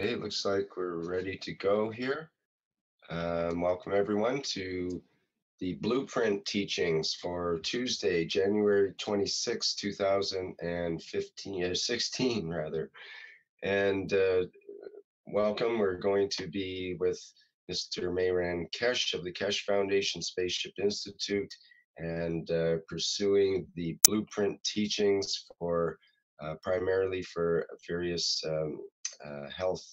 Okay, it looks like we're ready to go here. Welcome everyone to the Blueprint teachings for Tuesday, January 26, 2015, 16 rather. And welcome, we're going to be with Mr. Mayran Keshe of the Keshe Foundation, Spaceship Institute, and pursuing the Blueprint teachings for primarily for various health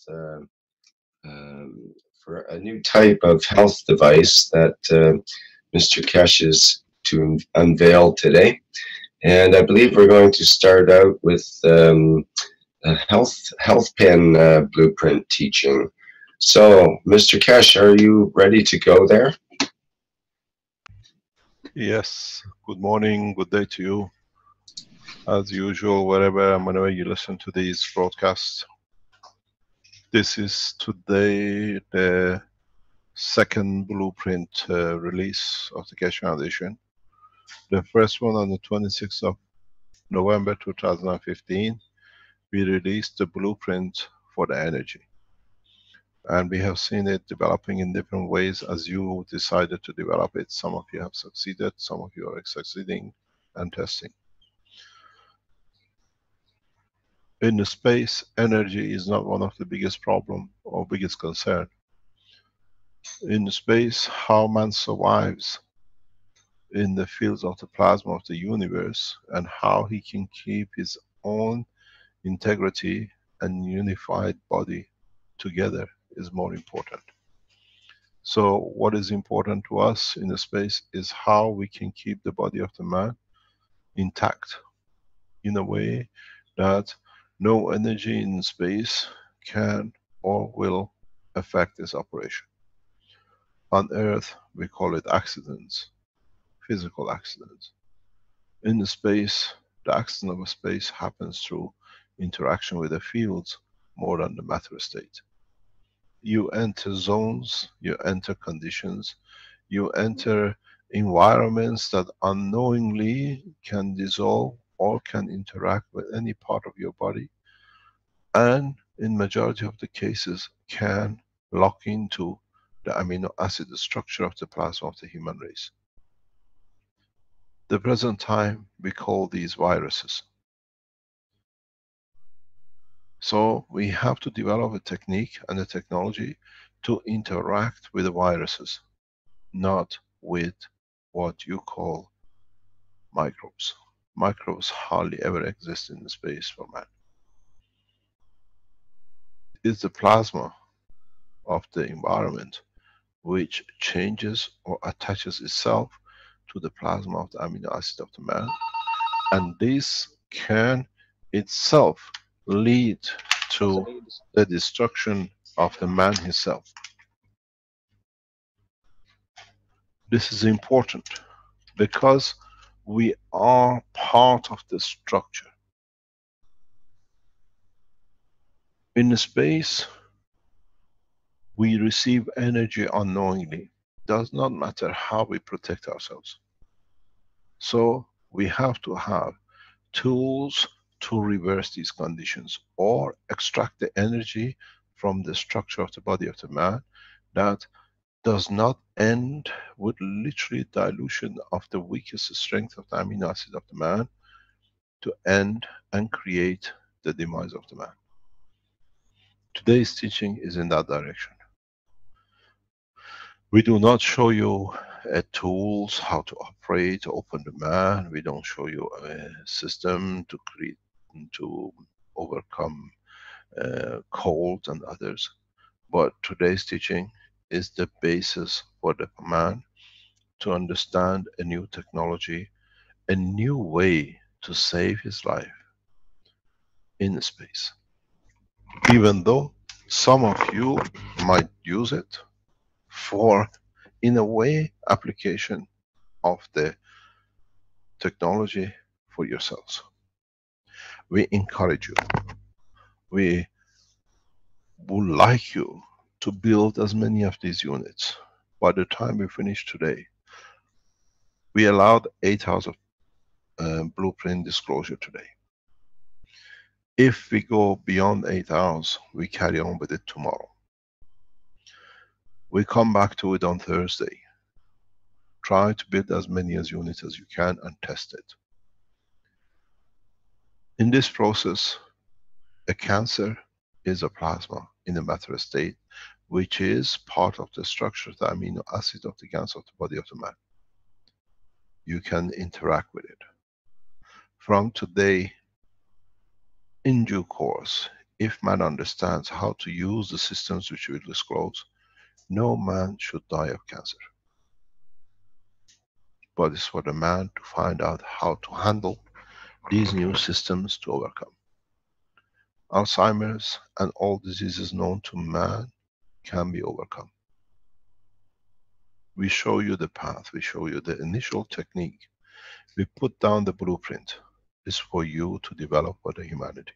um, for a new type of health device that Mr. Keshe is to unveil today. And I believe we're going to start out with a health pen blueprint teaching. So, Mr. Keshe, are you ready to go there? Yes, good morning, good day to you. As usual, wherever and whenever you listen to these broadcasts. This is today the second blueprint release of the Keshe Foundation. The first one on the 26th of November 2015, we released the blueprint for the energy. And we have seen it developing in different ways as you decided to develop it. Some of you have succeeded, some of you are succeeding and testing. In the space, energy is not one of the biggest problem or biggest concern. In the space, how man survives in the fields of the plasma of the universe and how he can keep his own integrity and unified body together is more important. So what is important to us in the space is how we can keep the body of the man intact in a way that no energy in space can or will affect this operation. On Earth, we call it accidents, physical accidents. In the space, the accident of space happens through interaction with the fields more than the matter state. You enter zones, you enter conditions, you enter environments that unknowingly can dissolve or can interact with any part of your body, and in majority of the cases can lock into the amino acid structure of the plasma of the human race. The present time we call these viruses. So we have to develop a technique and a technology to interact with the viruses, not with what you call microbes. Microbes hardly ever exist in the space for man. It's the plasma of the environment which changes or attaches itself to the plasma of the amino acid of the man, and this can itself lead to the destruction of the man himself. This is important because we are part of the structure. In space, we receive energy unknowingly. Does not matter how we protect ourselves. So we have to have tools to reverse these conditions or extract the energy from the structure of the body of the man that does not end with literally dilution of the weakest strength of the amino acid of the man to end and create the demise of the man. Today's teaching is in that direction. We do not show you tools how to operate, open the man. We don't show you a system to create, to overcome cold and others. But today's teaching is the basis for the man to understand a new technology, a new way to save his life in space. Even though some of you might use it for, in a way, application of the technology for yourselves. We encourage you. We would like you to build as many of these units. By the time we finish today, we allowed 8 hours of blueprint disclosure today. If we go beyond 8 hours, we carry on with it tomorrow. We come back to it on Thursday. Try to build as many as units as you can and test it. In this process, a cancer is a plasma in a matter state, which is part of the structure, the amino acid of the gans of the body of the man. You can interact with it. From today, in due course, if man understands how to use the systems which we will disclose, no man should die of cancer. But it's for the man to find out how to handle these new systems to overcome. Alzheimer's and all diseases known to man can be overcome. We show you the path, we show you the initial technique. We put down the blueprint. It's for you to develop for the humanity.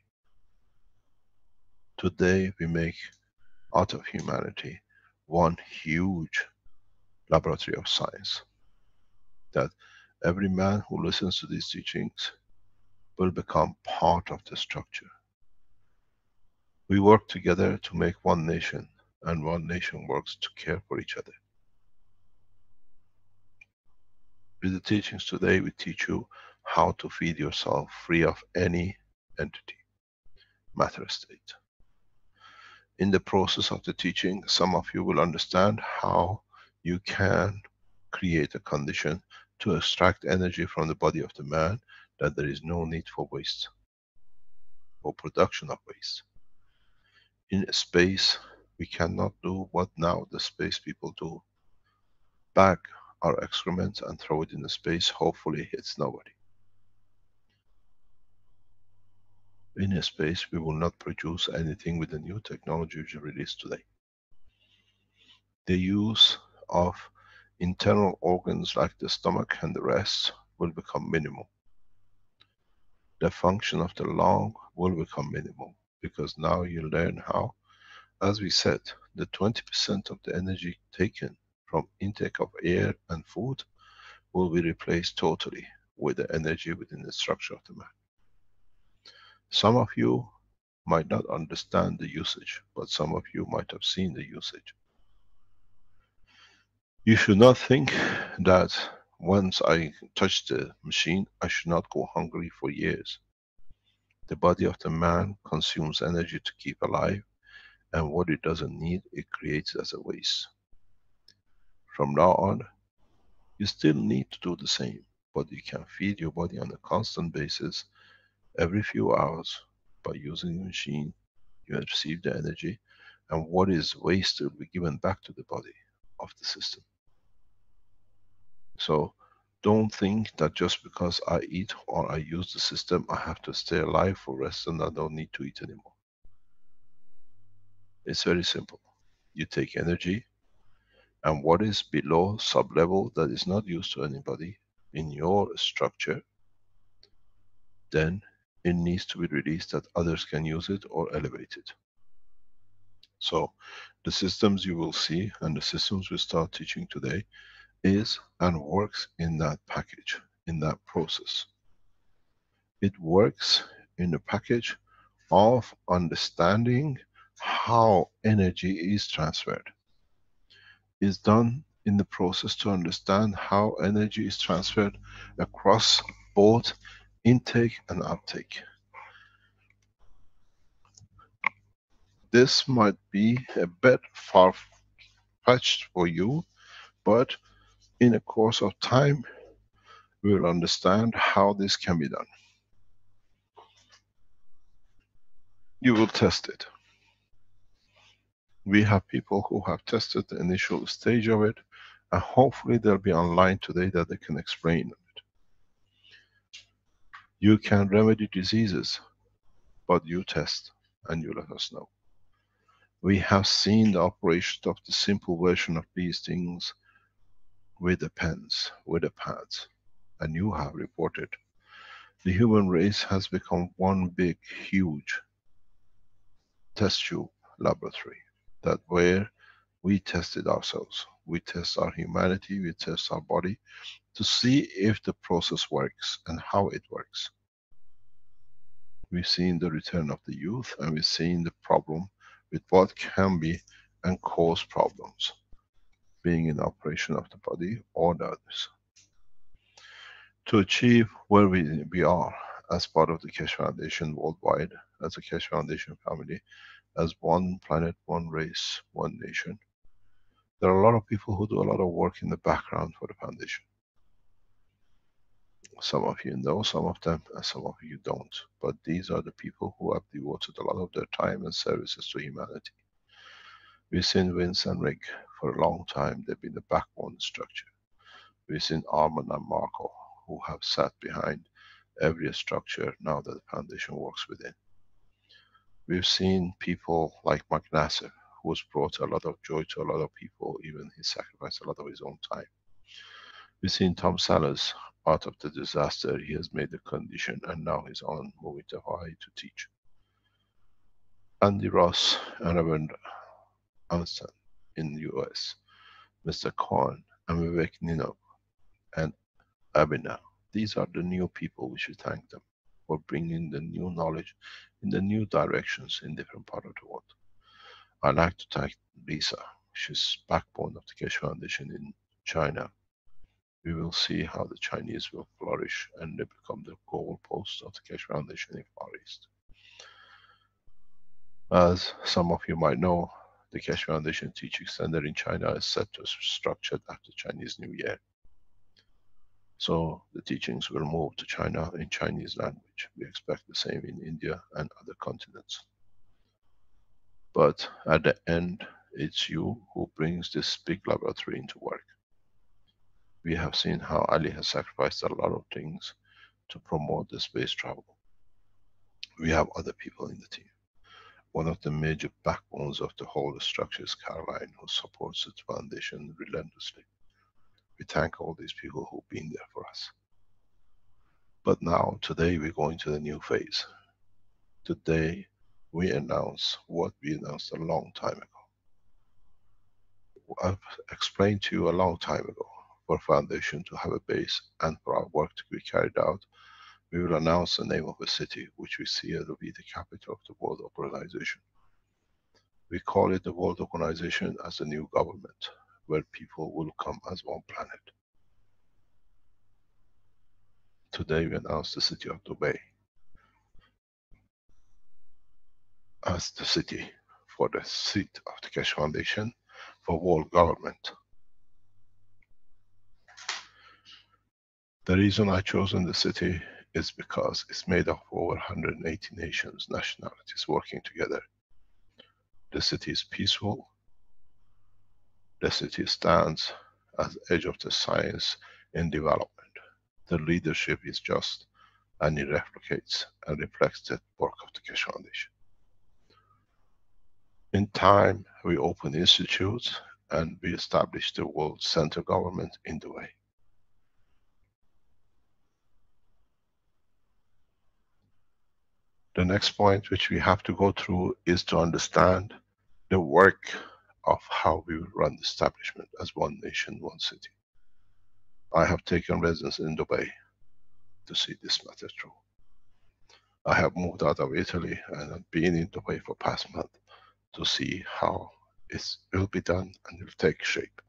Today we make out of humanity one huge laboratory of science, that every man who listens to these teachings will become part of the structure. We work together to make one nation, and one nation works to care for each other. With the teachings today, we teach you how to feed yourself free of any entity, matter state. In the process of the teaching, some of you will understand how you can create a condition to extract energy from the body of the man, that there is no need for waste or production of waste. In space, we cannot do what now the space people do. Bag our excrement and throw it in the space, hopefully hits nobody. In space, we will not produce anything with the new technology which is released today. The use of internal organs like the stomach and the rest will become minimal. The function of the lung will become minimal, because now you learn how, as we said, the 20% of the energy taken from intake of air and food will be replaced totally with the energy within the structure of the man. Some of you might not understand the usage, but some of you might have seen the usage. You should not think that once I touch the machine, I should not go hungry for years. The body of the man consumes energy to keep alive, and what it doesn't need, it creates as a waste. From now on, you still need to do the same, but you can feed your body on a constant basis every few hours by using the machine. You receive the energy, and what is wasted will be given back to the body of the system. So don't think that just because I eat or I use the system, I have to stay alive for rest and I don't need to eat anymore. It's very simple. You take energy, and what is below sub-level that is not used to anybody in your structure, then it needs to be released that others can use it or elevate it. So the systems you will see and the systems we start teaching today is and works in that package, in that process. It works in the package of understanding how energy is transferred. It's done in the process to understand how energy is transferred across both intake and outtake. This might be a bit far-fetched for you, but in a course of time, we will understand how this can be done. You will test it. We have people who have tested the initial stage of it, and hopefully they'll be online today that they can explain it. You can remedy diseases, but you test and you let us know. We have seen the operation of the simple version of these things with the pens, with the pads, and you have reported. The human race has become one big, huge test tube laboratory, that where we tested ourselves. We test our humanity, we test our body to see if the process works and how it works. We've seen the return of the youth, and we've seen the problem with what can be and cause problems, being in operation of the body or the others. To achieve where we are as part of the Keshe Foundation worldwide, as a Keshe Foundation family, as one planet, one race, one nation, there are a lot of people who do a lot of work in the background for the foundation. Some of you know some of them, and some of you don't. But these are the people who have devoted a lot of their time and services to humanity. We've seen Vince and Rick for a long time. They've been the backbone structure. We've seen Armand and Marco, who have sat behind every structure now that the foundation works within. We've seen people like Mark Nasser, who has brought a lot of joy to a lot of people, even he sacrificed a lot of his own time. We've seen Tom Sellers, out of the disaster, he has made the condition, and now he's on moving to Hawaii to teach. Andy Ross and Reverend Anston in the US, Mr. Khan and Vivek Ninov and Abhinav. These are the new people, we should thank them for bringing the new knowledge in the new directions in different parts of the world. I'd like to thank Lisa, she's backbone of the Keshe Foundation in China. We will see how the Chinese will flourish and they become the goalposts of the Keshe Foundation in Far East. As some of you might know, the Keshe Foundation Teaching Center in China is set to structure after Chinese New Year. So the teachings will move to China in Chinese language. We expect the same in India and other continents. But at the end, it's you who brings this big laboratory into work. We have seen how Ali has sacrificed a lot of things to promote the space travel. We have other people in the team. One of the major backbones of the whole structure is Caroline, who supports the foundation relentlessly. We thank all these people who've been there for us. But now, today, we're going to the new phase. Today, we announce what we announced a long time ago. I've explained to you a long time ago, for foundation to have a base and for our work to be carried out, we will announce the name of a city which we see it will be the capital of the World Organization. We call it the World Organization as a new government, where people will come as one planet. Today we announce the city of Dubai as the city for the seat of the Keshe Foundation for world government. The reason I chosen the city is because it's made of over 180 nations, nationalities working together. The city is peaceful. The city stands as the edge of the science in development. The leadership is just, and it replicates and reflects the work of the Keshe Foundation. In time, we open institutes and we establish the World Center government in Dubai. The next point which we have to go through is to understand the work of how we will run the establishment as one nation, one city. I have taken residence in Dubai to see this matter through. I have moved out of Italy and have been in Dubai for past month to see how it will be done and it will take shape.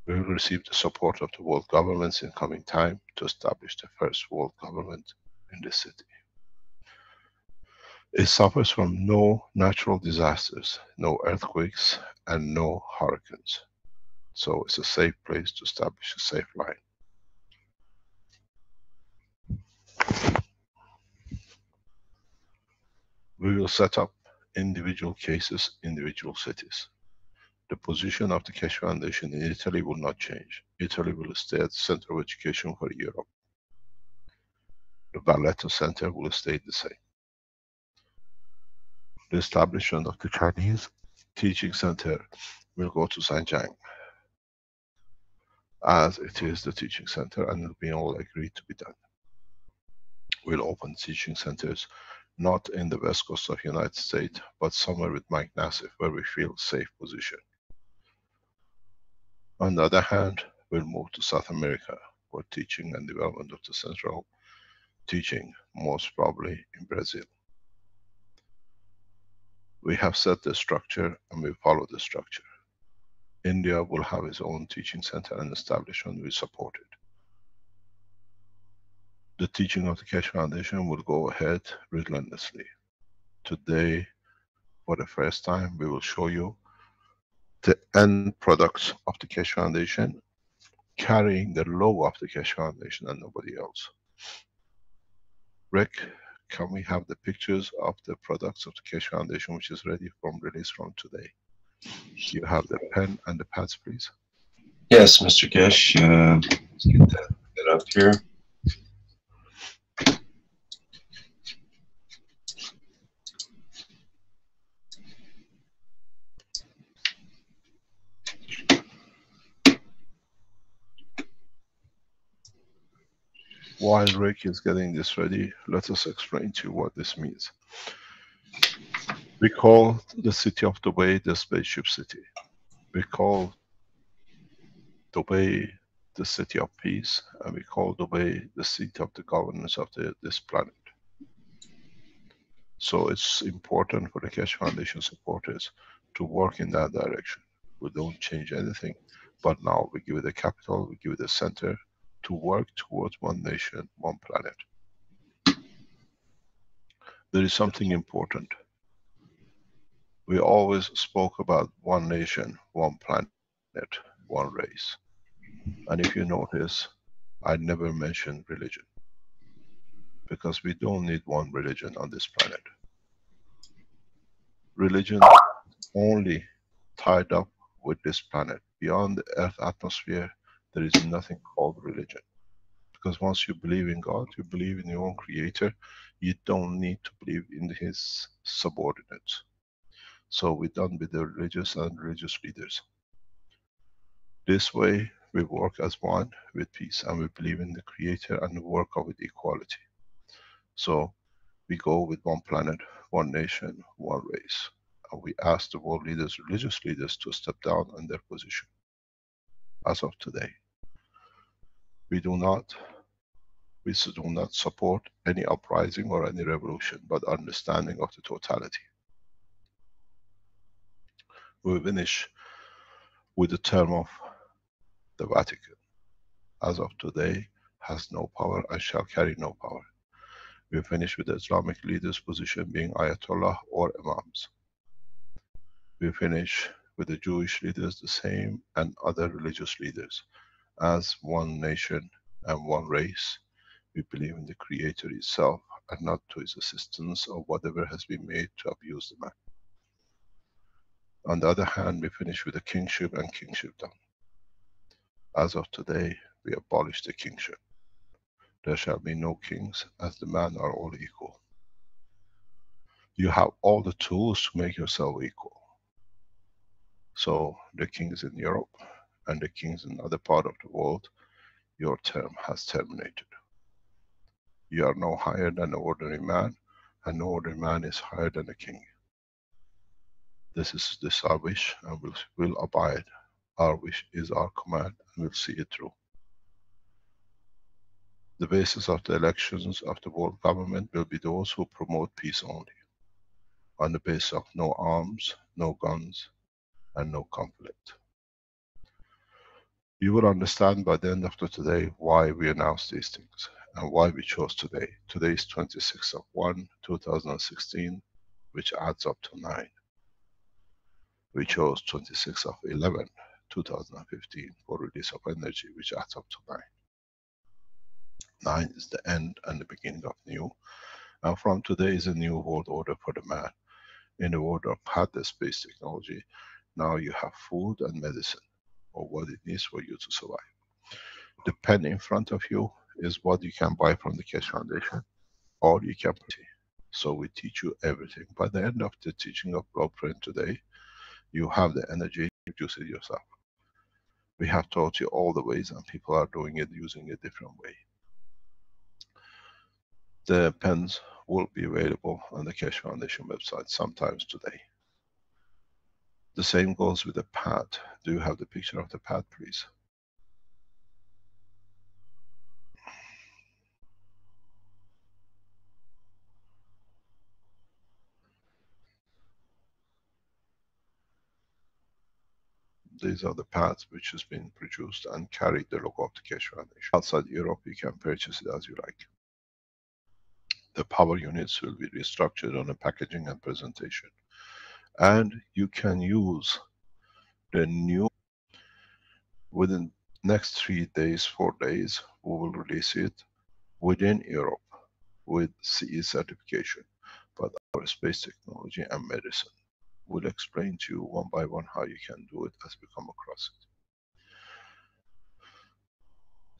We will receive the support of the world governments in coming time to establish the first world government in this city. It suffers from no natural disasters, no earthquakes, and no hurricanes. So it's a safe place to establish a safe line. We will set up individual cases, individual cities. The position of the Keshe Foundation in Italy will not change. Italy will stay at the center of education for Europe. The Barletta Center will stay the same. The establishment of the Chinese Teaching Center will go to Zhejiang, as it is the teaching center and it will be all agreed to be done. We'll open teaching centers not in the west coast of United States, but somewhere with Mike Nassif where we feel safe position. On the other hand, we'll move to South America for teaching and development of the central teaching, most probably in Brazil. We have set the structure and we follow the structure. India will have its own teaching center and establishment. We support it. The teaching of the Keshe Foundation will go ahead relentlessly. Today, for the first time, we will show you the end products of the Keshe Foundation carrying the logo of the Keshe Foundation and nobody else. Rick, can we have the pictures of the products of the Keshe Foundation which is ready from release from today? You have the pen and the pads, please. Yes, Mr. Keshe. Let's get that up here. While Rick is getting this ready, let us explain to you what this means. We call the city of Dubai the Spaceship City. We call Dubai the city of peace, and we call Dubai the seat of the governance of this planet. So it's important for the Keshe Foundation supporters to work in that direction. We don't change anything, but now we give it a capital, we give it a center to work towards one nation, one planet. There is something important. We always spoke about one nation, one planet, one race. And if you notice, I never mentioned religion. Because we don't need one religion on this planet. Religion only tied up with this planet. Beyond the Earth atmosphere, there is nothing called religion. Because once you believe in God, you believe in your own creator, you don't need to believe in his subordinates. So we're done with the religious and religious leaders. This way, we work as one with peace, and we believe in the creator and work with equality. So we go with one planet, one nation, one race. And we ask the world leaders, religious leaders, to step down on their position. As of today, we do not support any uprising or any revolution, but understanding of the totality. We finish with the term of the Vatican. As of today, has no power and shall carry no power. We finish with the Islamic leaders' position being Ayatollah or Imams. We finish with the Jewish leaders the same, and other religious leaders. As one nation and one race, we believe in the Creator itself and not to his assistance or whatever has been made to abuse the man. On the other hand, we finish with the kingship and kingship done. As of today, we abolish the kingship. There shall be no kings, as the men are all equal. You have all the tools to make yourself equal. So the kings in Europe and the kings in other part of the world, your term has terminated. You are no higher than an ordinary man, and no ordinary man is higher than a king. This is our wish, and we'll abide. Our wish is our command, and we'll see it through. The basis of the elections of the world government will be those who promote peace only, on the basis of no arms, no guns, and no conflict. You will understand by the end of today why we announced these things and why we chose today. Today is 26th of 1, 2016, which adds up to 9. We chose 26th of 11, 2015 for release of energy, which adds up to 9. 9 is the end and the beginning of new. And from today is a new world order for the man. In the world of had the space technology, now you have food and medicine, or what it needs for you to survive. The pen in front of you is what you can buy from the Keshe Foundation, or you can pay. So we teach you everything. By the end of the teaching of Blueprint today, you have the energy to produce it yourself. We have taught you all the ways, and people are doing it using a different way. The pens will be available on the Keshe Foundation website sometimes today. The same goes with the pad. Do you have the picture of the pad, please? These are the pads which has been produced and carried the logo of the Keshe Foundation. Outside Europe, you can purchase it as you like. The power units will be restructured on the packaging and presentation. And you can use the new, within next 3 days, 4 days, we will release it within Europe with CE certification. But our space technology and medicine will explain to you one by one how you can do it as we come across it.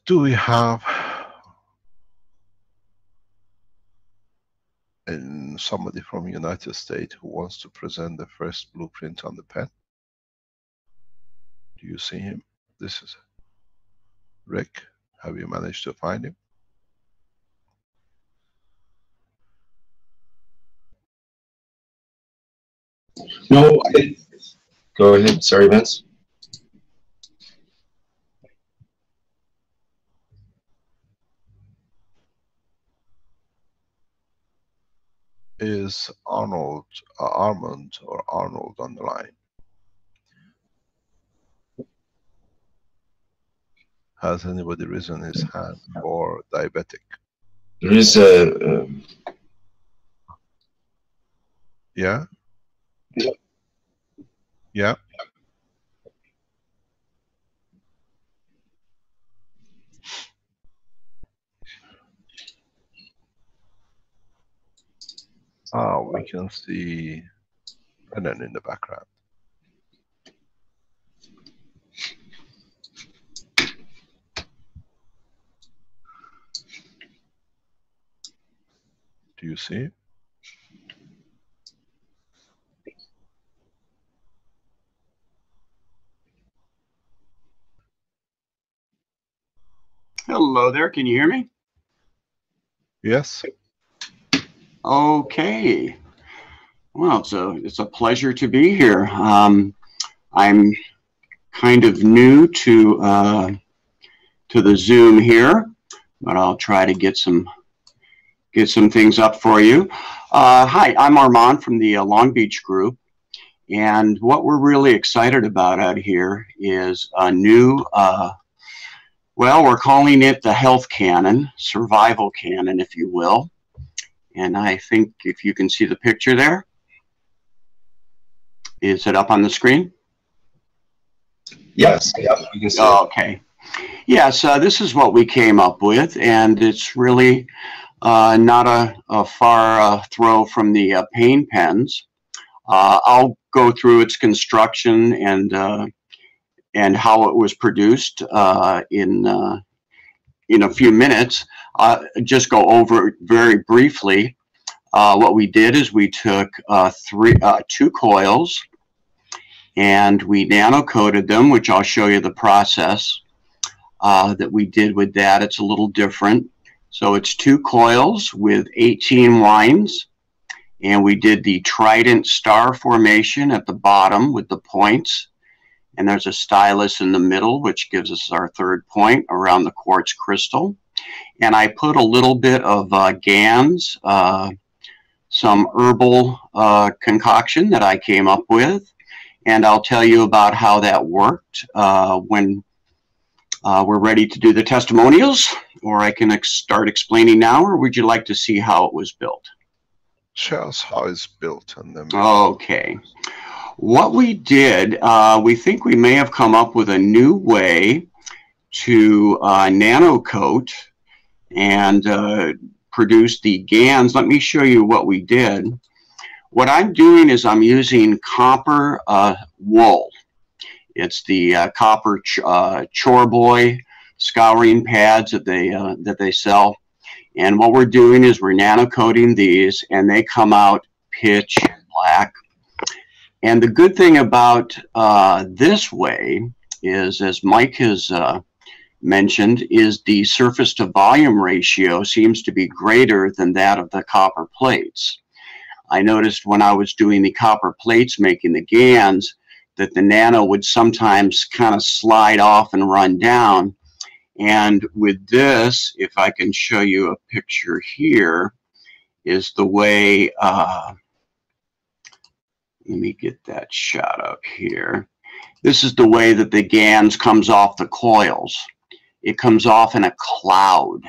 Do we have somebody from United States who wants to present the first blueprint on the pen? Do you see him? This is Rick. Have you managed to find him? No, go ahead. Sorry, Vince. Is Arnold, Armand or Arnold on the line? Has anybody risen his hand for diabetic? There is a... Yeah? Yeah. Yeah? Oh, we can see Brennan in the background. Do you see? Hello there, can you hear me? Yes. Okay. Well, it's a pleasure to be here. I'm kind of new to the Zoom here, but I'll try to get some things up for you. Hi, I'm Armand from the Long Beach group, and what we're really excited about out here is a new well, we're calling it the health cannon, survival cannon, if you will. And I think if you can see the picture there, is it up on the screen? Yes, yep, you can see it. Okay. Yes, this is what we came up with, and it's really not a far throw from the pain pens. I'll go through its construction and how it was produced in a few minutes. Just go over very briefly. What we did is we took two coils and we nano coated them, which I'll show you the process that we did with that. It's a little different. So it's 2 coils with 18 lines, and we did the trident star formation at the bottom with the points. And there's a stylus in the middle, which gives us our 3rd point around the quartz crystal. And I put a little bit of GANs, some herbal concoction that I came up with. And I'll tell you about how that worked when we're ready to do the testimonials. Or I can start explaining now, or would you like to see how it was built? Show us how it's built. And then okay. What we did, we think we may have come up with a new way to nano coat and produce the GANs. Let me show you what we did. What I'm doing is I'm using copper wool. It's the copper Chore Boy scouring pads that they sell. And what we're doing is we're nano coating these, and they come out pitch black. And the good thing about this way is, as Mike has mentioned, is the surface to volume ratio seems to be greater than that of the copper plates. I noticed when I was doing the copper plates making the GANs that the nano would sometimes kind of slide off and run down. And with this, if I can show you a picture here, is the way let me get that shot up here. This is the way that the GANS comes off the coils. It comes off in a cloud,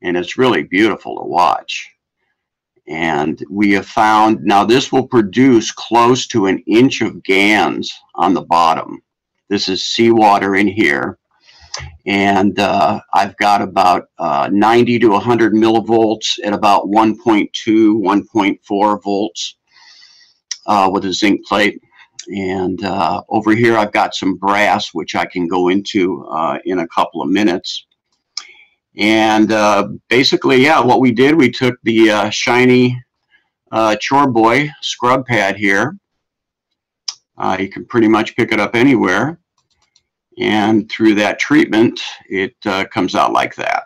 and it's really beautiful to watch. And we have found, now this will produce close to 1 inch of GANS on the bottom. This is seawater in here. And I've got about 90 to 100 millivolts at about 1.2, 1.4 volts with a zinc plate. And over here I've got some brass, which I can go into in a couple of minutes. And basically, yeah, what we did, we took the shiny Chore Boy scrub pad here. You can pretty much pick it up anywhere. And through that treatment, it comes out like that.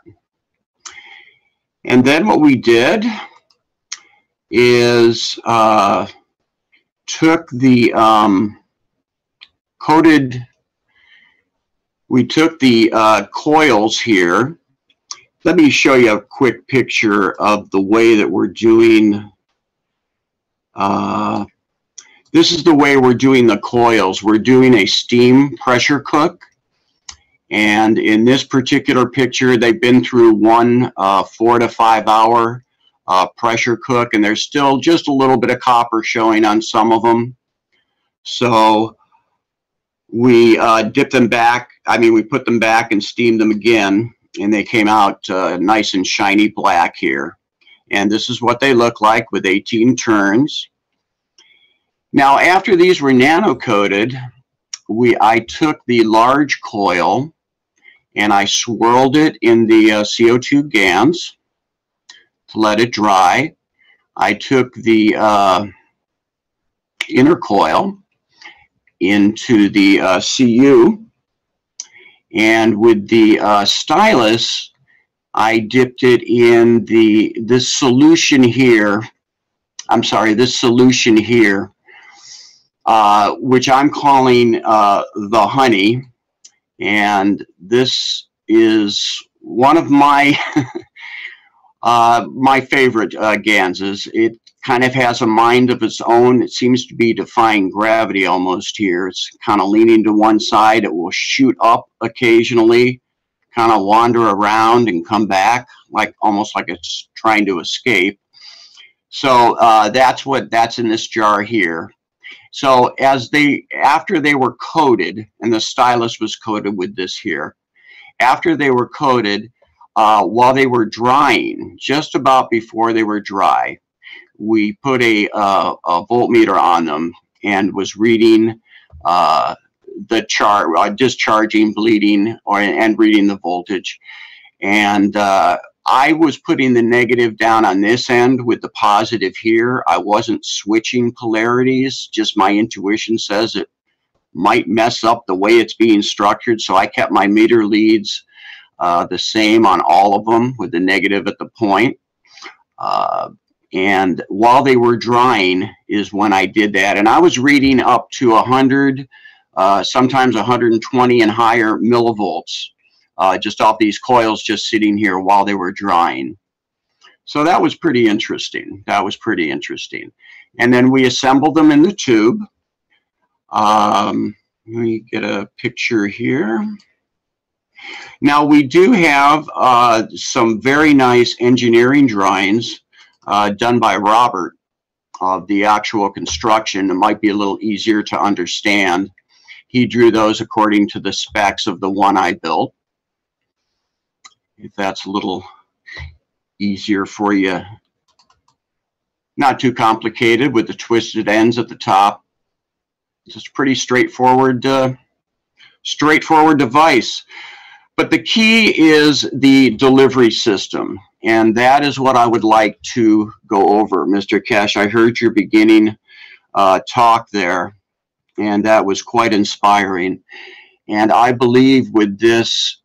And then what we did is took the coils here. Let me show you a quick picture of the way that we're doing. This is the way we're doing the coils. We're doing a steam pressure cook. And in this particular picture, they've been through one 4 to 5 hour pressure cook, and there's still just a little bit of copper showing on some of them. So we dip them back. I mean, we put them back and steamed them again, and they came out nice and shiny black here. And this is what they look like with 18 turns. Now, after these were nano-coated, I took the large coil and I swirled it in the CO2 GANS to let it dry. I took the inner coil into the CU, and with the stylus, I dipped it in this solution here. I'm sorry, this solution here, which I'm calling the honey. And this is one of my my favorite GANSes. It kind of has a mind of its own. It seems to be defying gravity almost here. It's kind of leaning to one side. It will shoot up occasionally, kind of wander around and come back, like almost like it's trying to escape. So that's in this jar here. So after they were coated, and the stylus was coated with this here, after they were coated, while they were drying, just about before they were dry, we put a voltmeter on them and was reading the discharging, bleeding, and reading the voltage. And I was putting the negative down on this end with the positive here. I wasn't switching polarities, just my intuition says it might mess up the way it's being structured. So I kept my meter leads the same on all of them with the negative at the point. And while they were drying is when I did that. And I was reading up to 100, sometimes 120 and higher millivolts. Just off these coils just sitting here while they were drying. So that was pretty interesting. That was pretty interesting. And then we assembled them in the tube. Let me get a picture here. Now we do have some very nice engineering drawings done by Robert of the actual construction. It might be a little easier to understand. He drew those according to the specs of the one I built. If that's a little easier for you. Not too complicated with the twisted ends at the top. It's just a pretty straightforward device. But the key is the delivery system. And that is what I would like to go over. Mr. Keshe, I heard your beginning talk there, and that was quite inspiring. And I believe with this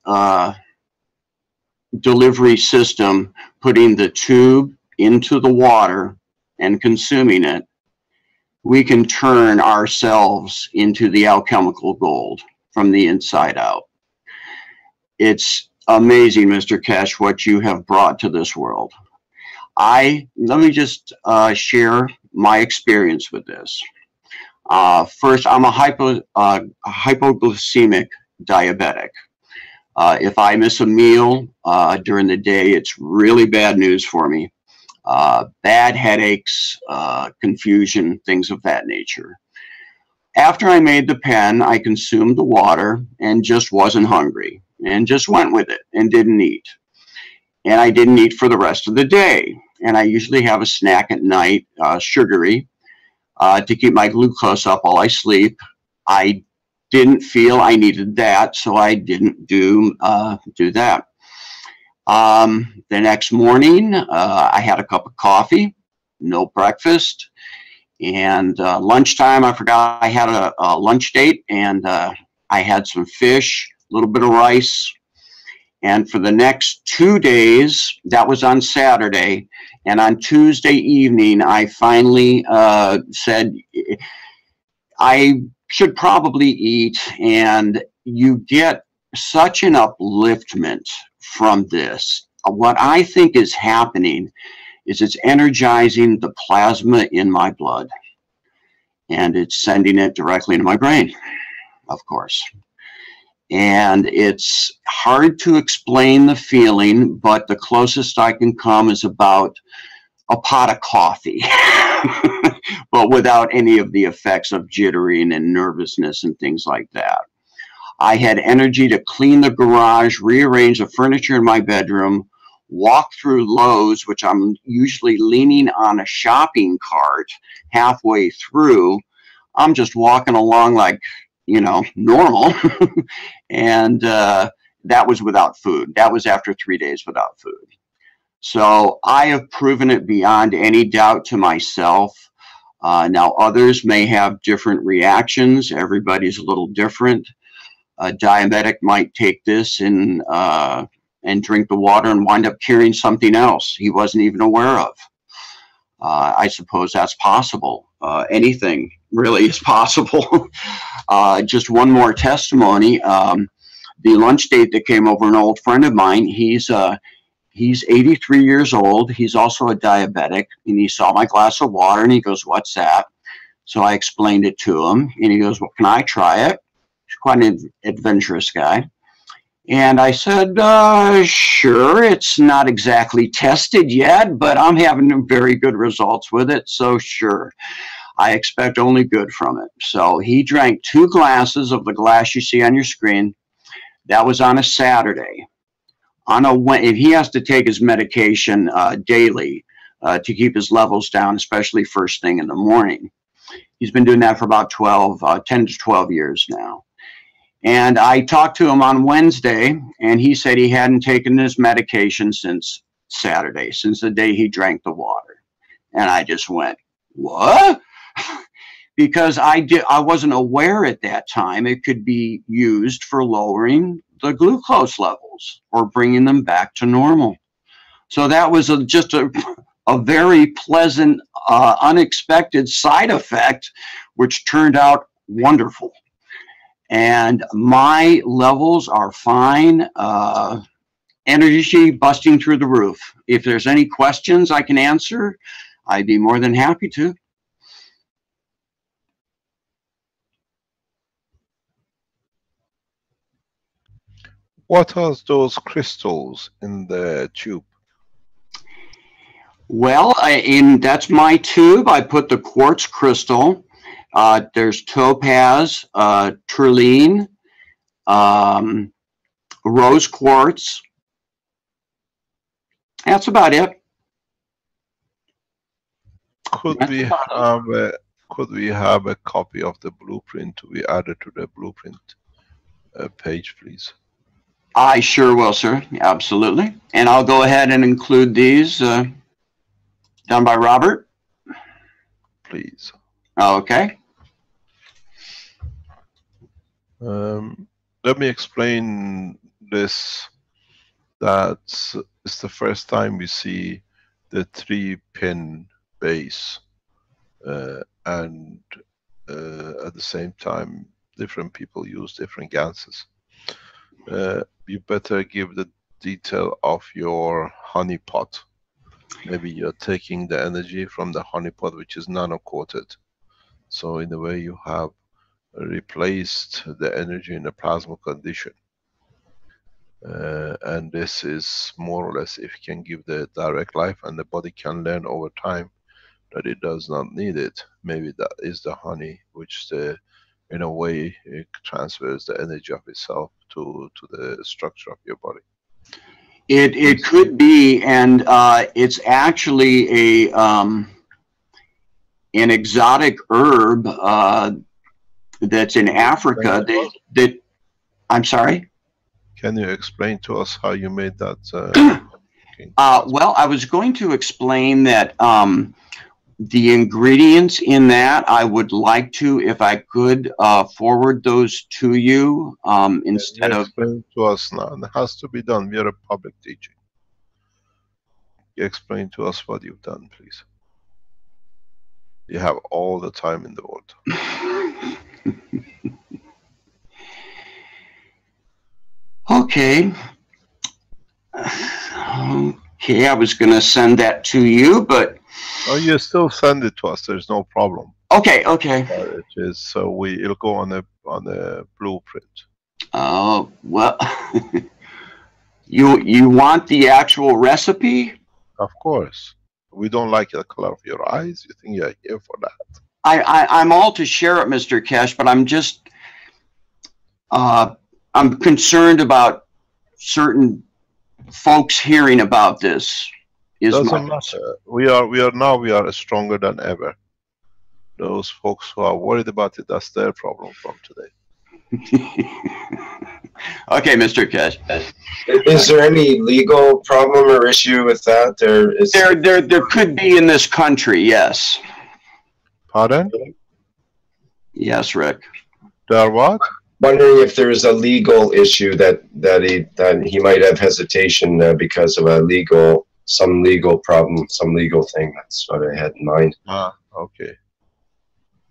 delivery system, putting the tube into the water and consuming it, we can turn ourselves into the alchemical gold from the inside out. It's amazing, Mr. Keshe, what you have brought to this world. Let me just share my experience with this. First, I'm a hypoglycemic diabetic. If I miss a meal during the day, it's really bad news for me. Bad headaches, confusion, things of that nature. After I made the pen, I consumed the water and just wasn't hungry and just went with it and didn't eat. And I didn't eat for the rest of the day. And I usually have a snack at night, sugary, to keep my glucose up while I sleep. I didn't feel I needed that, so I didn't do that. The next morning, I had a cup of coffee, no breakfast, and lunchtime, I forgot I had a lunch date, and I had some fish, a little bit of rice, and for the next 2 days, that was on Saturday, and on Tuesday evening, I finally said, I should probably eat, and you get such an upliftment from this. What I think is happening is it's energizing the plasma in my blood, and it's sending it directly into my brain, of course. And it's hard to explain the feeling, but the closest I can come is about a pot of coffee, but without any of the effects of jittering and nervousness and things like that. I had energy to clean the garage, rearrange the furniture in my bedroom, walk through Lowe's, which I'm usually leaning on a shopping cart halfway through. I'm just walking along like, you know, normal. And that was without food. That was after 3 days without food. So I have proven it beyond any doubt to myself. Now others may have different reactions. Everybody's a little different. A diabetic might take this and drink the water and wind up carrying something else he wasn't even aware of. I suppose that's possible. Anything really is possible. Just one more testimony. The lunch date that came over, an old friend of mine, he's 83 years old. He's also a diabetic, and he saw my glass of water, and he goes, "What's that?" So I explained it to him, and he goes, "Well, can I try it?" He's quite an adventurous guy. And I said, sure, it's not exactly tested yet, but I'm having very good results with it, so sure. I expect only good from it. So he drank 2 glasses of the glass you see on your screen. That was on a Saturday. If he has to take his medication daily to keep his levels down, especially first thing in the morning. He's been doing that for about 10 to 12 years now. And I talked to him on Wednesday, and he said he hadn't taken his medication since Saturday, since the day he drank the water. And I just went, what? Because I wasn't aware at that time it could be used for lowering the glucose levels or bringing them back to normal. So that was just a very pleasant, unexpected side effect, which turned out wonderful. And my levels are fine. Energy busting through the roof. If there's any questions I can answer, I'd be more than happy to. What are those crystals in the tube? Well, that's my tube. I put the quartz crystal. There's topaz, tourmaline, rose quartz. That's about it. Could we have a copy of the blueprint to be added to the blueprint page, please? I sure will, sir. Absolutely. And I'll go ahead and include these done by Robert. Please. Okay. Let me explain this. That it's the first time we see the 3-pin base, and at the same time, different people use different ganses. You better give the detail of your honey pot. Maybe you're taking the energy from the honey pot, which is nano-coated, So in a way you have replaced the energy in a plasma condition. And this is more or less, if you can give the direct life and the body can learn over time that it does not need it, maybe that is the honey which the, in a way, it transfers the energy of itself to the structure of your body. It could be, and it's actually a an exotic herb that's in Africa. That I'm sorry. Can you explain to us how you made that? Well, I was going to explain that the ingredients in that, I would like to, if I could, forward those to you instead of. Explain to us now. It has to be done. We are a public teaching. Explain to us what you've done, please. You have all the time in the world. Okay. Okay, I was going to send that to you, but. Oh, you still send it to us. There's no problem. Okay, okay. It is, so it'll go on a blueprint. Oh, well. You want the actual recipe? Of course. We don't like the color of your eyes. You think you're here for that? I'm all to share it, Mr. Keshe, but I'm just I'm concerned about certain folks hearing about this. Doesn't matter. We are stronger than ever. Those folks who are worried about it, that's their problem from today. Okay, Mr. Keshe. Is there any legal problem or issue with that? There could be in this country, yes. Pardon? Yes, Rick. There what? Wondering if there's a legal issue that he might have hesitation because of some legal problem, some legal thing. That's what I had in mind. Okay.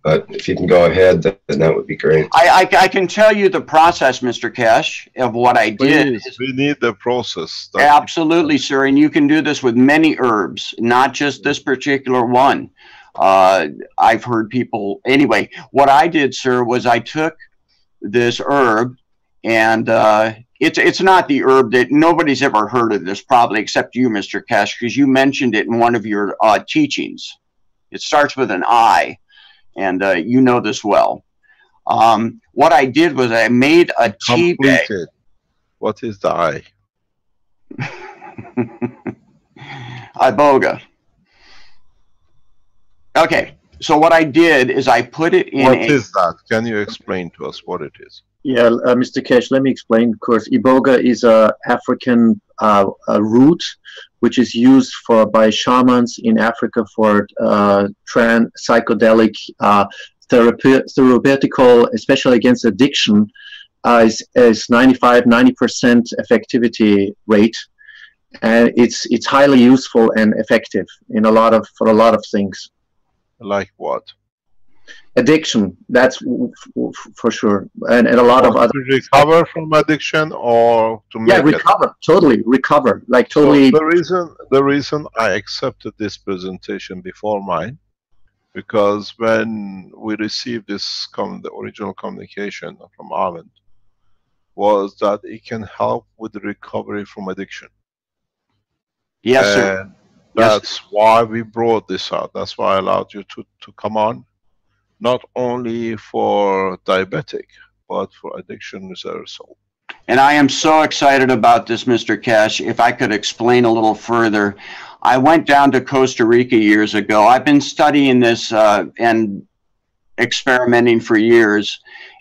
But if you can go ahead, then that would be great. I can tell you the process, Mr. Keshe, of what I did. Please, we need the process. Absolutely, sir. And you can do this with many herbs, not just this particular one. I've heard people. Anyway, what I did, sir, was I took this herb, and it's not the herb that nobody's ever heard of this, probably except you, Mr. Keshe, because you mentioned it in one of your teachings. It starts with an I. And you know this well. What I did was I made a tea bag. What is the I? Iboga. Okay, so what I did is I put it in. What is that? Can you explain to us what it is? Yeah, Mr. Keshe, let me explain. Of course, Iboga is a African root, which is used by shamans in Africa for psychedelic therapeutical, especially against addiction, is 90% effectivity rate, and it's highly useful and effective in for a lot of things. Like what? Addiction, that's for sure, and a lot of other. To recover from addiction, or to make recover, totally recover, like totally. So the reason I accepted this presentation before mine, because when we received this the original communication from Ireland, was that it can help with the recovery from addiction. Yes, sir. That's why we brought this out. That's why I allowed you to come on. Not only for diabetic, but for addiction reversal. And I am so excited about this, Mr. Keshe. If I could explain a little further, I went down to Costa Rica years ago. I've been studying this and experimenting for years.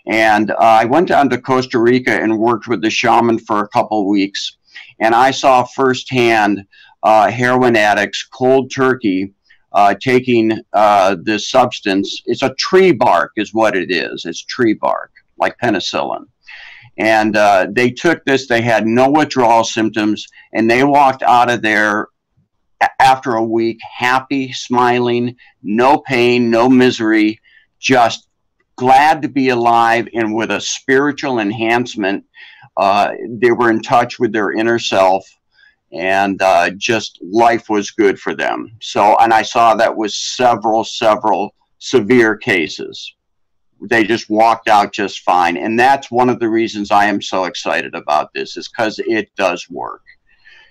And I went down to Costa Rica and worked with the shaman for a couple of weeks. And I saw firsthand heroin addicts, cold turkey, taking this substance. It's a tree bark is what it is. It's tree bark, like penicillin. And they took this, they had no withdrawal symptoms, and they walked out of there after a week, happy, smiling, no pain, no misery, just glad to be alive and with a spiritual enhancement. They were in touch with their inner self. And just life was good for them. So, and I saw that with several severe cases. They just walked out just fine. And that's one of the reasons I am so excited about this, is because it does work.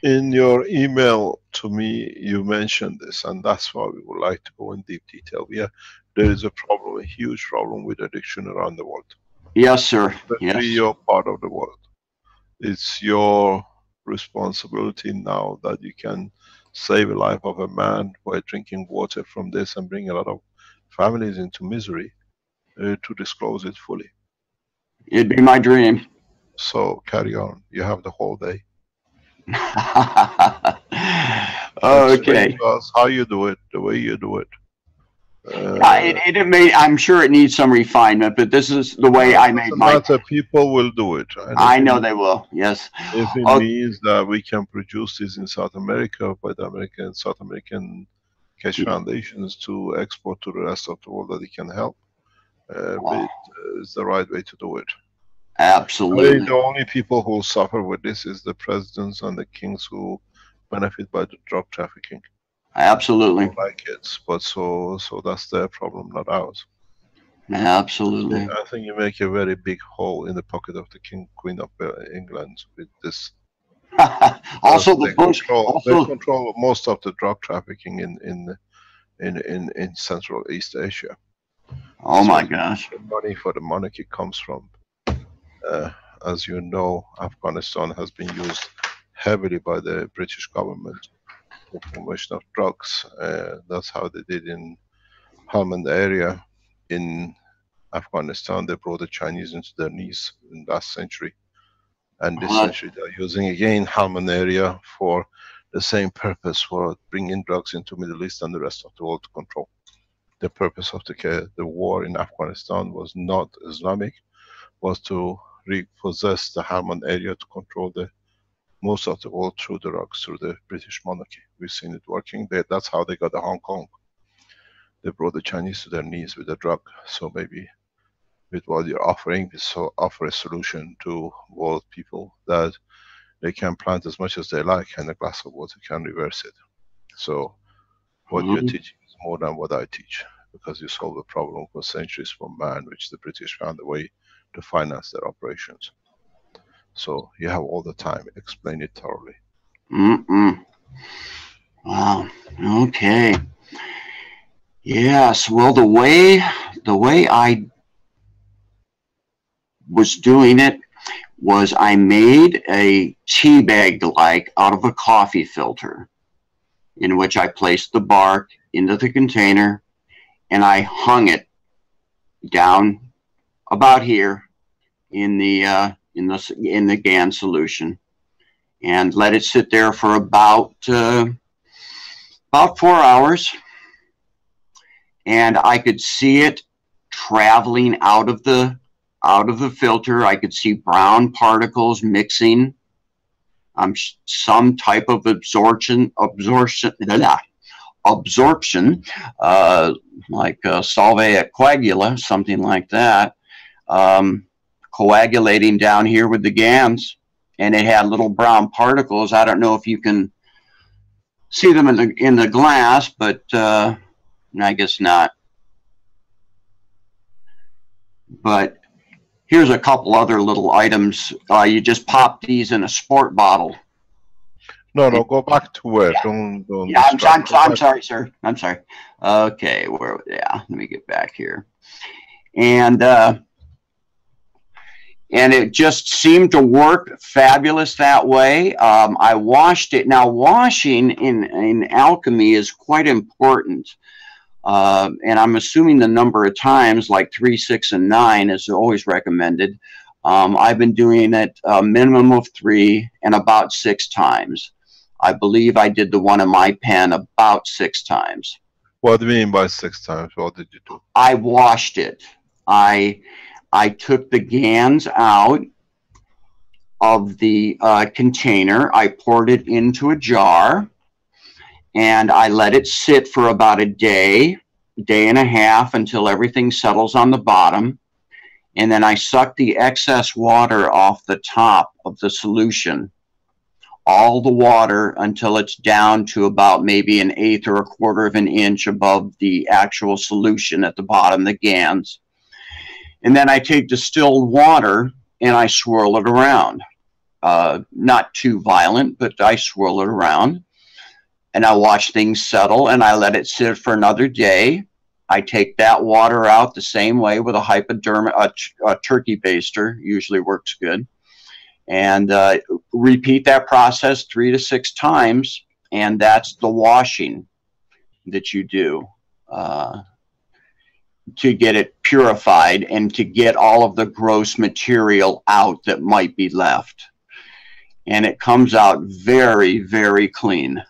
In your email to me, you mentioned this, and that's why we would like to go in deep detail. There is a problem, a huge problem with addiction around the world. Yes, sir. Especially Yes. your part of the world. It's your responsibility now that you can save a life of a man by drinking water from this and bring a lot of families into misery, to disclose it fully. It'd be my dream. So carry on. You have the whole day. Okay. Explain to us how you do it, the way you do it. I'm sure it needs some refinement, but this is the way I made my. People will do it. I know they will. Yes. If it means that we can produce this in South America by the South American Keshe Foundations to export to the rest of the world, that it can help, it's the right way to do it. Absolutely. The only people who suffer with this is the presidents and the kings who benefit by the drug trafficking. Absolutely. Like it, but so that's their problem, not ours. Absolutely. I think you make a very big hole in the pocket of the Queen of England with this. Also, they control most of the drug trafficking in Central East Asia. Oh my gosh! The money for the monarchy comes from, as you know, Afghanistan has been used heavily by the British government for promotion of drugs. That's how they did in Helmand area in Afghanistan. They brought the Chinese into their knees in last century, and this century they're using again Helmand area for the same purpose, for bringing drugs into Middle East and the rest of the world to control. The purpose of the war in Afghanistan was not Islamic, was to repossess the Helmand area to control the most of the world through the drugs, through the British monarchy. We've seen it working. That's how they got the Hong Kong. They brought the Chinese to their knees with the drug. So maybe with what you're offering, offer a solution to world people that they can plant as much as they like, and a glass of water can reverse it. So what you're teaching is more than what I teach, because you solve the problem for centuries for man, which the British found a way to finance their operations. So you have all the time. Explain it thoroughly. Wow. Okay. Yes. Well, the way I was doing it was I made a tea bag like out of a coffee filter, in which I placed the bark into the container, and I hung it down about here in the GAN solution, and let it sit there for about 4 hours, and I could see it traveling out of the filter. I could see brown particles mixing, some type of absorption, like Solvay coagula, something like that, coagulating down here with the GANs, and it had little brown particles. I don't know if you can see them in the glass, but I guess not. But here's a couple other little items. You just pop these in a sport bottle. No, go back to where. Yeah. Don't yeah, I'm sorry, sir. I'm sorry. Okay, let me get back here. And it just seemed to work fabulous that way. I washed it. Now, washing in alchemy is quite important. And I'm assuming the number of times, like 3, 6, and 9, is always recommended. I've been doing it a minimum of 3 and about 6 times. I believe I did the one in my pen about 6 times. What do you mean by 6 times? What did you do? I washed it. I took the GANs out of the container. I poured it into a jar, and I let it sit for about a day and a half, until everything settles on the bottom. And then I sucked the excess water off the top of the solution all the water until it's down to about maybe 1/8 or 1/4 of an inch above the actual solution at the bottom, the GANs. And then I take distilled water and I swirl it around. Not too violent, but I swirl it around. And I watch things settle, and I let it sit for another day. I take that water out the same way with a hypodermic, a turkey baster, usually works good. And repeat that process 3 to 6 times, and that's the washing that you do to get it purified and to get all of the gross material out that might be left. And it comes out very, very clean.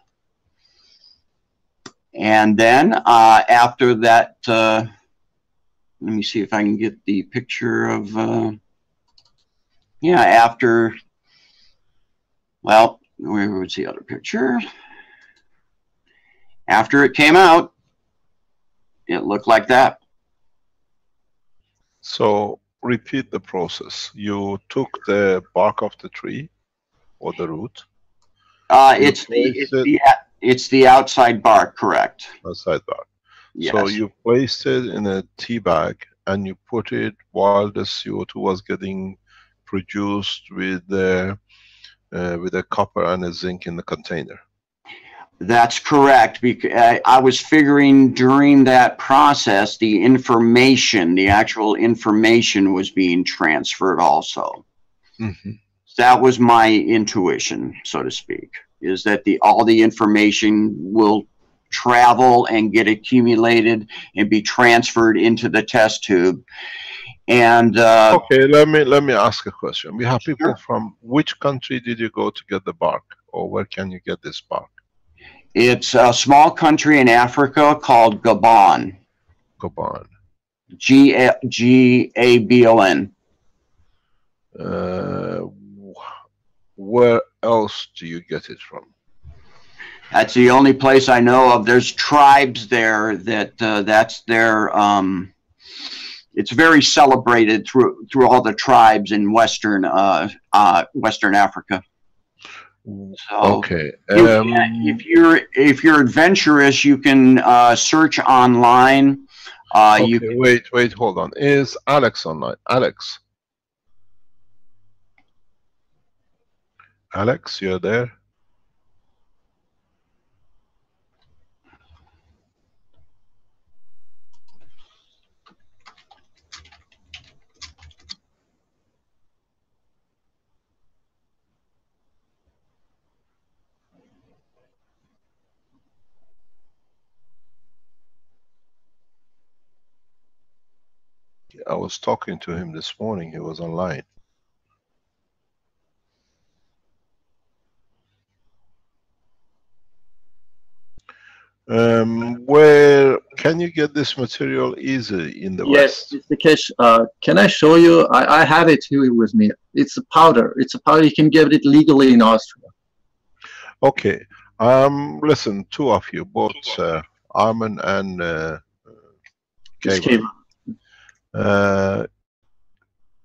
And then after that, let me see if I can get the picture of, yeah, after, well, where was the other picture? After it came out, it looked like that. So repeat the process. You took the bark of the tree or the root. It's the outside bark, correct? Outside bark. Yes. So you placed it in a tea bag and you put it while the CO2 was getting produced with the copper and the zinc in the container. That's correct. Because I was figuring during that process, the information, the actual information was being transferred also. Mm-hmm. That was my intuition, so to speak, is that all the information will travel and get accumulated and be transferred into the test tube. And okay, let me ask a question. We have people Sure. from which country did you go to get the bark, or where can you get this bark? It's a small country in Africa called Gabon. Gabon. Gabon. Where else do you get it from? That's the only place I know of. There's tribes there that that's their. It's very celebrated through all the tribes in Western Africa. So Okay. if you're adventurous, you can search online. Okay, You can, wait, hold on. Is Alex online? Alex, you're there? I was talking to him this morning. He was online. Where can you get this material easily in the Yes, West? Mr. Keshe, can I show you? I have it here with me. It's a powder. It's a powder. You can get it legally in Austria. Okay. Listen, two of you, both Armin and Kevin.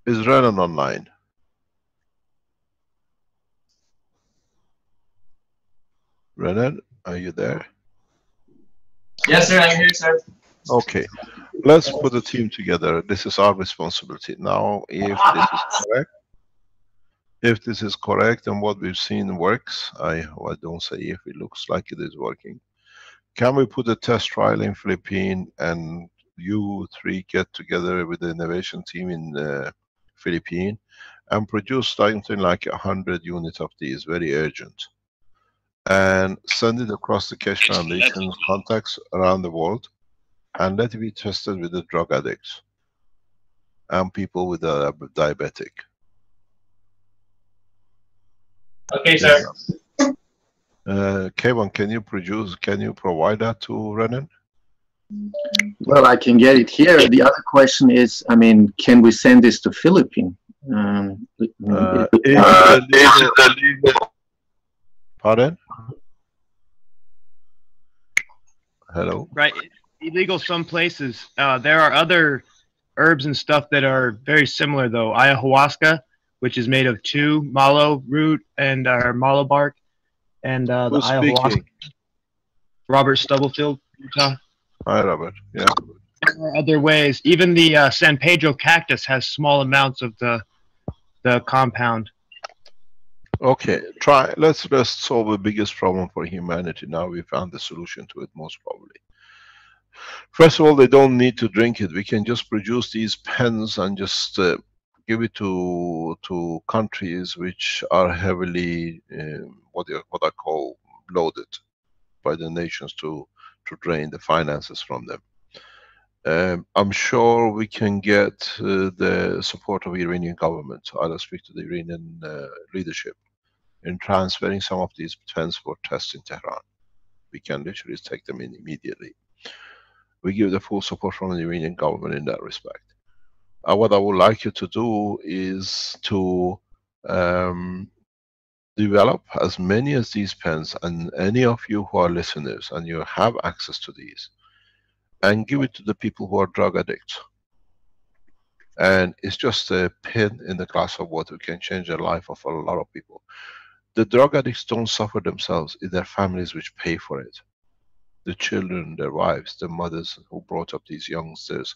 Is Renan online? Renan, are you there? Yes, sir. I'm here, sir. Okay. Let's put a team together. This is our responsibility. Now, if this is correct and what we've seen works, I don't say if it looks like it is working. Can we put a test trial in Philippines and you three get together with the innovation team in the Philippines and produce something like 100 units of these, very urgent, and send it across the Keshe Foundation contacts around the world and let it be tested with the drug addicts and people with a diabetic. Okay, sir. Kevin, can you provide that to Renan? Well, I can get it here. The other question is, I mean, can we send this to Philippines? Pardon? Hello? Right. Illegal some places. There are other herbs and stuff that are very similar, though. Ayahuasca, which is made of 2 mallow root and mallow bark, and the Who's Isle of Lost. speaking? Robert Stubblefield, Utah. Hi, Robert. Yeah. There are other ways. Even the San Pedro cactus has small amounts of the compound. Okay, let's solve the biggest problem for humanity. Now we found the solution to it, most probably. First of all, they don't need to drink it. We can just produce these pens and just give it to countries which are heavily what I call loaded by the nations to drain the finances from them. I'm sure we can get the support of Iranian government. I'll speak to the Iranian leadership in transferring some of these pens for tests in Tehran. We can literally take them in immediately. We give the full support from the Iranian government in that respect. What I would like you to do is to develop as many as these pens, and any of you who are listeners and you have access to these, and give it to the people who are drug addicts. And it's just a pin in the glass of water can change the life of a lot of people. The drug addicts don't suffer themselves, it's their families which pay for it. The children, their wives, the mothers who brought up these youngsters,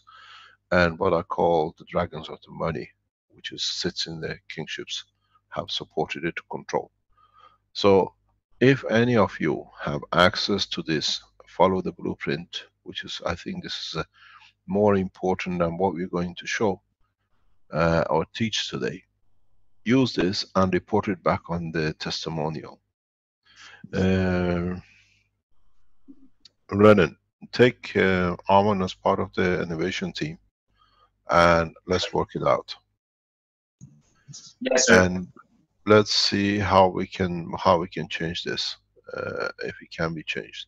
and what I call the dragons of the money, which sits in the kingships, have supported it to control. So if any of you have access to this, follow the blueprint, which is, I think this is more important than what we're going to show or teach today. Use this and report it back on the testimonial. Renan, take Arman as part of the innovation team and let's work it out. Yes, sir. And let's see how we can change this, if it can be changed.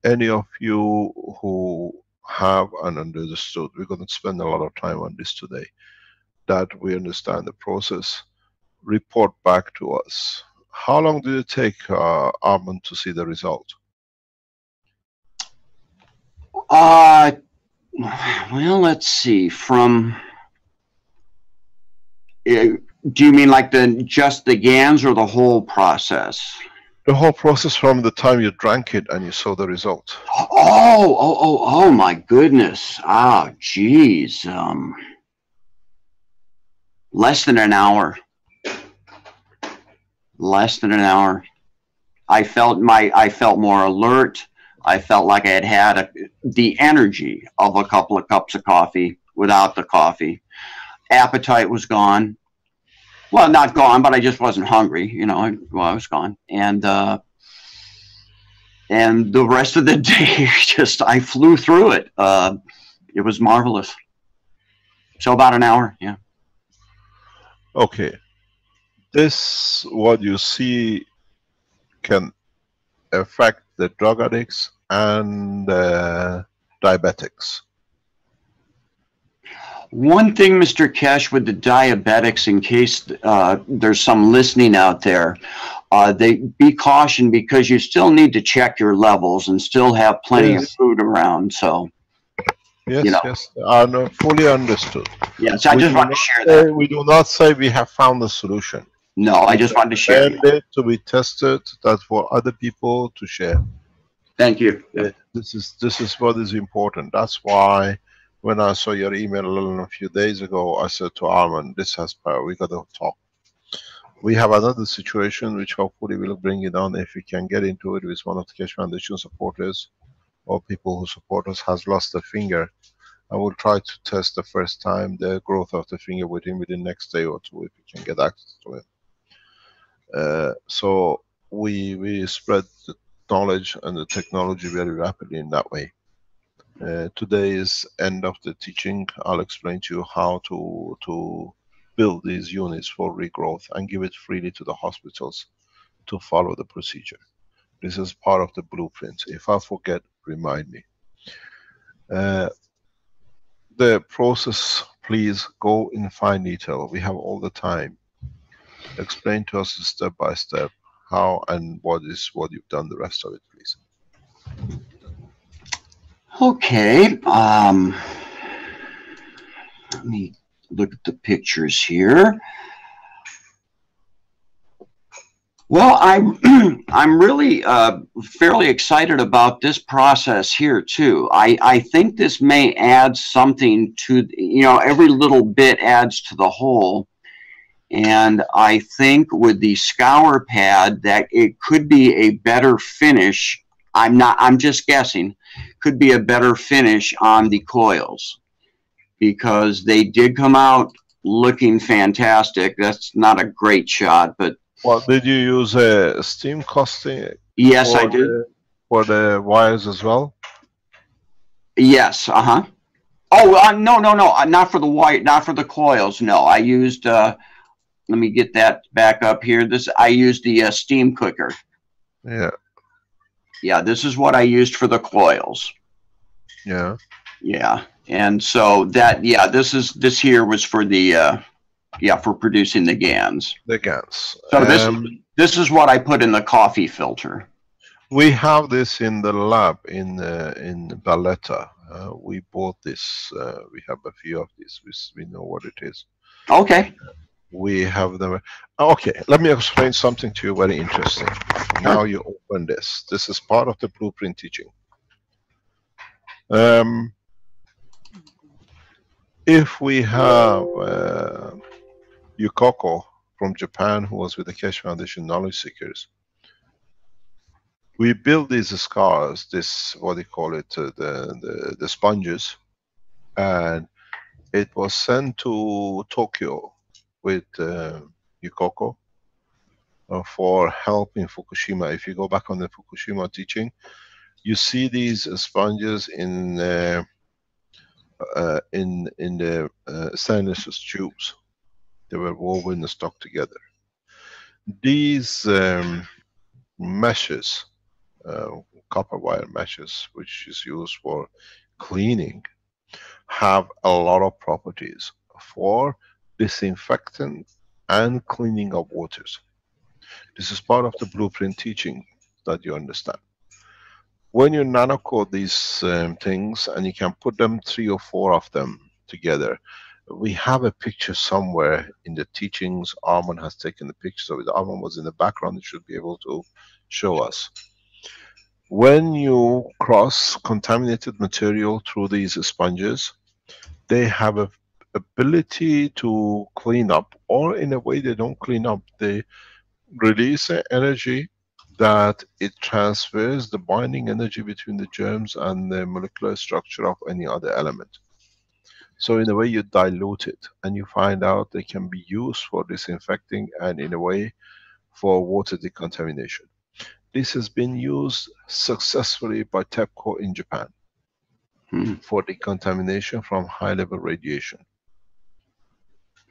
Any of you who have and understood, we're going to spend a lot of time on this today, that we understand the process, report back to us. How long did it take Arman to see the result? Well, let's see. From do you mean like just the GANs or the whole process? The whole process from the time you drank it and you saw the result. Oh my goodness. Geez. Less than an hour. Less than an hour. I felt more alert. I felt like I had had the energy of a couple of cups of coffee without the coffee. Appetite was gone. Well, not gone, but I just wasn't hungry. You know, I was gone. And the rest of the day, I flew through it. It was marvelous. So about an hour, yeah. Okay. This, what you see, can affect the drug addicts and diabetics. One thing, Mr. Keshe, with the diabetics, in case there's some listening out there, they be cautioned because you still need to check your levels and still have plenty of food around. So, yes, you know. yes, I know, fully understood. Yes, I just wanted to share that. We do not say we have found the solution. No, I just wanted to share it to be tested, that for other people to share. Thank you. This is what is important. That's why when I saw your email a few days ago, I said to Arman, this has power, we got to talk. We have another situation which hopefully will bring it on if we can get into it with one of the Keshe Foundation supporters or people who support us has lost a finger. I will try to test the first time the growth of the finger within the next day or two if we can get access to it. So we spread the knowledge and the technology very rapidly in that way. Today is end of the teaching. I'll explain to you how to build these units for regrowth and give it freely to the hospitals to follow the procedure. This is part of the blueprint. If I forget, remind me. The process, please go in fine detail. We have all the time. Explain to us step by step how and what you've done, the rest of it, please. Okay. Let me look at the pictures here. Well, I'm really fairly excited about this process here too. I think this may add something to, every little bit adds to the whole. And I think with the scour pad that it could be a better finish. I'm just guessing, could be a better finish on the coils, because they did come out looking fantastic. That's not a great shot, but. Well, did you use a steam caustic? Yes, I did. For the wires as well? Yes, uh-huh. Oh, no, not for the wire, not for the coils. No, I used, let me get that back up here. I used the steam cooker. Yeah. Yeah, this is what I used for the coils. Yeah. Yeah, and so this here was for the, for producing the GANs. The GANs. So this is what I put in the coffee filter. We have this in the lab in Valletta. We bought this. We have a few of these. We know what it is. Okay. We have them. Okay, let me explain something to you very interesting. Now you open this. This is part of the blueprint teaching. If we have Yukoko from Japan, who was with the Keshe Foundation Knowledge Seekers, we built these scars, what do you call it, the sponges, and it was sent to Tokyo with Yukoko for help in Fukushima. If you go back on the Fukushima teaching, you see these sponges in the stainless tubes. They were woven and stuck together. These meshes, copper wire meshes, which is used for cleaning, have a lot of properties for disinfectant and cleaning of waters. This is part of the blueprint teaching that you understand. When you nanocoat these things, and you can put them 3 or 4 of them together, we have a picture somewhere in the teachings. Arman has taken the pictures of it. Arman was in the background. It should be able to show us. When you cross contaminated material through these sponges, they have a ability to clean up, or in a way they don't clean up. They release the energy that it transfers the binding energy between the germs and the molecular structure of any other element. So in a way you dilute it, and you find out they can be used for disinfecting and in a way for water decontamination. This has been used successfully by TEPCO in Japan for decontamination from high-level radiation.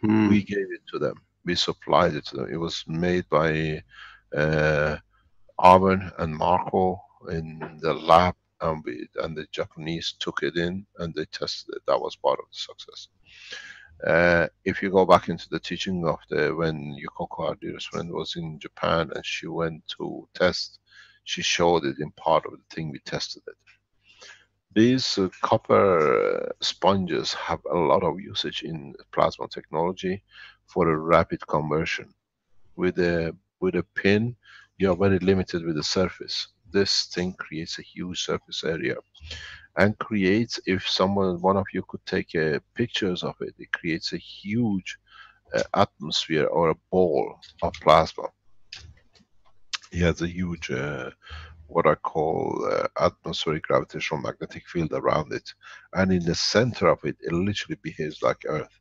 We gave it to them. We supplied it to them. It was made by Arman and Marco in the lab, and the Japanese took it in and they tested it. That was part of the success. If you go back into the teaching of when Yukoko, our dearest friend, was in Japan and she went to test, she showed it in part of the thing we tested it. These copper sponges have a lot of usage in plasma technology for a rapid conversion. With a pin, you are very limited with the surface. This thing creates a huge surface area, and creates, if one of you could take pictures of it, it creates a huge atmosphere or a ball of plasma. It has a huge what I call atmospheric gravitational magnetic field around it, and in the center of it, it literally behaves like Earth.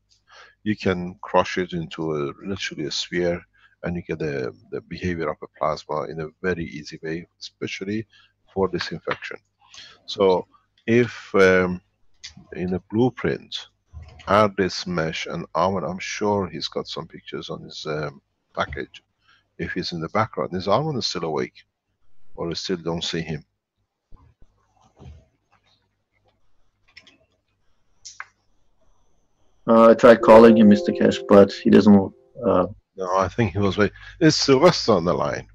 You can crush it into literally a sphere, and you get the behavior of a plasma in a very easy way, especially for disinfection. So if in a blueprint, add this mesh, and Arman, I'm sure he's got some pictures on his package. If he's in the background, is Arman still awake? Or I still don't see him? I tried calling him, Mr. Keshe, but he doesn't. No, I think he was waiting. Is Sylvester on the line?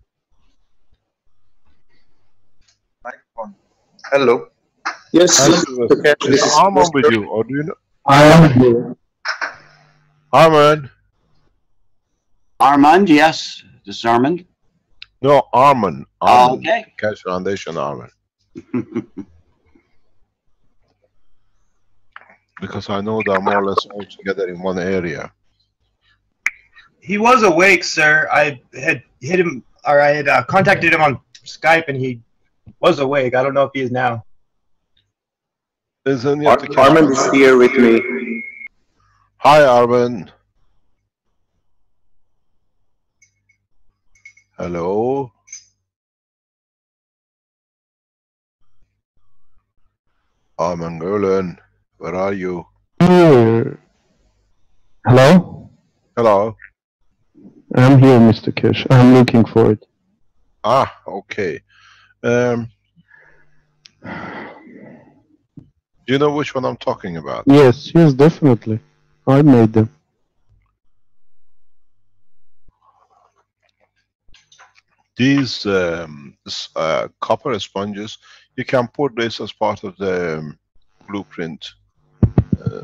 Hello. Yes. Is Arman with you, or do you know? I am here. Arman. Armand, yes. This is Armand. No, Armin. Okay. Keshe Foundation Armin. Because I know they're more or less all together in one area. He was awake, sir. I had hit him, or I had contacted him on Skype, and he was awake. I don't know if he is now. Is any of the Keshe Armin is here with me. Hi, Armin. Hello. Armin Gulen, where are you? Here. Hello? Hello. I'm here, Mr. Keshe. I'm looking for it. Ah, okay. Do you know which one I'm talking about? Yes, yes, definitely. I made them. These copper sponges, you can put this as part of the blueprint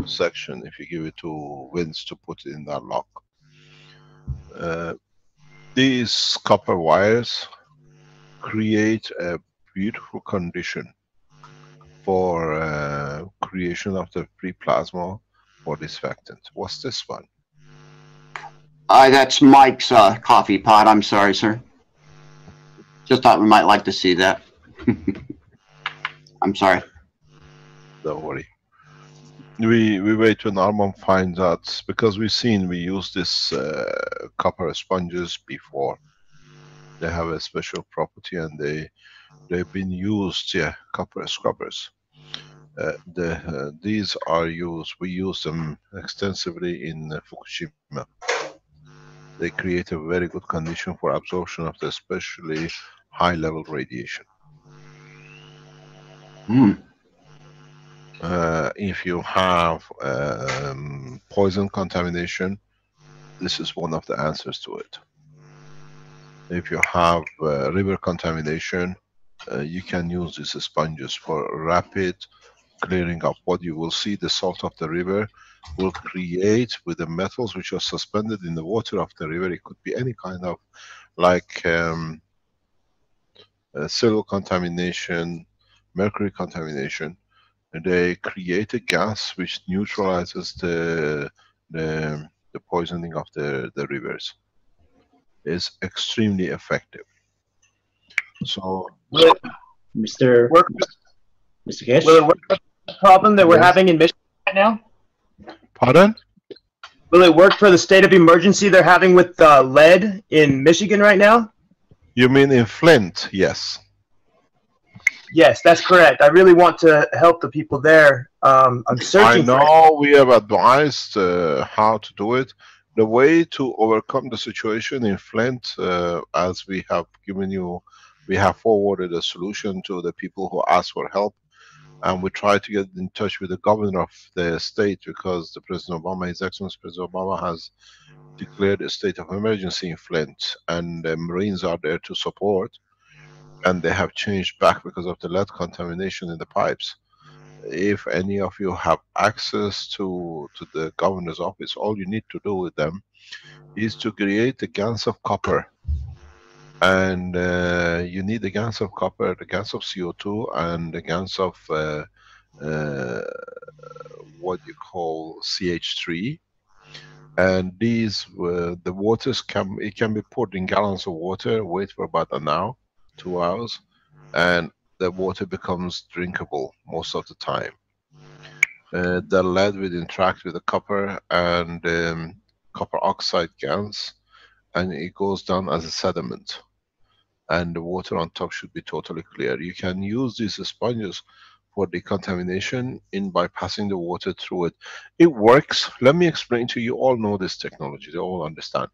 section if you give it to Vince to put it in that lock. These copper wires create a beautiful condition for creation of the free plasma for disinfectant. What's this one? That's Mike's coffee pot. I'm sorry, sir. Just thought we might like to see that. I'm sorry. Don't worry. We wait when Armand finds out, because we use this copper sponges before. They have a special property and they've been used, yeah, copper scrubbers. These are used, we use them extensively in Fukushima. They create a very good condition for absorption of the especially high level radiation. If you have poison contamination, this is one of the answers to it. If you have river contamination, you can use these sponges for rapid clearing up. What you will see, the salt of the river will create with the metals which are suspended in the water of the river. It could be any kind of like silver contamination, mercury contamination. They create a gas which neutralizes the poisoning of the rivers. It's extremely effective. So, Mr. Keshe? Will it work for the problem that we're having in Michigan right now? pardon? Will it work for the state of emergency they're having with lead in Michigan right now? You mean in Flint? Yes. Yes, that's correct. I really want to help the people there. I'm searching. I know we have advised how to do it. The way to overcome the situation in Flint, as we have given you, we have forwarded a solution to the people who ask for help, and we try to get in touch with the governor of the state, because the President Obama, His Excellency President Obama, has declared a state of emergency in Flint, and the Marines are there to support, and they have changed back because of the lead contamination in the pipes. If any of you have access to the governor's office, all you need to do with them is to create the GANs of copper. And you need the GANs of copper, the GANs of CO2, and the GANs of what you call CH3. And these, the waters it can be poured in gallons of water, wait for about an hour, 2 hours, and the water becomes drinkable most of the time. The lead will interact with the copper and copper oxide GANs, and it goes down as a sediment. And the water on top should be totally clear. You can use these sponges for decontamination by passing the water through it. It works. Let me explain to you. You all know this technology. They all understand.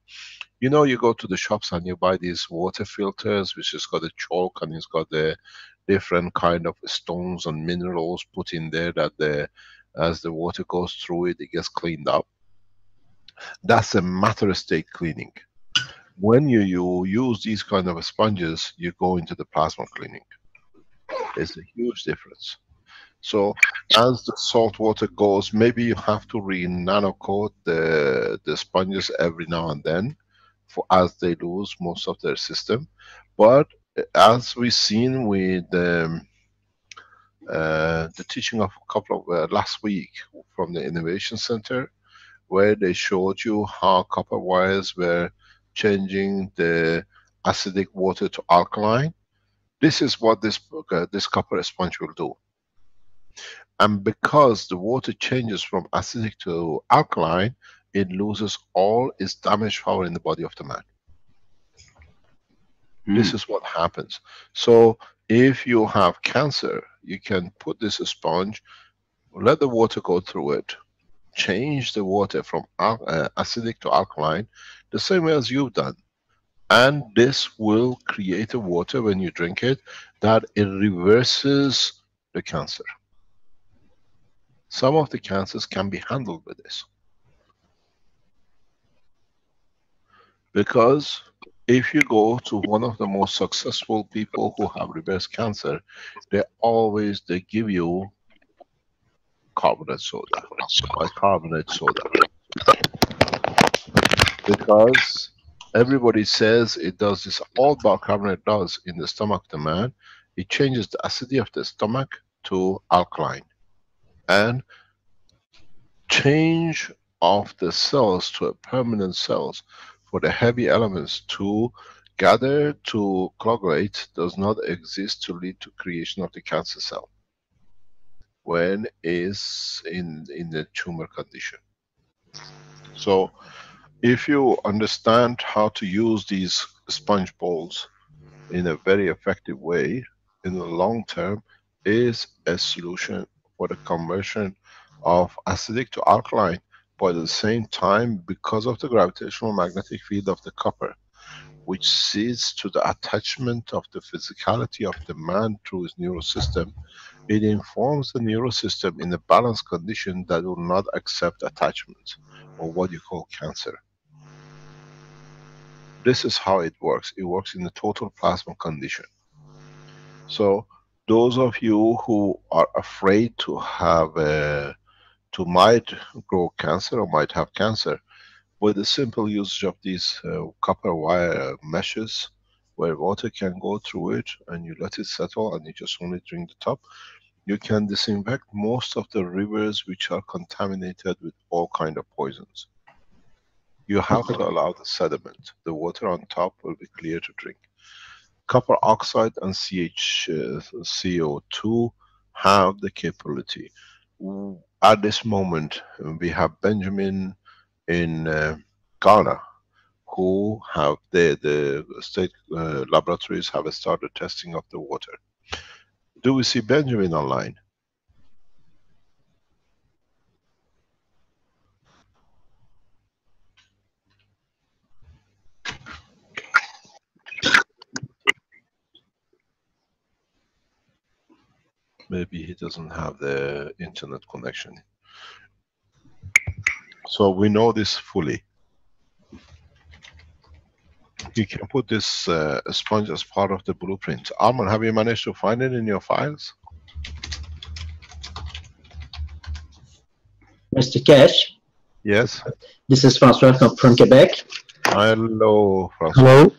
You know, you go to the shops and you buy these water filters, which has got a chalk and it's got the different kind of stones and minerals put in there that as the water goes through it, it gets cleaned up. That's a matter state cleaning. When you use these kind of sponges, you go into the plasma cleaning. It's a huge difference. So as the salt water goes, maybe you have to re-nanocoat the sponges every now and then, as they lose most of their system. But as we've seen with the teaching of a couple of last week from the Innovation Center, where they showed you how copper wires were changing the acidic water to alkaline. This is what this copper sponge will do. And because the water changes from acidic to alkaline, it loses all its damage power in the body of the man. This is what happens. So if you have cancer, you can put this sponge, let the water go through it, change the water from acidic to alkaline, the same way as you've done. And this will create a water when you drink it that it reverses the cancer. Some of the cancers can be handled with this. Because if you go to one of the most successful people who have reversed cancer, they give you carbonate soda, bicarbonate soda. Because everybody says it does this. All bicarbonate does in the stomach of the man, it changes the acidity of the stomach to alkaline. And change of the cells to a permanent cells for the heavy elements to gather, to coagulate, does not exist to lead to creation of the cancer cell when is in the tumor condition. So if you understand how to use these sponge bowls in a very effective way, in the long term, is a solution for the conversion of acidic to alkaline. But at the same time, because of the gravitational magnetic field of the copper, which sees to the attachment of the physicality of the man through his neural system, it informs the neural system in a balanced condition that will not accept attachment, or what you call cancer. This is how it works. It works in the total plasma condition. So those of you who are afraid to have might grow cancer or might have cancer, with the simple usage of these copper wire meshes, where water can go through it and you let it settle and you just only drink the top, you can disinfect most of the rivers which are contaminated with all kind of poisons. You have to allow the sediment. The water on top will be clear to drink. Copper oxide and CO2 have the capability. At this moment, we have Benjamin in Ghana, who have the state laboratories have started testing of the water. Do we see Benjamin online? Maybe he doesn't have the internet connection. So we know this fully. You can put this sponge as part of the blueprint. Arman, have you managed to find it in your files? Mr. Keshe? Yes. This is Francois from Quebec. Hello, Francois. Hello.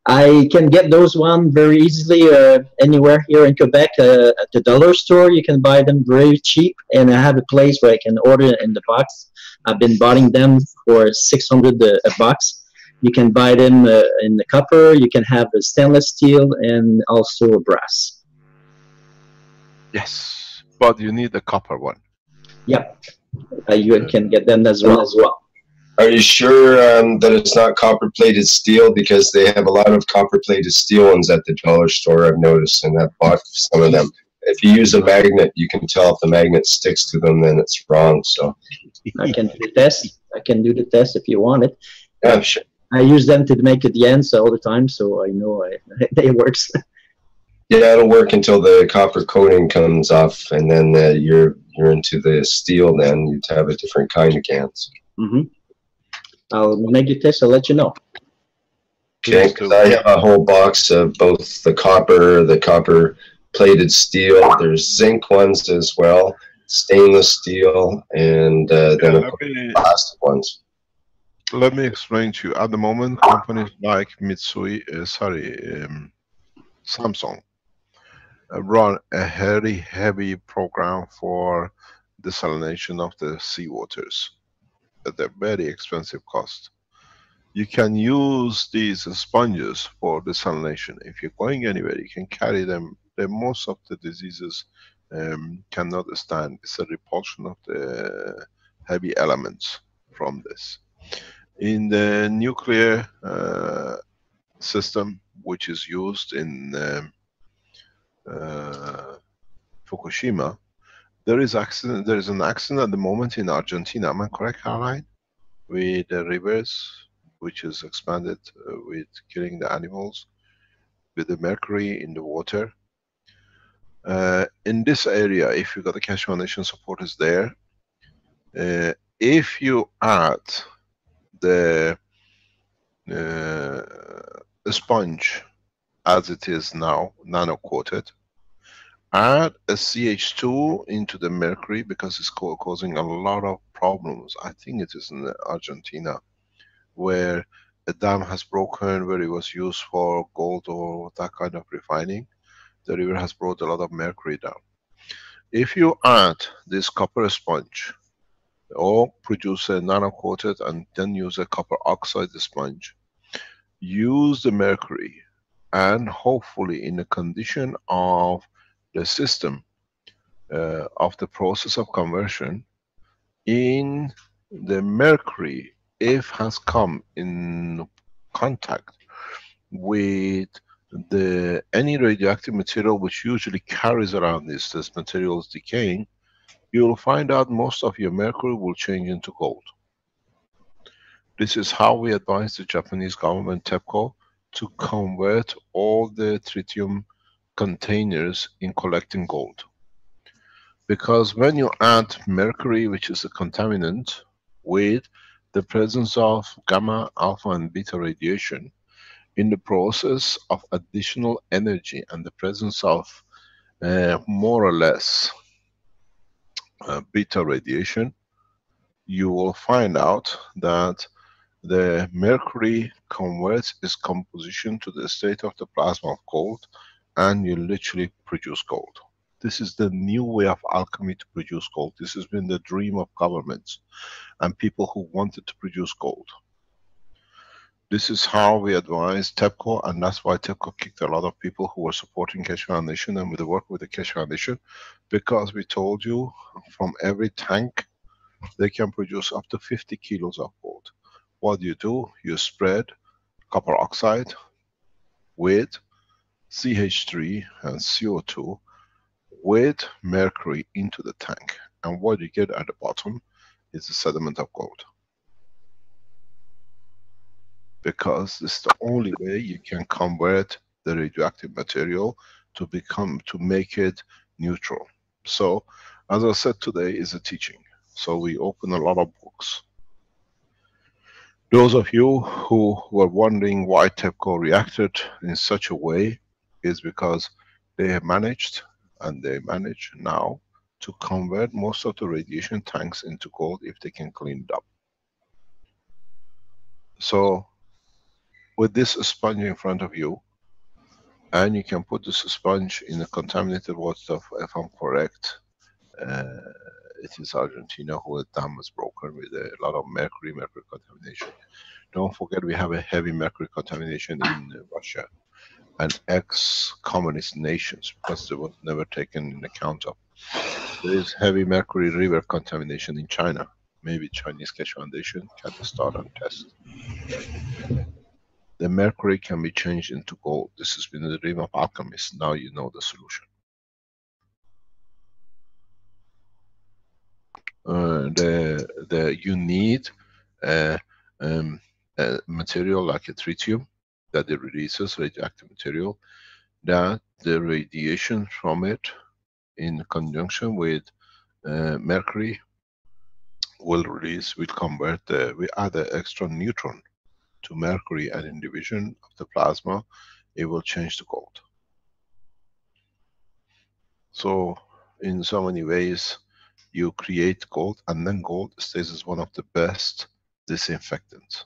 I can get those one very easily anywhere here in Quebec at the dollar store. You can buy them very cheap, and I have a place where I can order in the box. I've been buying them for 600 a box. You can buy them in the copper. You can have a stainless steel and also a brass. Yes, but you need the copper one. Yep, you can get them as well. Are you sure that it's not copper-plated steel? Because they have a lot of copper-plated steel ones at the dollar store, I've noticed, and I've bought some of them. If you use a magnet, you can tell if the magnet sticks to them, then it's wrong. So I can do the test. I can do the test if you want it. Yeah, sure. I use them to make it the ends all the time, so I know it works. Yeah, it'll work until the copper coating comes off, and then you're into the steel. Then you'd have a different kind of GANs. Mm-hmm. I'll make the test. I'll let you know. Okay, because I have a whole box of both the copper-plated steel. There's zinc ones as well, stainless steel, and then plastic ones. Let me explain to you. At the moment, companies like Samsung run a heavy program for desalination of the seawaters at a very expensive cost. You can use these sponges for desalination. If you're going anywhere, you can carry them. Most of the diseases cannot stand. It's a repulsion of the heavy elements from this. In the nuclear system, which is used in Fukushima, there is an accident at the moment in Argentina. Am I correct, Caroline? With the rivers, which is expanded with killing the animals, with the mercury in the water. In this area, if you got the Keshe Foundation supporters there, if you add the sponge as it is now, nano-coated, add a CH2 into the mercury because it's causing a lot of problems. I think it is in Argentina, where a dam has broken, where it was used for gold or that kind of refining. The river has brought a lot of mercury down. If you add this copper sponge or produce a nano-coated and then use a copper oxide sponge, use the mercury, and hopefully in the condition of the system of the process of conversion, in the mercury, if has come in contact with any radioactive material which usually carries around this materials decaying, you will find out most of your mercury will change into gold. This is how we advise the Japanese government, TEPCO, to convert all the tritium containers in collecting gold. Because when you add mercury, which is a contaminant, with the presence of gamma, alpha and beta radiation, in the process of additional energy and the presence of more or less beta radiation, you will find out that the mercury converts its composition to the state of the plasma of gold, and you literally produce gold. This is the new way of alchemy to produce gold. This has been the dream of governments and people who wanted to produce gold. This is how we advise TEPCO, and that's why TEPCO kicked a lot of people who were supporting Keshe Foundation and with the work with the Keshe Foundation, because we told you from every tank they can produce up to 50 kilos of gold. What do? You spread copper oxide with CH3 and CO2 with mercury into the tank, and what you get at the bottom is the sediment of gold. Because it's the only way you can convert the radioactive material to make it neutral. So, as I said, today is a teaching. So we open a lot of books. Those of you who were wondering why TEPCO reacted in such a way is because they have managed, and they manage now, to convert most of the radiation tanks into gold if they can clean it up. So, with this sponge in front of you, and you can put this sponge in a contaminated water, if I'm correct, it is Argentina who a dam was broken with a lot of mercury contamination. Don't forget we have a heavy mercury contamination in Russia and ex-communist nations, because they was never taken in account of. There is heavy mercury river contamination in China. Maybe Chinese Keshe Foundation can start and test. The mercury can be changed into gold. This has been the dream of alchemists. Now you know the solution. You need a material like a tritium that it releases, radioactive material, that the radiation from it in conjunction with mercury will convert, we add an extra neutron to mercury, and in division of the plasma it will change to gold. So in so many ways you create gold, and then gold stays as one of the best disinfectant.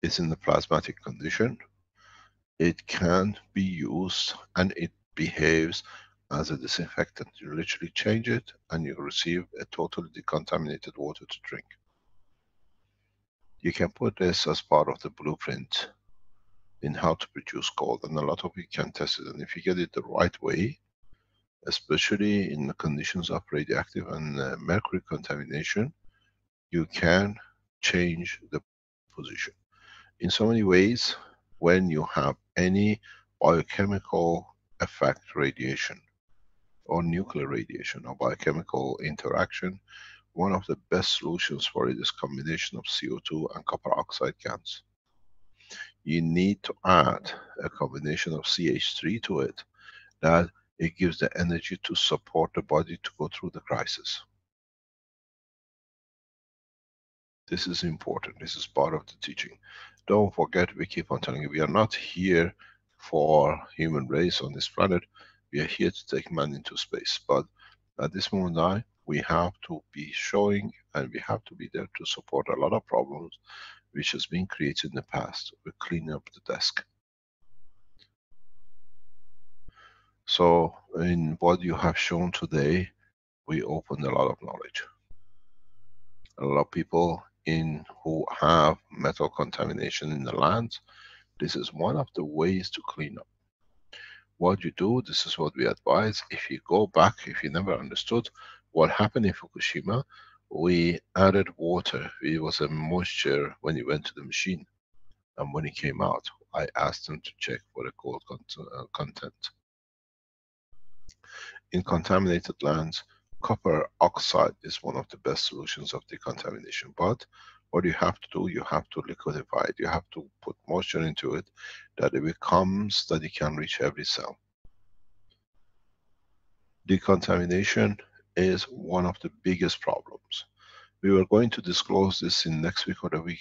It's in the plasmatic condition. It can be used and it behaves as a disinfectant. You literally change it and you receive a totally decontaminated water to drink. You can put this as part of the blueprint in how to produce gold, and a lot of you can test it. And if you get it the right way, especially in the conditions of radioactive and mercury contamination, you can change the position. In so many ways, when you have any biochemical effect radiation, or nuclear radiation, or biochemical interaction, one of the best solutions for it is combination of CO2 and copper oxide gas. You need to add a combination of CH3 to it, that it gives the energy to support the body to go through the crisis. This is important. This is part of the teaching. Don't forget, we keep on telling you, we are not here for human race on this planet. We are here to take man into space. But at this moment, we have to be showing and we have to be there to support a lot of problems which has been created in the past. We're cleaning up the desk. So in what you have shown today, we opened a lot of knowledge. A lot of people who have metal contamination in the land, this is one of the ways to clean up. What you do, this is what we advise. If you go back, if you never understood what happened in Fukushima, we added water. It was a moisture when it went to the machine. And when it came out, I asked them to check for the gold content. In contaminated lands, copper oxide is one of the best solutions of decontamination. But what you have to do, you have to liquidify it. You have to put moisture into it, that it becomes, that it can reach every cell. Decontamination is one of the biggest problems. We were going to disclose this in next week or the week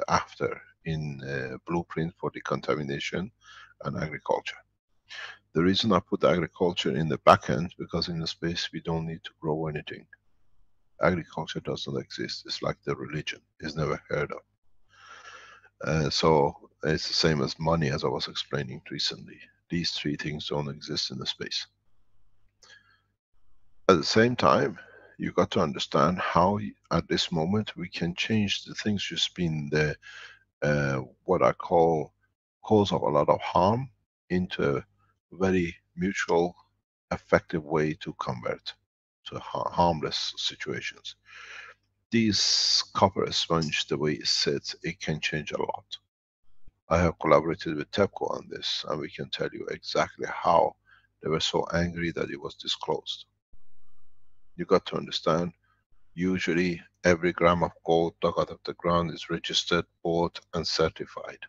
after in blueprint for decontamination and agriculture. The reason I put agriculture in the back end, because in the space we don't need to grow anything. Agriculture does not exist. It's like the religion. It's never heard of. So it's the same as money, as I was explaining recently. These three things don't exist in the space. At the same time, you got to understand how at this moment we can change the things just been the what I call cause of a lot of harm into a very mutual effective way to convert to harmless situations. This copper sponge, the way it sits, it can change a lot. I have collaborated with TEPCO on this, and we can tell you exactly how they were so angry that it was disclosed. You got to understand, usually every gram of gold dug out of the ground is registered, bought and certified.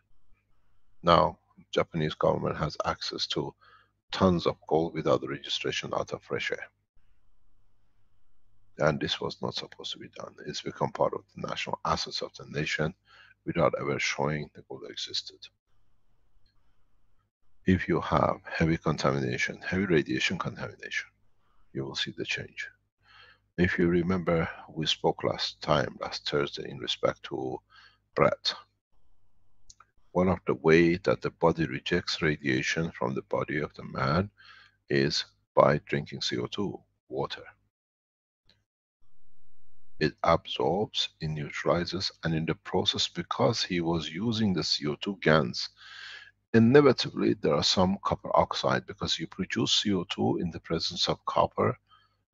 Now, Japanese government has access to tons of gold without the registration out of fresh air. And this was not supposed to be done. It's become part of the national assets of the nation without ever showing the gold existed. If you have heavy contamination, heavy radiation contamination, you will see the change. If you remember, we spoke last Thursday, in respect to breath. One of the ways that the body rejects radiation from the body of the man is by drinking CO2, water. It absorbs, it neutralizes, and in the process, because he was using the CO2 GANs, inevitably there are some copper oxide, because you produce CO2 in the presence of copper,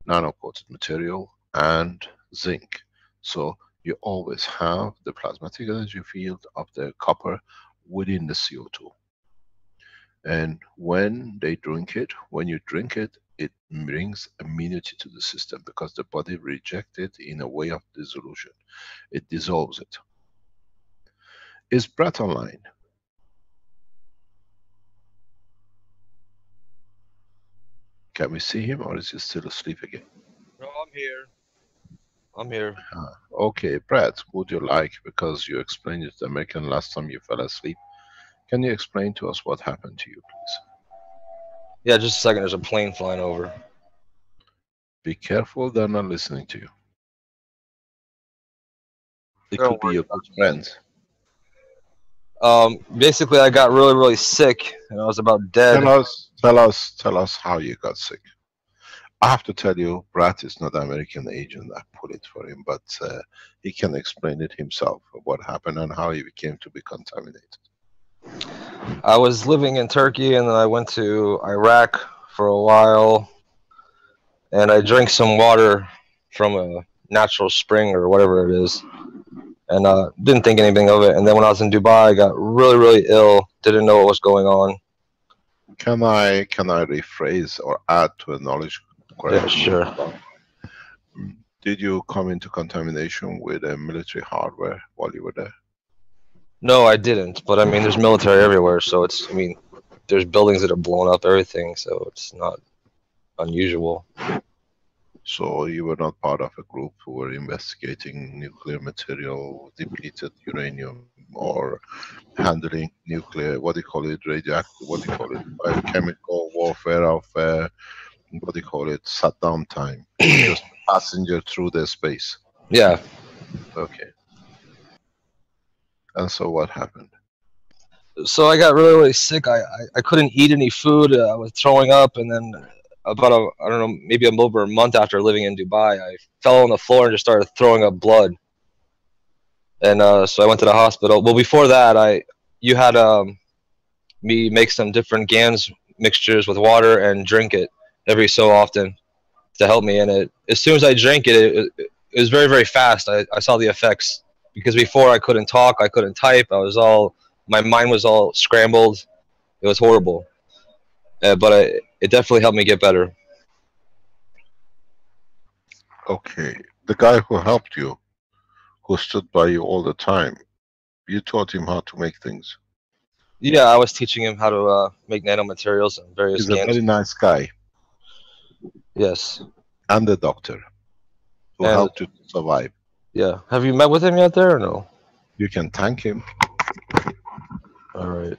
nano-coated material, and zinc. So you always have the plasmatic energy field of the copper within the CO2. And when they drink it, when you drink it, it brings immunity to the system, because the body rejects it in a way of dissolution. It dissolves it. Is Brett online? Can we see him, or is he still asleep again? No, I'm here. I'm here. Okay, Brett, would you like, because you explained it to the American last time you fell asleep, can you explain to us what happened to you, please? Yeah, just a second. There's a plane flying over. Be careful, they're not listening to you. It Don't could be worry your about good friend. Basically, I got really, really sick, and I was about dead. Tell us how you got sick. I have to tell you, Brad is not an American agent. I put it for him, but he can explain it himself, what happened and how he came to be contaminated. I was living in Turkey, and then I went to Iraq for a while, and I drank some water from a natural spring or whatever it is, and didn't think anything of it. And then when I was in Dubai, I got really, really ill. Didn't know what was going on. Can I rephrase or add to a knowledge correction? Yeah, sure. Did you come into contamination with a military hardware while you were there? No, I didn't. But I mean, there's military everywhere, so it's. I mean, there's buildings that are blown up, everything. So it's not unusual. So you were not part of a group who were investigating nuclear material, depleted uranium, or handling nuclear, what do you call it, radioactive, what do you call it, biochemical warfare of, what do you call it, Saddam time, just passenger through the space. Yeah. Okay. And so what happened? So I got really, really sick. I couldn't eat any food. I was throwing up, and then about I don't know, maybe over a month after living in Dubai, I fell on the floor and just started throwing up blood. And so I went to the hospital. Well, before that, you had me make some different GANs mixtures with water and drink it every so often to help me. And as soon as I drank it, it was very, very fast. I saw the effects, because before I couldn't talk, I couldn't type. My mind was all scrambled. It was horrible. But it definitely helped me get better. Okay, the guy who helped you, who stood by you all the time, you taught him how to make things. Yeah, I was teaching him how to make nanomaterials and various He's a very nice guy. Yes. And the doctor who helped you to survive. Yeah. Have you met with him yet there or no? You can thank him. All right.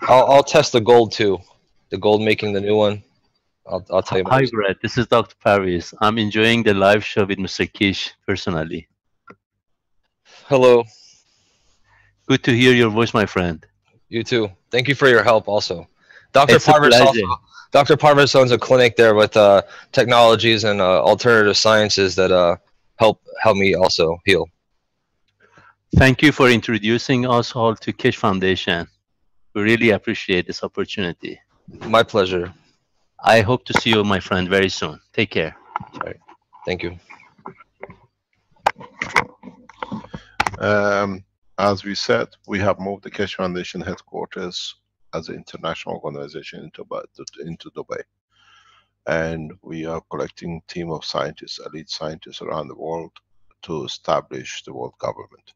I'll test the gold too. The gold making the new one. I'll tell you. Hi, Brad. This is Dr. Paris. I'm enjoying the live show with Mr. Keshe personally. Hello. Good to hear your voice, my friend. You too. Thank you for your help also. Dr. Parvis owns a clinic there with technologies and alternative sciences that help me also heal. Thank you for introducing us all to Keshe Foundation. We really appreciate this opportunity. My pleasure. I hope to see you, my friend, very soon. Take care. All right. Thank you. As we said, we have moved the Keshe Foundation headquarters as an international organization into Dubai. And we are collecting a team of scientists, elite scientists around the world to establish the world government.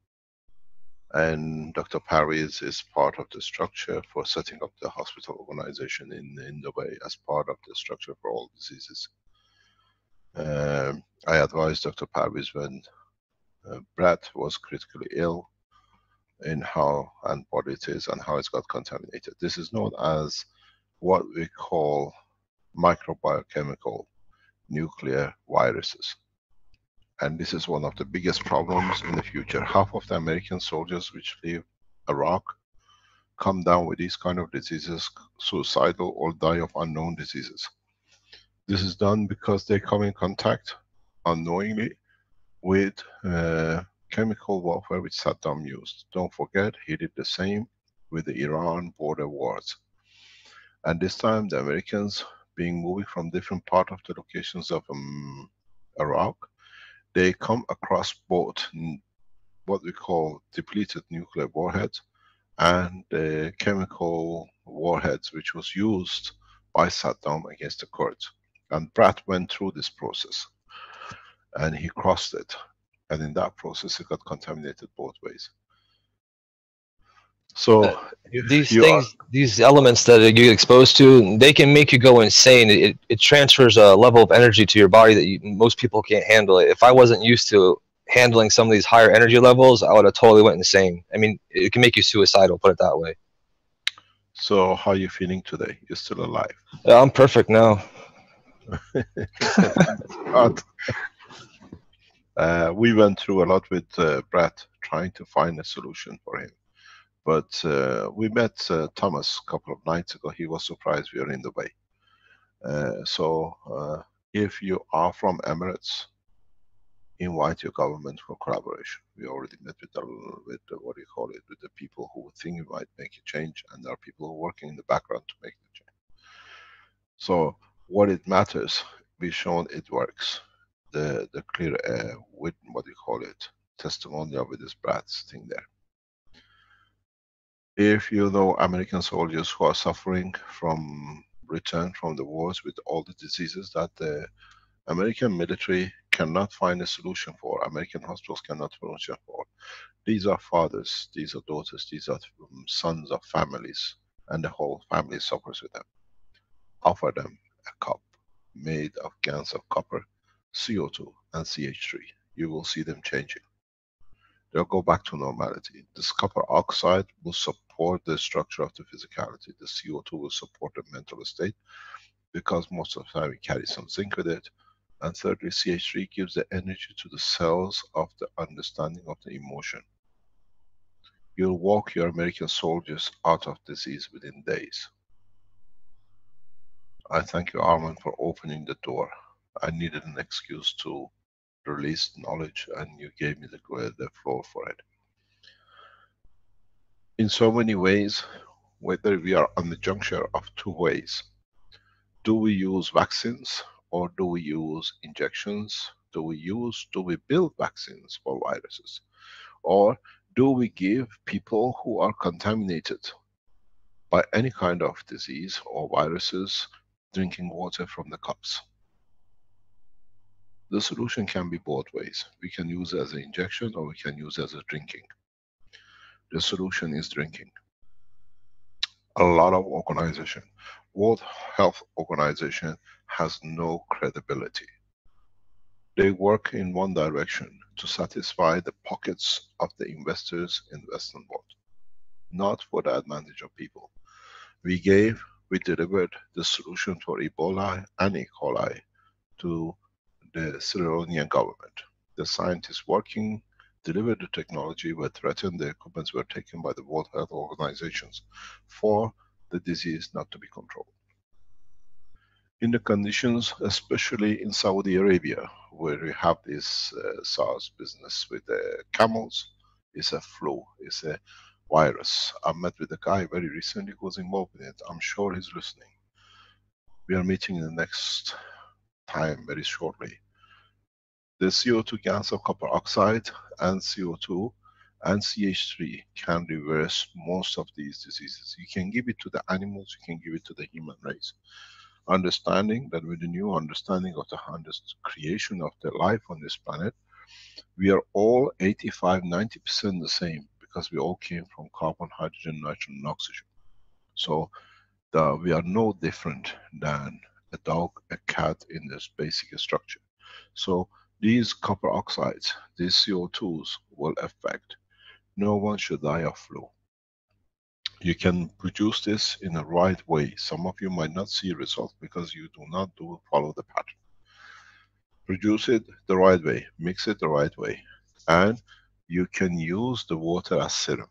And Dr. Paris is part of the structure for setting up the hospital organization in Dubai as part of the structure for all diseases. I advised Dr. Paris when Brad was critically ill in how and what it is and how it's got contaminated. This is known as what we call microbiochemical nuclear viruses. And this is one of the biggest problems in the future. Half of the American soldiers which leave Iraq come down with these kind of diseases, suicidal or die of unknown diseases. This is done because they come in contact unknowingly with chemical warfare which Saddam used. Don't forget, he did the same with the Iran border wars. And this time the Americans, being moving from different part of the locations of Iraq, they come across both what we call depleted nuclear warheads and the chemical warheads which was used by Saddam against the Kurds. And Brad went through this process and he crossed it. And in that process, it got contaminated both ways. So these elements that you get exposed to, they can make you go insane. It transfers a level of energy to your body that most people can't handle it. If I wasn't used to handling some of these higher energy levels, I would have totally went insane. I mean, it can make you suicidal, put it that way. So how are you feeling today? You're still alive? Yeah, I'm perfect now. We went through a lot with Brett trying to find a solution for him. But we met Thomas a couple of nights ago. He was surprised we are in the way. If you are from Emirates, invite your government for collaboration. We already met with what do you call it, with the people who think it might make a change, and there are people who are working in the background to make the change. So what it matters, we've shown it works. The clear with what do you call it, testimonial with this Brad's thing there. If you know American soldiers who are suffering from return from the wars with all the diseases that the American military cannot find a solution for, American hospitals cannot solution for. These are fathers, these are daughters, these are sons of families, and the whole family suffers with them. Offer them a cup made of cans of copper, CO2 and CH3. You will see them changing. They'll go back to normality. This copper oxide will support the structure of the physicality. The CO2 will support the mental state, because most of the time we carry some zinc with it. And thirdly, CH3 gives the energy to the cells of the understanding of the emotion. You'll walk your American soldiers out of disease within days. I thank you, Armand, for opening the door. I needed an excuse to release knowledge, and you gave me the floor for it. In so many ways, whether we are on the juncture of two ways. Do we use vaccines, or do we use injections? Do we build vaccines for viruses? Or do we give people who are contaminated by any kind of disease or viruses drinking water from the cups? The solution can be both ways. We can use it as an injection, or we can use it as a drinking. The solution is drinking. A lot of organization, World Health Organization has no credibility. They work in one direction, to satisfy the pockets of the investors in the Western world, not for the advantage of people. We delivered the solution for Ebola and E. coli to the Sierra Leonean government. The scientists working delivered the technology, were threatened, the equipments were taken by the World Health Organizations for the disease not to be controlled. In the conditions, especially in Saudi Arabia, where we have this SARS business with the camels, it's a flu, it's a virus. I met with a guy very recently who was involved in it. I'm sure he's listening. We are meeting in the next time, very shortly. The CO2 gas of copper oxide and CO2 and CH3 can reverse most of these diseases. You can give it to the animals, you can give it to the human race. Understanding that with the new understanding of the creation of the life on this planet, we are all 85–90% the same, because we all came from carbon, hydrogen, nitrogen and oxygen. So we are no different than a dog, a cat in this basic structure. So these copper oxides, these CO2s will affect. No one should die of flu. You can produce this in the right way. Some of you might not see results because you do not follow the pattern. Produce it the right way, mix it the right way, and you can use the water as serum.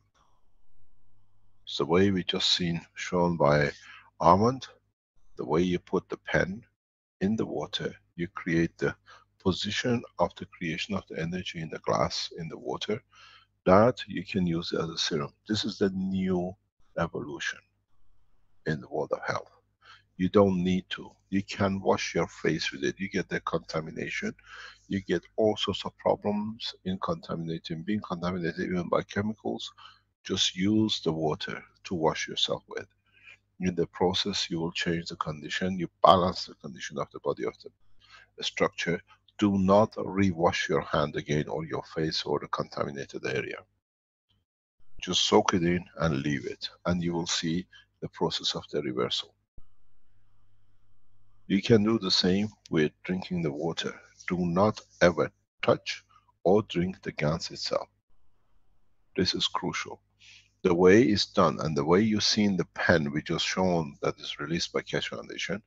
It's the way we just seen shown by Armand. The way you put the pen in the water, you create the position of the creation of the energy in the glass, in the water, that you can use as a serum. This is the new evolution in the world of health. You don't need to. You can wash your face with it. You get the contamination. You get all sorts of problems in contaminating, being contaminated even by chemicals. Just use the water to wash yourself with. In the process, you will change the condition. You balance the condition of the body, of the structure. Do not re-wash your hand again, or your face, or the contaminated area. Just soak it in and leave it, and you will see the process of the reversal. You can do the same with drinking the water. Do not ever touch or drink the gans itself. This is crucial. The way it's done and the way you've seen the pen we just shown that is released by Keshe Foundation,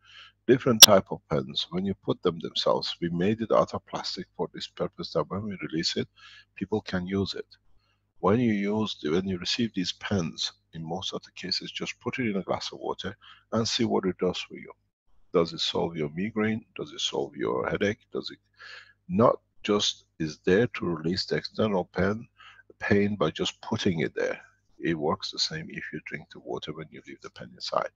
different type of pens, when you put them themselves, we made it out of plastic for this purpose that when we release it, people can use it. When you receive these pens, in most of the cases, just put it in a glass of water and see what it does for you. Does it solve your migraine? Does it solve your headache? Does it not just is there to release the external pain by just putting it there? It works the same if you drink the water when you leave the pen inside.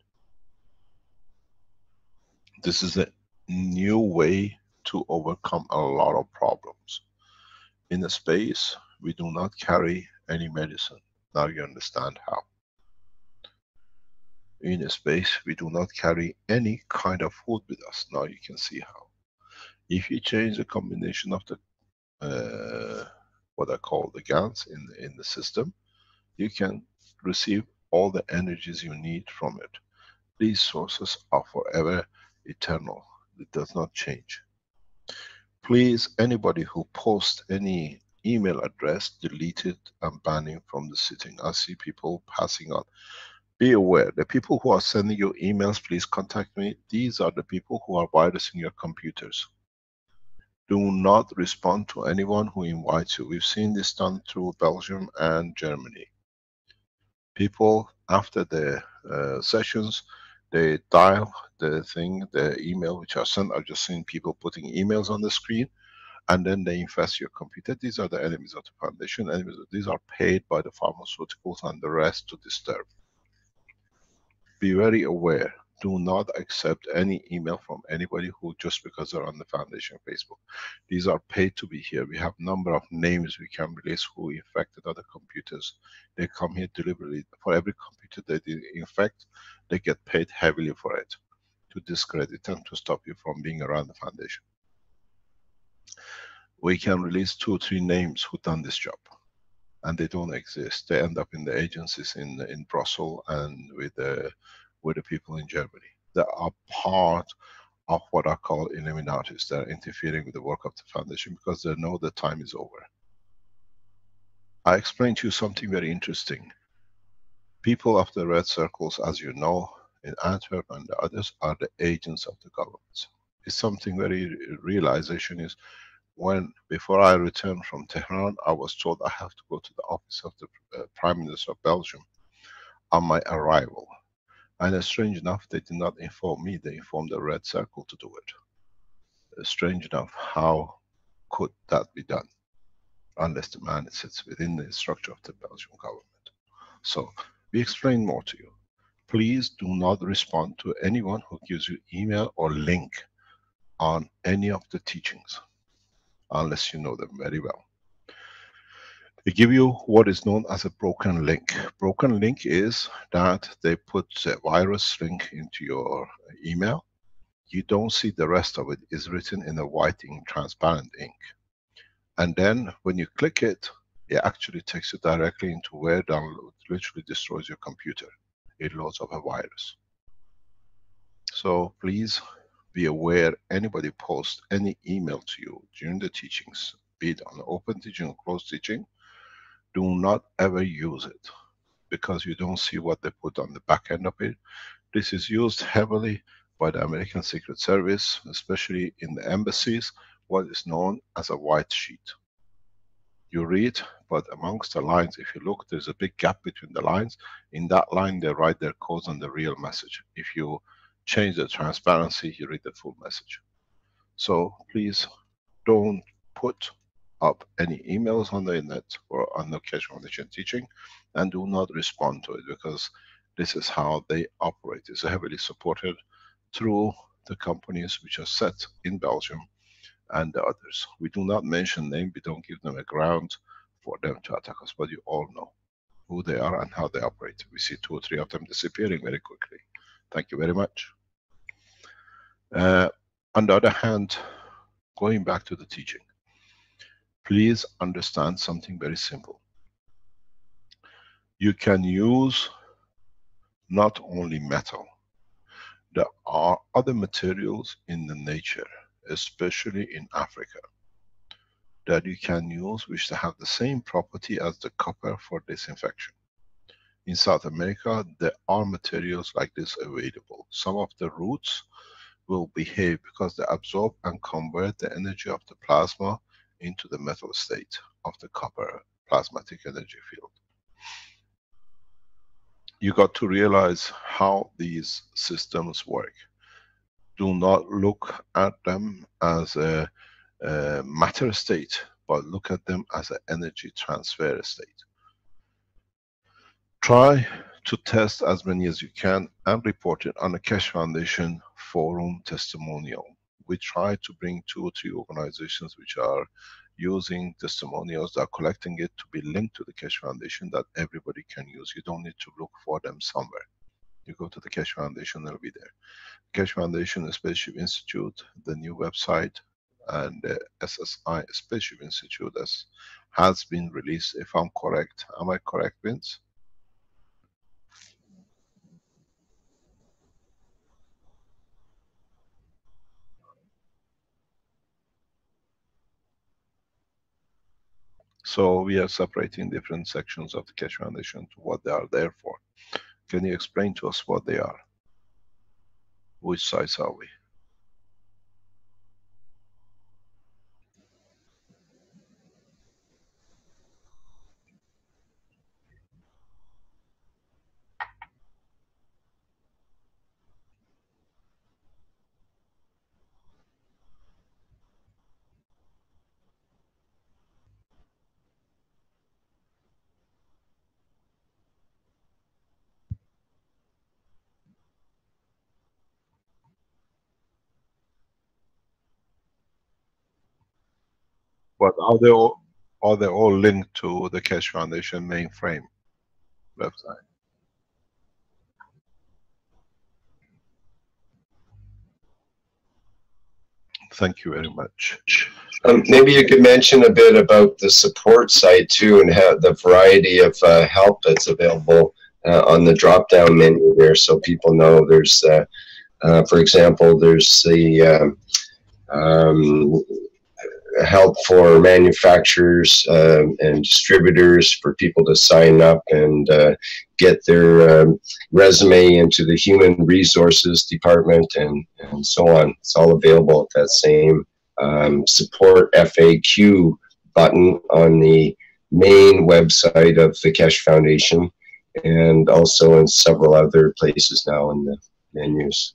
This is a new way to overcome a lot of problems. In the space, we do not carry any medicine. Now you understand how. In a space, we do not carry any kind of food with us. Now you can see how. If you change the combination of the what I call the GANs in the system, you can receive all the energies you need from it. These sources are forever eternal. It does not change. Please, anybody who posts any email address, delete it and ban it from the sitting. I see people passing on. Be aware, the people who are sending you emails, please contact me. These are the people who are virusing your computers. Do not respond to anyone who invites you. We've seen this done through Belgium and Germany. People, after the sessions, they dial the thing, the email which are sent. I've just seen people putting emails on the screen, and then they infest your computer. These are the enemies of the foundation. These are paid by the pharmaceuticals and the rest to disturb. Be very aware. Do not accept any email from anybody who just because they're on the foundation Facebook. These are paid to be here. We have number of names we can release who infected other computers. They come here deliberately. For every computer they infect, they get paid heavily for it to discredit and to stop you from being around the foundation. We can release 2 or 3 names who done this job, and they don't exist. They end up in the agencies in Brussels and with the people in Germany. They are part of what I call Illuminatis. They're interfering with the work of the foundation because they know the time is over. I explained to you something very interesting. People of the red circles, as you know, in Antwerp and the others, are the agents of the governments. It's something very realization is when, before I returned from Tehran, I was told I have to go to the office of the Prime Minister of Belgium on my arrival. And strange enough, they did not inform me, they informed the red circle to do it. Strange enough, how could that be done? Unless the man sits within the structure of the Belgian government. So, we explain more to you. Please do not respond to anyone who gives you email or link on any of the teachings, unless you know them very well. They give you what is known as a broken link. Broken link is that they put a virus link into your email. You don't see the rest of it. It's written in a white ink, transparent ink. And then when you click it, it actually takes you directly into where download literally destroys your computer. It loads up a virus. So please be aware, anybody posts any email to you during the teachings, be it on open teaching or closed teaching, do not ever use it, because you don't see what they put on the back end of it. This is used heavily by the American Secret Service, especially in the embassies, what is known as a white sheet. You read, but amongst the lines, if you look, there's a big gap between the lines. In that line, they write their codes on the real message. If you change the transparency, you read the full message. So please don't put up any emails on the internet or on the Keshe Foundation teaching, and do not respond to it, because this is how they operate. It's heavily supported through the companies which are set in Belgium and the others. We do not mention them, we don't give them a ground for them to attack us, but you all know who they are and how they operate. We see 2 or 3 of them disappearing very quickly. Thank you very much. On the other hand, going back to the teaching, please understand something very simple. You can use not only metal, there are other materials in the nature, especially in Africa, that you can use which have the same property as the copper for disinfection. In South America, there are materials like this available. Some of the roots will behave because they absorb and convert the energy of the plasma into the metal state of the copper plasmatic energy field. You got to realize how these systems work. Do not look at them as a matter state, but look at them as an energy transfer state. Try to test as many as you can and report it on a Keshe Foundation forum testimonial. We try to bring 2 or 3 organizations which are using testimonials that are collecting it to be linked to the Keshe Foundation that everybody can use. You don't need to look for them somewhere. You go to the Keshe Foundation, they'll be there. Keshe Foundation, the Spaceship Institute, the new website, and the SSI Spaceship Institute has been released, if I'm correct. Am I correct, Vince? So we are separating different sections of the Keshe Foundation to what they are there for. Can you explain to us what they are? Which sides are we? But are they all linked to the Keshe Foundation mainframe website? Thank you very much. Maybe you could mention a bit about the support site too, and how the variety of help that's available on the drop-down menu there, so people know there's, for example, there's the help for manufacturers and distributors for people to sign up and get their resume into the human resources department and so on. It's all available at that same support FAQ button on the main website of the Keshe Foundation, and also in several other places now in the menus.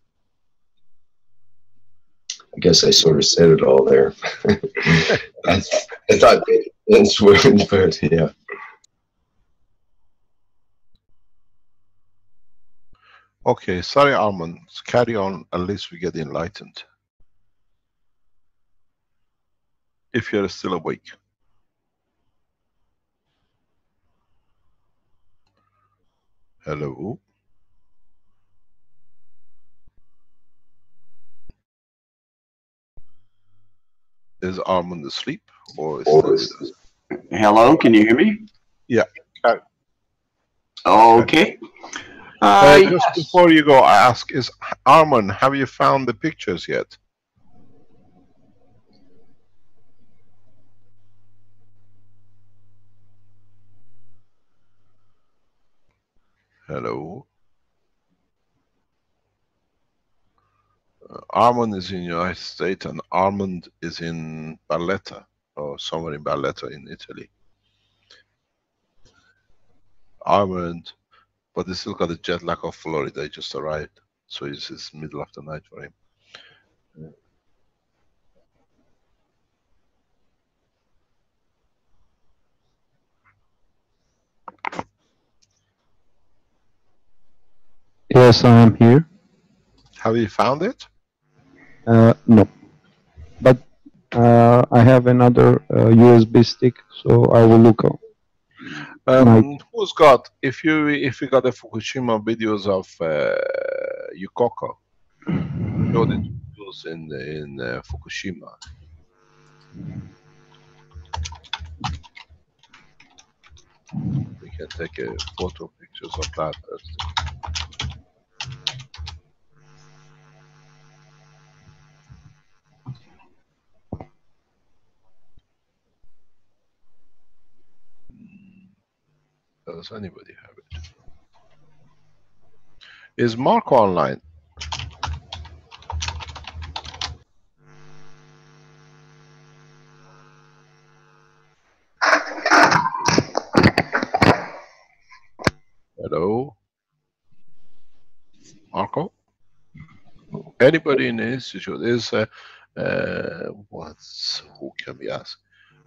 I guess I sort of said it all there. I thought it's weird, but yeah. Okay, sorry, Armand. Carry on. At least we get enlightened. If you're still awake. Hello. Is Armand asleep or is still with us? Hello, can you hear me? Yeah. Okay. Just Yes. before you go, I ask, is Armand, have you found the pictures yet? Hello. Armand is in the United States and Armand is in Barletta, or somewhere in Barletta in Italy. Armand, but he still got a jet lag of Florida. He just arrived, so it's middle of the night for him. Yes, I am here. Have you found it? No, but I have another USB stick, so I will look up. Who's got? If you got the Fukushima videos of Yukoko, showed it in Fukushima. We can take a photo, pictures of that. Does anybody have it? Is Marco online? Hello? Marco? Anybody in the institute? Is who can we ask?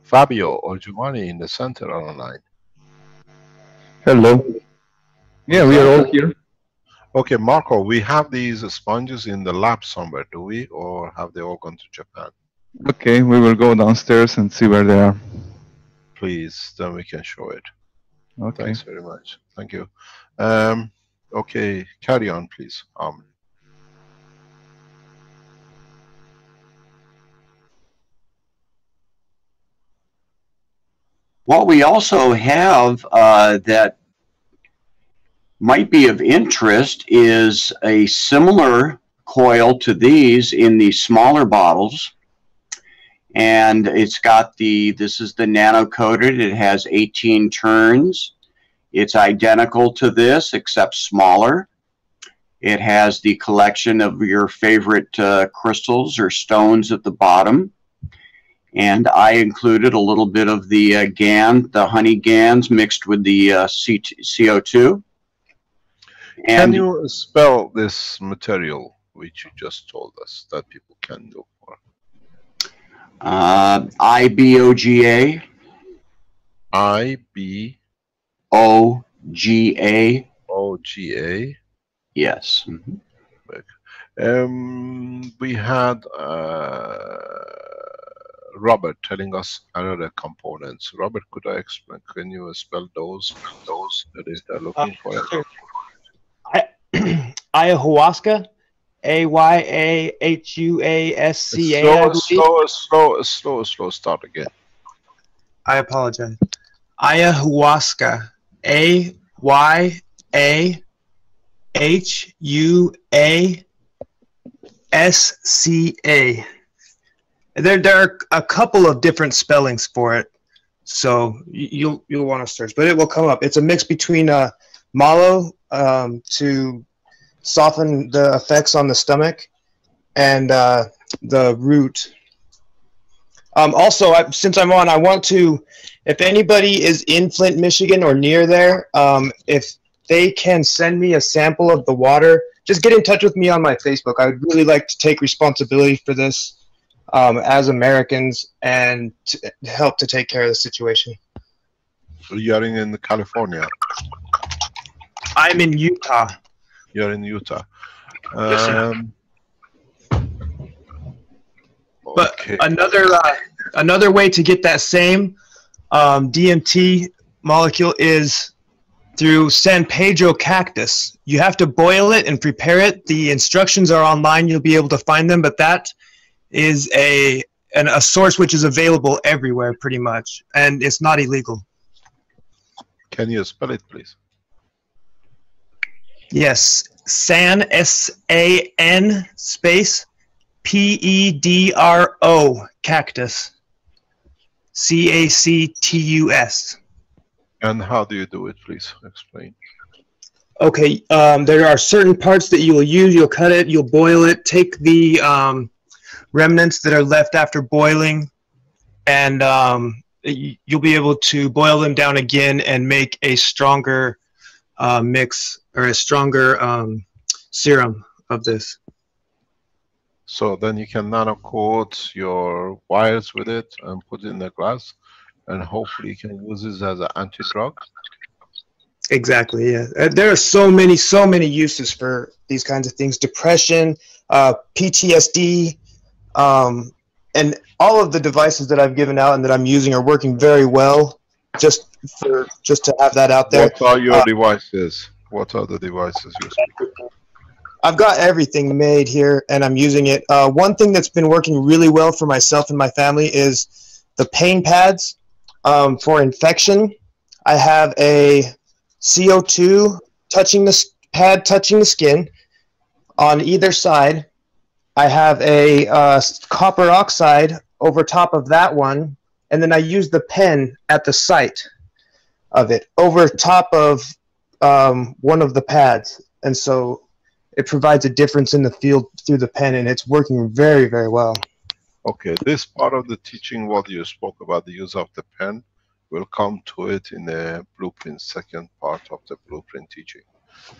Fabio or Giovanni in the center are online. Hello. Yeah, we are all here. Okay, Marco, we have these sponges in the lab somewhere, do we? Or have they all gone to Japan? Okay, we will go downstairs and see where they are. Please, then we can show it. Okay. Thanks very much. Thank you. Okay, carry on, please. What we also have that might be of interest is a similar coil to these in the smaller bottles. And it's got this is the nano coated. It has 18 turns. It's identical to this except smaller. It has the collection of your favorite crystals or stones at the bottom. And I included a little bit of the the honey GANs mixed with the CO2. Can you spell this material which you just told us that people can look for? IBOGA. IBOGA. OGA. Yes. We had Robert telling us another components. Robert, could I explain? Can you spell those that is they're looking for? Sure. Ayahuasca, AYAHUASCA. Slow. Start again. I apologize. Ayahuasca, AYAHUASCA. There are a couple of different spellings for it, so you'll want to search, but it will come up. It's a mix between malo to soften the effects on the stomach and the root. Also, since I'm on, I want to, if anybody is in Flint, Michigan or near there, if they can send me a sample of the water, just get in touch with me on my Facebook. I would really like to take responsibility for this as Americans and to help to take care of the situation. So you're in California? I'm in Utah. You're in Utah. But okay. Another way to get that same DMT molecule is through San Pedro cactus. You have to boil it and prepare it. The instructions are online. You'll be able to find them, but that is a source which is available everywhere pretty much, and it's not illegal. Can you spell it, please? Yes, San, S-A-N space P-E-D-R-O, cactus, C-A-C-T-U-S. And how do you do it, please? Explain. Okay, there are certain parts that you will use. You'll cut it, you'll boil it, take the remnants that are left after boiling, and you'll be able to boil them down again and make a stronger mix or a stronger serum of this. So then you can nano coat your wires with it and put it in the glass, and hopefully you can use this as an anti-drug. Exactly, yeah. There are so many uses for these kinds of things. Depression, PTSD, and all of the devices that I've given out and that I'm using are working very well. Just to have that out there. What are your devices? What are the devices you're speaking? I've got everything made here, and I'm using it. One thing that's been working really well for myself and my family is the pain pads for infection. I have a CO2 touching the pad, touching the skin on either side. I have a copper oxide over top of that one, and then I use the pen at the site of it over top of one of the pads. And so it provides a difference in the field through the pen, and it's working very, very well. Okay, this part of the teaching, what you spoke about, the use of the pen, we'll come to it in the blueprint, second part of the blueprint teaching,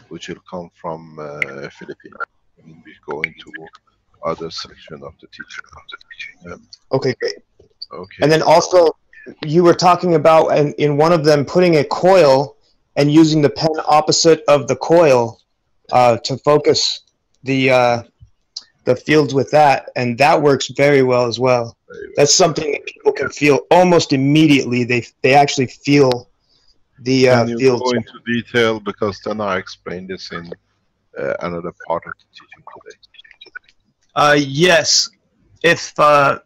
which will come from Philippines. And we go into other section of the teaching. Okay, great. Okay. And then also, you were talking about in one of them putting a coil and using the pen opposite of the coil to focus the fields with that, and that works very well as well. That's something that people can feel almost immediately. They actually feel the Can you fields. go into detail, because then I explained this in another part of the teaching today. Yes, if I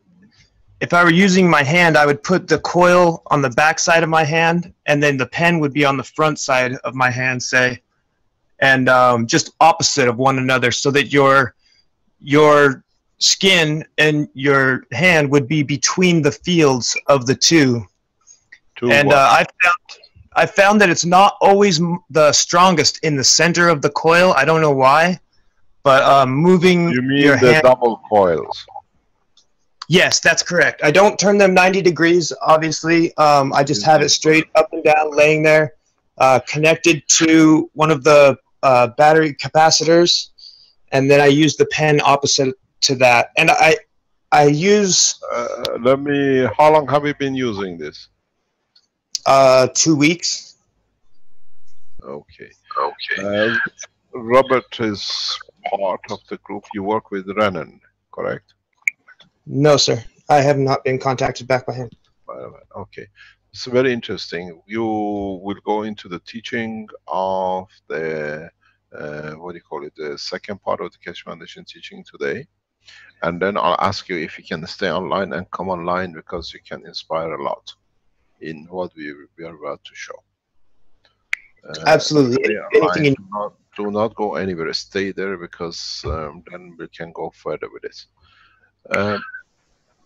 were using my hand, I would put the coil on the back side of my hand, and then the pen would be on the front side of my hand, say, and just opposite of one another, so that your skin and your hand would be between the fields of the two. And I found that it's not always the strongest in the center of the coil. I don't know why, but moving you mean your the hand. double coils? Yes, that's correct. I don't turn them 90 degrees, obviously. I just have it straight up and down, laying there, connected to one of the battery capacitors, and then I use the pen opposite to that. And I use... how long have you been using this? 2 weeks. Okay. Robert is part of the group. You work with Renan, correct? No, sir. I have not been contacted back by him. Okay. It's very interesting. You will go into the teaching of the, what do you call it, the second part of the Keshe Foundation teaching today. And then I'll ask you if you can stay online and come online, because you can inspire a lot in what we are about to show. Absolutely. Do not go anywhere. Stay there, because then we can go further with this.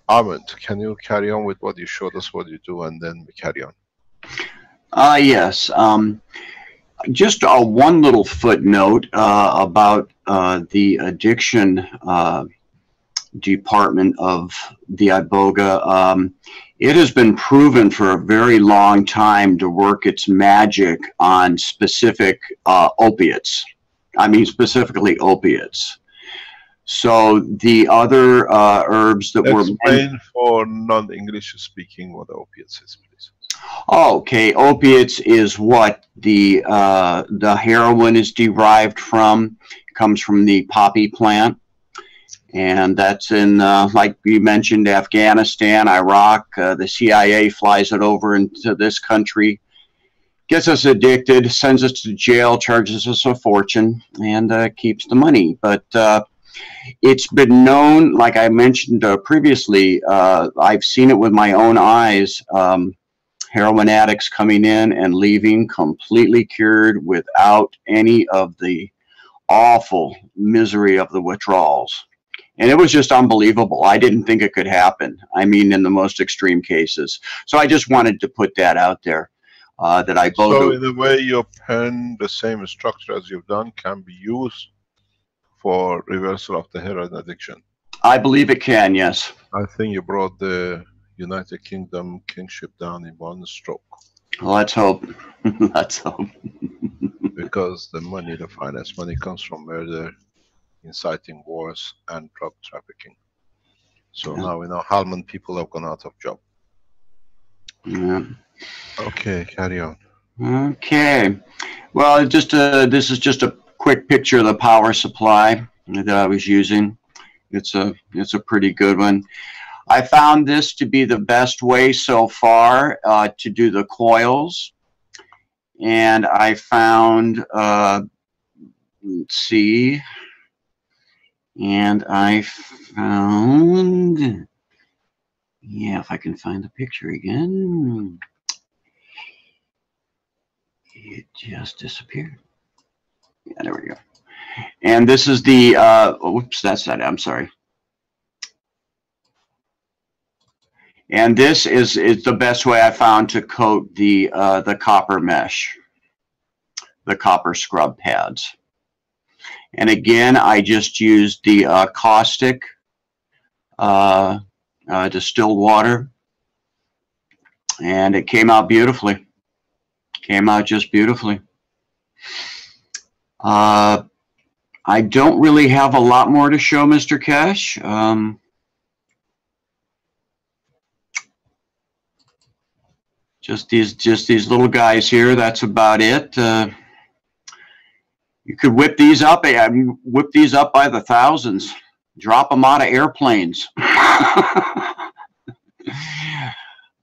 Armand, can you carry on with what you showed us, what you do, and then we carry on? Yes. Just one little footnote about the addiction department of the Iboga. It has been proven for a very long time to work its magic on specific opiates. I mean, specifically opiates. So the other herbs that were... Explain for non-English speaking what opiates is, please. Okay, opiates is what the heroin is derived from. It comes from the poppy plant. And that's in, like you mentioned, Afghanistan, Iraq. The CIA flies it over into this country, gets us addicted, sends us to jail, charges us a fortune, and keeps the money. But it's been known, like I mentioned previously, I've seen it with my own eyes, heroin addicts coming in and leaving completely cured without any of the awful misery of the withdrawals. And it was just unbelievable. I didn't think it could happen. I mean, in the most extreme cases. So I just wanted to put that out there. That I both. So in a way, your pen, the same structure as you've done, can be used for reversal of the heroin addiction. I believe it can, yes. I think you brought the United Kingdom kingship down in one stroke. Let's hope. Let's hope. Because the money, the finance money, comes from murder, inciting wars, and drug trafficking. So now we know how many people have gone out of job. Yeah. Okay, carry on. Okay. Well, just this is just a quick picture of the power supply that I was using. It's a pretty good one. I found this to be the best way so far to do the coils. And I found, let's see, and I found, yeah, if I can find the picture again. It just disappeared. Yeah, there we go. And this is the, whoops, that's that, I'm sorry. And this is the best way I found to coat the copper mesh, the copper scrub pads. And again, I just used the caustic distilled water, and it came out beautifully. Came out just beautifully. I don't really have a lot more to show, Mr. Keshe. Just these little guys here. That's about it. You could whip these up. I mean, whip these up by the thousands. Drop them out of airplanes.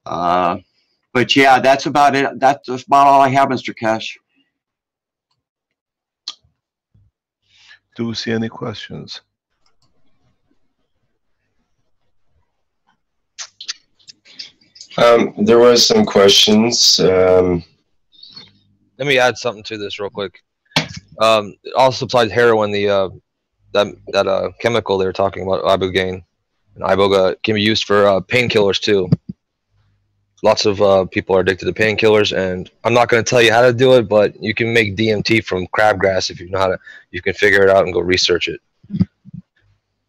But yeah, that's about it. That's about all I have, Mr. Keshe. Do we see any questions? There was some questions. Let me add something to this real quick. It also applies heroin, that chemical they were talking about, ibogaine and iboga, can be used for painkillers too. Lots of people are addicted to painkillers, and I'm not going to tell you how to do it, but you can make DMT from crabgrass if you know how to. You can figure it out and go research it.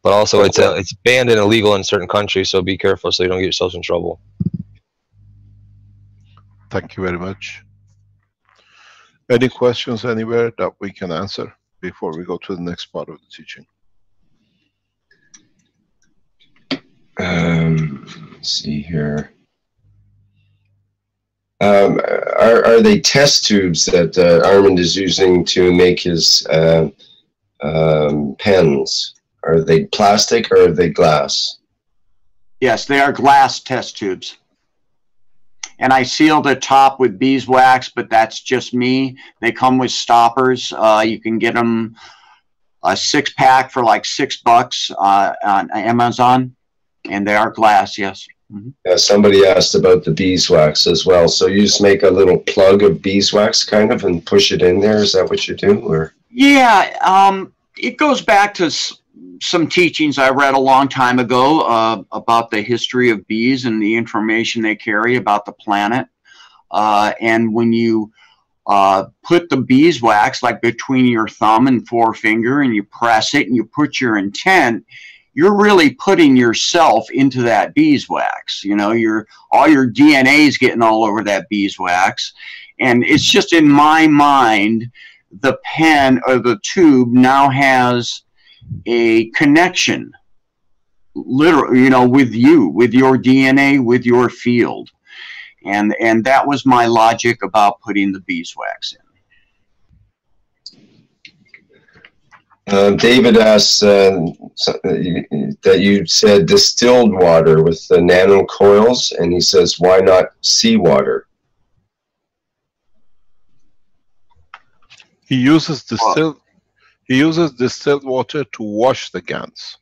But also, it's banned and illegal in certain countries, so be careful so you don't get yourself in trouble. Thank you very much. Any questions anywhere that we can answer before we go to the next part of the teaching? Let's see here. Are they test tubes that Armand is using to make his pens? Are they plastic or are they glass? Yes, they are glass test tubes. And I sealed the top with beeswax, but that's just me. They come with stoppers. You can get them a 6-pack for like $6 on Amazon, and they are glass. Yes. Mm-hmm. Yeah, somebody asked about the beeswax as well. So you just make a little plug of beeswax, kind of, and push it in there. Is that what you do, or? Yeah, it goes back to some teachings I read a long time ago about the history of bees and the information they carry about the planet. And when you put the beeswax like between your thumb and forefinger and you press it and you put your intent, you're really putting yourself into that beeswax. You know, all your DNA is getting all over that beeswax. And it's just in my mind, the pen or the tube now has a connection, literally, you know, with you, with your DNA, with your field. And that was my logic about putting the beeswax in. David asks that you said distilled water with the nano coils, and he says, why not seawater? He uses distilled water to wash the GANs.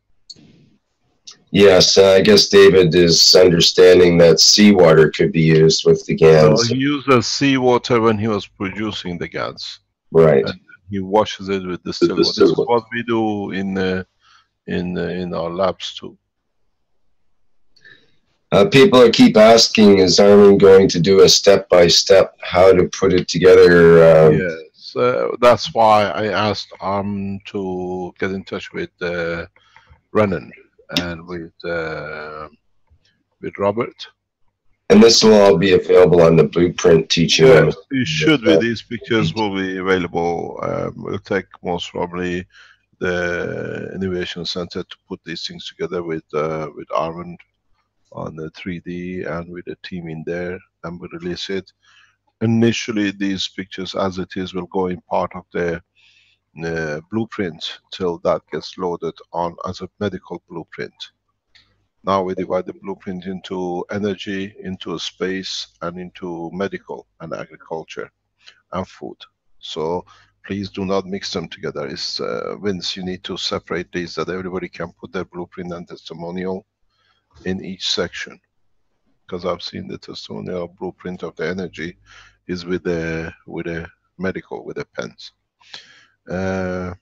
Yes, I guess David is understanding that seawater could be used with the GANs. So he uses seawater when he was producing the GANs. Right. And he washes it with distilled water. This is what we do in our labs too. People keep asking, is Armin going to do a step-by-step how to put it together? Yes, that's why I asked Armin to get in touch with Renan and with Robert. And this will all be available on the Blueprint teaching. Yes, it should be. These pictures will be available. We'll take most probably the Innovation Center to put these things together with Armin on the 3D and with a team in there, and we'll release it. Initially, these pictures as it is will go in part of the blueprint till that gets loaded on as a medical blueprint. Now we divide the blueprint into energy, into space, and into medical and agriculture and food. So please do not mix them together. It's Vince, you need to separate these that everybody can put their blueprint and testimonial in each section. Because I've seen the testimonial blueprint of the energy is with the medical, with the pens. I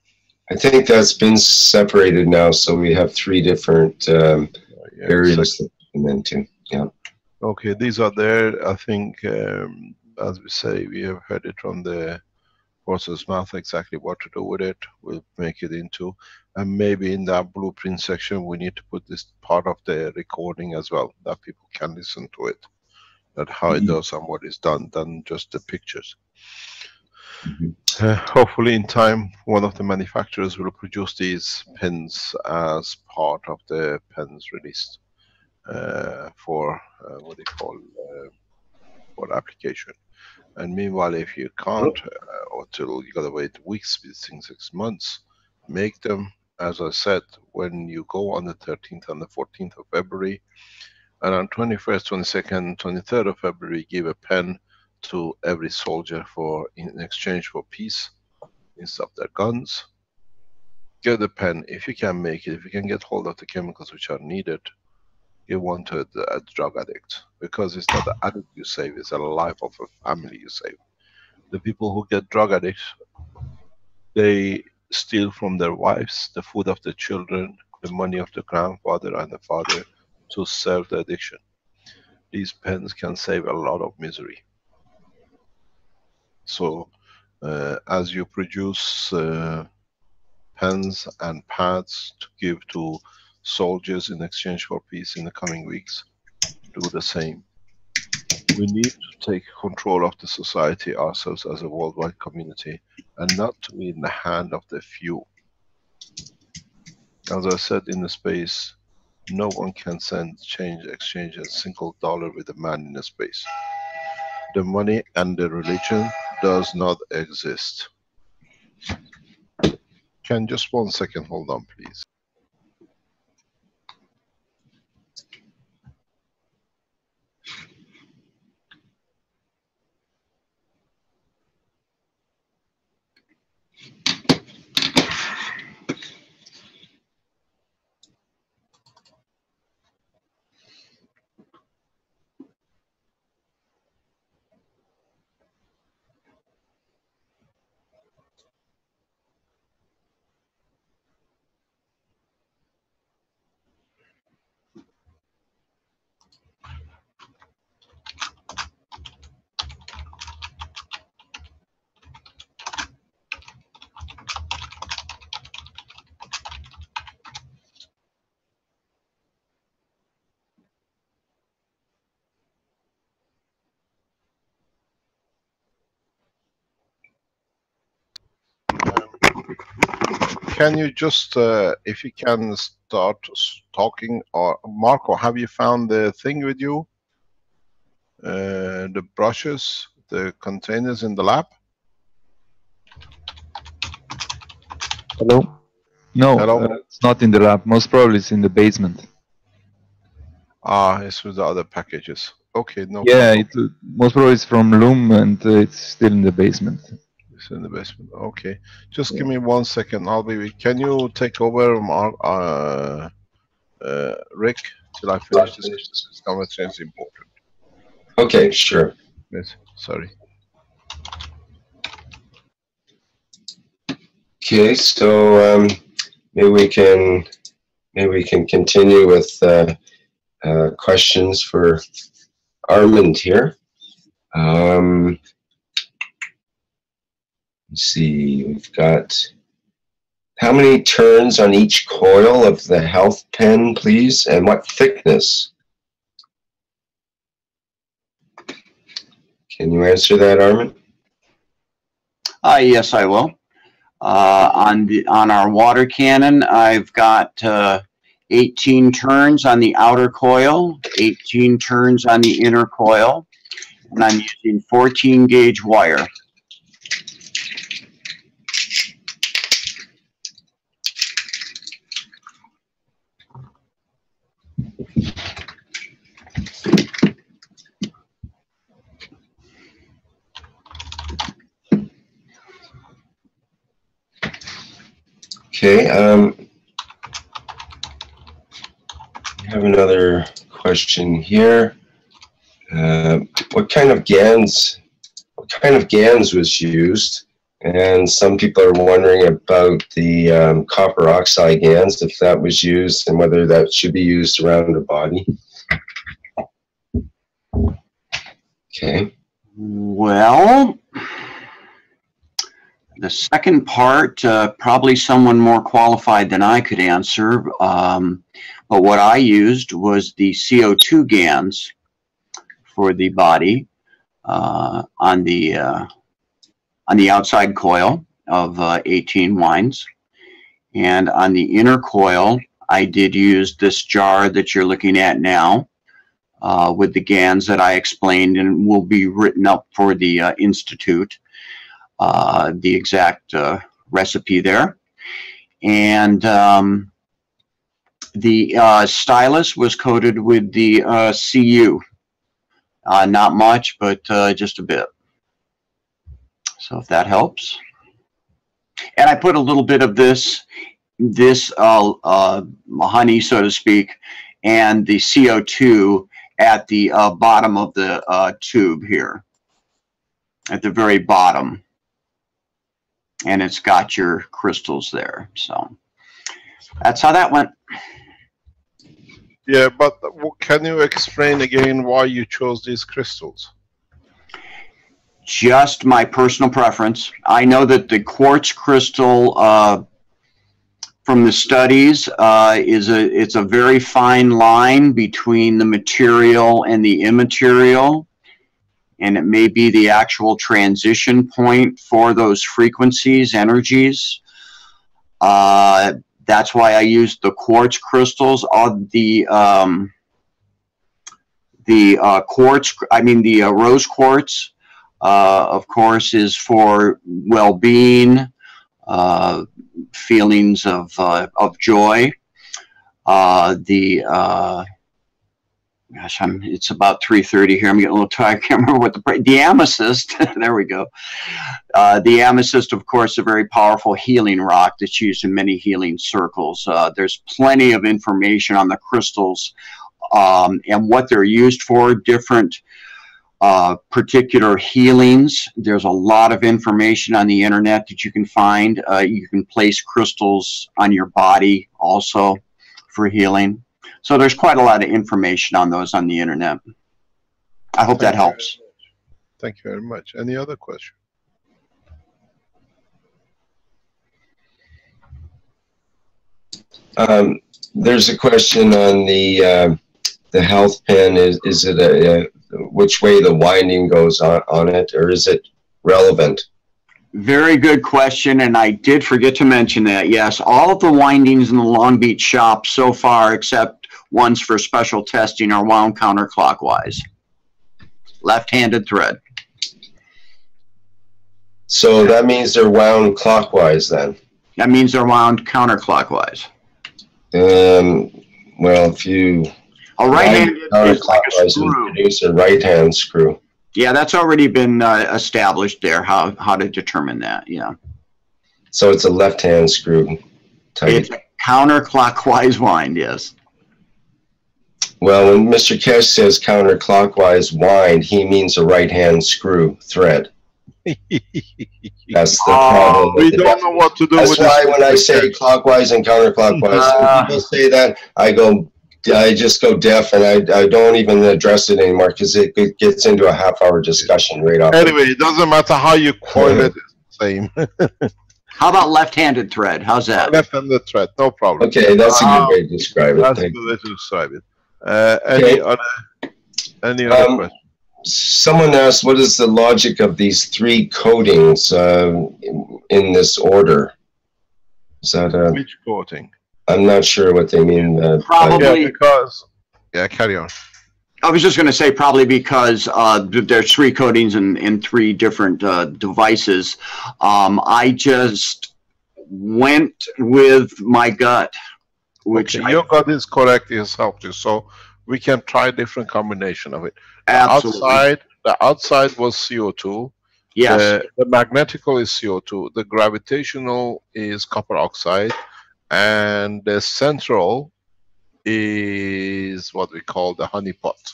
think that's been separated now, so we have 3 different areas to come into. Yeah. Okay, these are there. I think, as we say, we have heard it from process math, exactly what to do with it, we'll make it into, and maybe in that blueprint section we need to put this part of the recording as well, that people can listen to it, that how it does and what is done, than just the pictures. Hopefully in time one of the manufacturers will produce these pens as part of the pens released for what they call for application. And meanwhile, if you can't, or till you gotta wait weeks, within 6 months, make them, as I said, when you go on the 13th and the 14th of February, and on 21st, 22nd, 23rd of February, give a pen to every soldier for in exchange for peace instead of their guns. Get a pen if you can make it, if you can get hold of the chemicals which are needed. Give one to a drug addict, because it's not the addict you save, it's a life of a family you save. The people who get drug addicts, they steal from their wives the food of the children, the money of the grandfather and the father to serve the addiction. These pens can save a lot of misery. So as you produce pens and pads to give to soldiers in exchange for peace in the coming weeks, do the same. We need to take control of the society ourselves as a worldwide community, and not to be in the hand of the few. As I said in the space, no one can exchange a single dollar with a man in the space. The money and the religion does not exist. Can just 1 second hold on, please? Can you just, if you can start talking, or Marco, have you found the thing with you? The brushes, the containers in the lab? Hello? No, Hello? it's not in the lab. Most probably it's in the basement. Ah, it's with the other packages. Okay, no Yeah, problem. most probably it's from Loom and it's still in the basement. It's in the basement. Okay, just give me 1 second. I'll be. Can you take over, Mark, Rick, till I finish this conversation? Is important. Okay, sure. Yes, sorry. Okay, so maybe we can continue with questions for Armand here. Let's see, we've got how many turns on each coil of the health pen, please, and what thickness? Can you answer that, Armand? Yes, I will. On our water cannon, I've got 18 turns on the outer coil, 18 turns on the inner coil, and I'm using 14 gauge wire. Okay, I have another question here. What kind of GANs was used? And some people are wondering about the copper oxide GANs, if that was used and whether that should be used around the body. Okay. Well, The second part, probably someone more qualified than I could answer, but what I used was the CO2 GANs for the body on the outside coil of 18 winds, and on the inner coil, I did use this jar that you're looking at now with the GANs that I explained, and will be written up for the Institute. The exact recipe there. And the stylus was coated with the CU. Not much, but just a bit. So if that helps. And I put a little bit of this honey, so to speak, and the CO2 at the bottom of the tube here, at the very bottom. And it's got your crystals there. So that's how that went. Yeah, but can you explain again why you chose these crystals? Just my personal preference. I know that the quartz crystal, from the studies, it's a very fine line between the material and the immaterial. And it may be the actual transition point for those frequencies, energies. That's why I used the quartz crystals. The rose quartz, of course, is for well-being, feelings of joy. Gosh, it's about 3:30 here. I'm getting a little tired. I can't remember what the amethyst. There we go. The amethyst, of course, a very powerful healing rock that's used in many healing circles. There's plenty of information on the crystals and what they're used for, different particular healings. There's a lot of information on the internet that you can find. You can place crystals on your body also for healing. So there's quite a lot of information on those on the internet. I hope that helps. Thank you very much. Any other question? There's a question on the health pin. Is it which way the winding goes on it, or is it relevant? Very good question, and I did forget to mention that. Yes, all of the windings in the Long Beach shop so far, except ones for special testing, are wound counterclockwise. Left-handed thread. So that means they're wound clockwise then? That means they're wound counterclockwise. Well, if you... A right-handed is like a screw. Produce a right-hand screw. Yeah, that's already been established there, how to determine that, yeah. So it's a left-hand screw type. It's a counterclockwise wind, yes. Well, when Mr. Keshe says counterclockwise wind, he means a right-hand screw thread. That's the problem. We don't know what to do with this. That's why when I say clockwise and counterclockwise, when people say that, I just go deaf, and I don't even address it anymore because it gets into a half-hour discussion right off. Anyway, it doesn't matter how you coil it, it's the same. How about left-handed thread? How's that? Left-handed thread, no problem. Okay, that's a good way to describe it. That's a good way to describe it. Any other question? Someone asked, what is the logic of these three coatings in this order? Is that which coating? I'm not sure what they mean. Probably because. Yeah, carry on. I was just going to say probably because there's three coatings in three different devices. I just went with my gut, which your gut is correct yourself too. So we can try a different combination of it. Absolutely. The outside was CO2. Yes. The magnetical is CO2. The gravitational is copper oxide, and the central is what we call the honey pot.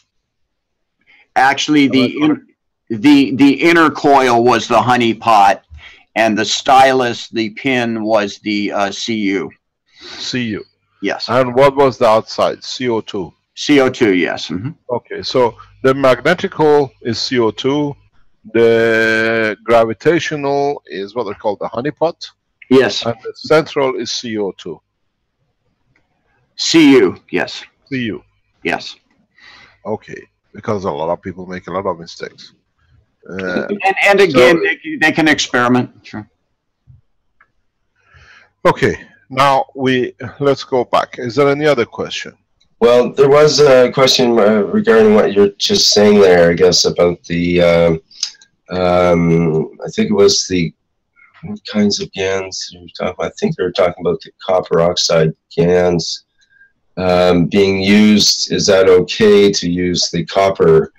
Actually, the inner coil was the honey pot, and the stylus, the pin, was the CU. CU. Yes. And what was the outside? CO2. CO2, yes. Okay, so the magnetical is CO2, The gravitational is what they call the honeypot. Yes. And the central is CO2. CU, yes. CU. Yes. Okay, because a lot of people make a lot of mistakes. And again, so, they can experiment. Sure. Okay, now let's go back. Is there any other question? Well, there was a question regarding what you're just saying there, I guess, about the, I think it was the, what kinds of GANs you were talking about? I think they were talking about the copper oxide GANs being used. Is that okay to use the copper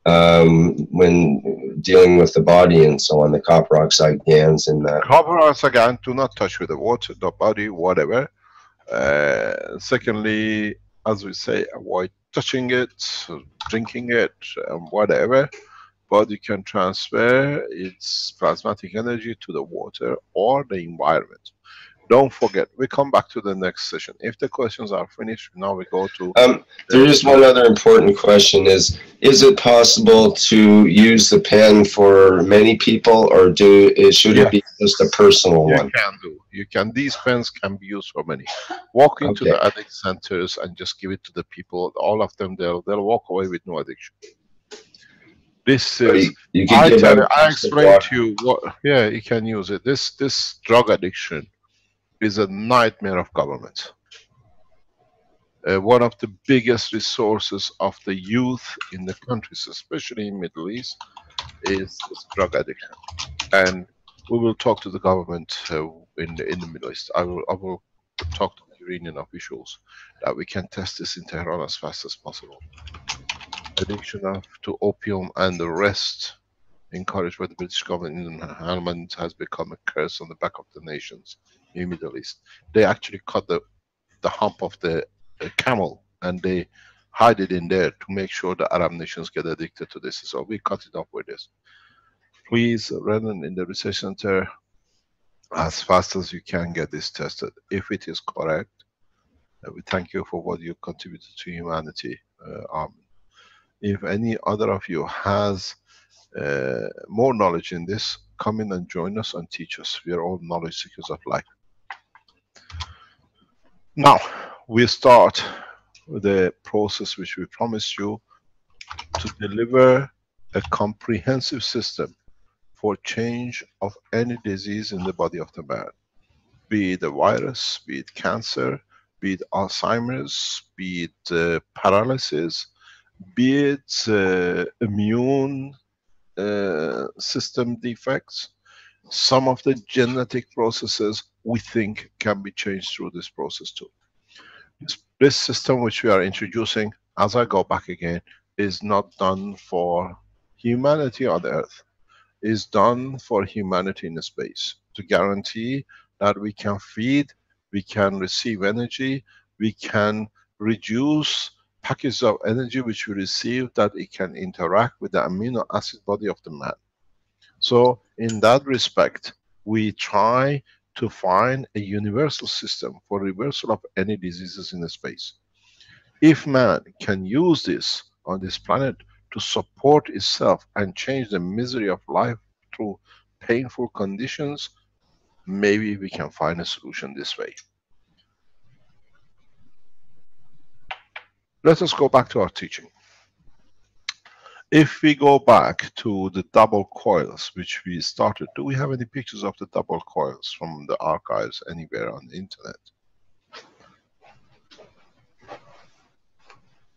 when dealing with the body and so on, the copper oxide GANs in that? Copper oxide GAN, do not touch with the water, the body, whatever. Secondly, as we say, avoid touching it, drinking it, whatever. But you can transfer its plasmatic energy to the water or the environment. Don't forget, we come back to the next session. If the questions are finished, now we go to... there is one other important question is it possible to use the pen for many people, or should it be just a personal one? You can do. You can. These pens can be used for many. Walk into the addict centers and just give it to the people. All of them, they'll walk away with no addiction. This is... I explained to you what... Yeah, you can use it. This drug addiction is a nightmare of government. One of the biggest resources of the youth in the countries, especially in Middle East, is drug addiction. And we will talk to the government in the Middle East. I will talk to the Iranian officials that we can test this in Tehran as fast as possible. Addiction to opium and the rest, encouraged by the British government, has become a curse on the back of the nations in Middle East. They actually cut the hump of the camel and they hide it in there to make sure the Arab nations get addicted to this. So we cut it off with this. Please run in the research center as fast as you can, get this tested. If it is correct, we thank you for what you contributed to humanity. If any other of you has more knowledge in this, come in and join us and teach us. We are all knowledge seekers of life. Now, we start with the process which we promised you to deliver a comprehensive system for change of any disease in the body of the man. Be it a virus, be it cancer, be it Alzheimer's, be it paralysis, be it immune system defects. Some of the genetic processes we think can be changed through this process too. This system which we are introducing, as I go back again, is not done for humanity on the earth. Is done for humanity in space, to guarantee that we can feed, we can receive energy, we can reduce packages of energy which we receive, that it can interact with the amino acid body of the man. So in that respect, we try to find a universal system for reversal of any diseases in the space. If man can use this on this planet to support itself and change the misery of life through painful conditions, maybe we can find a solution this way. Let us go back to our teaching. If we go back to the double coils which we started, do we have any pictures of the double coils from the archives anywhere on the internet?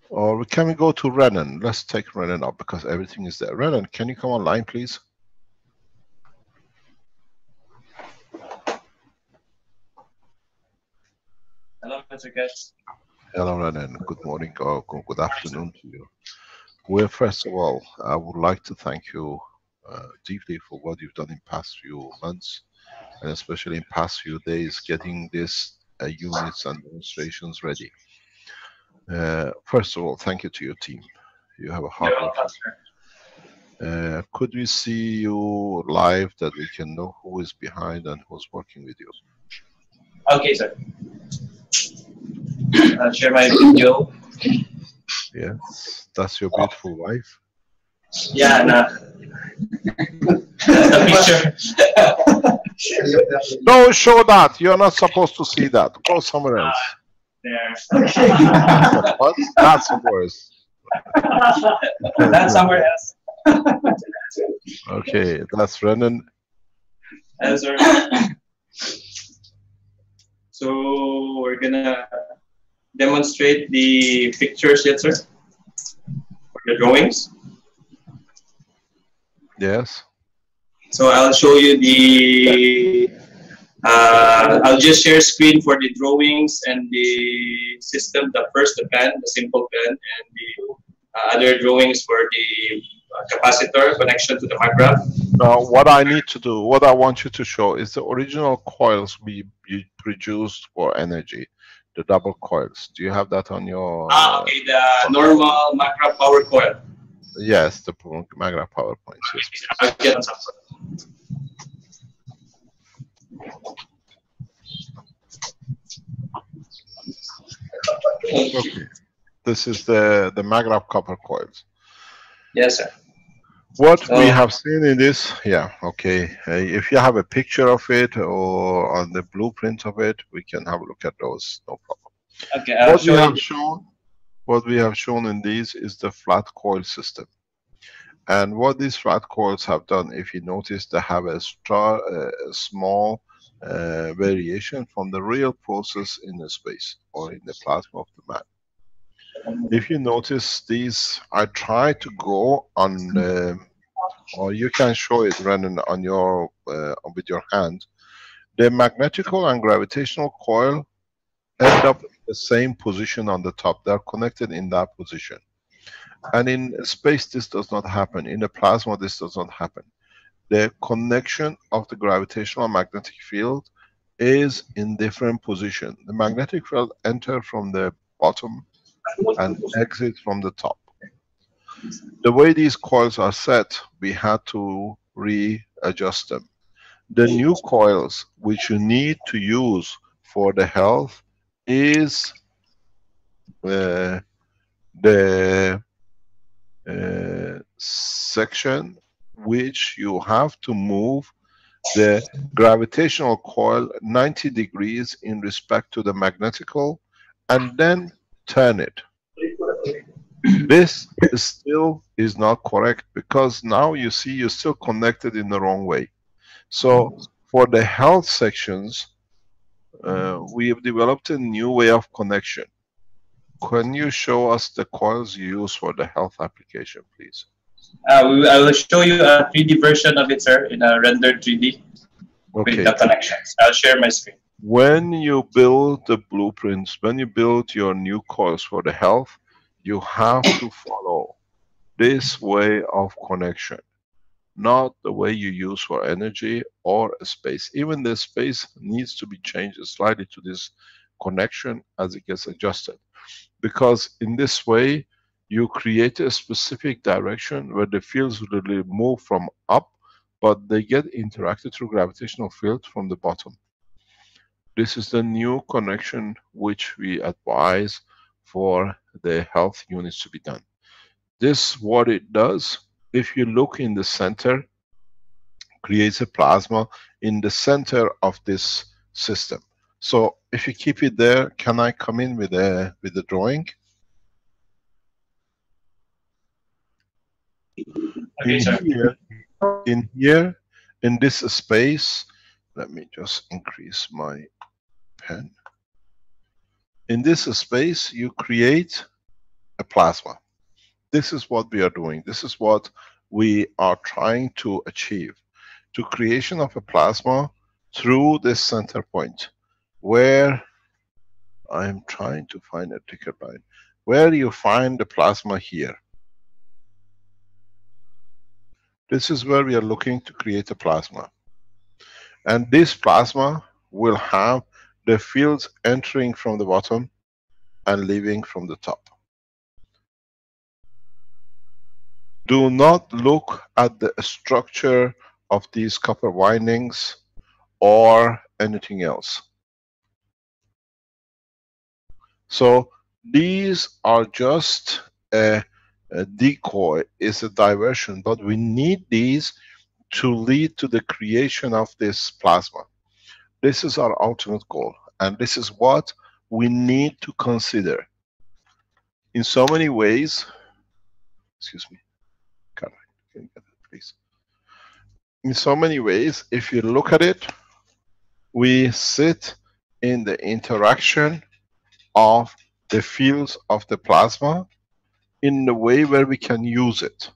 Or can we go to Renan? Let's take Renan up because everything is there. Renan, can you come online, please? Hello, Mr. Keshe. Hello, Renan. Good morning or good afternoon to you. Well, first of all, I would like to thank you deeply for what you've done in past few months, and especially in past few days, getting this units and demonstrations ready. First of all, thank you to your team. You have a hard work. Could we see you live, that we can know who is behind and who's working with you? Okay, sir. I'll share my video. Yes, that's your beautiful wife. Yeah, no. The picture. Don't show that. You're not supposed to see that. Go somewhere else. There. What? That's worse. That's somewhere else. Okay, that's Renan. Answer. So we're gonna demonstrate the pictures yet, sir? For the drawings. Yes. So I'll show you the. I'll just share screen for the drawings and the system. The first, the pen, the simple pen, and the other drawings for the capacitor connection to the MagRaf. What I need to do, what I want you to show is the original coils we produced for energy, the double coils. Do you have that on your? Okay, the normal MagRaf power coil. Yes, the MagRaf power points. Yes, I'll get some. Okay. This is the MagRaf copper coils. Yes, sir. What we have seen in this, yeah, okay. If you have a picture of it or on the blueprint of it, we can have a look at those, no problem. Okay, I'll show you. What we have shown in these is the flat coil system. And what these flat coils have done, if you notice, they have a small variation from the real process in the space or in the plasma of the man. If you notice these, I try to go on, or you can show it, Renan, on your with your hand. The magnetical and gravitational coil end up in the same position on the top. They're connected in that position. And in space, this does not happen. In the plasma, this does not happen. The connection of the gravitational and magnetic field is in different position. The magnetic field enters from the bottom and exit from the top. The way these coils are set, we had to readjust them. The new coils which you need to use for the health is the section which you have to move the gravitational coil 90 degrees in respect to the magnetical and then turn it. This still is not correct because now you see you're still connected in the wrong way. So for the health sections, we have developed a new way of connection. Can you show us the coils you use for the health application, please? I will show you a 3D version of it, sir, in a rendered 3D with the connections. I'll share my screen. When you build the blueprints, when you build your new coils for the health, you have to follow this way of connection, not the way you use for energy or space. Even the space needs to be changed slightly to this connection as it gets adjusted. Because in this way, you create a specific direction where the fields really move from up, but they get interacted through gravitational field from the bottom. This is the new connection which we advise for the health units to be done. This, what it does, if you look in the center, creates a plasma in the center of this system. So if you keep it there, can I come in with the drawing? Okay, in here, in this space, let me just increase my pen. In this space, you create a plasma. This is what we are doing. This is what we are trying to achieve. To creation of a plasma through this center point, where I am trying to find a ticker line. Where you find the plasma here. This is where we are looking to create a plasma. And this plasma will have the fields entering from the bottom and leaving from the top. Do not look at the structure of these copper windings or anything else. So these are just a a decoy, is a diversion, but we need these to lead to the creation of this plasma. This is our ultimate goal, and this is what we need to consider. In so many ways, excuse me, can you get that, please? In so many ways, if you look at it, we sit in the interaction of the fields of the plasma in the way where we can use it.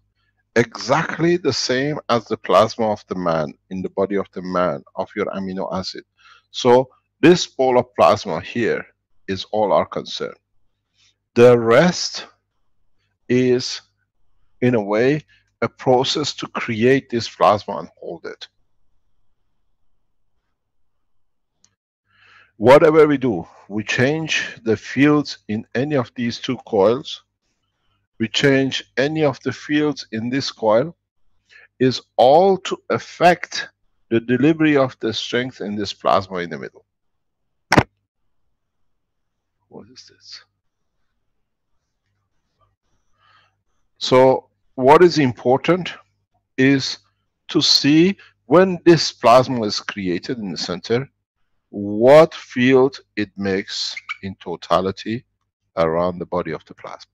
Exactly the same as the plasma of the man, in the body of the man, of your amino acid. So this ball of plasma here is all our concern. The rest is, in a way, a process to create this plasma and hold it. Whatever we do, we change the fields in any of these two coils, we change any of the fields in this coil, is all to affect the delivery of the strength in this plasma in the middle. What is this? So what is important is to see when this plasma is created in the center, what field it makes in totality around the body of the plasma.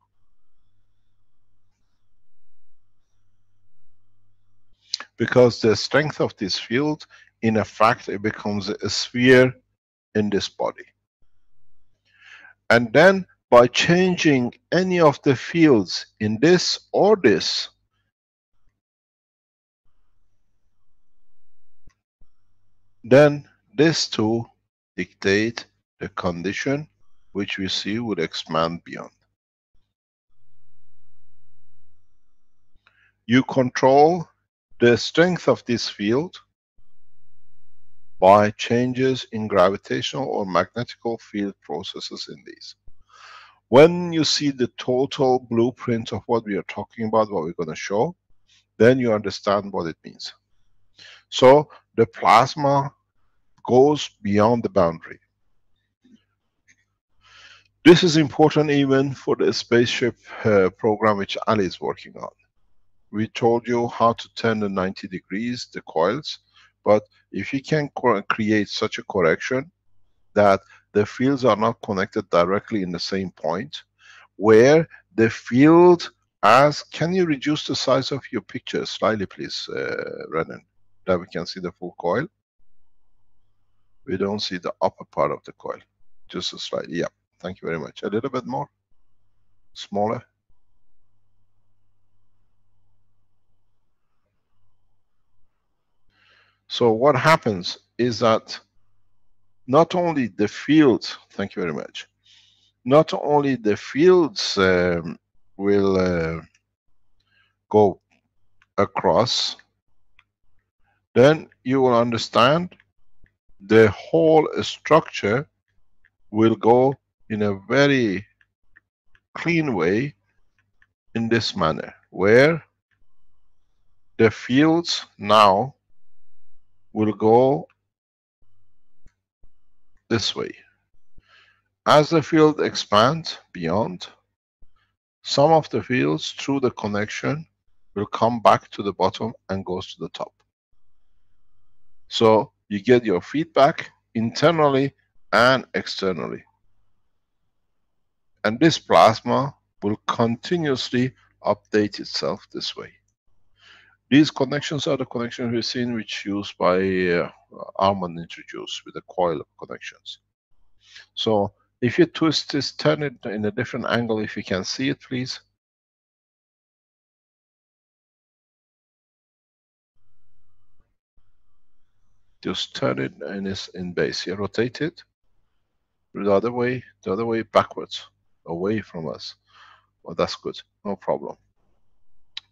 Because the strength of this field, in effect, it becomes a sphere in this body. And then by changing any of the fields in this or this, then this too dictate the condition which we see would expand beyond. You control the strength of this field by changes in gravitational or magnetical field processes in these. When you see the total blueprint of what we are talking about, what we're going to show, then you understand what it means. So the plasma goes beyond the boundary. This is important even for the Spaceship program which Ali is working on. We told you how to turn the 90 degrees, the coils, but if you can create such a correction that the fields are not connected directly in the same point, where the field as, can you reduce the size of your picture slightly please, Renan, that we can see the full coil? We don't see the upper part of the coil, just a slight, yeah, thank you very much. A little bit more, smaller. So what happens is that not only the fields, thank you very much, not only the fields will go across, then you will understand the whole structure will go in a very clean way in this manner, where the fields now will go this way. As the field expands beyond, some of the fields through the connection will come back to the bottom and goes to the top. So you get your feedback internally and externally. And this plasma will continuously update itself this way. These connections are the connections we've seen which used by Armand introduced with the coil of connections. So if you twist this, turn it in a different angle, if you can see it please. Just turn it and it's in base. Here, rotate it the other way backwards, away from us. Well, that's good, no problem.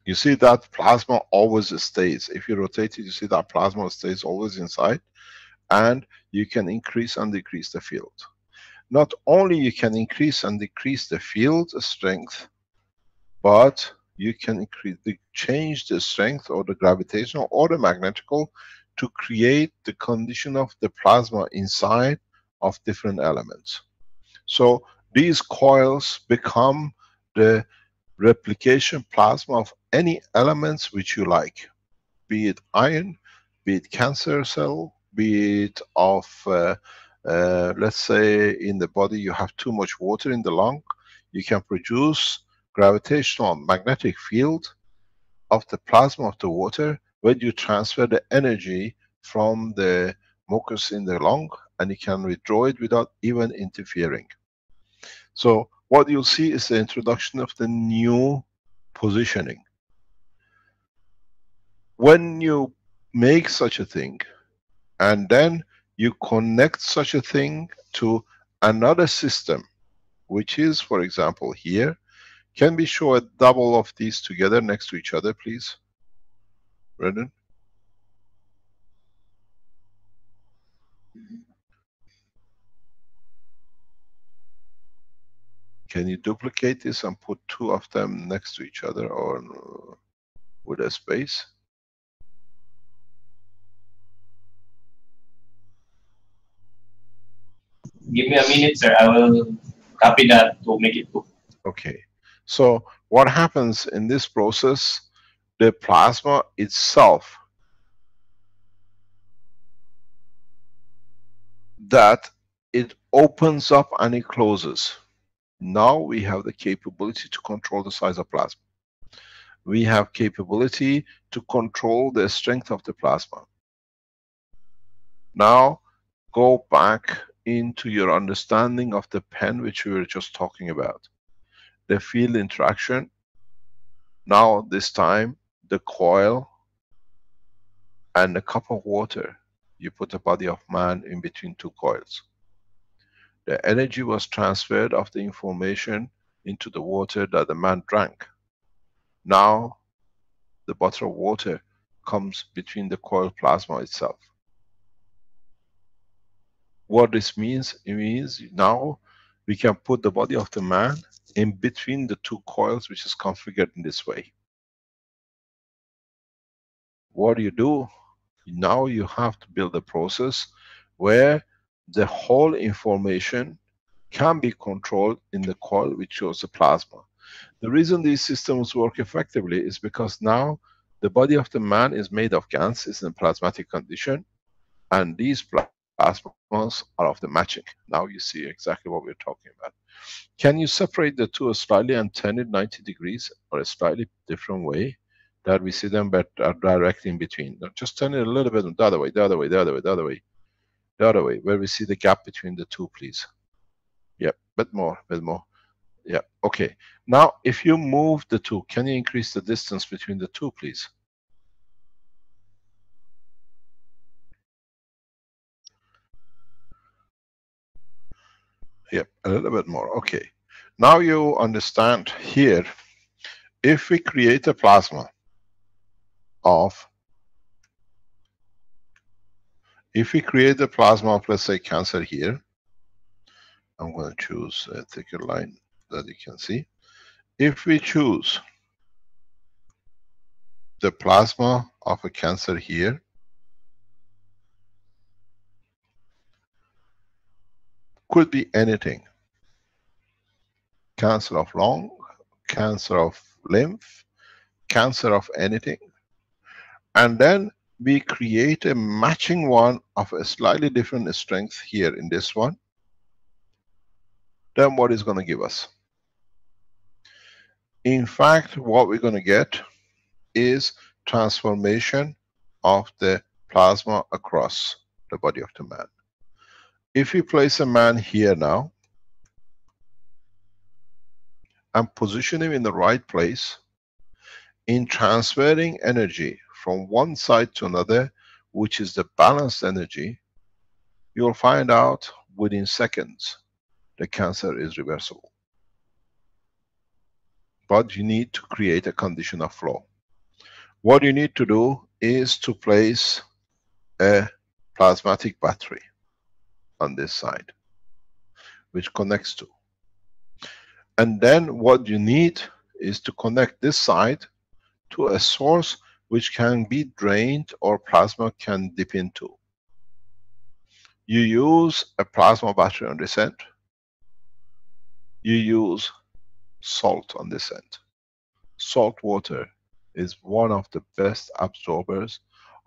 You see that plasma always stays. If you rotate it, you see that plasma stays always inside, and you can increase and decrease the field. Not only you can increase and decrease the field strength, but you can change the strength or the gravitational or the magnetical to create the condition of the plasma inside of different elements. So these coils become the replication plasma of any elements which you like, be it iron, be it cancer cell, be it of, let's say in the body you have too much water in the lung, you can produce gravitational magnetic field of the plasma of the water when you transfer the energy from the mucus in the lung, and you can withdraw it without even interfering. So what you'll see is the introduction of the new positioning. When you make such a thing, and then you connect such a thing to another system, which is, for example, here. Can we show a double of these together next to each other, please? Brendan? Can you duplicate this and put two of them next to each other, or with a space? Give me a minute, sir. I will copy that to make it two. Okay. So what happens in this process, the plasma itself, that it opens up and it closes. Now we have the capability to control the size of plasma. We have capability to control the strength of the plasma. Now go back into your understanding of the pen which we were just talking about. The field interaction. Now this time the coil and a cup of water. You put a body of man in between two coils. The energy was transferred of the information into the water that the man drank. Now the bottle of water comes between the coil plasma itself. What this means, it means now we can put the body of the man in between the two coils, which is configured in this way. What do you do? Now you have to build a process where the whole information can be controlled in the coil which shows the plasma. The reason these systems work effectively is because now the body of the man is made of GANs, is in a plasmatic condition, and these plasmas are of the matching. Now you see exactly what we're talking about. Can you separate the two slightly and turn it 90 degrees or a slightly different way that we see them but are direct in between? Now just turn it a little bit the other way, the other way, the other way, the other way, the other way, where we see the gap between the two, please. Yep, bit more, bit more. Yeah, okay. Now if you move the two, can you increase the distance between the two, please? Yep, a little bit more. Okay. Now you understand here, if we create a plasma of, if we create a plasma of, let's say, cancer here, I'm going to choose a thicker line that you can see. If we choose the plasma of a cancer here, could be anything. Cancer of lung, cancer of lymph, cancer of anything. And then we create a matching one of a slightly different strength here in this one. Then what is going to give us? In fact, what we're going to get is transformation of the plasma across the body of the man. If we place a man here now and position him in the right place, in transferring energy from one side to another, which is the balanced energy, you'll find out within seconds the cancer is reversible. But you need to create a condition of flow. What you need to do is to place a plasmatic battery on this side, which connects to. And then what you need is to connect this side to a source which can be drained or plasma can dip into. You use a plasma battery on this end. You use salt on this end. salt water is one of the best absorbers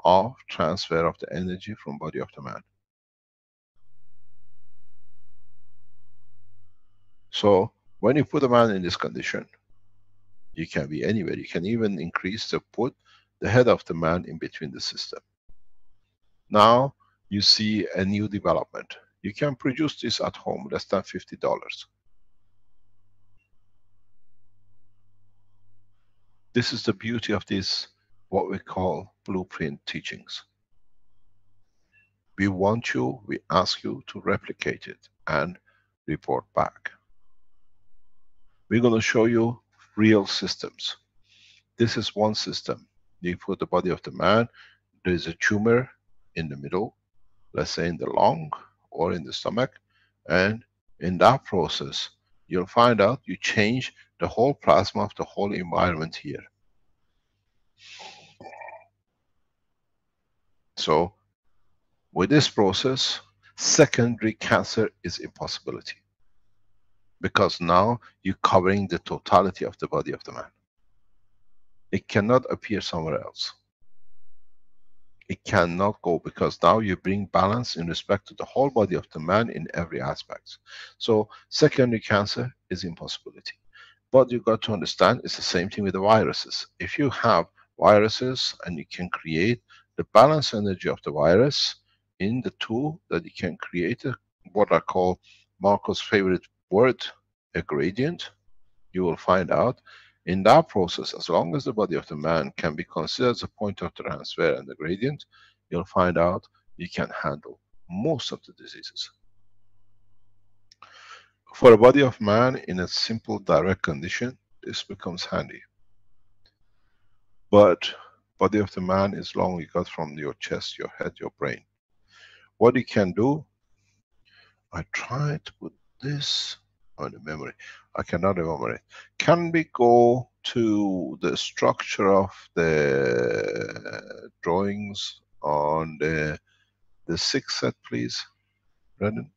of transfer of the energy from body of the man. So when you put a man in this condition, you can be anywhere. You can even increase to put the head of the man in between the system. Now you see a new development. You can produce this at home, less than $50. This is the beauty of this, what we call blueprint teachings. We want you, we ask you to replicate it and report back. We're going to show you real systems. This is one system. You put the body of the man, there is a tumor in the middle, let's say in the lung or in the stomach, and in that process, you'll find out you change the whole plasma of the whole environment here. So, with this process, secondary cancer is impossibility. Because now you're covering the totality of the body of the man. It cannot appear somewhere else. It cannot go, because now you bring balance in respect to the whole body of the man in every aspect. So secondary cancer is impossibility. But you got to understand it's the same thing with the viruses. If you have viruses and you can create the balance energy of the virus in the two, that you can create what I call Marco's favorite word, a gradient, you will find out in that process, as long as the body of the man can be considered as a point of transfer and the gradient, you'll find out you can handle most of the diseases. For a body of man in a simple direct condition, this becomes handy. But body of the man is long, you got from your chest, your head, your brain. What you can do, I try to put this on the memory. I cannot remember it. Can we go to the structure of the drawings on the 6th set, please, Brendan?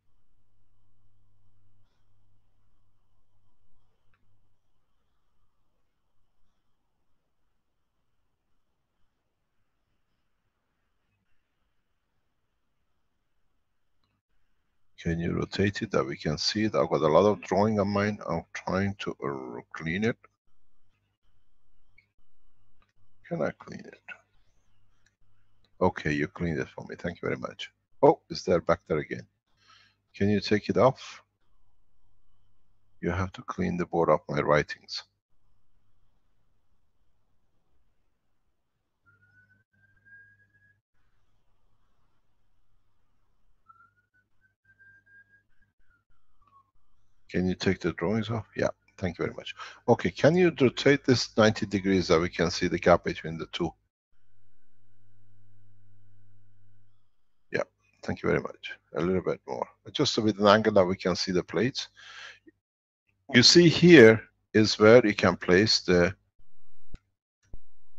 Can you rotate it that we can see it? I've got a lot of drawing on mine. I'm trying to clean it. Can I clean it? Okay, you cleaned it for me. Thank you very much. Oh, it's there, back there again. Can you take it off? You have to clean the board of my writings. Can you take the drawings off? Yeah, thank you very much. Okay, can you rotate this 90 degrees that we can see the gap between the two? Yeah, thank you very much. A little bit more. Just with an angle that we can see the plates. You see here is where you can place the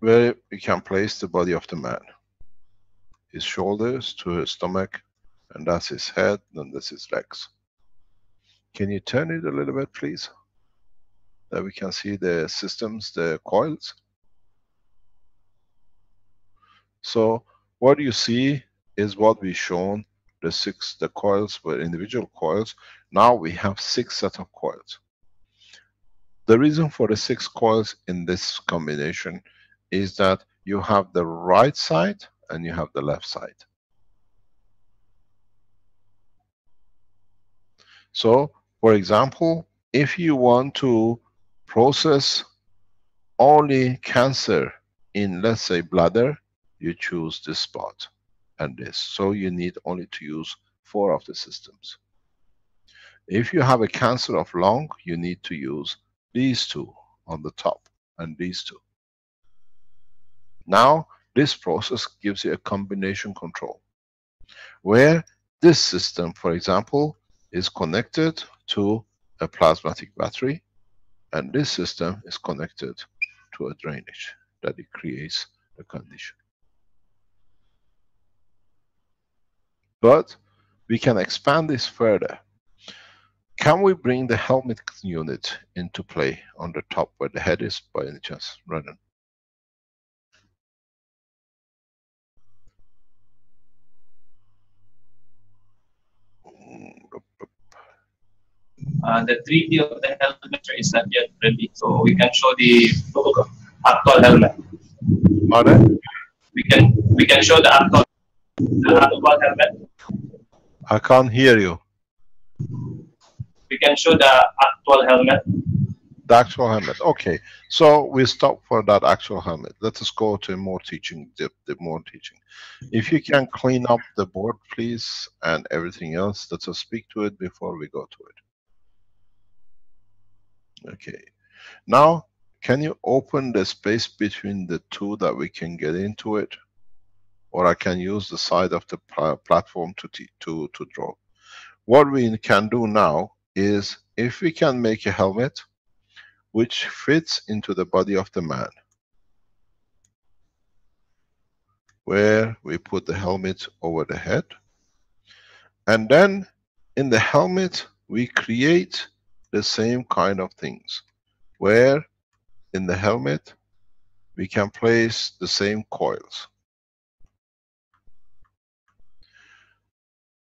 body of the man. His shoulders to his stomach, and that's his head, and that's his legs. Can you turn it a little bit, please? That we can see the systems, the coils. So what you see is what we've shown, the coils were individual coils. Now we have 6 sets of coils. The reason for the 6 coils in this combination is that you have the right side and you have the left side. So, for example, if you want to process only cancer in, let's say, bladder, you choose this spot and this. So you need only to use 4 of the systems. If you have a cancer of lung, you need to use these 2 on the top and these 2. Now, this process gives you a combination control, where this system, for example, is connected to a plasmatic battery, and this system is connected to a drainage that it creates the condition. But we can expand this further. Can we bring the helmet unit into play on the top where the head is by any chance, Renan? The 3D of the helmet is not yet ready, so we can show the actual helmet. Pardon? We can show the actual helmet. I can't hear you. We can show the actual helmet. The actual helmet. Okay, so we stop for that actual helmet. Let us go to more teaching, the more teaching. If you can clean up the board, please, and everything else, let us speak to it before we go to it. Okay. Now, can you open the space between the two that we can get into it? Or I can use the side of the platform to draw. What we can do now is, if we can make a helmet which fits into the body of the man, where we put the helmet over the head, and then in the helmet we create the same kind of things, where in the helmet we can place the same coils.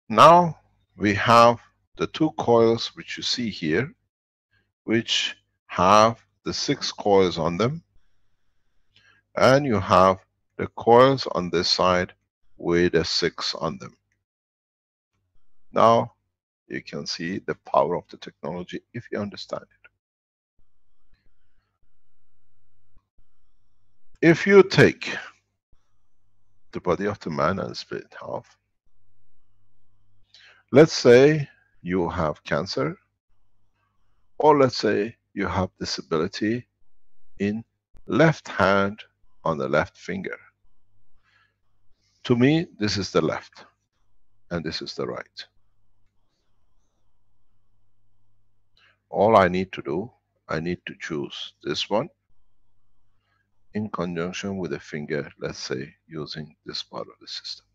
Now we have the two coils which you see here, which have the 6 coils on them, and you have the coils on this side with the 6 on them. Now you can see the power of the technology if you understand it. If you take the body of the man and split it in half, let's say you have cancer, or let's say you have disability in left hand on the left finger. To me, this is the left, and this is the right. All I need to do, I need to choose this one in conjunction with a finger, let's say, using this part of the system.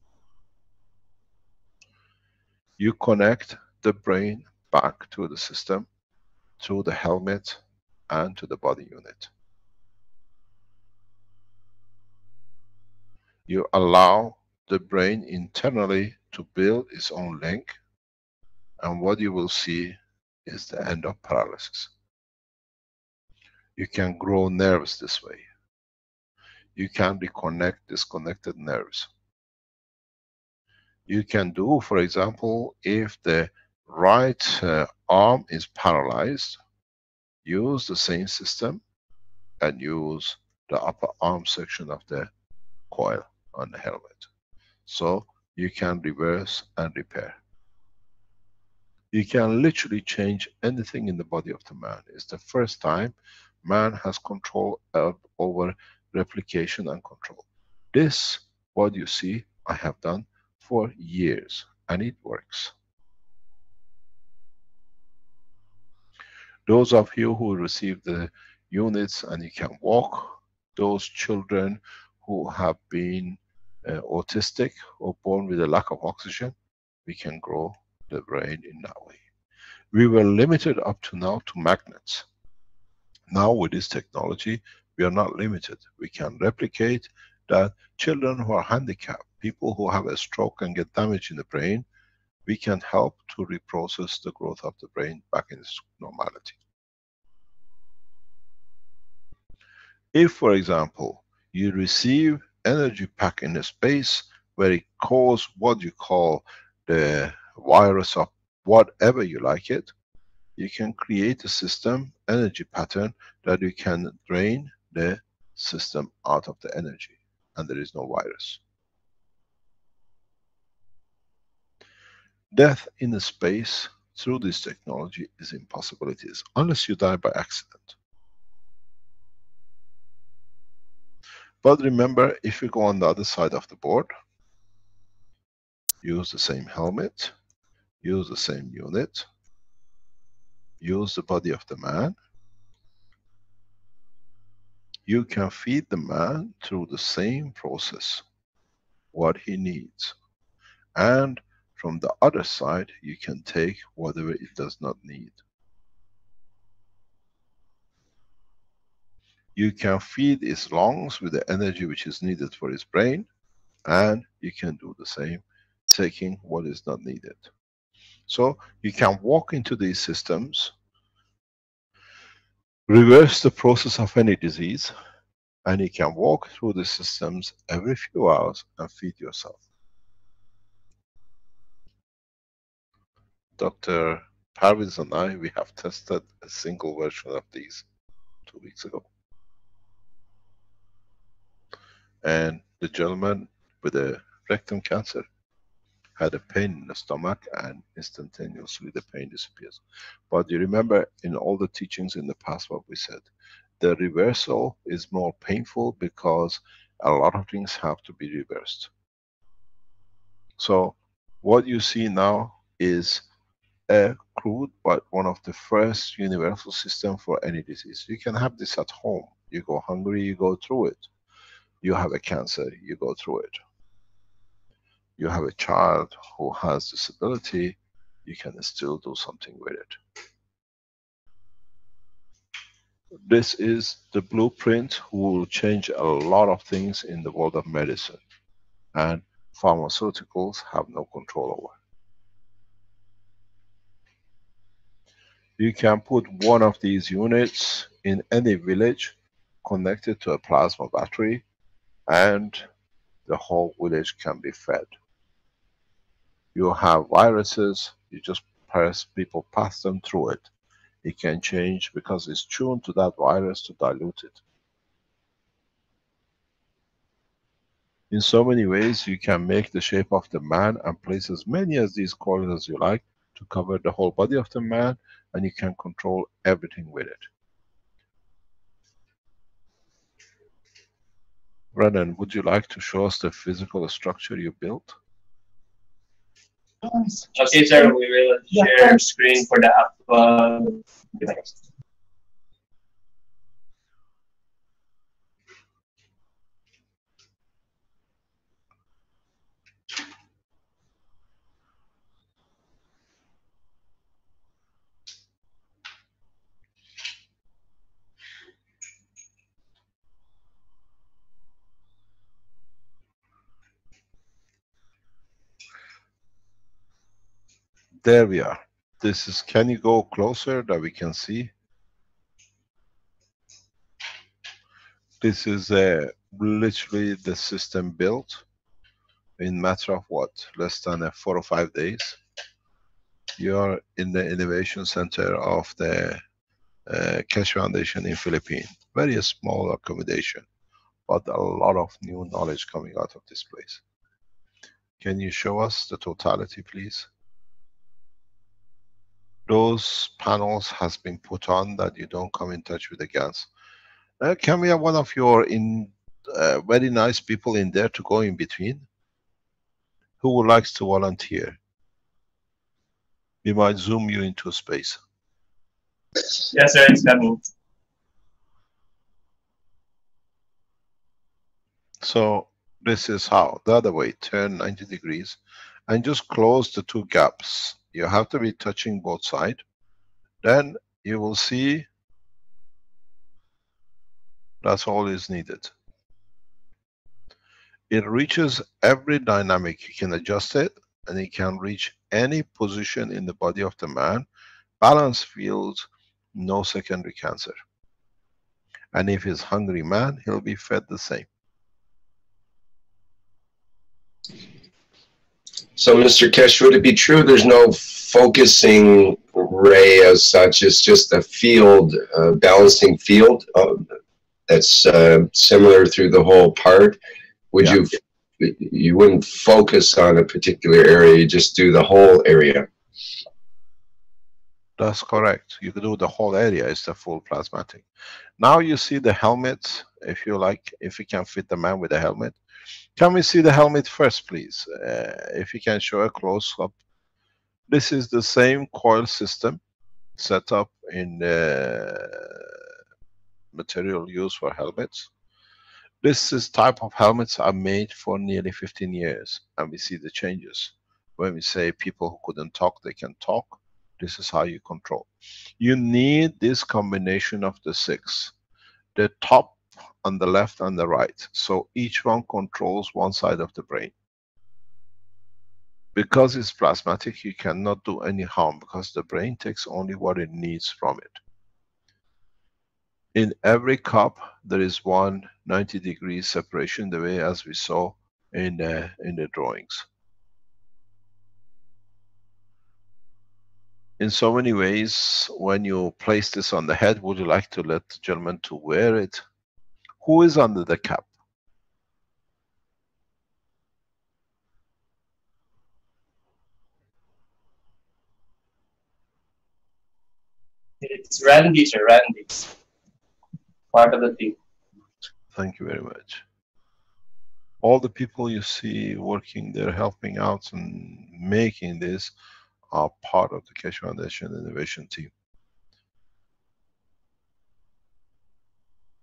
You connect the brain back to the system through the helmet and to the body unit. You allow the brain internally to build its own link, and what you will see is the end of paralysis. You can grow nerves this way. You can reconnect disconnected nerves. You can do, for example, if the right arm is paralyzed, use the same system and use the upper arm section of the coil on the helmet. So you can reverse and repair. You can literally change anything in the body of the man. It's the first time man has control over replication and control. This, what you see, I have done for years, and it works. Those of you who receive the units and you can walk, those children who have been autistic or born with a lack of oxygen, we can grow the brain in that way. We were limited up to now to magnets. Now with this technology, we are not limited. We can replicate that children who are handicapped, people who have a stroke and get damage in the brain, we can help to reprocess the growth of the brain back in its normality. If, for example, you receive energy pack in a space where it causes what you call the virus of whatever you like it, you can create a system, energy pattern, that you can drain the system out of the energy, and there is no virus. Death in a space through this technology is impossibilities, unless you die by accident. But remember, if you go on the other side of the board, use the same helmet, use the same unit, use the body of the man, you can feed the man through the same process what he needs. And From the other side, you can take whatever it does not need. You can feed its lungs with the energy which is needed for its brain, and you can do the same, taking what is not needed. So you can walk into these systems, reverse the process of any disease, and you can walk through the systems every few hours and feed yourself. Dr. Parviz and I, we have tested a single version of these 2 weeks ago. And the gentleman with the rectum cancer had a pain in the stomach, and instantaneously the pain disappears. But you remember in all the teachings in the past what we said, the reversal is more painful because a lot of things have to be reversed. So what you see now is a crude but one of the first universal system for any disease. You can have this at home. You go hungry, you go through it. You have a cancer, you go through it. You have a child who has disability, you can still do something with it. This is the blueprint who will change a lot of things in the world of medicine, and pharmaceuticals have no control over. You can put one of these units in any village connected to a plasma battery, and the whole village can be fed. You have viruses, you just press, people pass them through it. It can change because it's tuned to that virus to dilute it. In so many ways, you can make the shape of the man and place as many of these coils as you like to cover the whole body of the man, and you can control everything with it. Brennan, would you like to show us the physical structure you built? Okay, sir, we will share screen for the app. There we are. This is, can you go closer that we can see? This is literally the system built in matter of what? Less than 4 or 5 days. You are in the innovation center of the Keshe Foundation in Philippines. Very small accommodation, but a lot of new knowledge coming out of this place. Can you show us the totality, please? Those panels has been put on that you don't come in touch with the gas. Can we have one of your very nice people in there to go in between? Who would like to volunteer? We might zoom you into space. Yes, sir, it's coming. So this is how, the other way, turn 90 degrees and just close the 2 gaps. You have to be touching both sides. Then you will see that's all is needed. It reaches every dynamic. You can adjust it, and it can reach any position in the body of the man. Balance fields, no secondary cancer. And if he's hungry man, he'll be fed the same. So, Mr. Keshe, would it be true there's no focusing ray as such? It's just a field, balancing field that's similar through the whole part? Would Yeah. you wouldn't focus on a particular area, you just do the whole area? That's correct. You can do the whole area, it's the full plasmatic. Now you see the helmet, if you like, if you can fit the man with the helmet. Can we see the helmet first, please? If you can show a close-up. This is the same coil system set up in the material used for helmets. This is type of helmets are made for nearly 15 years, and we see the changes. When we say people who couldn't talk, they can talk, this is how you control. You need this combination of the 6. The top on the left and the right. So each one controls one side of the brain. Because it's plasmatic, you cannot do any harm because the brain takes only what it needs from it. In every cup, there is one 90-degree separation, the way as we saw in the drawings. In so many ways, when you place this on the head, would you like to let the gentleman to wear it? Who is under the cap? It's Randy, sir. Randy. Part of the team. Thank you very much. All the people you see working there, helping out and making this, are part of the Keshe Foundation innovation team.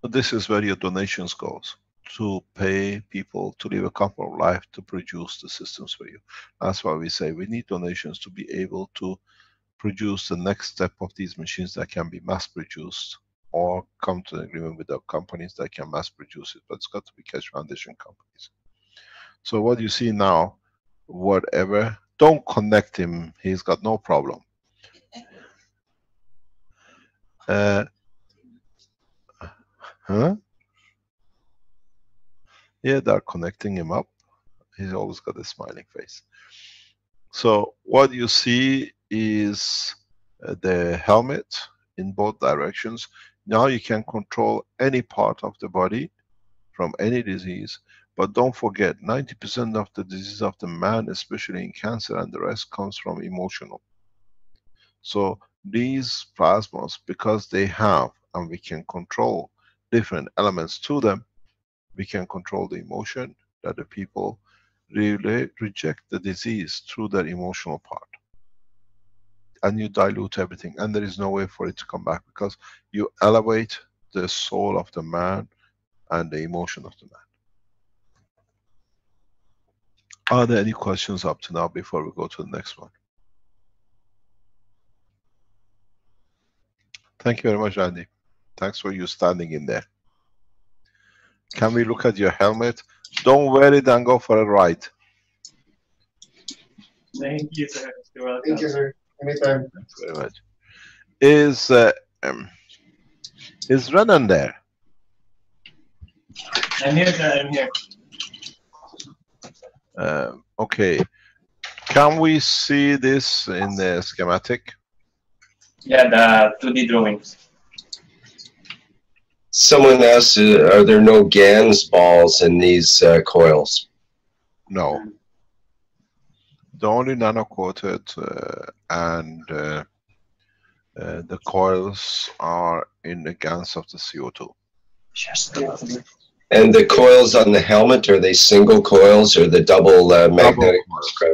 But this is where your donations goes, to pay people to live a comfortable life, to produce the systems for you. That's why we say we need donations to be able to produce the next step of these machines that can be mass produced, or come to an agreement with the companies that can mass produce it, but it's got to be Keshe Foundation companies. So what you see now, whatever, don't connect him, he's got no problem. Huh? Yeah, they're connecting him up. He's always got a smiling face. So what you see is the helmet in both directions. Now you can control any part of the body from any disease, but don't forget 90% of the disease of the man, especially in cancer and the rest, comes from emotional. So these plasmas, because they have, and we can control different elements to them, we can control the emotion that the people really reject the disease through their emotional part. And you dilute everything, and there is no way for it to come back, because you elevate the soul of the man and the emotion of the man. Are there any questions up to now before we go to the next one? Thank you very much, Andy. Thanks for you standing in there. Can we look at your helmet? Don't wear it and go for a ride. Thank you, sir. You're welcome. Thank you, sir. Anytime. Thanks very much. Is Renan there? I'm here, sir. I'm here. Okay. Can we see this in the schematic? Yeah, the 2D drawings. Someone asked, are there no GANs balls in these coils? No. The only nano-coated and the coils are in the GANs of the CO2. And the coils on the helmet, are they single coils or the double magnetic?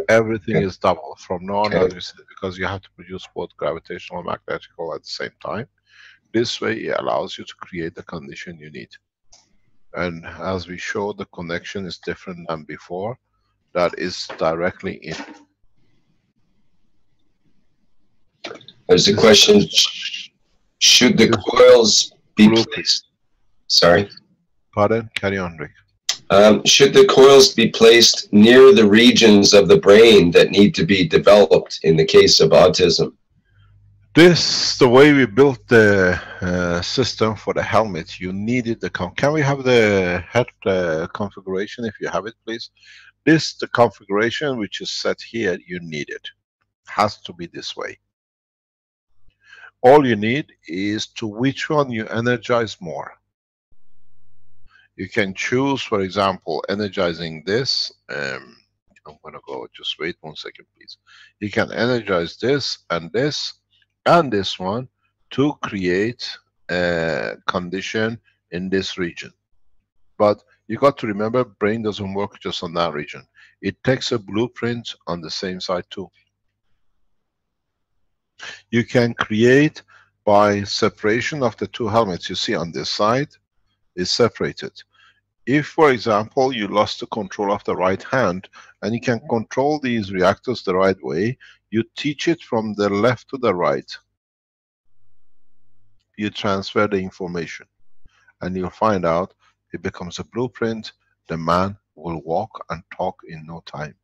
Everything is double from now on, as you said, because you have to produce both gravitational and magnetic at the same time. This way it allows you to create the condition you need. And as we showed, the connection is different than before. That is directly in. There's a question, should the coils be placed? Sorry? Pardon? Carry on, Rick. Should the coils be placed near the regions of the brain that need to be developed in the case of autism? The way we built the system for the helmet, you needed the can we have the head configuration if you have it, please? The configuration which is set here, you need it. Has to be this way. All you need is to which one you energize more. You can choose, for example, energizing this. I'm going to go, just wait 1 second, please. You can energize this and this one to create a condition in this region. But you got to remember, brain doesn't work just on that region. It takes a blueprint on the same side too. You can create by separation of the two helmets. You see on this side is separated. If, for example, you lost the control of the right hand and you can control these reactors the right way, you teach it from the left to the right. You transfer the information and you'll find out it becomes a blueprint. The man will walk and talk in no time.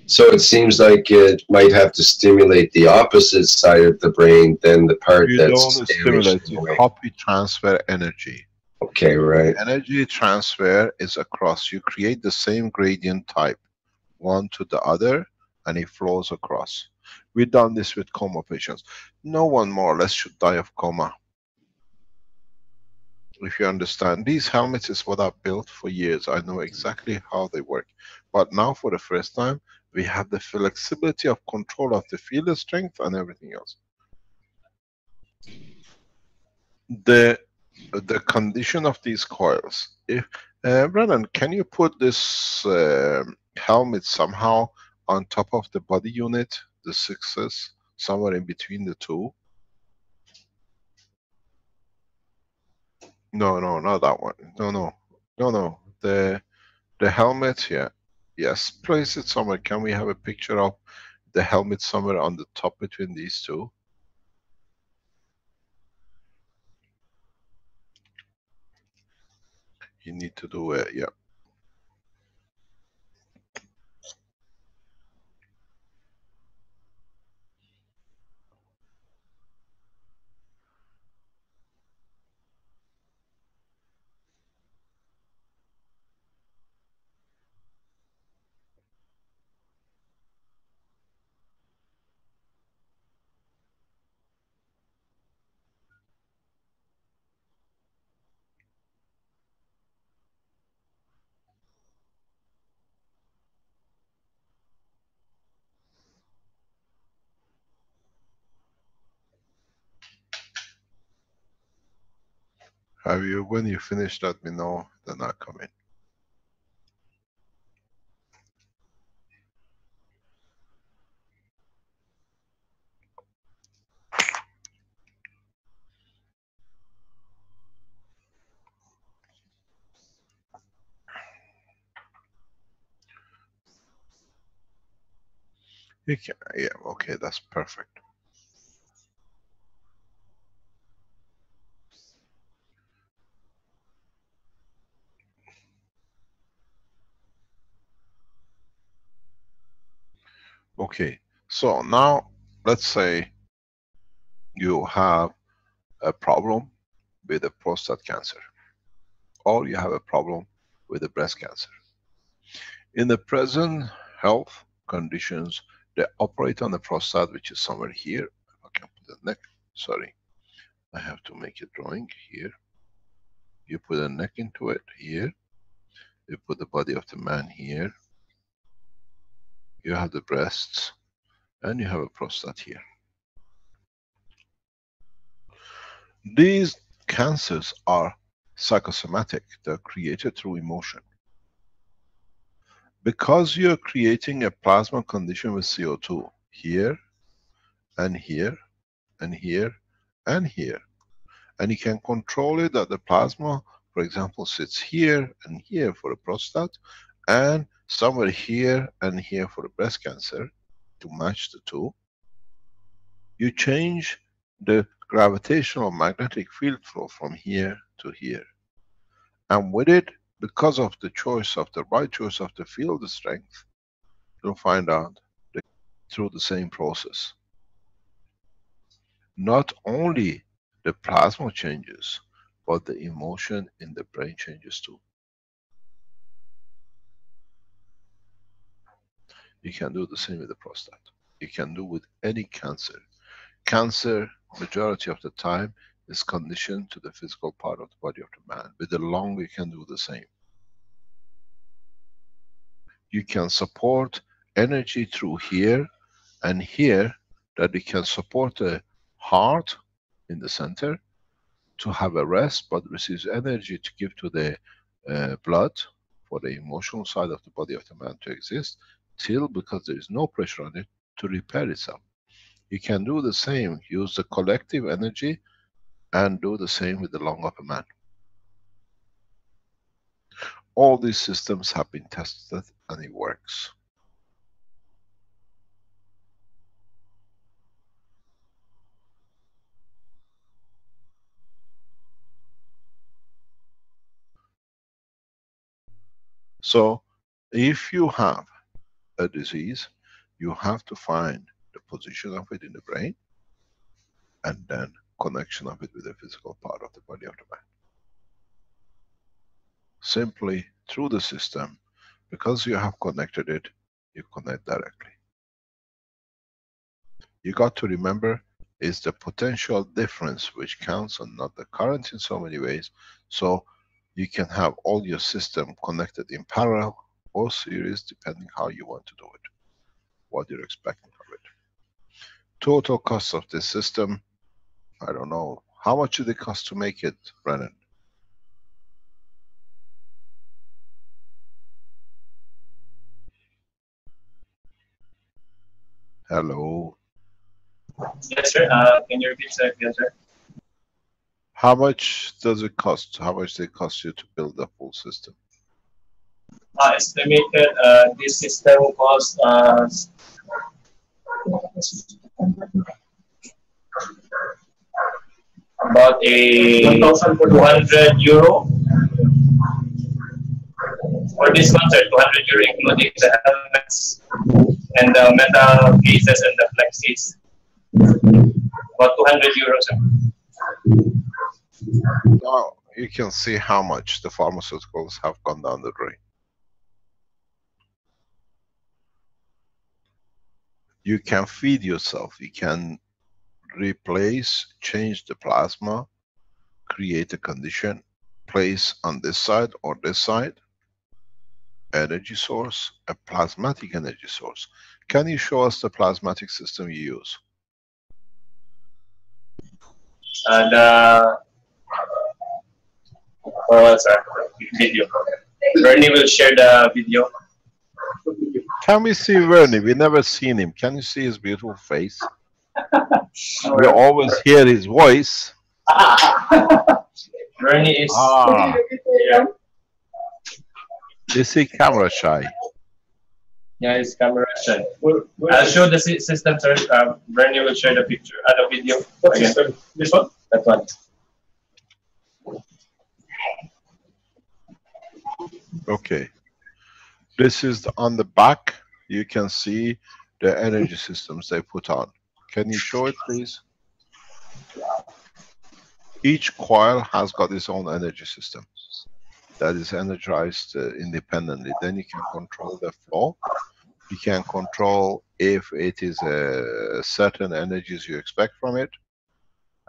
So it seems like it might have to stimulate the opposite side of the brain than the part You that's don't damaged stimulate, in you the way. copy transfer energy. Okay, right. Energy transfer is across. You create the same gradient type, one to the other, and it flows across. We've done this with coma patients. No one more or less should die of coma. If you understand, these helmets is what I've built for years. I know exactly how they work. But now for the first time, we have the flexibility of control of the field strength and everything else. The condition of these coils. If Brennan, can you put this helmet somehow on top of the body unit, the 6s, somewhere in between the two? No, no, not that one. No, no, no, no. The helmet here. Yes, place it somewhere. Can we have a picture of the helmet somewhere on the top between these two? You need to do it, yeah. Have you, when you finish, let me know, then I'll come in. You can, yeah, okay, that's perfect. Okay, so now let's say you have a problem with a prostate cancer, or you have a problem with a breast cancer. In the present health conditions, they operate on the prostate, which is somewhere here. If I can put the neck, sorry, I have to make a drawing here. You put a neck into it here. You put the body of the man here. You have the breasts, and you have a prostate here. These cancers are psychosomatic. They're created through emotion. Because you're creating a plasma condition with CO2 here, and here, and here, and here, and you can control it that the plasma, for example, sits here and here for a prostate, and somewhere here and here for a breast cancer, to match the two. You change the gravitational magnetic field flow from here to here. And with it, because of the choice of the right choice of the field strength, you'll find out that through the same process. Not only the plasma changes, but the emotion in the brain changes too. You can do the same with the prostate. You can do with any cancer. Cancer, majority of the time, is conditioned to the physical part of the body of the man. With the lung, you can do the same. You can support energy through here and here, that it can support the heart in the center to have a rest, but receives energy to give to the blood for the emotional side of the body of the man to exist, till, because there is no pressure on it, to repair itself. You can do the same, use the collective energy and do the same with the lung of a man. All these systems have been tested and it works. So if you have a disease, you have to find the position of it in the brain and then connection of it with the physical part of the body of the man. Simply through the system, because you have connected it, you connect directly. You got to remember, is the potential difference which counts and not the current in so many ways. So you can have all your system connected in parallel or series depending how you want to do it, what you're expecting of it. Total cost of this system, I don't know. How much did it cost to make it, Brennan? Hello. Yes, sir. Can you repeat that again, sir? How much does it cost? How much did it cost you to build the full system? Estimated this system cost about a 1,200 euro. For this one, sir, 200 euro including the helmets and the metal cases and the flex seats. About 200 euros, sir. Now you can see how much the pharmaceuticals have gone down the drain. You can feed yourself, you can replace, change the plasma, create a condition, place on this side or this side, energy source, a plasmatic energy source. Can you show us the plasmatic system you use? Sorry, video. Bernie will share the video. Can we see Vernie? We've never seen him. Can you see his beautiful face? We always hear his voice. Bernie is. Yeah. Is he camera shy? Yeah, he's camera shy. I'll show the system, sir. Bernie will share the picture, the video. Okay. This one? That one. Okay. This is on the back. You can see the energy systems they put on. Can you show it, please? Each coil has got its own energy system that is energized independently. Then you can control the flow. You can control if it is certain energies you expect from it,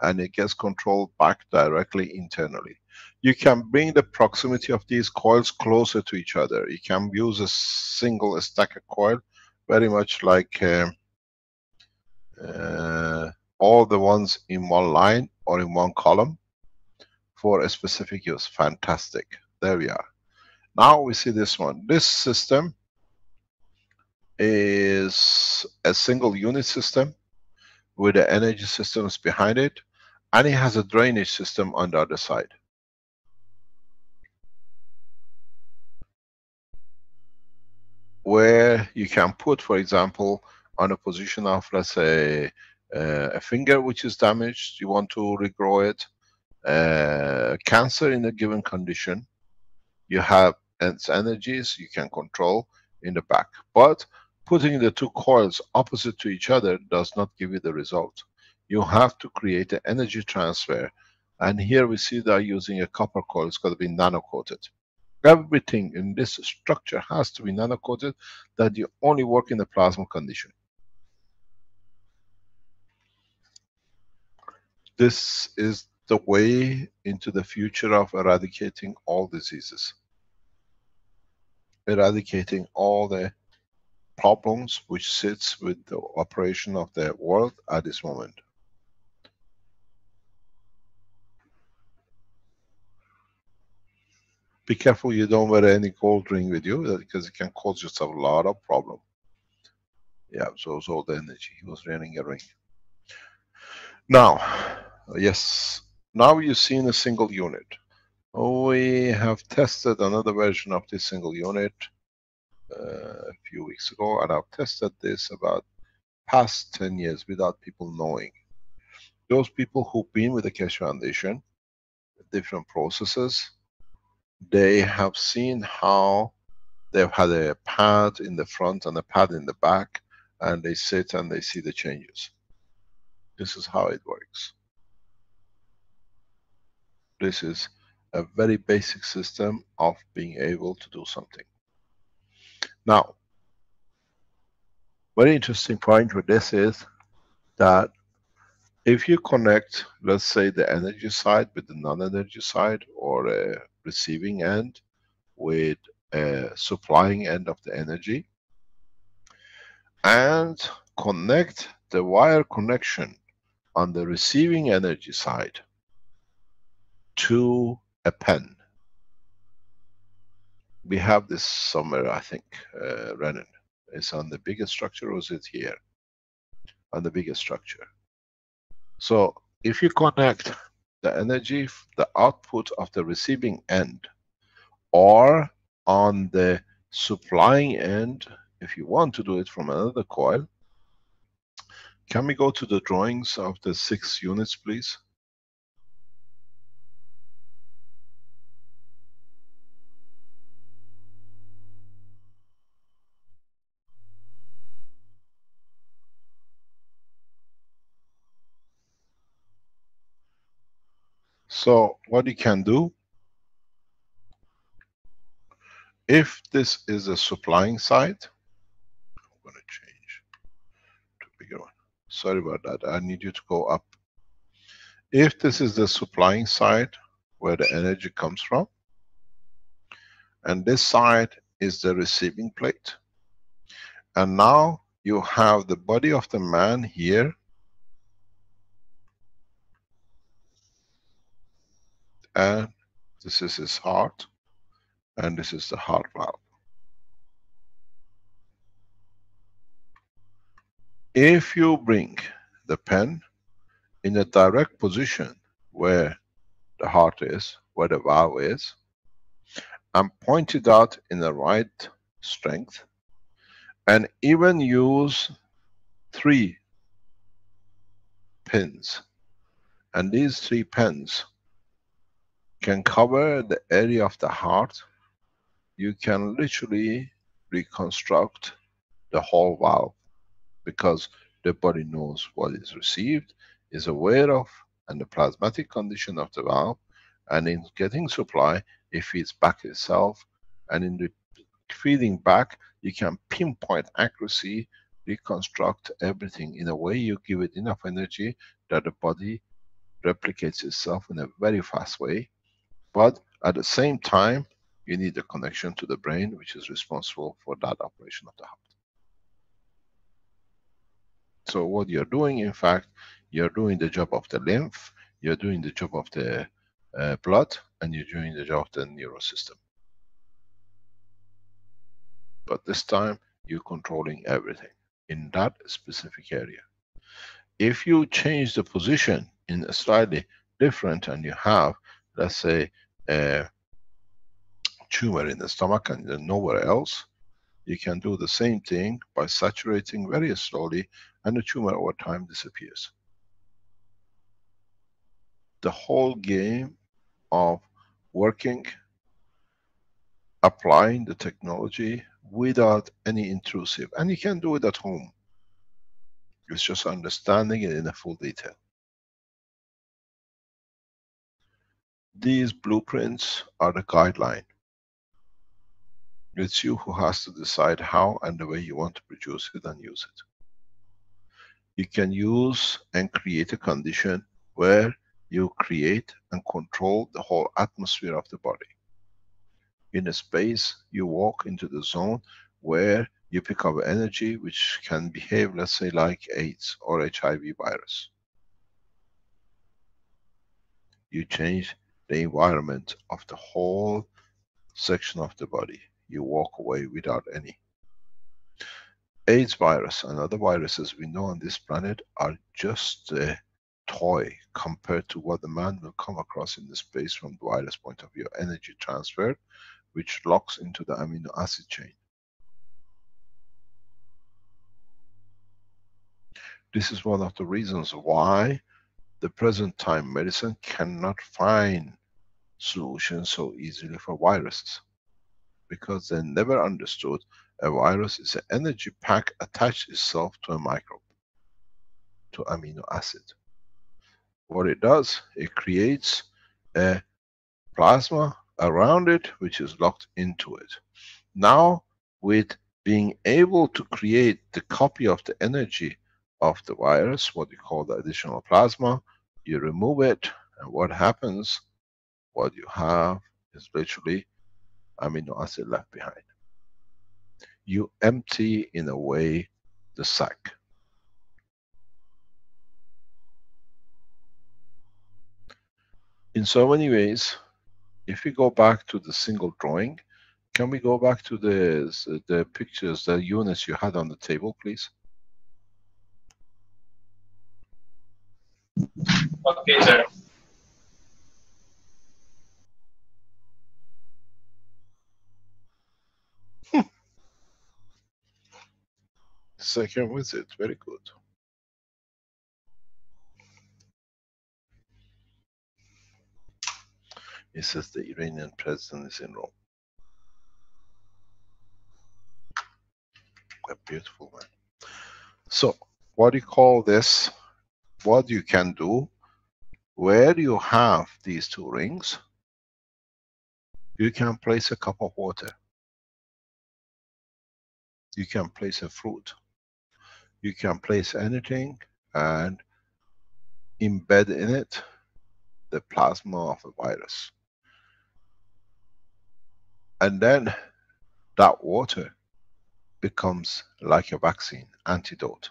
and it gets controlled back directly internally. You can bring the proximity of these coils closer to each other. You can use a single stack of coil, very much like all the ones in one line or in one column for a specific use. Fantastic. There we are. Now we see this one. This system is a single unit system with the energy systems behind it, and it has a drainage system on the other side. Where you can put, for example, on a position of, let's say, a finger which is damaged, you want to regrow it, cancer in a given condition, you have its energies you can control in the back. But putting the two coils opposite to each other does not give you the result. You have to create an energy transfer. And here we see they're using a copper coil. It's got to be nano-coated. Everything in this structure has to be nano-coated, that you only work in the plasma condition. This is the way into the future of eradicating all diseases. Eradicating all the problems which sits with the operation of the world at this moment. Be careful you don't wear any gold ring with you, because it can cause yourself a lot of problem. Yeah, so it's all the energy. He was wearing a ring. Now, yes, now you've seen a single unit. We have tested another version of this single unit a few weeks ago, and I've tested this about past 10 years without people knowing. Those people who've been with the Keshe Foundation, different processes, they have seen how they've had a pad in the front and a pad in the back, and they sit and they see the changes. This is how it works. This is a very basic system of being able to do something. Now, very interesting point with this is that if you connect, let's say, the energy side with the non-energy side, or a receiving end with a supplying end of the energy, and connect the wire connection on the receiving energy side to a pen. We have this somewhere, I think, Renan. It's on the biggest structure, or is it here? On the biggest structure. So if you connect the energy, the output of the receiving end, or on the supplying end, if you want to do it from another coil, can we go to the drawings of the 6 units, please? So what you can do, if this is a supplying side, I'm going to change to a bigger one. Sorry about that, I need you to go up. If this is the supplying side where the energy comes from, and this side is the receiving plate, and now you have the body of the man here, and this is his heart, and this is the heart valve. If you bring the pen in a direct position where the heart is, where the valve is, and point it out in the right strength, and even use 3 pins, and these 3 pins can cover the area of the heart, you can literally reconstruct the whole valve, because the body knows what is received, is aware of, and the plasmatic condition of the valve, and in getting supply, it feeds back itself, and in the feeding back, you can pinpoint accuracy, reconstruct everything in a way you give it enough energy that the body replicates itself in a very fast way. But at the same time, you need a connection to the brain, which is responsible for that operation of the heart. So what you're doing, in fact, you're doing the job of the lymph, you're doing the job of the blood, and you're doing the job of the neural system. But this time, you're controlling everything in that specific area. If you change the position in a slightly different, and you have, let's say, a tumor in the stomach and nowhere else, you can do the same thing by saturating very slowly, and the tumor over time disappears. The whole game of working, applying the technology without any intrusive, and you can do it at home. It's just understanding it in a full detail. These blueprints are the guideline. It's you who has to decide how and the way you want to produce it and use it. You can use and create a condition where you create and control the whole atmosphere of the body. In a space, you walk into the zone where you pick up energy which can behave, let's say, like AIDS or HIV virus. You change the environment of the whole section of the body. You walk away without any. AIDS virus and other viruses we know on this planet are just toy compared to what the man will come across in the space from the virus point of view. Energy transfer, which locks into the amino acid chain. This is one of the reasons why the present time medicine cannot find solutions so easily for viruses, because they never understood a virus is an energy pack attached itself to a microbe, to amino acid. What it does, it creates a plasma around it which is locked into it. Now, with being able to create the copy of the energy of the virus, what you call the additional plasma, you remove it, and what happens? What you have is literally amino acid left behind. You empty, in a way, the sack. In so many ways, if we go back to the single drawing, can we go back to the pictures, the units you had on the table, please? Okay, sir. Second visit, very good. It says the Iranian president is in Rome. A beautiful man. So, what do you call this? What you can do, where you have these two rings, you can place a cup of water. You can place a fruit. You can place anything and embed in it the plasma of a virus. And then that water becomes like a vaccine, antidote.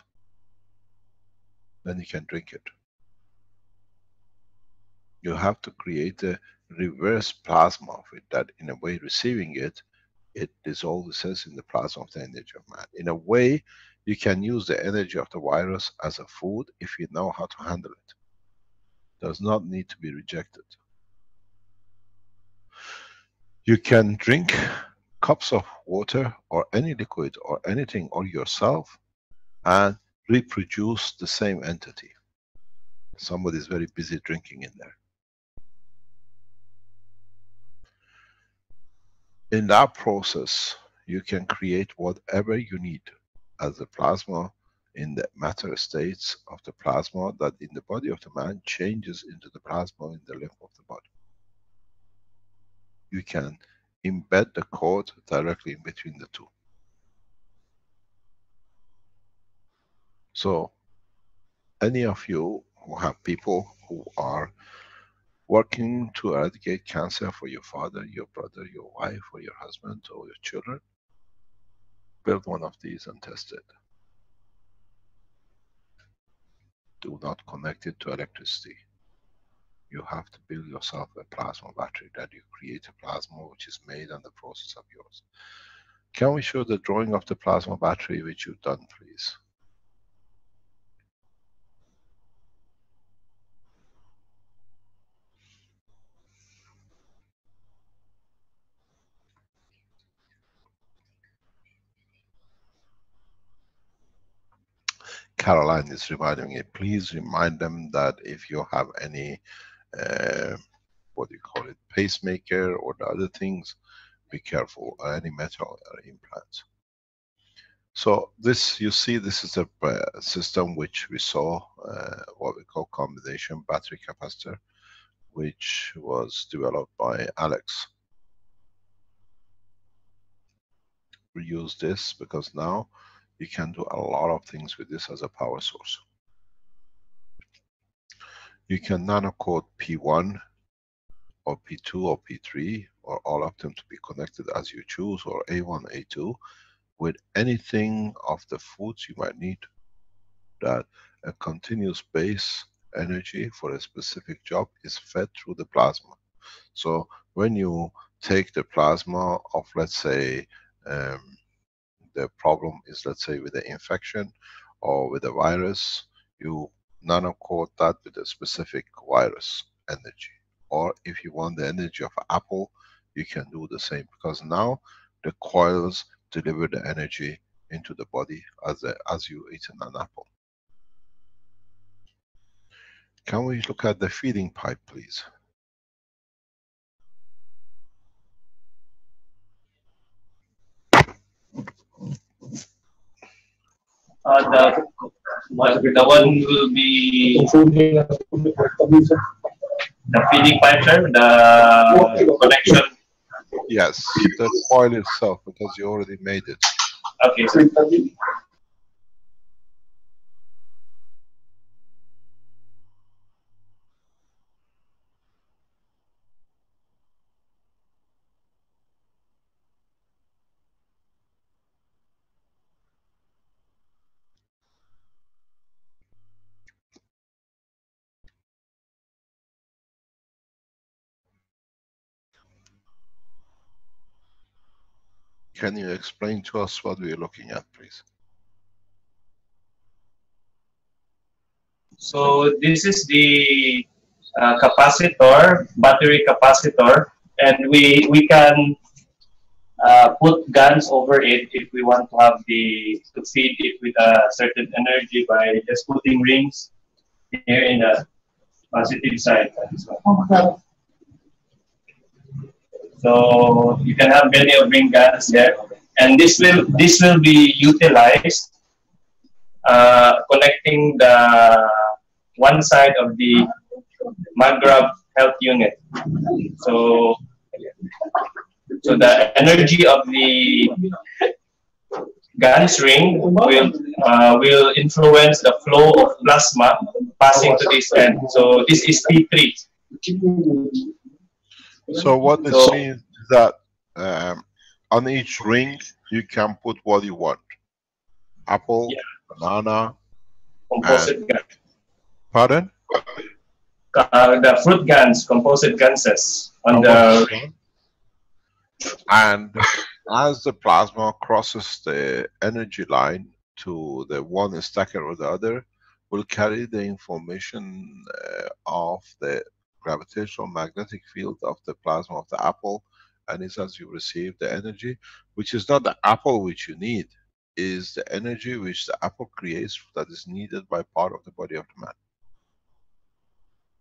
Then you can drink it. You have to create a reverse plasma of it, that in a way receiving it, it dissolves itself in the plasma of the energy of man. In a way, you can use the energy of the virus as a food if you know how to handle it. Does not need to be rejected. You can drink cups of water or any liquid or anything, or yourself, and reproduce the same entity. Somebody is very busy drinking in there. In that process, you can create whatever you need as the plasma in the matter states of the plasma that in the body of the man changes into the plasma in the lymph of the body. You can embed the code directly in between the two. So, any of you who have people who are working to eradicate cancer for your father, your brother, your wife, or your husband, or your children, build one of these and test it. Do not connect it to electricity. You have to build yourself a plasma battery, that you create a plasma which is made on the process of yours. Can we show the drawing of the plasma battery which you've done, please? Caroline is reminding me, please remind them that if you have any, what do you call it, pacemaker or the other things, be careful, any metal implants. So this, you see, this is a system which we saw, what we call combination battery capacitor, which was developed by Alex. We use this because now you can do a lot of things with this as a power source. You can nano-code P1 or P2 or P3 or all of them to be connected as you choose, or A1, A2, with anything of the foods you might need, that a continuous base energy for a specific job is fed through the plasma. So when you take the plasma of, let's say, the problem is, let's say, with the infection or with the virus, you nano-coat that with a specific virus energy. Or if you want the energy of Apple, you can do the same, because now the coils deliver the energy into the body as you eat an apple. Can we look at the feeding pipe, please? The one will be the feeding pipe, sir, the connection. Yes, the coil itself, because you already made it. Okay, sir. Can you explain to us what we're looking at, please? So this is the capacitor, battery capacitor, and we can put guns over it if we want to have to feed it with a certain energy by just putting rings here in the positive side. So you can have many of ring guns there, and this will be utilized connecting the one side of the MagGrab health unit. So the energy of the GAN's ring will influence the flow of plasma passing to this end. So this is T3. So what this means is that on each ring you can put what you want. Apple, banana, composite gun. Pardon? The fruit guns, composite ganses on the ring. And as the plasma crosses the energy line to the one stacker or the other, will carry the information of the gravitational magnetic field of the plasma of the apple, and it's as you receive the energy, which is not the apple which you need, is the energy which the apple creates that is needed by part of the body of the man.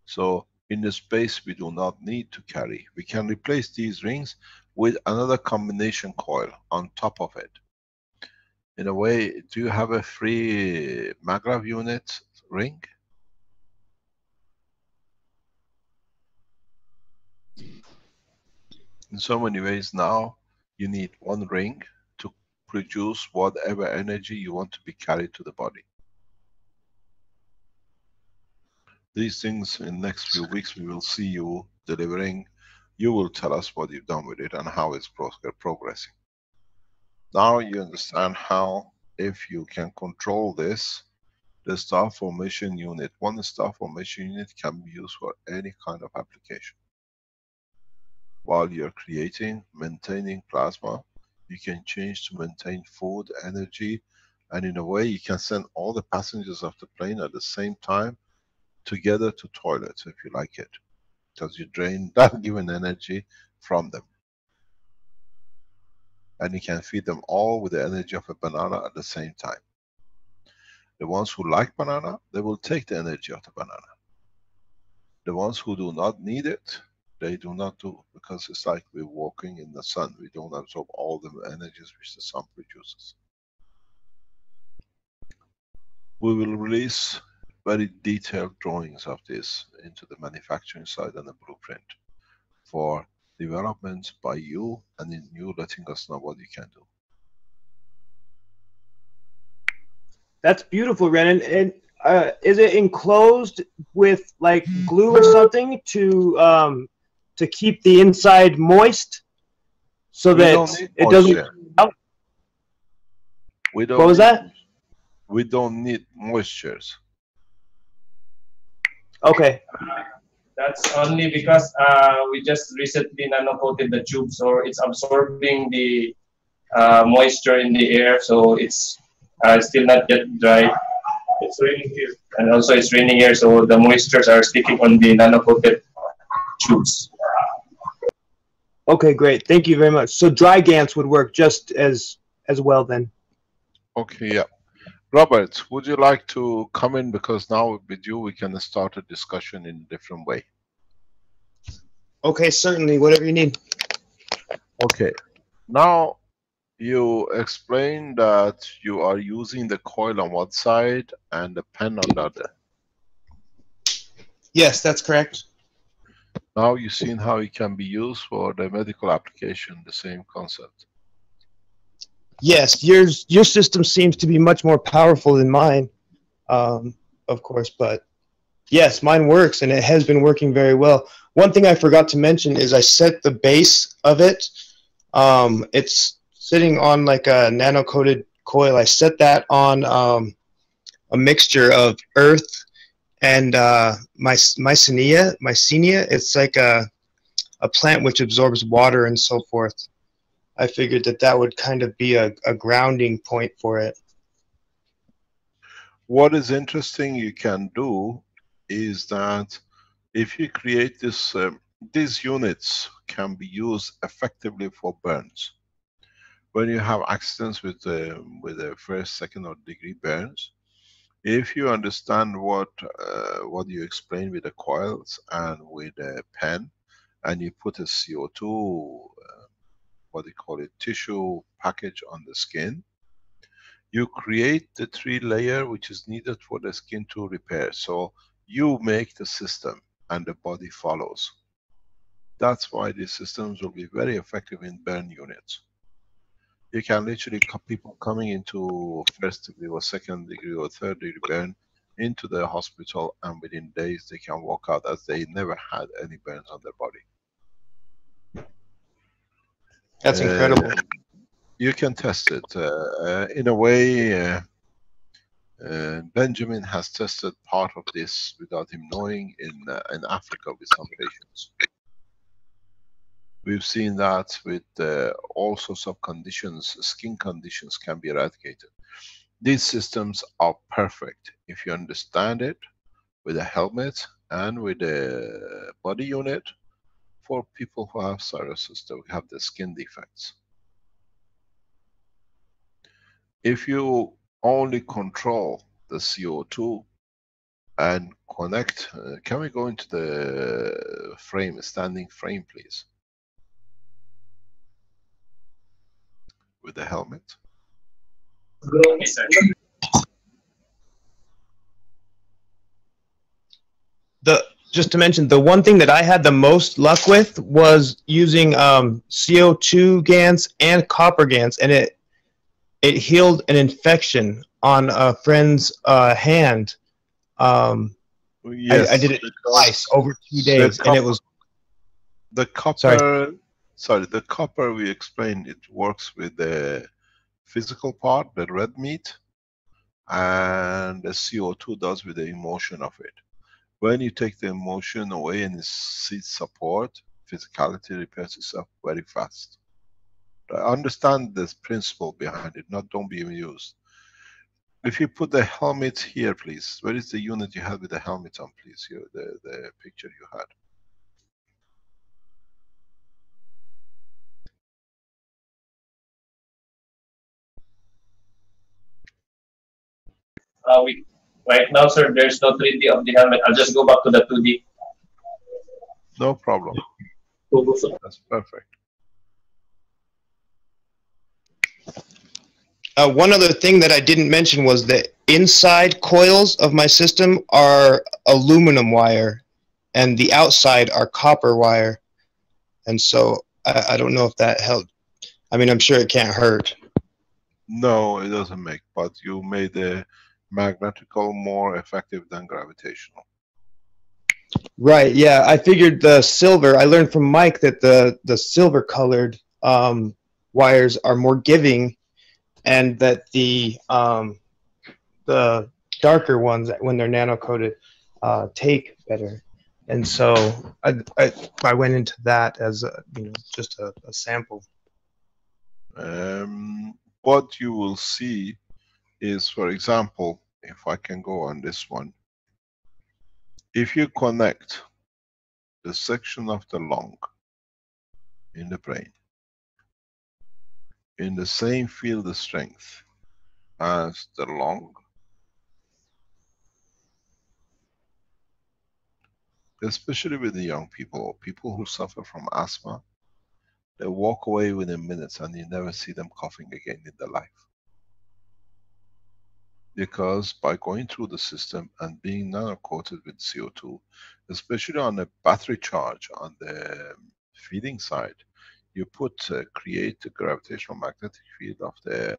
So in the space we do not need to carry. We can replace these rings with another combination coil on top of it. In a way, do you have a free MagGrab unit ring? In so many ways now, you need one ring to produce whatever energy you want to be carried to the body. These things in the next few weeks we will see you delivering. You will tell us what you've done with it and how it's progressing. Now you understand how, if you can control this, the star formation unit, one star formation unit can be used for any kind of application. While you're creating, maintaining plasma, you can change to maintain food, energy, and in a way you can send all the passengers of the plane at the same time together to toilets if you like it, because you drain that given energy from them. And you can feed them all with the energy of a banana at the same time. The ones who like banana, they will take the energy of the banana. The ones who do not need it, they do not do, because it's like we're walking in the sun. We don't absorb all the energies which the sun produces. We will release very detailed drawings of this into the manufacturing side and the blueprint for development by you, and in you letting us know what you can do. That's beautiful, Renan. And is it enclosed with like glue or something to keep the inside moist, so that it doesn't? We don't. What was that? We don't need moistures. Okay. That's only because we just recently nano-coated the tube, so it's absorbing the moisture in the air, so it's still not yet dry. It's raining here. And also it's raining here, so the moistures are sticking on the nano-coated tubes. Okay, great. Thank you very much. So dry GANs would work just as well then. Okay, yeah. Robert, would you like to come in, because now with you we can start a discussion in a different way. Okay, certainly. Whatever you need. Okay. Now you explained that you are using the coil on one side and the pen on the other. Yes, that's correct. Now you've seen how it can be used for the medical application, the same concept. Yes, your system seems to be much more powerful than mine, of course, but yes, mine works, and it has been working very well. One thing I forgot to mention is I set the base of it. It's sitting on like a nano-coated coil. I set that on a mixture of earth and mycenia. It's like a plant which absorbs water and so forth. I figured that would kind of be a grounding point for it. What is interesting you can do is that if you create this, these units can be used effectively for burns. When you have accidents with the first, second or degree burns, if you understand what you explained with the coils and with a pen, and you put a CO2, what they call it, tissue package on the skin, you create the 3-layer which is needed for the skin to repair. So you make the system and the body follows. That's why these systems will be very effective in burn units. You can literally people coming into first degree or second degree or third degree burn into the hospital, and within days they can walk out as they never had any burns on their body. That's incredible. You can test it. In a way, Benjamin has tested part of this without him knowing in Africa with some patients. We've seen that with all sorts of conditions, skin conditions can be eradicated. These systems are perfect if you understand it with a helmet and with a body unit for people who have cirrhosis, that have the skin defects. If you only control the CO2 and connect, can we go into the frame, standing frame, please? With the helmet. Just to mention, the one thing that I had the most luck with was using CO2 GANs and copper GANs, and it healed an infection on a friend's hand. Yes, I did it twice over 2 days, and it was the copper. Sorry, the copper we explained, it works with the physical part, the red meat, and the CO2 does with the emotion of it. When you take the emotion away and see support, physicality repairs itself very fast. Understand this principle behind it, not don't be amused. If you put the helmet here, please. Where is the unit you had with the helmet on, please? Here, the picture you had. Right now, sir, there's no 3D of the helmet. I'll just go back to the 2D. No problem. That's perfect. One other thing that I didn't mention was the inside coils of my system are aluminum wire, and the outside are copper wire. And so I don't know if that helped. I mean, I'm sure it can't hurt. No, it doesn't make, but you made the magnetical more effective than gravitational. Right, yeah. I figured the silver, I learned from Mike that the silver colored wires are more giving, and that the darker ones, when they're nano-coated, take better. And so I went into that as just a sample. What you will see is, for example, if I can go on this one, if you connect the section of the lung in the brain in the same field strength as the lung, especially with the young people or people who suffer from asthma, they walk away within minutes and you never see them coughing again in their life. Because by going through the system and being nano-coated with CO2, especially on a battery charge on the feeding side, you create the gravitational magnetic field of the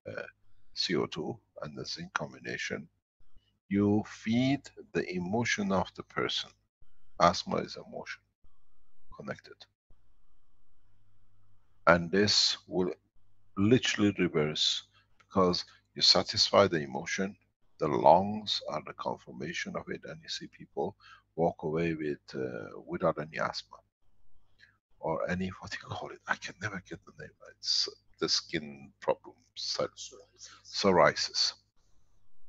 CO2 and the zinc combination. You feed the emotion of the person. Asthma is emotion connected. And this will literally reverse, because you satisfy the emotion, the lungs are the confirmation of it, and you see people walk away with without any asthma or any, what do you call it? I can never get the name. It's the skin problem, psoriasis.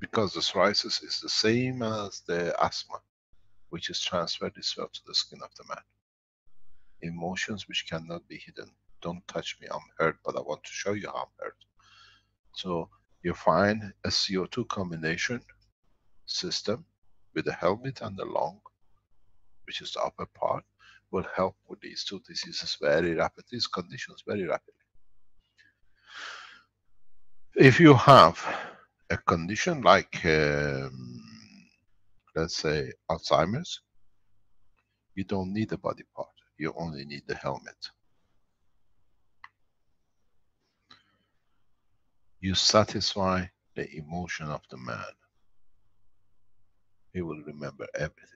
Because the psoriasis is the same as the asthma, which is transferred itself to the skin of the man. Emotions which cannot be hidden. Don't touch me, I'm hurt, but I want to show you how I'm hurt. So you find a CO2 combination system with the helmet and the lung, which is the upper part, will help with these two diseases very rapidly, these conditions very rapidly. If you have a condition like, let's say, Alzheimer's, you don't need a body part, you only need the helmet. You satisfy the emotion of the man. He will remember everything.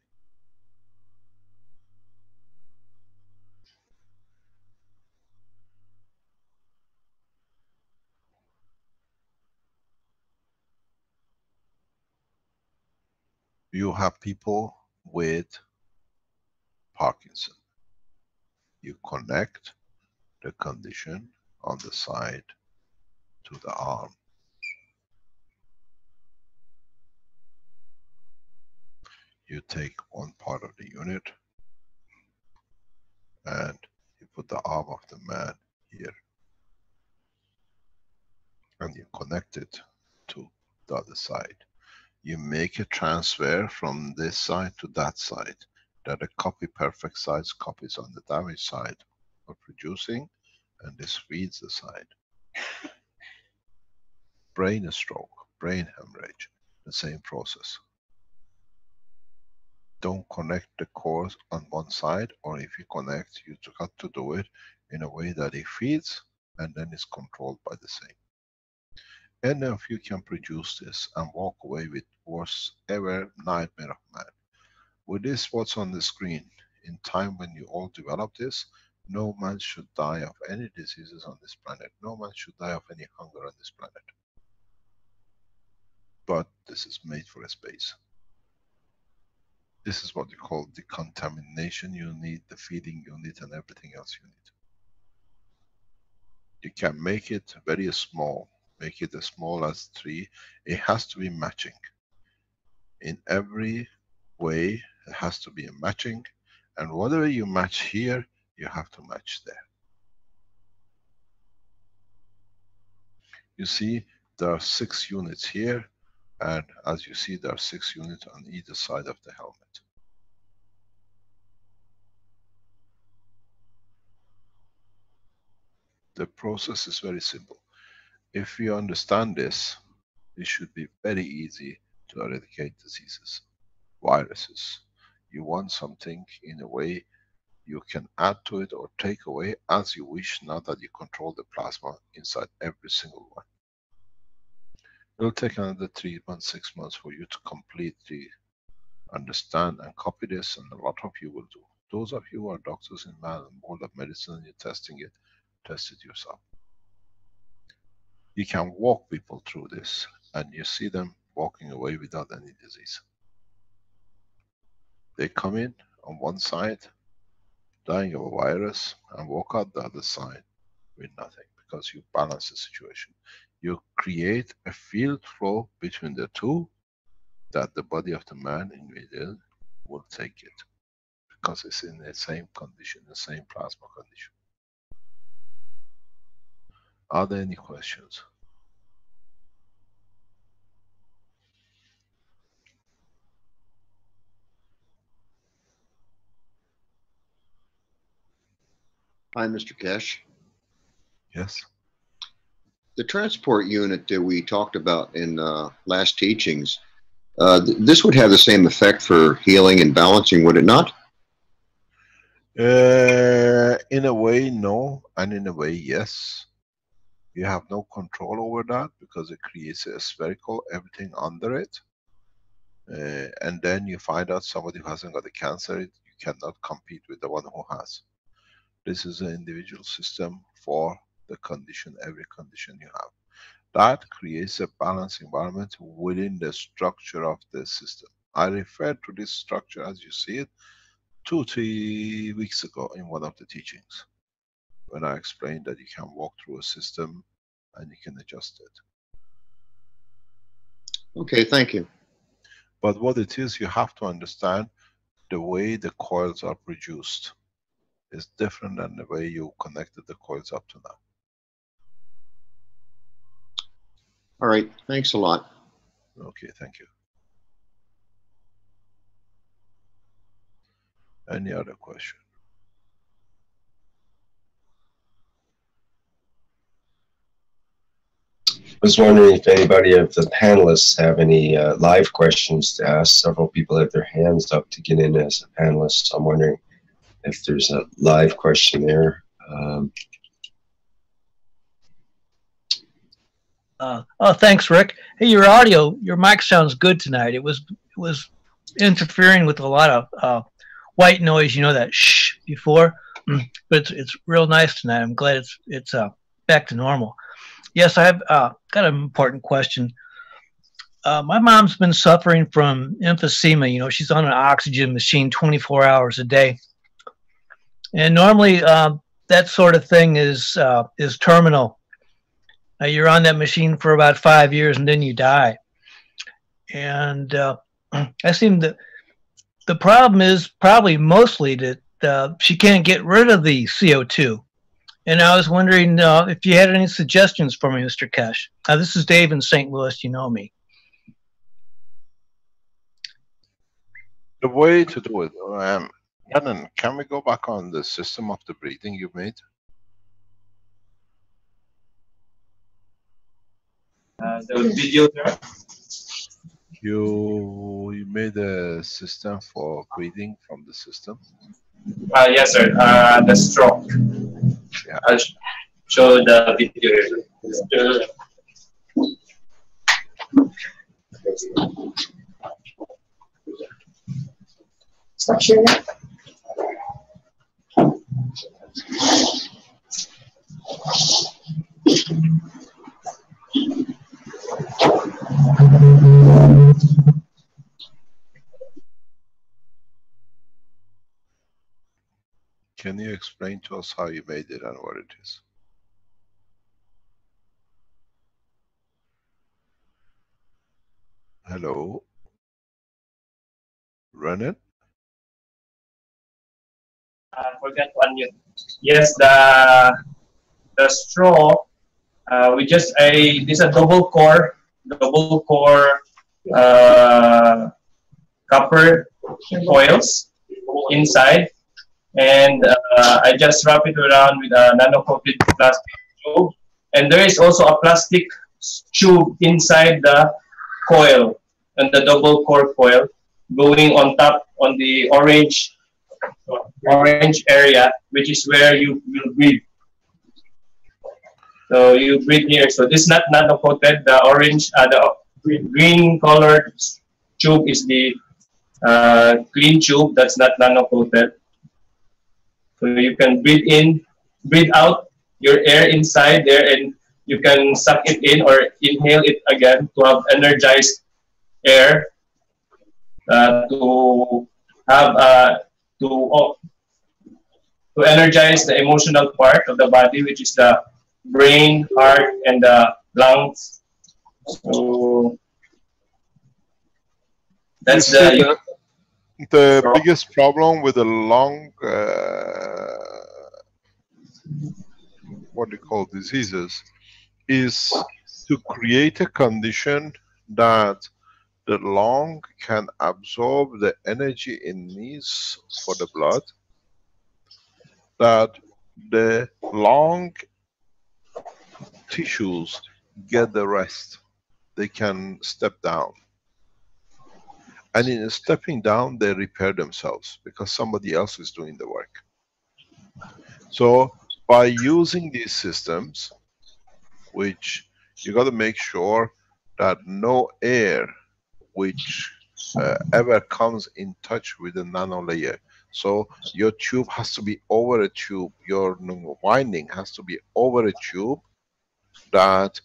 You have people with Parkinson. You connect the condition on the side to the arm. You take one part of the unit and you put the arm of the man here. And you connect it to the other side. You make a transfer from this side to that side, that a copy perfect size copies on the damaged side are producing, and this feeds the side. Brain stroke, brain hemorrhage, the same process. Don't connect the cores on one side, or if you connect, you got to do it in a way that it feeds and then is controlled by the same. Any of you can produce this and walk away with worst ever nightmare of man. With this, what's on the screen, in time when you all develop this, no man should die of any diseases on this planet. No man should die of any hunger on this planet. But this is made for a space. This is what you call decontamination unit, the feeding unit, and everything else you need. You can make it very small, make it as small as 3. It has to be matching. In every way, it has to be a matching, and whatever you match here, you have to match there. You see, there are 6 units here, and as you see, there are 6 units on either side of the helmet. The process is very simple. If you understand this, it should be very easy to eradicate diseases, viruses. You want something in a way you can add to it or take away as you wish, now that you control the plasma inside every single one. It will take another 3 months, 6 months for you to completely understand and copy this, and a lot of you will do. Those of you who are doctors in man and world of medicine and you're testing it, test it yourself. You can walk people through this and you see them walking away without any disease. They come in on one side, dying of a virus, and walk out the other side with nothing, because you balance the situation. You create a field flow between the two, that the body of the man invaded will take it, because it's in the same condition, the same plasma condition. Are there any questions? Hi, Mr. Keshe. Yes. The transport unit that we talked about in last teachings, this would have the same effect for healing and balancing, would it not? In a way, no, and in a way, yes. You have no control over that because it creates a spherical everything under it. And then you find out somebody who hasn't got a cancer, you cannot compete with the one who has. This is an individual system for the condition, every condition you have. That creates a balanced environment within the structure of the system. I referred to this structure as you see it 2-3 weeks ago in one of the teachings, when I explained that you can walk through a system and you can adjust it. Okay, thank you. But what it is, you have to understand the way the coils are produced is different than the way you connected the coils up to now. All right, thanks a lot. Okay, thank you. Any other question? I was wondering if anybody of the panelists have any live questions to ask. Several people have their hands up to get in as a panelist, so I'm wondering if there's a live question there. Oh, thanks, Rick. Hey, your audio, your mic sounds good tonight. It was interfering with a lot of white noise, you know, that shh before, but it's real nice tonight. I'm glad it's back to normal. Yes, I've got an important question. My mom's been suffering from emphysema. You know, she's on an oxygen machine 24 hours a day, and normally that sort of thing is terminal. You're on that machine for about 5 years and then you die. And I seem that the problem is probably mostly that she can't get rid of the CO2. And I was wondering if you had any suggestions for me, Mr. Keshe. This is Dave in St. Louis. You know me. The way to do it, Brennan, can we go back on the system of the breathing you made? The video there. You made a system for breathing from the system? Yes, sir. The stroke. Yeah. I'll show the video here. Stop sharing. Can you explain to us how you made it and what it is? Hello? Run it? I forgot to unmute. Yes, the straw. We just this is a double core copper coils inside, and I just wrap it around with a nano-coated plastic tube, and there is also a plastic tube inside the coil, and the double core coil going on top on the orange area, which is where you will breathe. So you breathe here. So this is not nano-coated. The orange, the green colored tube is the clean tube. That's not nano-coated. So you can breathe in, breathe out your air inside there, and you can suck it in or inhale it again to have energized air to have to energize the emotional part of the body, which is the brain, heart, and the lungs. So That's the biggest problem with the long, what do you call diseases, is to create a condition that the lung can absorb the energy it needs for the blood, that the lung tissues get the rest. They can step down. And in stepping down, they repair themselves because somebody else is doing the work. So by using these systems, which you got to make sure that no air which ever comes in touch with the nano layer. So your tube has to be over a tube, your winding has to be over a tube that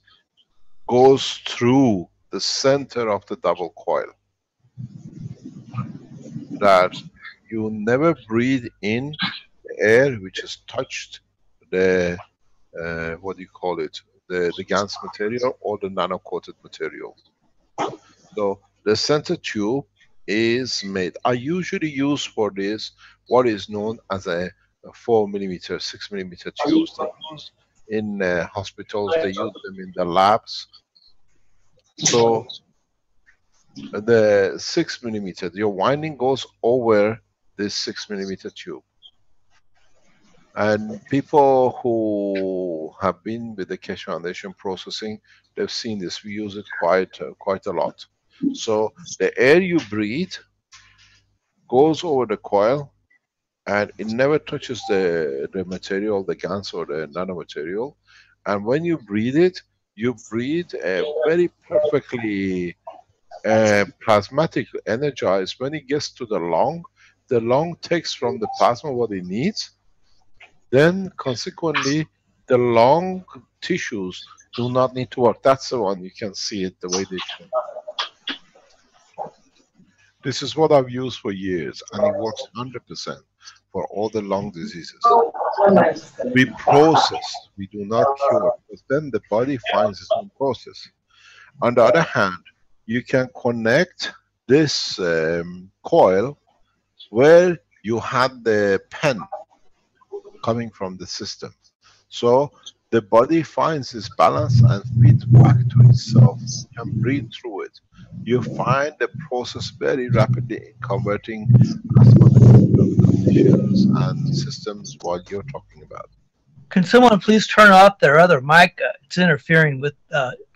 goes through the center of the double coil. That you never breathe in the air which has touched the, what do you call it, the GaNs material or the nano-coated material. So the center tube is made. I usually use for this what is known as a 4mm, 6mm tubes. They use in hospitals, they use them in the labs. So the 6mm, your winding goes over this 6mm tube. And people who have been with the Keshe Foundation processing, they've seen this. We use it quite a lot. So the air you breathe goes over the coil and it never touches the material, the GaNs or the nanomaterial. And when you breathe it, you breathe a very perfectly plasmatically energized. When it gets to the lung takes from the plasma what it needs. Then consequently, the lung tissues do not need to work. That's the one, you can see it the way they show. This is what I've used for years, and it works 100% for all the lung diseases. We process, we do not cure, because then the body finds its own process. On the other hand, you can connect this coil where you had the pen coming from the system. So the body finds its balance and feeds back to itself. You can breathe through it. You find the process very rapidly in converting conditions and systems while you're talking about. Can someone please turn off their other mic? It's interfering with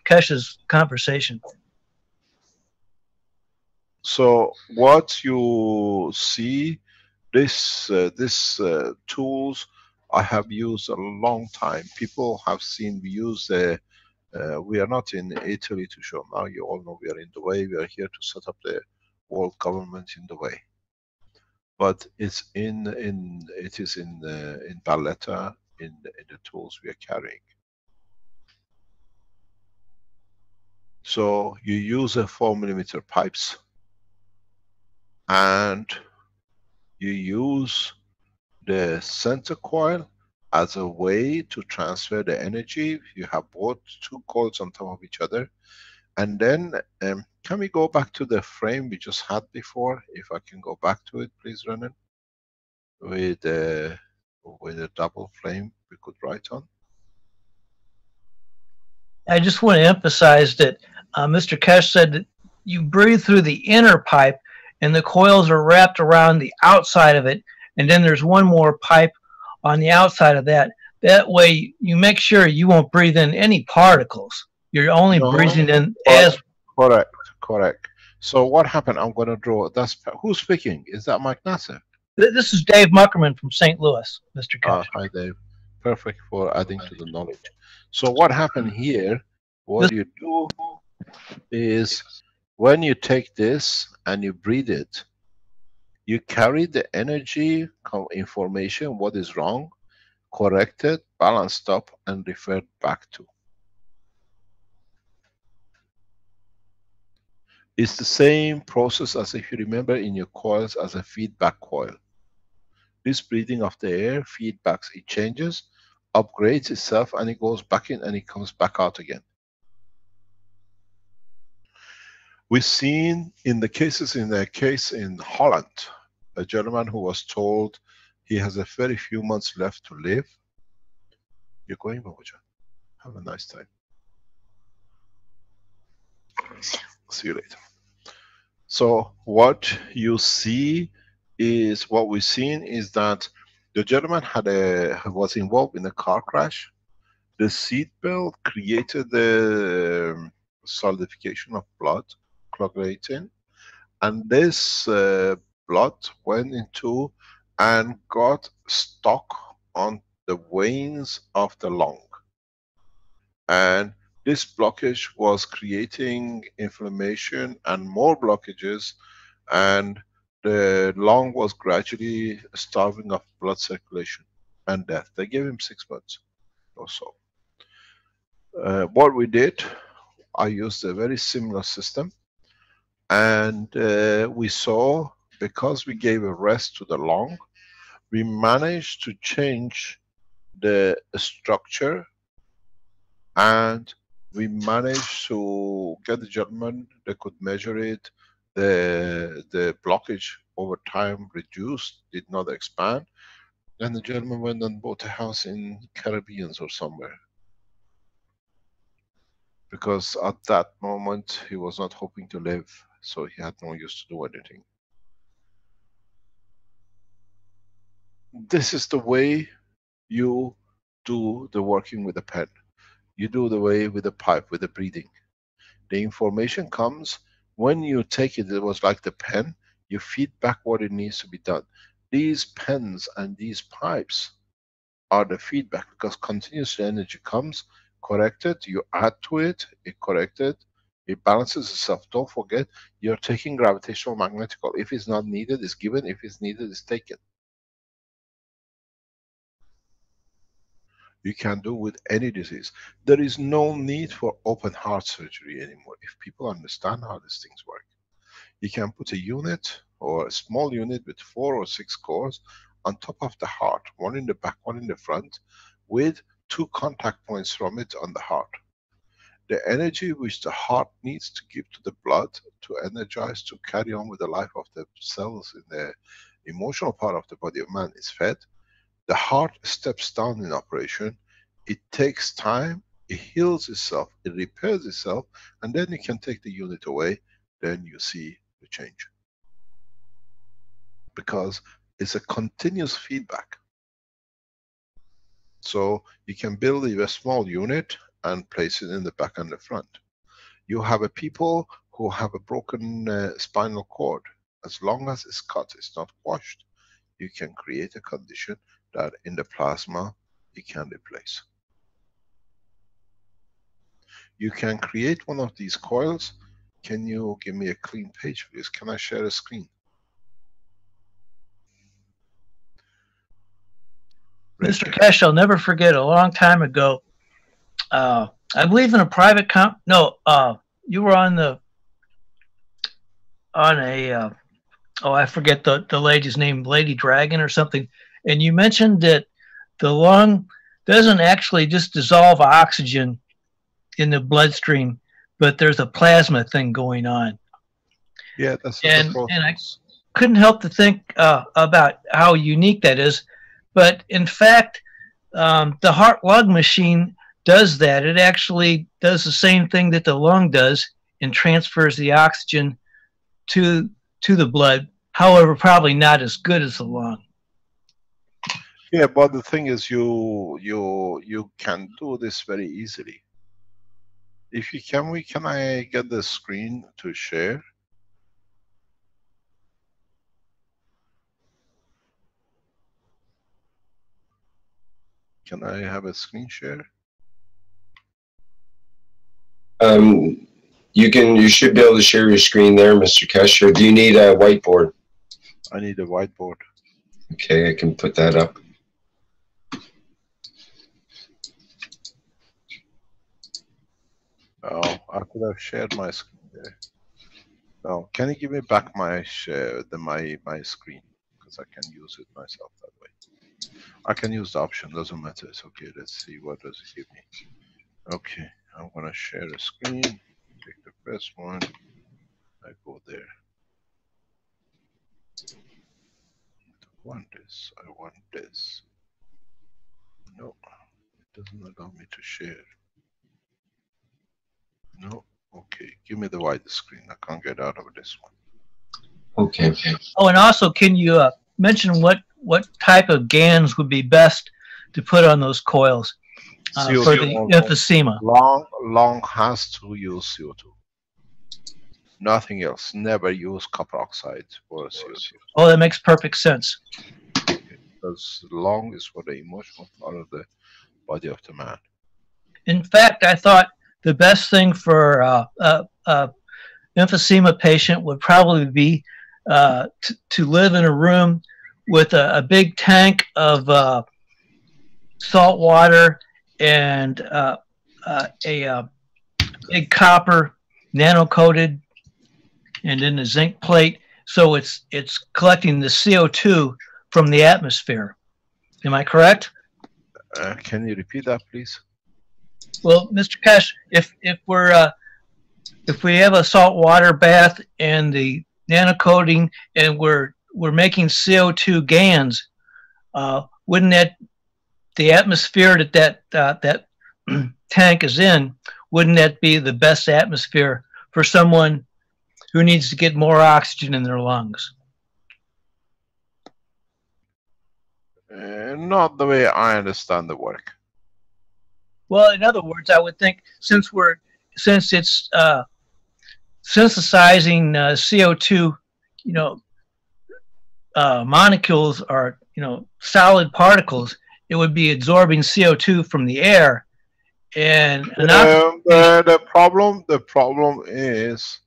Keshe's conversation. So what you see, this tools I have used a long time. People have seen we use we are not in Italy to show now. You all know we are in Dubai. We are here to set up the world government in Dubai. But it's in Valletta in the tools we are carrying. So you use a 4mm pipes, and you use the center coil as a way to transfer the energy. You have both two coils on top of each other. And then, can we go back to the frame we just had before? If I can go back to it, please, Renan. With a double flame we could write on. I just want to emphasize that Mr. Keshe said that you breathe through the inner pipe and the coils are wrapped around the outside of it, and then there's one more pipe on the outside of that. That way you make sure you won't breathe in any particles. You're only breathing in as... Correct. So what happened? I'm going to draw. That's who's speaking? Is that Mike Nasser? This is Dave Muckerman from St. Louis, Mr. Keshe. Hi, Dave. Perfect for adding to the knowledge. So what happened here, what you do is when you take this and you breathe it, you carry the energy information, what is wrong, correct it, balanced up, and referred back to. It's the same process as if you remember in your coils as a feedback coil. This breathing of the air feedbacks, it changes, upgrades itself, and it goes back in and it comes back out again. We've seen in the cases, in a case in Holland, a gentleman who was told he has a very few months left to live. You're going, Babuja. Have a nice time. See you later. So what you see is, what we've seen is that the gentleman was involved in a car crash. The seatbelt created the solidification of blood, coagulating, and this blood went into and got stuck on the veins of the lung. And this blockage was creating inflammation and more blockages, and the lung was gradually starving of blood circulation and death. They gave him 6 months or so. What we did, I used a very similar system, and we saw, because we gave a rest to the lung, we managed to change the structure, and we managed to get the gentleman, they could measure it, the blockage over time reduced, did not expand, and the gentleman went and bought a house in Caribbean or somewhere. Because at that moment he was not hoping to live, so he had no use to do anything. This is the way you do the working with the pen. You do the way with the pipe, with the breathing. The information comes, when you take it, it was like the pen, you feed back what it needs to be done. These pens and these pipes are the feedback, because continuous energy comes, corrected, you add to it, it corrected, it balances itself. Don't forget, you're taking gravitational magnetical. If it's not needed, it's given. If it's needed, it's taken. You can do with any disease. There is no need for open heart surgery anymore, if people understand how these things work. You can put a unit, or a small unit with 4 or 6 cores on top of the heart, one in the back, one in the front, with 2 contact points from it on the heart. The energy which the heart needs to give to the blood to energize, to carry on with the life of the cells in the emotional part of the body of man is fed. The heart steps down in operation, it takes time, it heals itself, it repairs itself, and then you can take the unit away, then you see the change. Because it's a continuous feedback. So you can build a small unit and place it in the back and the front. You have a people who have a broken spinal cord. As long as it's cut, it's not washed, you can create a condition that in the plasma it can replace. You can create one of these coils. Can you give me a clean page, please? Can I share a screen? Mr. Keshe, I'll never forget a long time ago. I believe in a private you were on a I forget the lady's name, Lady Dragon or something, and you mentioned that the lung doesn't actually just dissolve oxygen in the bloodstream, but there's a plasma thing going on. Yeah, that's and I couldn't help to think about how unique that is. But in fact, the heart-lung machine does that. It actually does the same thing that the lung does and transfers the oxygen to the blood. However, probably not as good as the lung. Yeah, but the thing is, you can do this very easily. If you can I get the screen to share? Can I have a screen share? You should be able to share your screen there, Mr. Keshe. Do you need a whiteboard? I need a whiteboard. Okay, I can put that up. Oh, I could have shared my screen there. No, can you give me back my my screen, because I can use it myself that way. I can use the option, doesn't matter. It's okay. Let's see what does it give me. Okay, I'm gonna share the screen. Take the first one. I go there. I want this. I want this. No, it doesn't allow me to share. No. Okay, give me the wide screen. I can't get out of this one. Okay. Oh, and also, can you mention what type of GANs would be best to put on those coils for the emphysema? Long has to use CO2. Nothing else. Never use copper oxide or CO2. Oh, that makes perfect sense. Because long is for the emotional part of the body of the man. In fact, I thought the best thing for emphysema patient would probably be to live in a room with a big tank of salt water and a big copper nano-coated and then a zinc plate, so it's collecting the CO2 from the atmosphere. Am I correct? Can you repeat that, please? Well, Mr. Keshe, if we have a salt water bath and the nano coating and we're making CO2 GANs, wouldn't that the atmosphere that tank is in, wouldn't that be the best atmosphere for someone who needs to get more oxygen in their lungs? Not the way I understand the work. Well, in other words, I would think since it's synthesizing CO2, molecules are solid particles, it would be absorbing CO2 from the air, and the problem is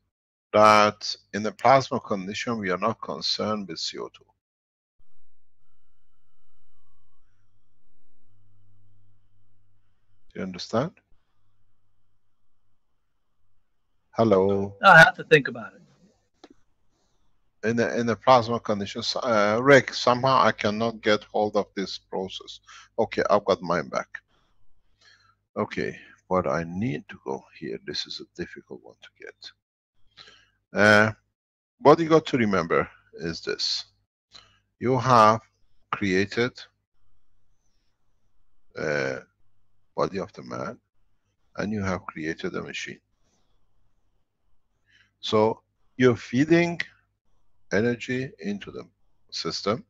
that in the plasma condition we are not concerned with CO2. Do you understand? Hello. I'll have to think about it. In the plasma conditions, Rick, somehow I cannot get hold of this process. Okay, I've got mine back. Okay, but I need to go here. This is a difficult one to get. What you got to remember is this. You have created a body of the man and you have created a machine. So you're feeding energy into the system.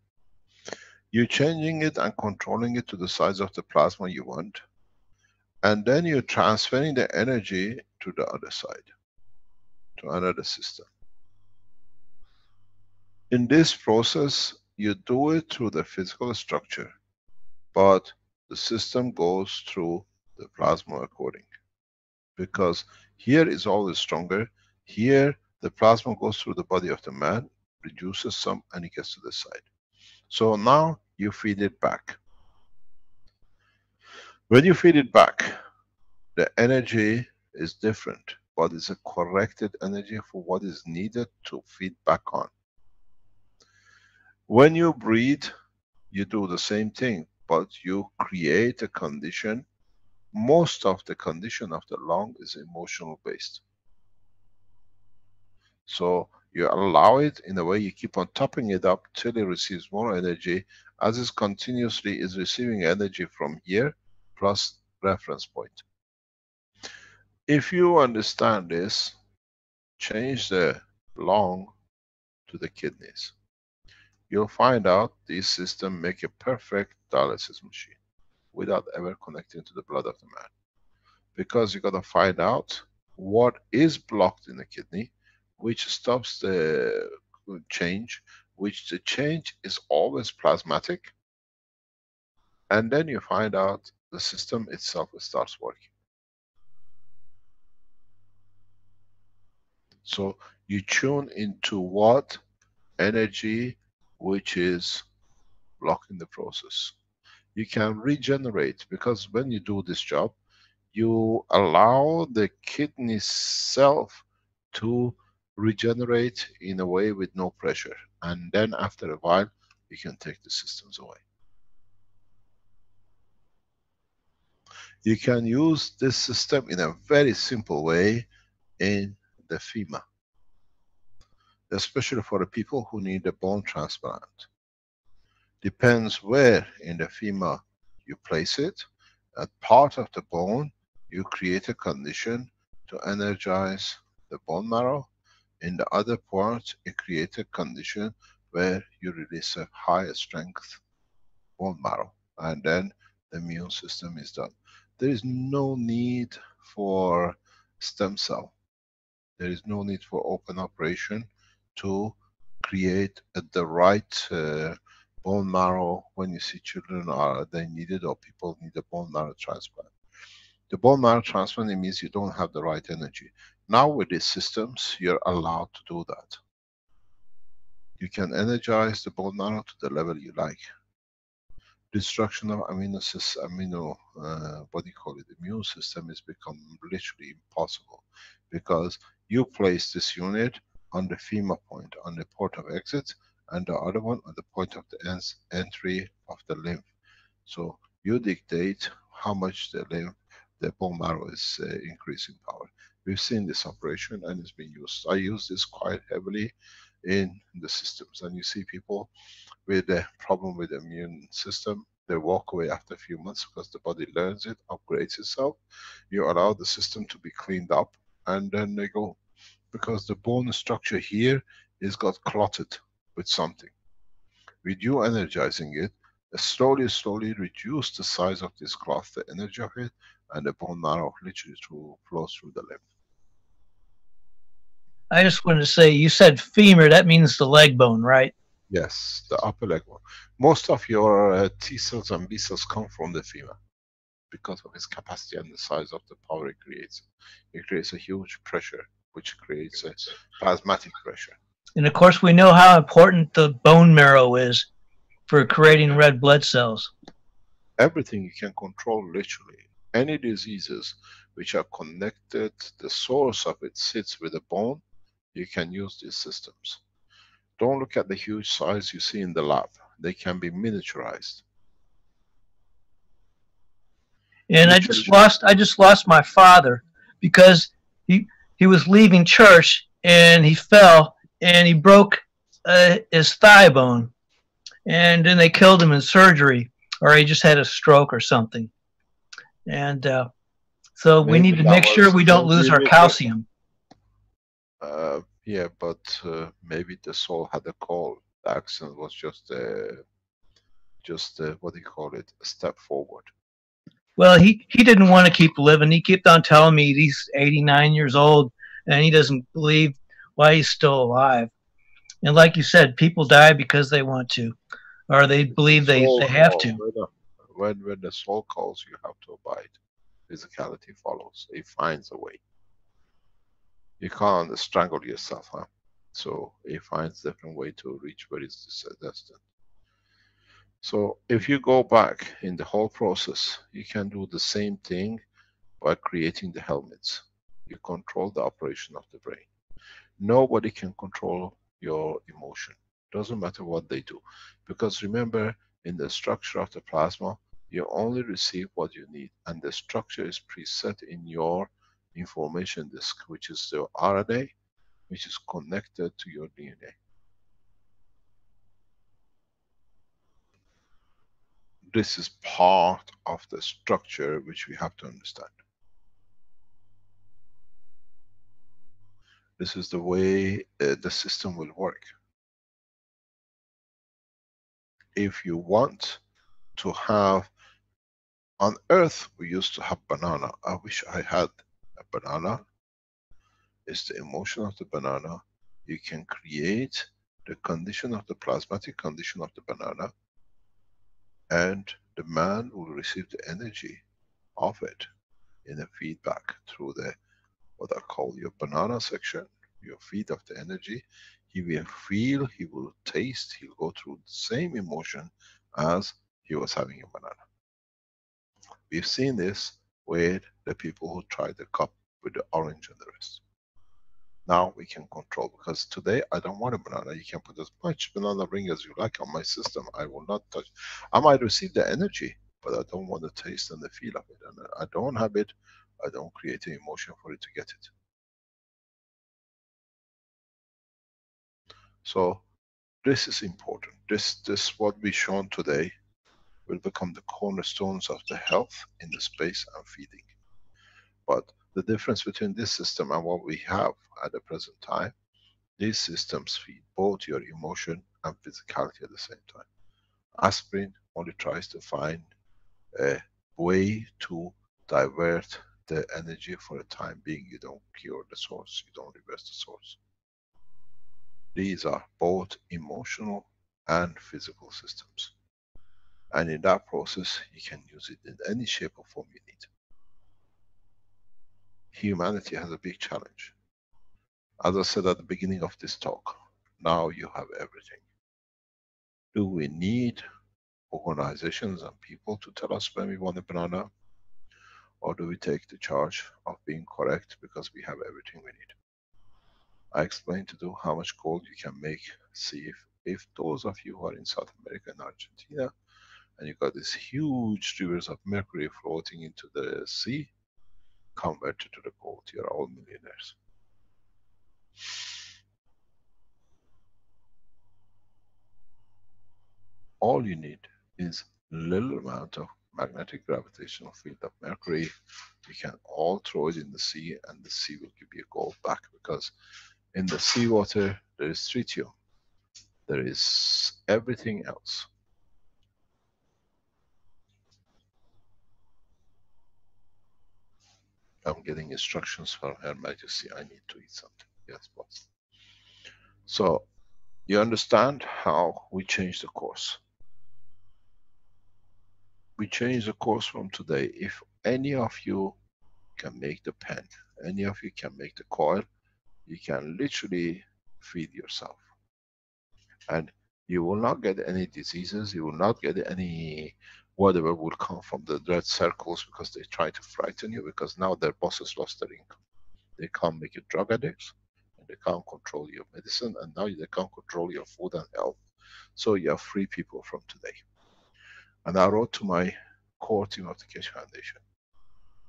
You're changing it and controlling it to the size of the plasma you want. And then you're transferring the energy to the other side, to another system. In this process, you do it through the physical structure, but the system goes through the plasma according. Because here is always stronger. Here, the plasma goes through the body of the man, reduces some, and it gets to the side. So now you feed it back. When you feed it back, the energy is different, but it's a corrected energy for what is needed to feed back on. When you breathe, you do the same thing, but you create a condition. Most of the condition of the lung is emotional based. So you allow it in a way, you keep on topping it up till it receives more energy, as it continuously is receiving energy from here, plus reference point. If you understand this, change the lung to the kidneys. You'll find out this system make a perfect dialysis machine without ever connecting to the blood of the man. Because you got to find out what is blocked in the kidney, which stops the change, which the change is always plasmatic. And then you find out the system itself starts working. So you tune into what energy which is blocking the process. You can regenerate, because when you do this job, you allow the kidney self to regenerate in a way with no pressure. And then after a while, you can take the systems away. You can use this system in a very simple way in the FEMA. especially for the people who need a bone transplant. Depends where in the femur you place it. At part of the bone, you create a condition to energize the bone marrow. In the other part, you create a condition where you release a high strength bone marrow, and then the immune system is done. There is no need for stem cell. There is no need for open operation to create the right bone marrow when you see children they need it, or people need a bone marrow transplant. The bone marrow transplant, it means you don't have the right energy. Now with these systems, you're allowed to do that. You can energize the bone marrow to the level you like. Destruction of immune system has become literally impossible, because you place this unit on the femur point, on the port of exit, and the other one on the point of the entry of the lymph. So you dictate how much the lymph, the bone marrow is increasing power. We've seen this operation and it's been used. I use this quite heavily in the systems, and you see people with a problem with the immune system, they walk away after a few months because the body learns it, upgrades itself. You allow the system to be cleaned up, and then they go. Because the bone structure here is got clotted with something. With you energizing it, slowly reduce the size of this clot, the energy of it, and the bone marrow literally flows through the lymph. I just wanted to say, you said femur, that means the leg bone, right? Yes, the upper leg bone. Most of your T cells and B cells come from the femur because of its capacity and the size of the power it creates. It creates a huge pressure, which creates a plasmatic pressure. And of course, we know how important the bone marrow is for creating red blood cells. Everything you can control, literally. Any diseases which are connected, the source of it sits with the bone, you can use these systems. Don't look at the huge size you see in the lab. They can be miniaturized. And I just lost my father because he was leaving church and he fell and he broke his thigh bone, and then they killed him in surgery, or he just had a stroke or something. And so we need to make sure we don't lose our calcium. Yeah, but maybe the soul had a call. The accident was just what do you call it, a step forward. Well, he didn't want to keep living. He kept on telling me he's 89 years old and he doesn't believe why he's still alive. And like you said, people die because they want to, or they believe they have to. When the soul calls, you have to abide. Physicality follows. It finds a way. You can't strangle yourself, huh? So it finds a different way to reach where it's destined. So if you go back in the whole process, you can do the same thing by creating the helmets. You control the operation of the brain. Nobody can control your emotion. Doesn't matter what they do. Because remember, in the structure of the plasma, you only receive what you need. And the structure is preset in your information disk, which is the RNA, which is connected to your DNA. This is part of the structure which we have to understand. This is the way the system will work. If you want to have, on Earth we used to have banana. I wish I had a banana. It's the emotion of the banana. You can create the condition of the plasmatic condition of the banana, and the man will receive the energy of it in a feedback through the, what I call your banana section, your feed of the energy. He will feel, he will taste, he'll go through the same emotion as he was having a banana. We've seen this with the people who tried the cup with the orange and the rest. Now we can control, because today I don't want a banana. You can put as much banana ring as you like on my system. I will not touch. I might receive the energy, but I don't want the taste and the feel of it. And I don't have it. I don't create an emotion for it to get it. So this is important. This what we shown today will become the cornerstones of the health in the space and feeding. But the difference between this system and what we have at the present time, these systems feed both your emotion and physicality at the same time. Aspirin only tries to find a way to divert the energy for a time being. You don't cure the source, you don't reverse the source. These are both emotional and physical systems. And in that process, you can use it in any shape or form you need. Humanity has a big challenge. As I said at the beginning of this talk, now you have everything. Do we need organizations and people to tell us when we want a banana? Or do we take the charge of being correct because we have everything we need? I explained to you how much gold you can make. See if those of you who are in South America and Argentina, and you got these huge rivers of mercury floating into the sea, convert it to the gold. You're all millionaires. All you need is little amount of magnetic gravitational field of mercury. You can all throw it in the sea and the sea will give you gold back, because in the seawater there is tritium. There is everything else. I'm getting instructions from Her Majesty. I need to eat something. Yes, boss. So you understand how we change the course. We change the course from today. If any of you can make the pen, any of you can make the coil, you can literally feed yourself. And you will not get any diseases, you will not get any whatever will come from the red circles, because they try to frighten you, because now their bosses lost their income. They can't make you drug addicts, and they can't control your medicine, and now they can't control your food and health. So you are free people from today. And I wrote to my core team of the Keshe Foundation,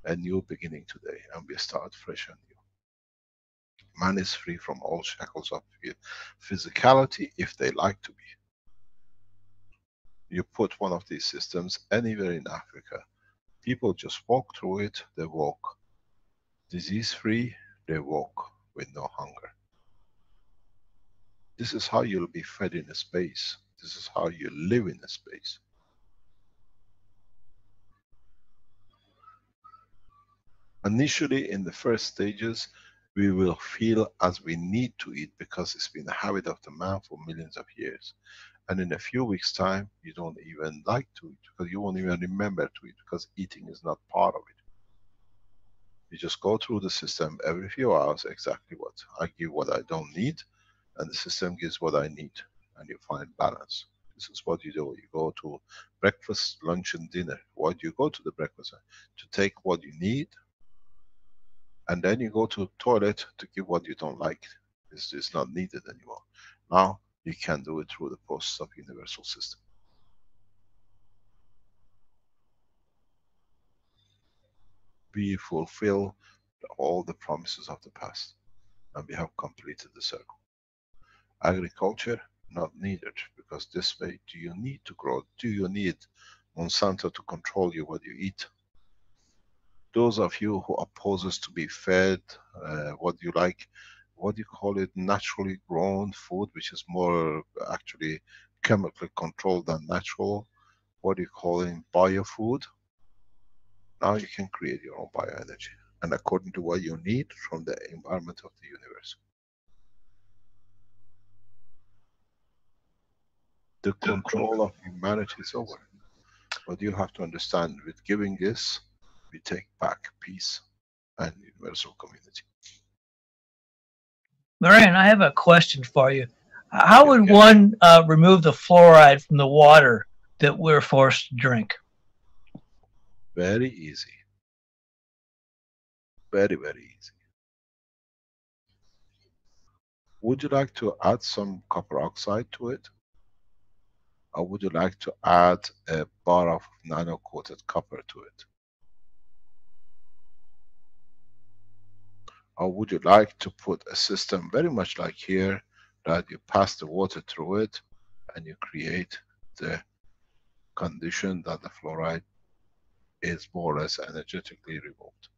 a new beginning today, and we start fresh and new. Man is free from all shackles of physicality if they like to be. You put one of these systems anywhere in Africa, people just walk through it, they walk disease free, they walk with no hunger. This is how you'll be fed in a space. This is how you live in a space. Initially, in the first stages, we will feel as we need to eat, because it's been a habit of the man for millions of years. And in a few weeks' time, you don't even like to eat, because you won't even remember to eat, because eating is not part of it. You just go through the system every few hours, exactly what I give, what I don't need, and the system gives what I need, and you find balance. This is what you do. You go to breakfast, lunch, and dinner. Why do you go to the breakfast? To take what you need, and then you go to the toilet to give what you don't like. This is not needed anymore. Now you can do it through the process of universal system. We fulfill all the promises of the past, and we have completed the circle. Agriculture, not needed, because this way, do you need to grow? Do you need Monsanto to control you what you eat? Those of you who oppose us to be fed, what you like, what do you call it, naturally grown food, which is more actually chemically controlled than natural, what do you call it, biofood? Now you can create your own bioenergy, and according to what you need from the environment of the universe. The control of humanity is over. But you have to understand, with giving this, we take back peace and universal community. Marian, I have a question for you. How would one remove the fluoride from the water that we're forced to drink? Very easy. Very, very easy. Would you like to add some copper oxide to it? Or would you like to add a bar of nano-coated copper to it? Or would you like to put a system very much like here, that you pass the water through it and you create the condition that the fluoride is more or less energetically removed.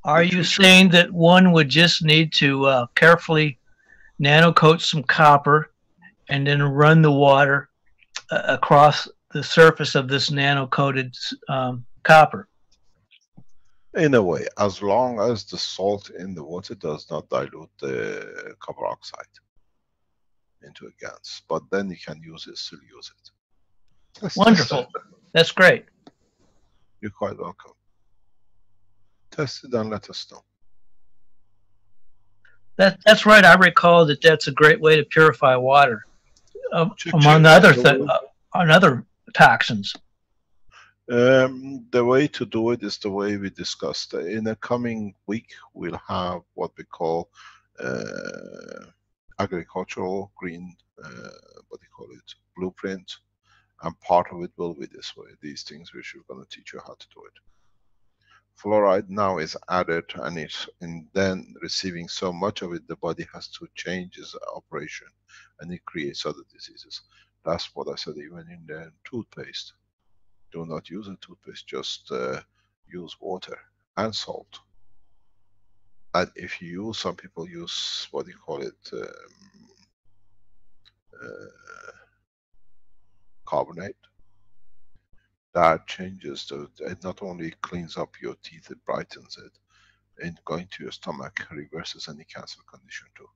Are you saying that one would just need to carefully nanocoat some copper and then run the water across the surface of this nano-coated copper? In a way, as long as the salt in the water does not dilute the copper oxide into a gas, but then you can use it, still use it. Wonderful. That's great. You're quite welcome. Test it and let us know. That's right. I recall that that's a great way to purify water, among other toxins. The way to do it is the way we discussed. In the coming week, we'll have what we call agricultural green, what do you call it, blueprint, and part of it will be this way. These things which we're going to teach you how to do it. Fluoride now is added, and then receiving so much of it, the body has to change its operation, and it creates other diseases. That's what I said. Even in the toothpaste, do not use a toothpaste. Just use water and salt. And if you use, some people use what do you call it, carbonate. That changes it not only cleans up your teeth, it brightens it, and going to your stomach reverses any cancer condition too.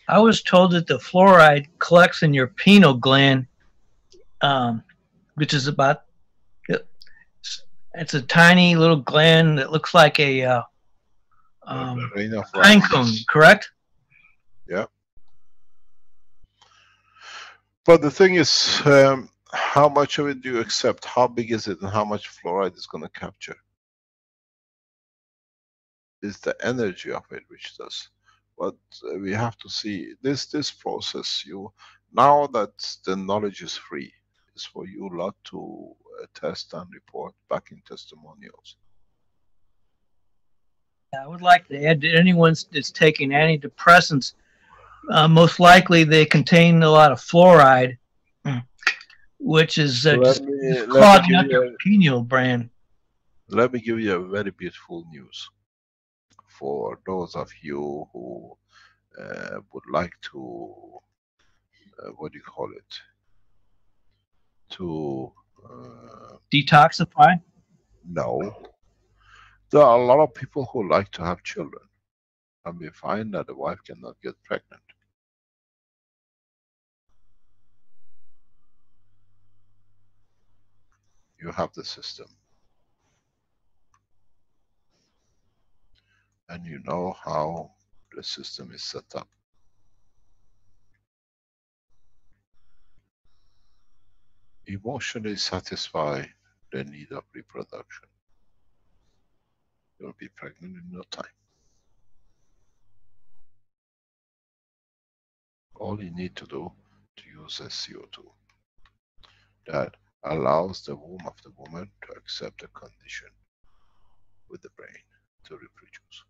I was told that the fluoride collects in your pineal gland, which is about, it's a tiny little gland that looks like a pine cone, correct? Yeah. But the thing is, how much of it do you accept? How big is it, and how much fluoride is going to capture? It's the energy of it which does. But we have to see this process. Now that the knowledge is free, is for you lot to test and report back in testimonials. I would like to add that anyone that's taking antidepressants, most likely they contain a lot of fluoride, which is just clogging up your pineal gland. Let me give you a very beautiful news for those of you who would like to, what do you call it, to detoxify? No. There are a lot of people who like to have children, and we find that the wife cannot get pregnant. You have the system. And you know how the system is set up. Emotionally satisfy the need of reproduction. You'll be pregnant in no time. All you need to do to use a CO2 that allows the womb of the woman to accept a condition with the brain to reproduce.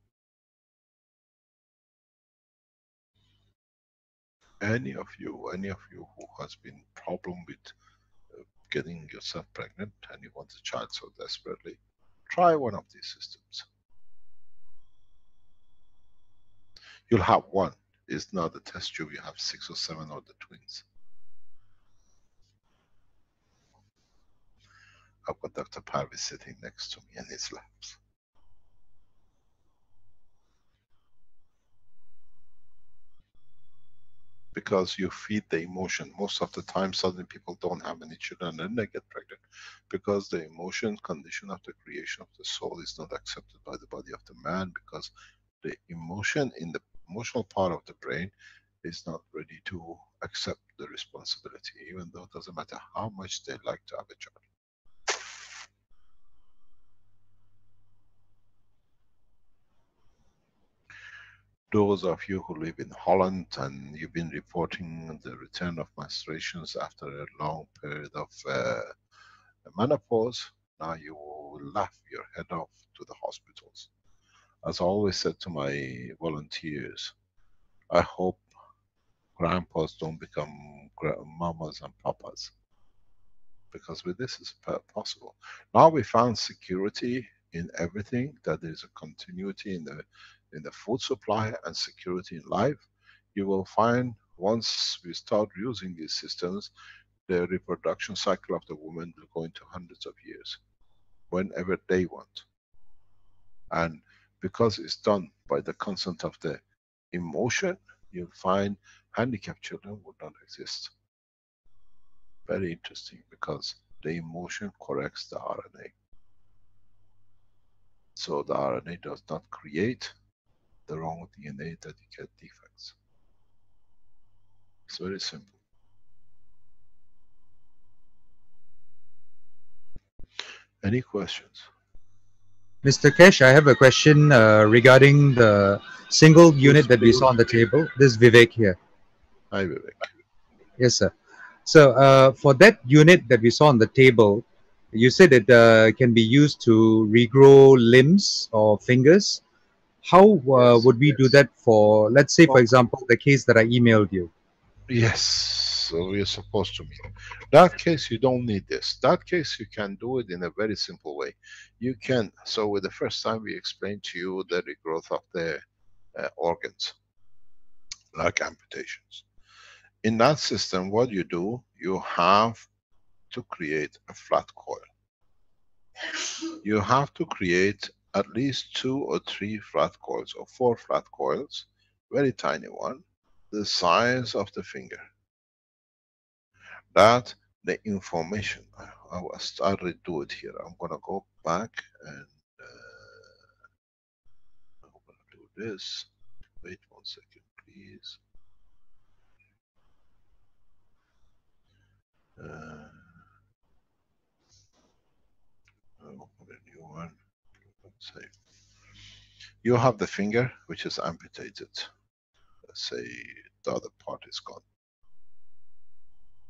Any of you who has been problem with getting yourself pregnant and you want a child so desperately, try one of these systems. You'll have one. It's not a test tube, you have 6 or 7 of the twins. I've got Dr. Parvi sitting next to me in his laps. Because you feed the emotion. Most of the time, suddenly people don't have any children and then they get pregnant. Because the emotion condition of the creation of the soul is not accepted by the body of the man, because the emotion in the emotional part of the brain is not ready to accept the responsibility, even though it doesn't matter how much they like to have a child. Those of you who live in Holland and you've been reporting the return of menstruations after a long period of menopause, now you will laugh your head off to the hospitals. As I always said to my volunteers, I hope grandpas don't become mamas and papas, because with this is possible. Now we found security in everything, that there is a continuity in the food supply and security in life. You will find once we start using these systems, the reproduction cycle of the woman will go into hundreds of years, whenever they want. And because it's done by the consent of the emotion, you'll find handicapped children would not exist. Very interesting, because the emotion corrects the RNA. So the RNA does not create the wrong DNA that you get defects. It's very simple. Any questions? Mr. Keshe, I have a question regarding the single unit that we saw on the table. This is Vivek here. Hi, Vivek. Yes, sir. So for that unit that we saw on the table, you said it can be used to regrow limbs or fingers. How would we do that for, let's say, for example, the case that I emailed you? Yes, so we're supposed to mean. That case, you don't need this. That case, you can do it in a very simple way. You can, so with the first time we explained to you the regrowth of the organs, like amputations. In that system, what you do, you have to create a flat coil. You have to create at least 2 or 3 flat coils, or 4 flat coils, very tiny one, the size of the finger. That the information, I will start to do it here. I'm gonna go back and I'm gonna do this. Wait 1 second, please. I'll open a new one. Let's say you have the finger which is amputated. Let's say the other part is gone.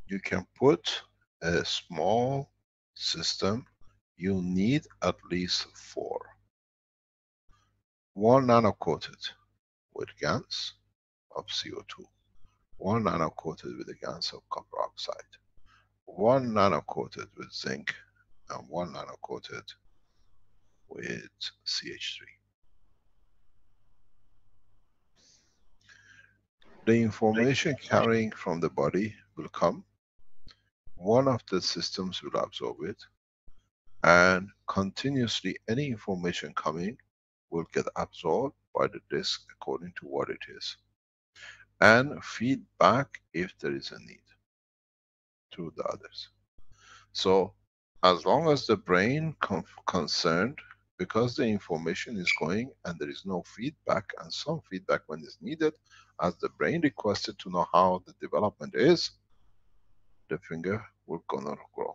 You can put a small system. You need at least 4. 1 nano-coated with GaNs of CO2. 1 nano-coated with the GaNs of copper oxide. 1 nano-coated with zinc, and 1 nano-coated with CH3. The information carrying from the body will come. One of the systems will absorb it, and continuously any information coming will get absorbed by the disk according to what it is, and feed back if there is a need to the others. So as long as the brain concerned, because the information is going and there is no feedback, and some feedback when it's needed, as the brain requested to know how the development is, the finger will gonna grow.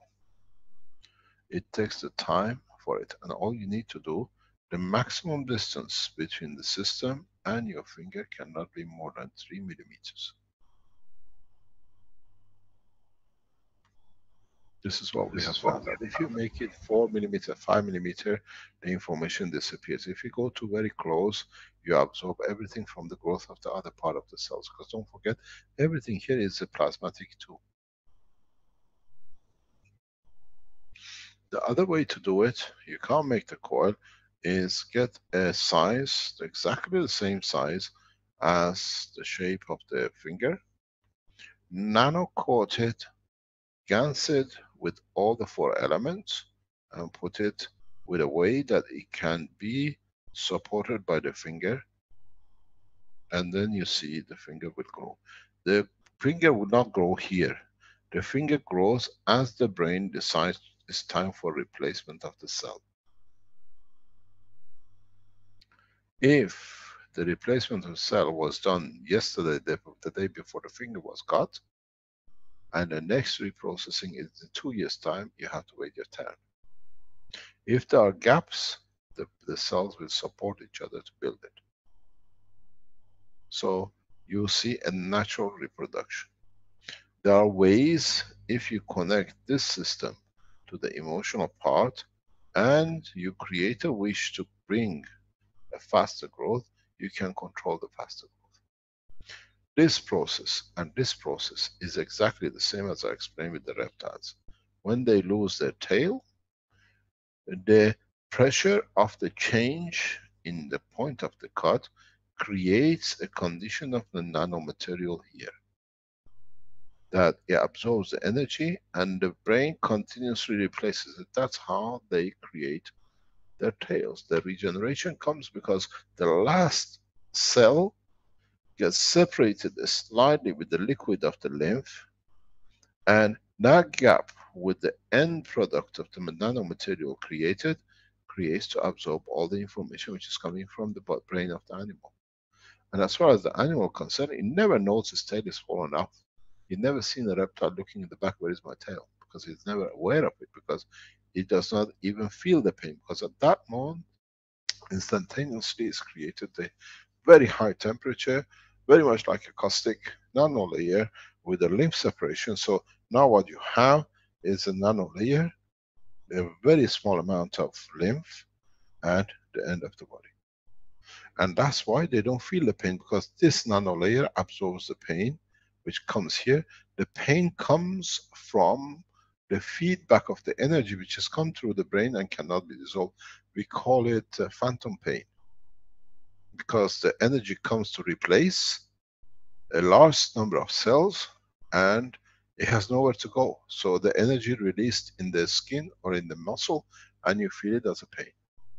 It takes the time for it, and all you need to do, the maximum distance between the system and your finger cannot be more than 3 millimeters. This is what we have found, that if you make it 4 millimeter, 5 millimeter, the information disappears. If you go to very close, you absorb everything from the growth of the other part of the cells. Because don't forget, everything here is a plasmatic too. The other way to do it, you can't make the coil, is get a size, exactly the same size as the shape of the finger, nano-coated, GaNsed with all the 4 elements, and put it with a way that it can be supported by the finger, and then you see the finger will grow. The finger will not grow here. The finger grows as the brain decides it's time for replacement of the cell. If the replacement of the cell was done yesterday, the day before the finger was cut, and the next reprocessing is in 2 years' time, you have to wait your turn. If there are gaps, the cells will support each other to build it. So you see a natural reproduction. There are ways, if you connect this system to the emotional part, and you create a wish to bring a faster growth, you can control the faster growth. This process and this process is exactly the same as I explained with the reptiles. When they lose their tail, the pressure of the change in the point of the cut creates a condition of the nanomaterial here, that it absorbs the energy and the brain continuously replaces it. That's how they create their tails. The regeneration comes because the last cell gets separated slightly with the liquid of the lymph, and that gap with the end product of the nanomaterial created creates to absorb all the information which is coming from the brain of the animal. And as far as the animal concerned, it never knows its tail is fallen off. You've never seen a reptile looking in the back, where is my tail? Because it's never aware of it, because it does not even feel the pain, because at that moment, instantaneously is created a very high temperature, very much like a caustic nano layer with a lymph separation. So now what you have is a nano layer, a very small amount of lymph at the end of the body. And that's why they don't feel the pain, because this nano layer absorbs the pain which comes here. The pain comes from the feedback of the energy which has come through the brain and cannot be dissolved. We call it phantom pain, because the energy comes to replace a large number of cells and it has nowhere to go. So the energy released in the skin or in the muscle, and you feel it as a pain.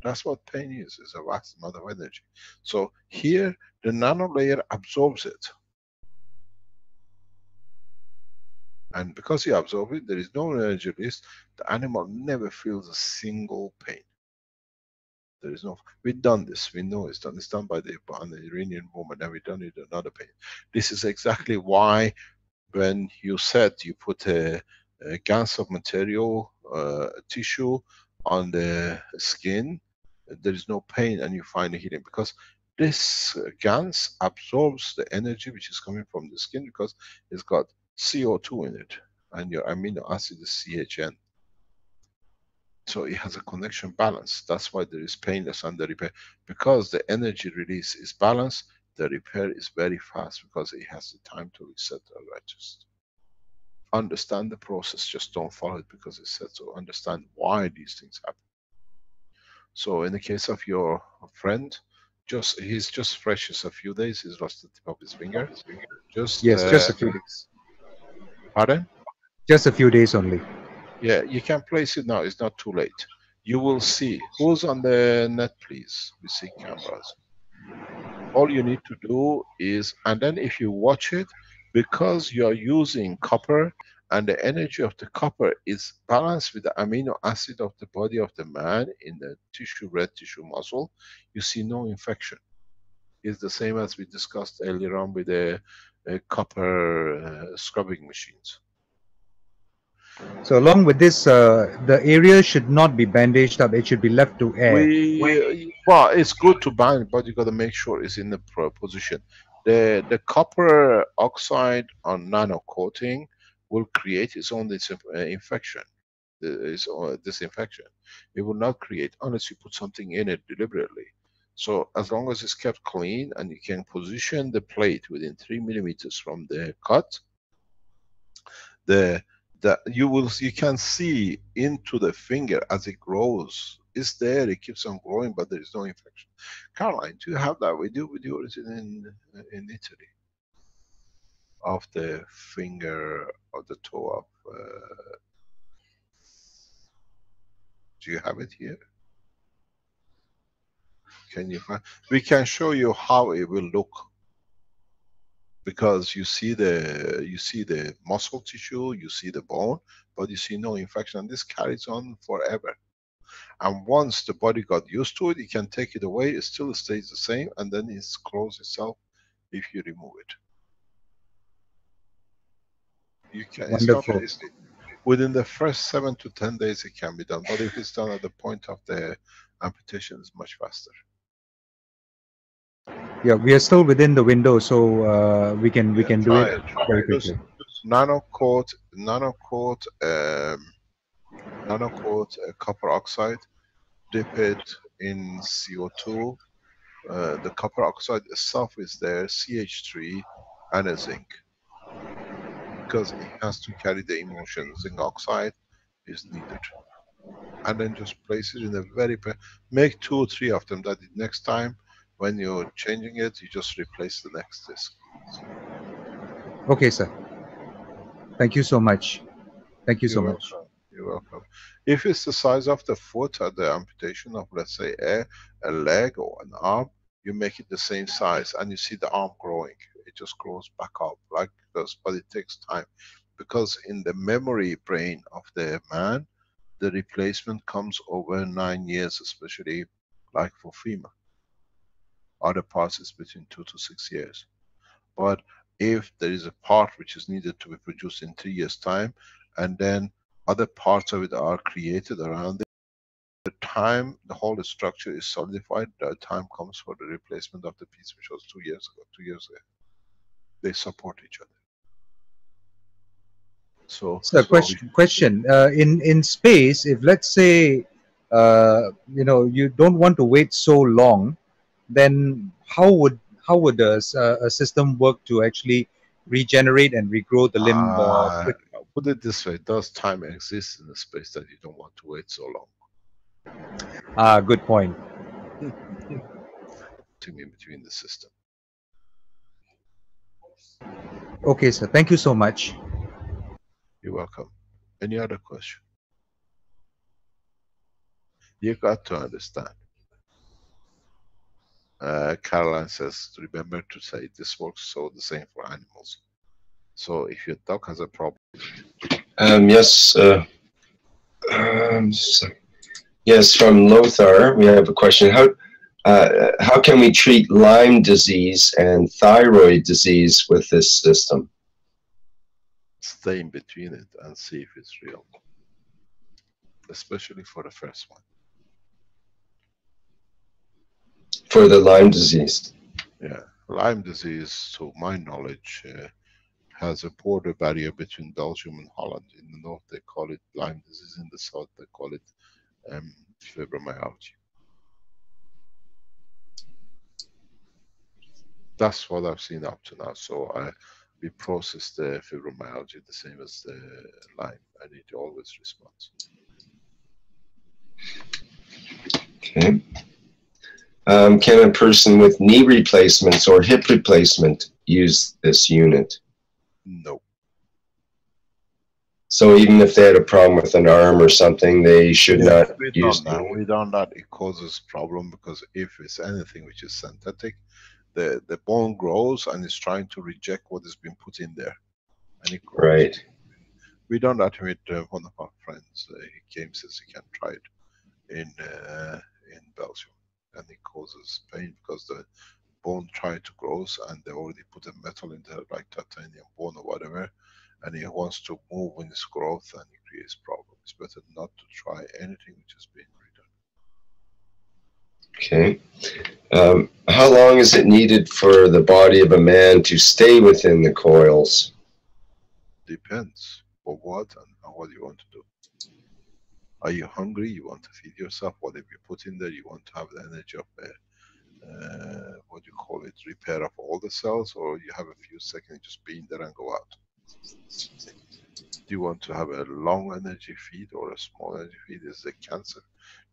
That's what pain is a vast amount of energy. So here, the nano layer absorbs it. And because you absorb it, there is no energy release. The animal never feels a single pain. There is no, we've done this, we know it's done. It's done by the Iranian woman, and we've done it another pain. This is exactly why when you said you put a gans of material, tissue on the skin, there is no pain and you find a healing, because this gans absorbs the energy which is coming from the skin, because it's got CO2 in it and your amino acid is CHN. So it has a connection balance. That's why there is painless and the repair. Because the energy release is balanced, the repair is very fast, because it has the time to reset and adjust. Understand the process, just don't follow it because it's said so. Understand why these things happen. So in the case of your friend, he's just fresh, it's a few days, he's lost the tip of his finger. Just a few days. Pardon? Just a few days only. Yeah, you can place it now, it's not too late. You will see. Who's on the net, please? We see cameras. All you need to do is, and then if you watch it, because you are using copper, and the energy of the copper is balanced with the amino acid of the body of the man in the tissue, red tissue muscle, you see no infection. It's the same as we discussed earlier on with the copper scrubbing machines. So along with this, the area should not be bandaged up, it should be left to air. Well, it's good to bind, but you got to make sure it's in the position. The copper oxide on nano coating will create its own infection, its own disinfection. It will not create unless you put something in it deliberately. So as long as it's kept clean and you can position the plate within 3 millimeters from the cut, you can see into the finger as it grows. It's there, it keeps on growing, but there is no infection. Caroline, do you have that with you? With yours in Italy? Of the finger or the toe of. Do you have it here? Can you find? We can show you how it will look. Because you see the muscle tissue, you see the bone, but you see no infection. And this carries on forever. And once the body got used to it, you can take it away, it still stays the same, and then it closes itself if you remove it. You can. Wonderful. Within the first 7 to 10 days it can be done, but if it's done at the point of the amputation, it's much faster. Yeah, we are still within the window, so we can do it very quickly. Nano coat copper oxide, dip it in CO2, the copper oxide itself is there, CH3 and a zinc, because it has to carry the emotion. Zinc oxide is needed. And then just place it in a very, make 2 or 3 of them, that next time when you're changing it, you just replace the next disc. Okay, sir. Thank you so much. Thank you so much. You're welcome. If it's the size of the foot at the amputation of, let's say, a leg or an arm, you make it the same size and you see the arm growing. It just grows back up like this, but it takes time. Because in the memory brain of the man, the replacement comes over 9 years, especially like for female. Other parts is between 2 to 6 years. But if there is a part which is needed to be produced in 3 years' time, and then other parts of it are created around it, the time the whole structure is solidified, the time comes for the replacement of the piece which was 2 years ago, 2 years ago. They support each other. So, question. In space, if let's say you don't want to wait so long, then how would a system work to actually regenerate and regrow the limb? Put it this way: does time exist in the space that you don't want to wait so long? Good point. Between the system. Okay, sir. Thank you so much. You're welcome. Any other question? You got to understand. Caroline says, remember to say this works so the same for animals. So if your dog has a problem. Yes. Yes, from Lothar, we have a question. How can we treat Lyme disease and thyroid disease with this system? Stay in between it and see if it's real. Especially for the first one. For the Lyme disease? Yeah, Lyme disease, to my knowledge, has a border barrier between Belgium and Holland. In the north they call it Lyme disease, in the south they call it fibromyalgia. That's what I've seen up to now. So we process the fibromyalgia the same as the Lyme, and it always responds. Okay. Can a person with knee replacements or hip replacement use this unit? No. So even if they had a problem with an arm or something, they should not use that. We don't that it causes problem, because if it's anything which is synthetic, the bone grows and it's trying to reject what has been put in there, and it grows. Right. We done that with one of our friends. He came, says he can try it in Belgium, and it causes pain because the bone tried to grow and they already put a metal in there like titanium bone or whatever, and he wants to move in its growth and it creates problems. It's better not to try anything which has been redone. Okay. How long is it needed for the body of a man to stay within the coils? Depends for what and what you want to do. Are you hungry? You want to feed yourself? Whatever you put in there, you want to have the energy of what you call it, repair of all the cells, or you have a few seconds just be in there and go out? Do you want to have a long energy feed or a small energy feed? Is it cancer?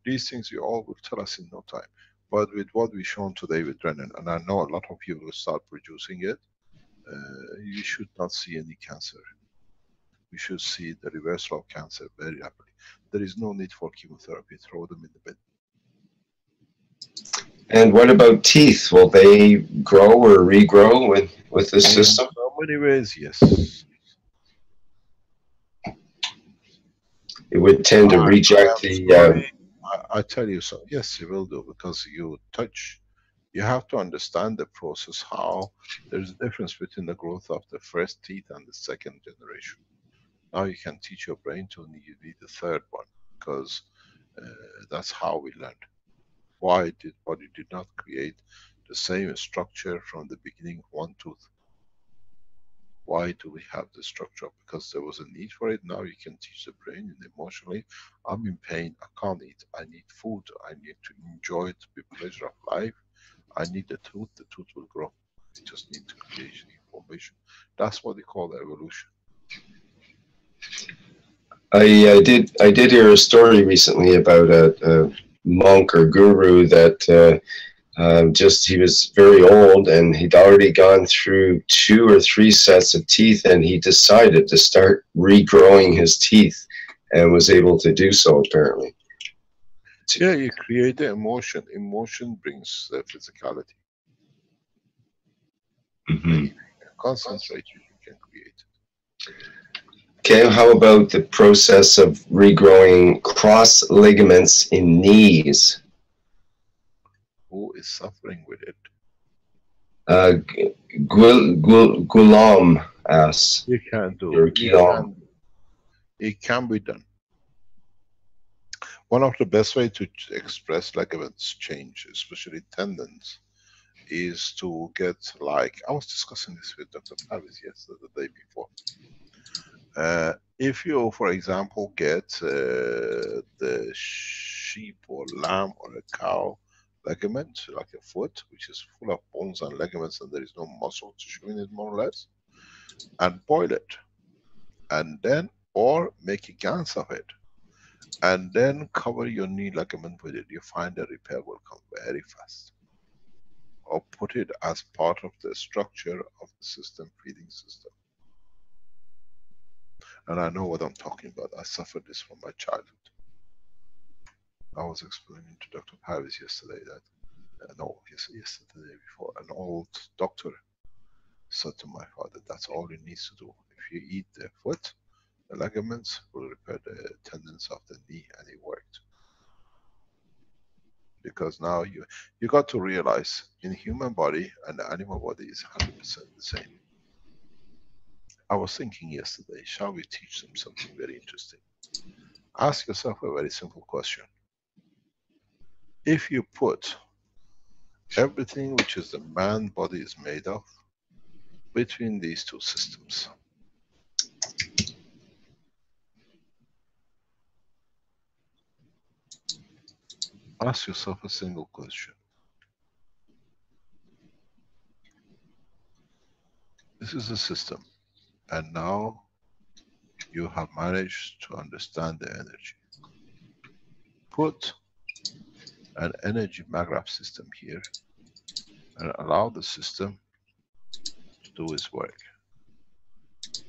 These things you all will tell us in no time. But with what we've shown today with Renan, and I know a lot of you will start producing it, you should not see any cancer. We should see the reversal of cancer very rapidly. There is no need for chemotherapy. Throw them in the bin. And what about teeth? Will they grow or regrow with this system? In so many ways, yes. It would tend to reject the... I tell you so. Yes, it will do, because you touch. You have to understand the process, how there's a difference between the growth of the first teeth and the second generation. Now you can teach your brain to need the third one, because that's how we learned. Why did body did not create the same structure from the beginning, one tooth? Why do we have the structure? Because there was a need for it. Now you can teach the brain and emotionally, I'm in pain, I can't eat, I need food, I need to enjoy it, be pleasure of life. I need the tooth will grow. I just need to create information. That's what they call evolution. I did hear a story recently about a monk or guru that he was very old and he'd already gone through 2 or 3 sets of teeth, and he decided to start regrowing his teeth and was able to do so apparently. Yeah, you create the emotion. Emotion brings the physicality. Mm-hmm. If you can concentrate, you can create it. Okay, how about the process of regrowing cross ligaments in knees? Who is suffering with it? Gulam asks. You can do it. It can be done. One of the best way to express ligaments change, especially tendons, is to get like, I was discussing this with Dr. Pavis yesterday, the day before. If you, for example, get the sheep or lamb or a cow ligament, like a foot, which is full of bones and ligaments and there is no muscle tissue in it more or less, and boil it, and then, or make a gans of it, and then cover your knee ligament with it, you find the repair will come very fast. Or put it as part of the structure of the system, feeding system. And I know what I'm talking about. I suffered this from my childhood. I was explaining to Dr. Pavis yesterday that, yesterday, the day before, an old doctor said to my father, that's all he needs to do. If you eat the foot, the ligaments will repair the tendons of the knee, and it worked. Because now you got to realize, in human body and the animal body is 100% the same. I was thinking yesterday, shall we teach them something very interesting? Ask yourself a very simple question. If you put everything which is the man body is made of between these 2 systems, ask yourself a single question. This is a system, and now you have managed to understand the energy. Put an energy maggraph system here and allow the system to do its work.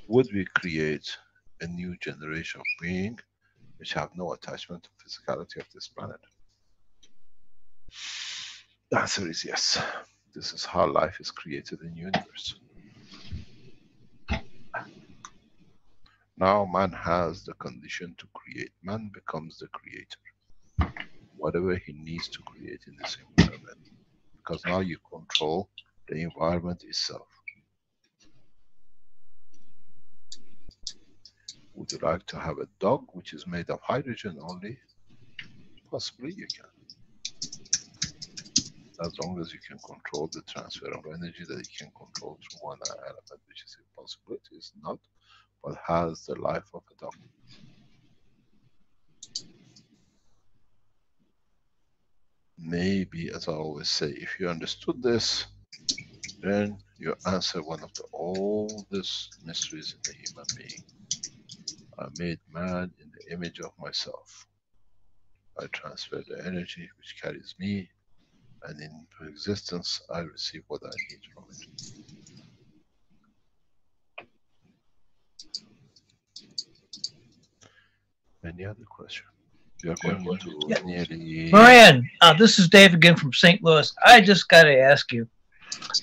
Would we create a new generation of being which have no attachment to physicality of this planet? The answer is yes. This is how life is created in the universe. Now man has the condition to create. Man becomes the creator. Whatever he needs to create in this environment. Because now you control the environment itself. Would you like to have a dog which is made of hydrogen only? Possibly you can. As long as you can control the transfer of energy that you can control through one element, which is impossible, it is not, but has the life of a dog. Maybe, as I always say, if you understood this, then you answer one of the oldest mysteries in the human being. I made man in the image of myself. I transfer the energy which carries me, and in existence I receive what I need from it. Any other question? We are going to nearly... Moran, this is Dave again from St. Louis. I just got to ask you.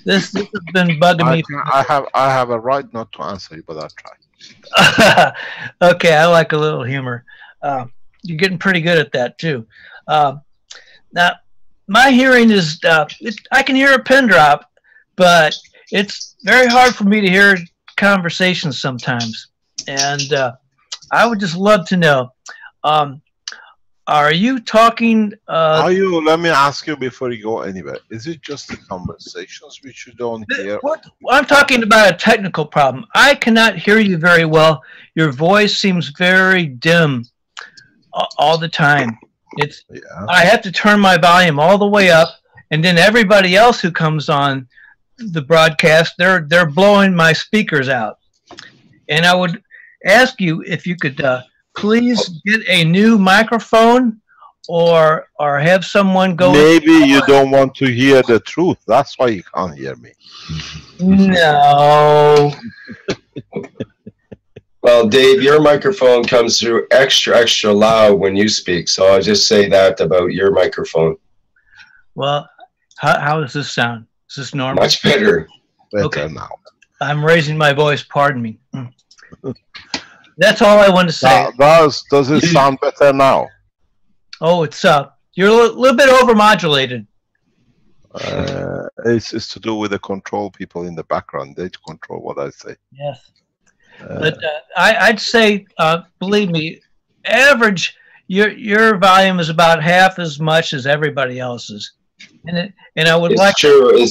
This has been bugging me. I have a right not to answer you, but I'll try. Okay, I like a little humor. You're getting pretty good at that too. Now, my hearing is, I can hear a pin drop, but it's very hard for me to hear conversations sometimes. And I would just love to know, are you talking... let me ask you before you go anywhere. Is it just the conversations which you don't hear? I'm talking about a technical problem. I cannot hear you very well. Your voice seems very dim all the time. I have to turn my volume all the way up, and then everybody else who comes on the broadcast, they're blowing my speakers out. And I would ask you if you could please get a new microphone, or have someone go. Maybe you don't want to hear the truth. That's why you can't hear me. No. Well, Dave, your microphone comes through extra loud when you speak. So I'll just say that about your microphone. Well, how does this sound? Is this normal? Much better. Okay. Now. I'm raising my voice. Pardon me. That's all I want to say. Does it sound better now? Oh, it's you're a little bit overmodulated. It's to do with the control people in the background. They control what I say. Yes. But I'd say, believe me, average, your volume is about half as much as everybody else's. And I would like. It's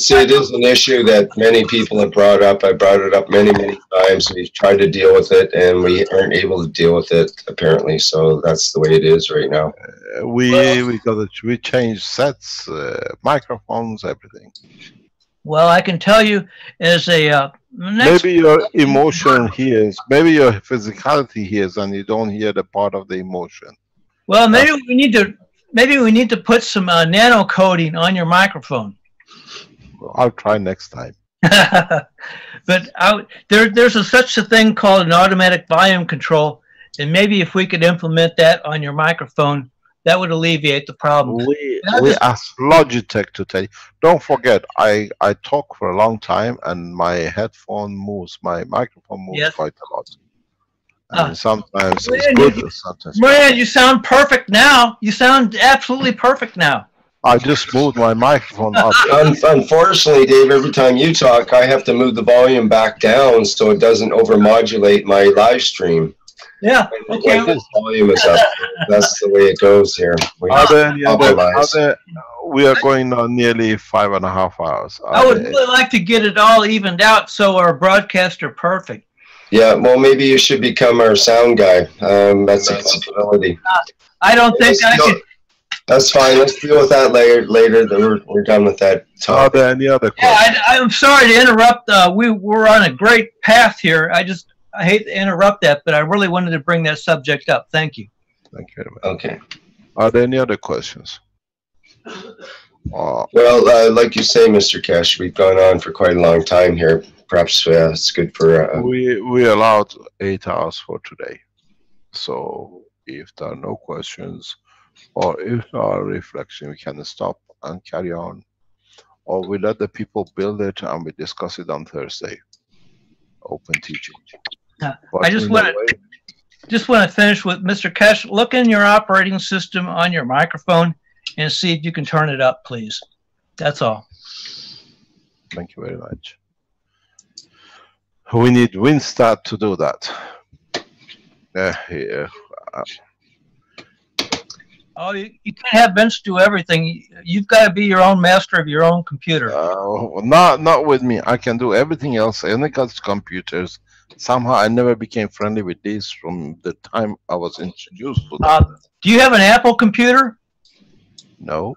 true. It is an issue that many people have brought up. I brought it up many times. We've tried to deal with it, and we aren't able to deal with it apparently. So that's the way it is right now. We changed sets, microphones, everything. Well, I can tell you as a maybe your emotion hears, maybe your physicality hears, and you don't hear the part of the emotion. Well, maybe we need to put some nano coating on your microphone. I'll try next time. But there's such a thing called an automatic volume control, and maybe if we could implement that on your microphone, that would alleviate the problem. We asked Logitech to tell you. Don't forget, I talk for a long time, and my headphone moves, my microphone moves quite a lot. And sometimes it's good, sometimes Moran, you sound perfect now. You sound absolutely perfect now. I just moved my microphone up. Unfortunately, Dave, every time you talk, I have to move the volume back down so it doesn't overmodulate my live stream. Yeah, okay. Like this volume is up. That's the way it goes here. We are going on nearly 5.5 hours. I would really like to get it all evened out so our broadcasts are perfect. Yeah, well, maybe you should become our sound guy. That's a possibility. I don't think I could. That's fine. Let's deal with that later. We're done with that topic. Are there any other questions? Yeah, I'm sorry to interrupt. We're on a great path here. I hate to interrupt that, but I really wanted to bring that subject up. Thank you. Thank you very much. Okay. Are there any other questions? Well, like you say, Mr. Keshe, we've gone on for quite a long time here. Perhaps it's good for. We allowed 8 hours for today. So if there are no questions, or if there are reflection, we can stop and carry on. Or we let the people build it and we discuss it on Thursday. Open teaching. I just want to finish with Mr. Keshe. Look in your operating system on your microphone and see if you can turn it up, please. That's all. Thank you very much. We need WinStat to do that. Oh, you can't have Vince do everything. You've got to be your own master of your own computer. Not with me. I can do everything else. I only got computers. Somehow I never became friendly with these from the time I was introduced to them. Do you have an Apple computer? No.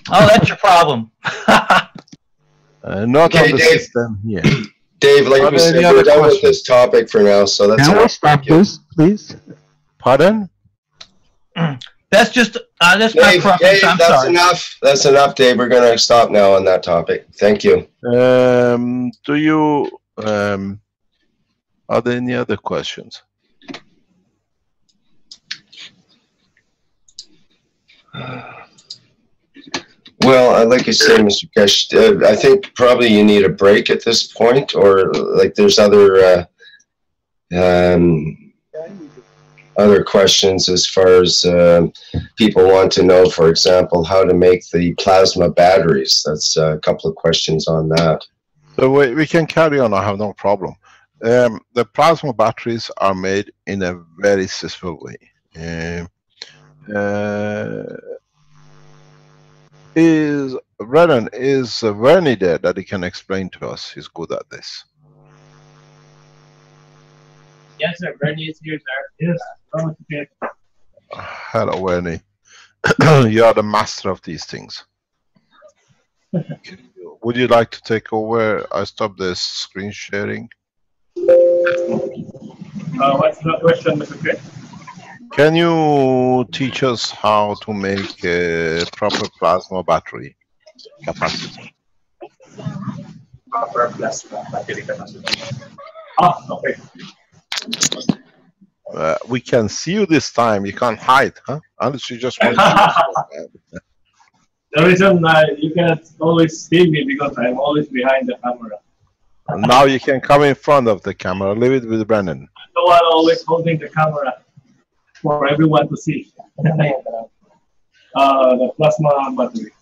Oh, that's your problem. Not on the system here. Dave, like we said, we're done with this topic for now, so that's Can we stop this, please? Pardon? That's just that's my preference. Dave, I'm that's sorry. enough. That's enough, Dave. We're going to stop now on that topic. Thank you. Do you are there any other questions? Well, like I say, Mr. Keshe, I think probably you need a break at this point, or like there's other other questions as far as people want to know, for example, how to make the plasma batteries. That's a couple of questions on that. So we can carry on. I have no problem. The plasma batteries are made in a very simple way. Is Vernie there that he can explain to us? He's good at this. Yes, sir. Vernie is here, sir. Yes. Hello, Vernie. You are the master of these things. Would you like to take over? I stop this screen sharing. What's the question, Mr. K? Can you teach us how to make a proper plasma battery capacity? Proper plasma battery capacity. Ah, okay. We can see you this time. You can't hide, huh? Unless you just want to. The reason you cannot always see me because I'm always behind the camera. Now you can come in front of the camera. Leave it with Brandon. I'm the one always holding the camera for everyone to see. The plasma battery.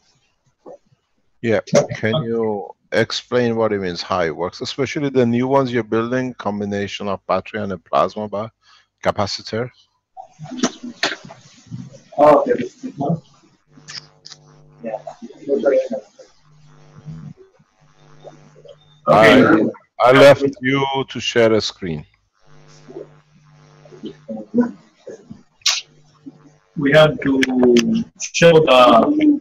Yeah. Can you explain what it means, how it works, especially the new ones you're building, combination of battery and a plasma capacitor? Oh, okay. This one. Yeah. Okay. I left you to share a screen. We have to show the.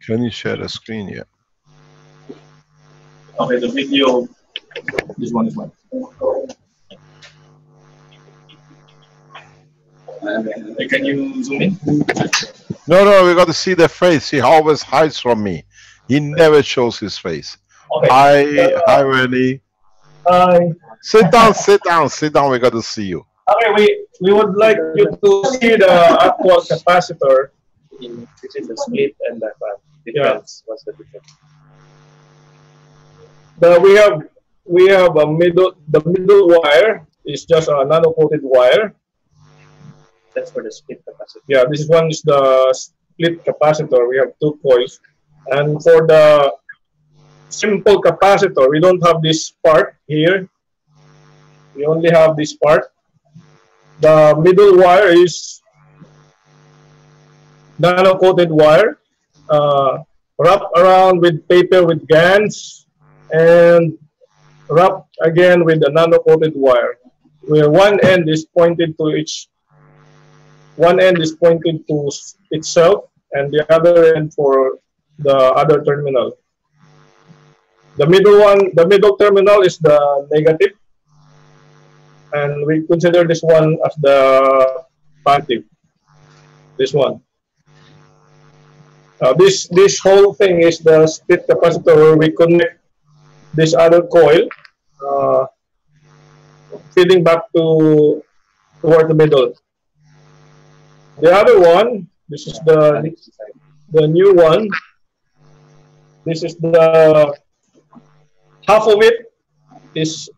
Can you share a screen? Yeah. Okay, the video. This one is one. Can you zoom in? No, we got to see the face. He always hides from me. He never shows his face. Okay. Hi, Rennie. Hi. Sit down, sit down, sit down. We got to see you. Okay, we would like you to see the actual capacitor. This is the split and the difference. What's the difference? We have a middle. The middle wire is just a nano-coated wire. That's for the split capacitor. Yeah, this one is the split capacitor. We have 2 coils, and for the simple capacitor, we don't have this part here. We only have this part. The middle wire is nano-coated wire, wrapped around with paper with GANs, and wrapped again with the nano-coated wire, where one end is pointed to itself, and the other end for the other terminal. The middle terminal is the negative, and we consider this one as the positive. This one. This whole thing is the split capacitor where we connect this other coil, feeding back toward the middle. The other one, this is the new one. This is the half of it is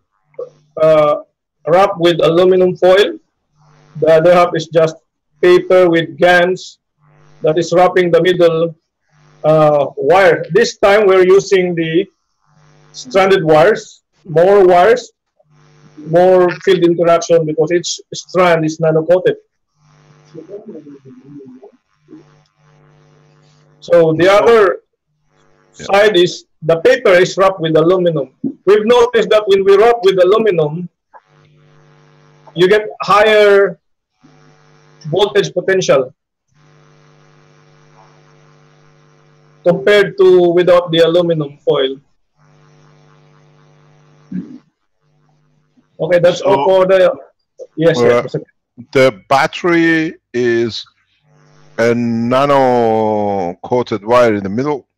wrapped with aluminum foil. The other half is just paper with GANs that is wrapping the middle wire. This time we're using the stranded wires, more field interaction because each strand is nano-coated. So the other side is the paper is wrapped with aluminum. We've noticed that when we wrap with aluminum, you get higher voltage potential compared to without the aluminum foil. Okay, that's all for the. Yes, yes. The battery is a nano-coated wire in the middle,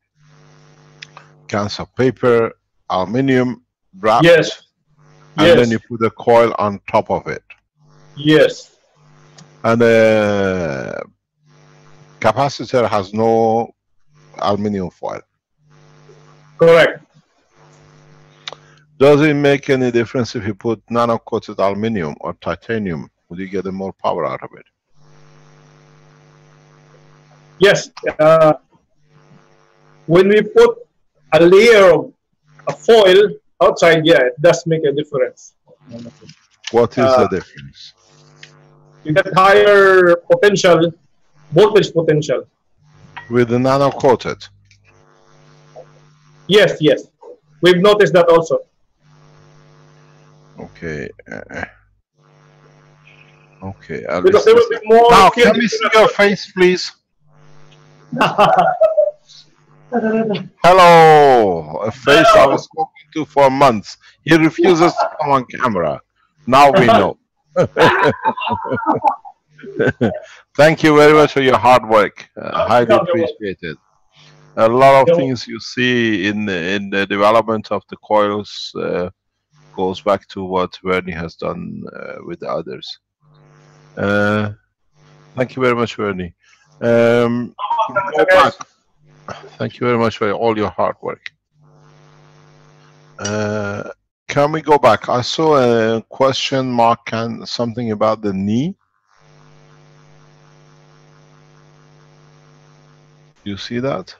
cans of paper, aluminium wrap. Yes. And then you put the coil on top of it. Yes. And the capacitor has no aluminum foil. Correct. Does it make any difference if you put nano-coated aluminum or titanium? Would you get more power out of it? Yes. When we put a layer of foil outside, yeah, it does make a difference. What is the difference? You get higher potential, voltage potential. With the nano-coated? Yes, yes. We've noticed that also. Okay. Okay. Because there will be more. Now, can we see your face, please? Hello, a face I was talking to for months. He refuses to come on camera. Now we know. Thank you very much for your hard work. Highly appreciated. A lot of things you see in the development of the coils goes back to what Vernie has done with the others. Thank you very much, Vernie. Go back. Thank you very much for all your hard work. Can we go back? I saw a question mark and something about the knee. You see that?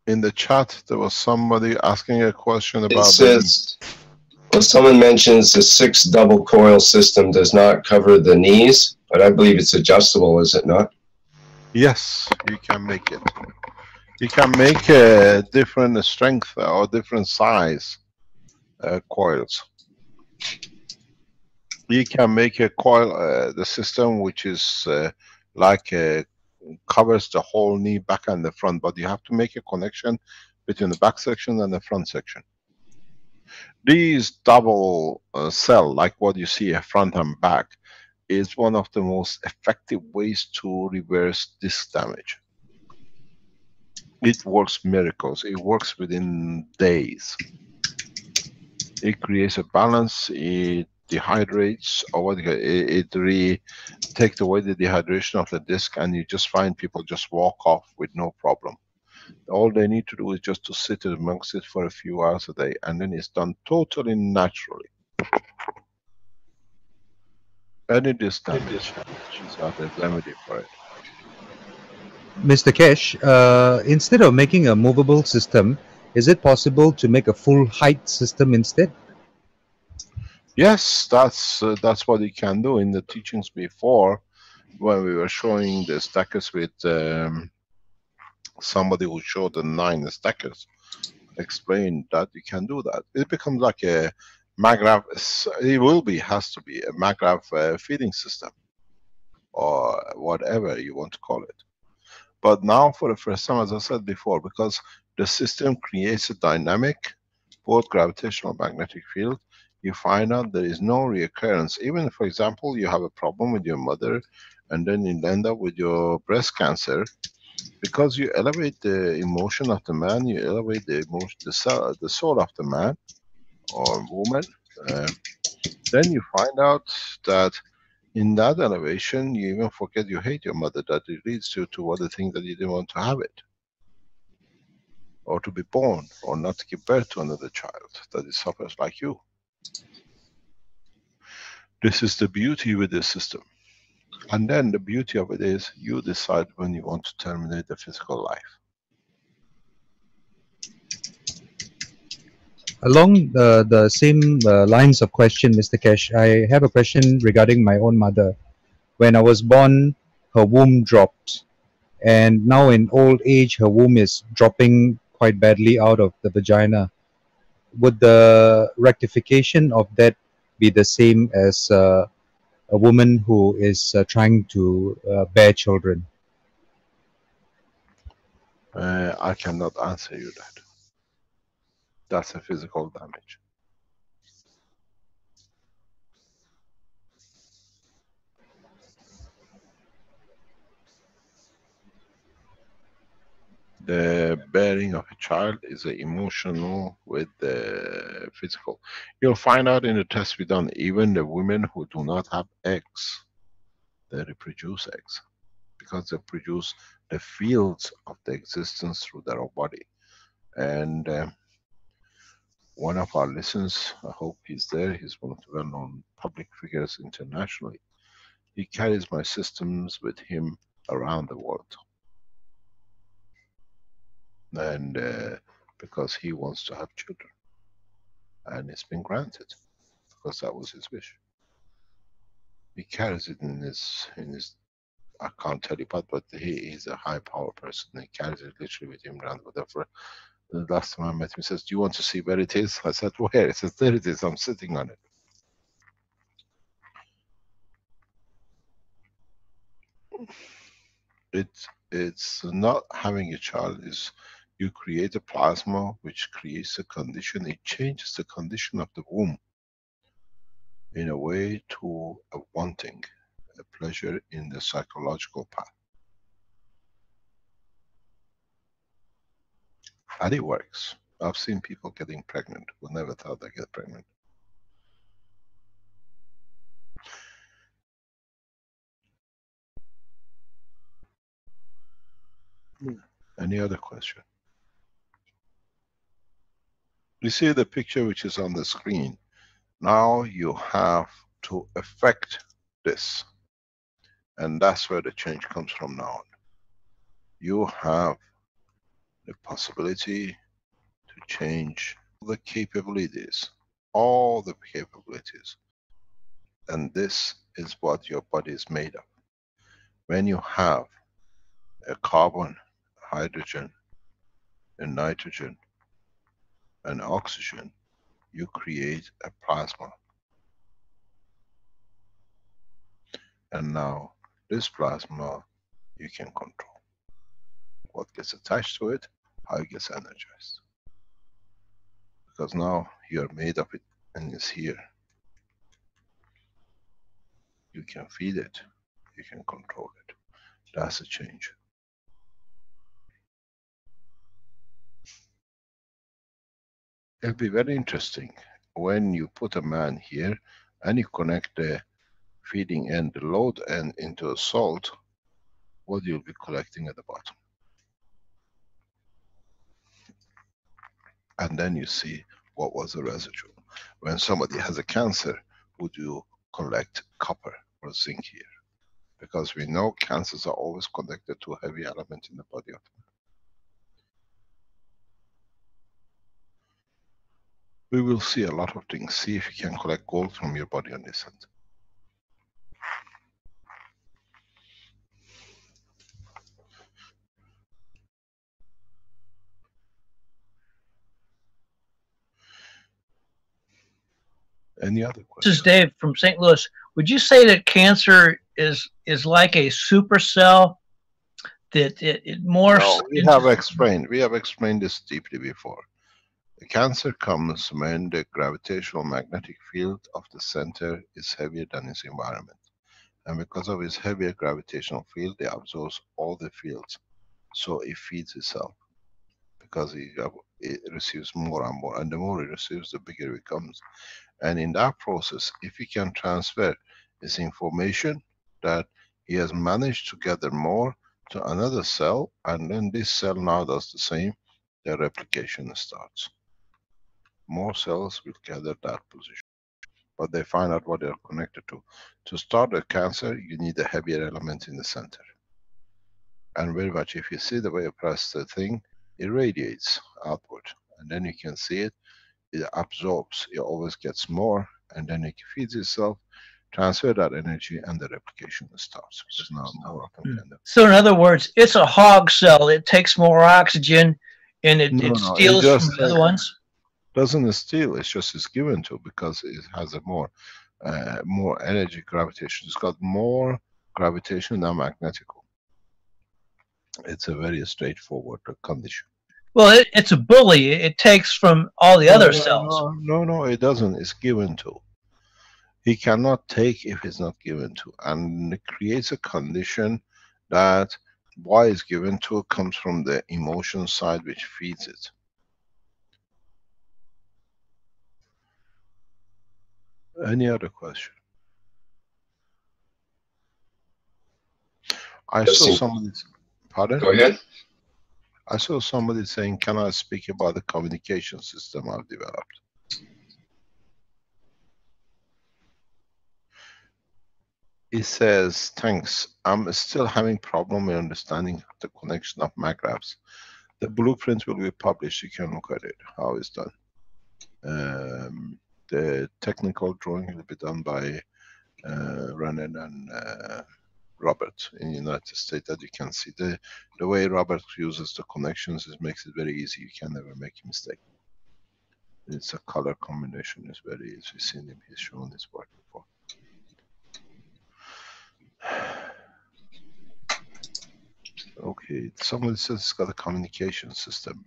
In the chat, there was somebody asking a question about it says, well, someone mentions the 6 double coil system does not cover the knees, but I believe it's adjustable, is it not? Yes, you can make it. You can make a different strength or different size coils. You can make a coil, the system which is like covers the whole knee, back and the front, but you have to make a connection between the back section and the front section. These double cell, like what you see front and back, is one of the most effective ways to reverse disc damage. It works miracles. It works within days. It creates a balance. It dehydrates, or what it takes away the dehydration of the disc, and you just find people just walk off with no problem. All they need to do is just to sit amongst it for a few hours a day, and then it's done totally naturally. Any disc damage, she's got a remedy for it. Mr. Keshe, instead of making a movable system, is it possible to make a full height system instead? Yes, that's what you can do. In the teachings before, when we were showing the stackers with somebody who showed the 9 stackers, explained that you can do that. It becomes like a maglev. Has to be a maglev feeding system, or whatever you want to call it. But now, for the first time, as I said before, because the system creates a dynamic, both gravitational magnetic field, you find out there is no reoccurrence. Even, for example, you have a problem with your mother, and then you end up with your breast cancer, because you elevate the emotion of the man, you elevate the emotion, the soul of the man or woman, then you find out that in that elevation, you even forget you hate your mother, that it leads you to other things that you didn't want to have it. Or to be born, or not to give birth to another child, that it suffers like you. This is the beauty with this system. And then the beauty of it is, you decide when you want to terminate the physical life. Along the same lines of question, Mr. Keshe, I have a question regarding my own mother. When I was born, her womb dropped. And now in old age, her womb is dropping quite badly out of the vagina. Would the rectification of that be the same as a woman who is trying to bear children? I cannot answer you that. That's a physical damage. The bearing of a child is emotional with the physical. You'll find out in the tests we done, even the women who do not have eggs, they reproduce eggs, because they produce the fields of the existence through their body. And one of our listeners, I hope he's there, he's one of the well-known public figures internationally. He carries my systems with him around the world. And because he wants to have children, and it's been granted because that was his wish. He carries it in his I can't tell you but he is a high power person. He carries it literally with him around. Whatever. The last time I met him, he says, "Do you want to see where it is?" I said, "Where?" He says, "There it is. I'm sitting on it." it's not having a child, is you create a plasma which creates a condition, it changes the condition of the womb in a way to a wanting, a pleasure in the psychological path. And it works. I've seen people getting pregnant who never thought they'd get pregnant. Any other question? You see the picture which is on the screen. Now you have to affect this. And that's where the change comes from now on. You have the possibility to change the capabilities, all the capabilities. And this is what your body is made of. When you have a carbon, hydrogen, and nitrogen, and oxygen, you create a plasma. And now this plasma you can control. What gets attached to it, how it gets energized. Because now you are made of it and it's here. You can feed it, you can control it. That's a change. It'll be very interesting when you put a man here and you connect the feeding end, the load end into a salt, what you'll be collecting at the bottom. And then you see what was the residue. When somebody has a cancer, would you collect copper or zinc here? Because we know cancers are always connected to a heavy element in the body of the man. We will see a lot of things. See if you can collect gold from your body on this end. Any other questions? This is Dave from St. Louis. Would you say that cancer is like a supercell that it morphs? No, we have explained this deeply before. The cancer comes when the gravitational magnetic field of the center is heavier than its environment. And because of its heavier gravitational field, it absorbs all the fields. So it feeds itself. Because it receives more and more. And the more it receives, the bigger it becomes. And in that process, if he can transfer this information that he has managed to gather more to another cell, and then this cell now does the same, the replication starts. More cells will gather that position. But they find out what they're connected to. To start a cancer, you need a heavier element in the center. And very much, if you see the way you press the thing, it radiates outward. And then you can see it, it absorbs, it always gets more, and then it feeds itself, transfer that energy, and the replication starts. Because now more of them can. So in other words, it's a hog cell. It takes more oxygen, and it steals from the other ones. Doesn't steal, it's just it's given to, because it has a more energy gravitation. It's got more gravitation than magnetical. It's a very straightforward condition. Well, it's a bully. It takes from all the other cells. No, it doesn't. It's given to. He cannot take if it's not given to. And it creates a condition that why it's given to comes from the emotion side which feeds it. Any other question? I saw somebody. Pardon? Go ahead. I saw somebody saying, can I speak about the communication system I've developed? He says, thanks, I'm still having problem with understanding the connection of magraphs. The blueprint will be published, you can look at it, how it's done. The technical drawing will be done by Renan and Robert in the United States, that you can see. The way Robert uses the connections, it makes it very easy, you can never make a mistake. It's a color combination, it's very easy. We've seen him, he's shown his work before. Okay, somebody says it's got a communication system.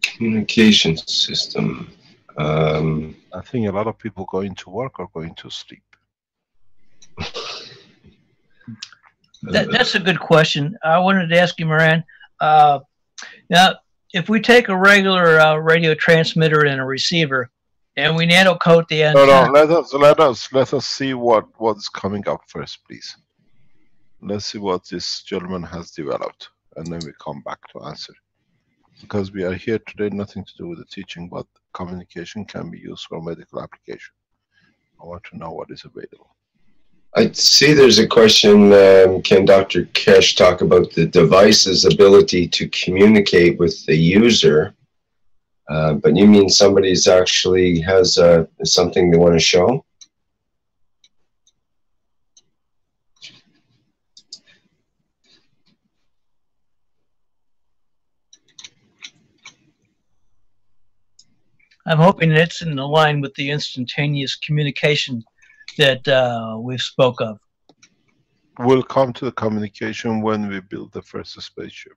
Communication system. I think a lot of people going to work or going to sleep. That's a good question. I wanted to ask you, Moran. Now, if we take a regular radio transmitter and a receiver, and we nano coat the antenna. No, let us see what's coming up first, please. Let's see what this gentleman has developed, and then we come back to answer. Because we are here today, nothing to do with the teaching, but communication can be used for medical application. I want to know what is available. I see there's a question, can Dr. Keshe talk about the device's ability to communicate with the user? But you mean somebody's actually has something they want to show? I'm hoping it's in line with the instantaneous communication that we spoke of. We'll come to the communication when we build the first spaceship.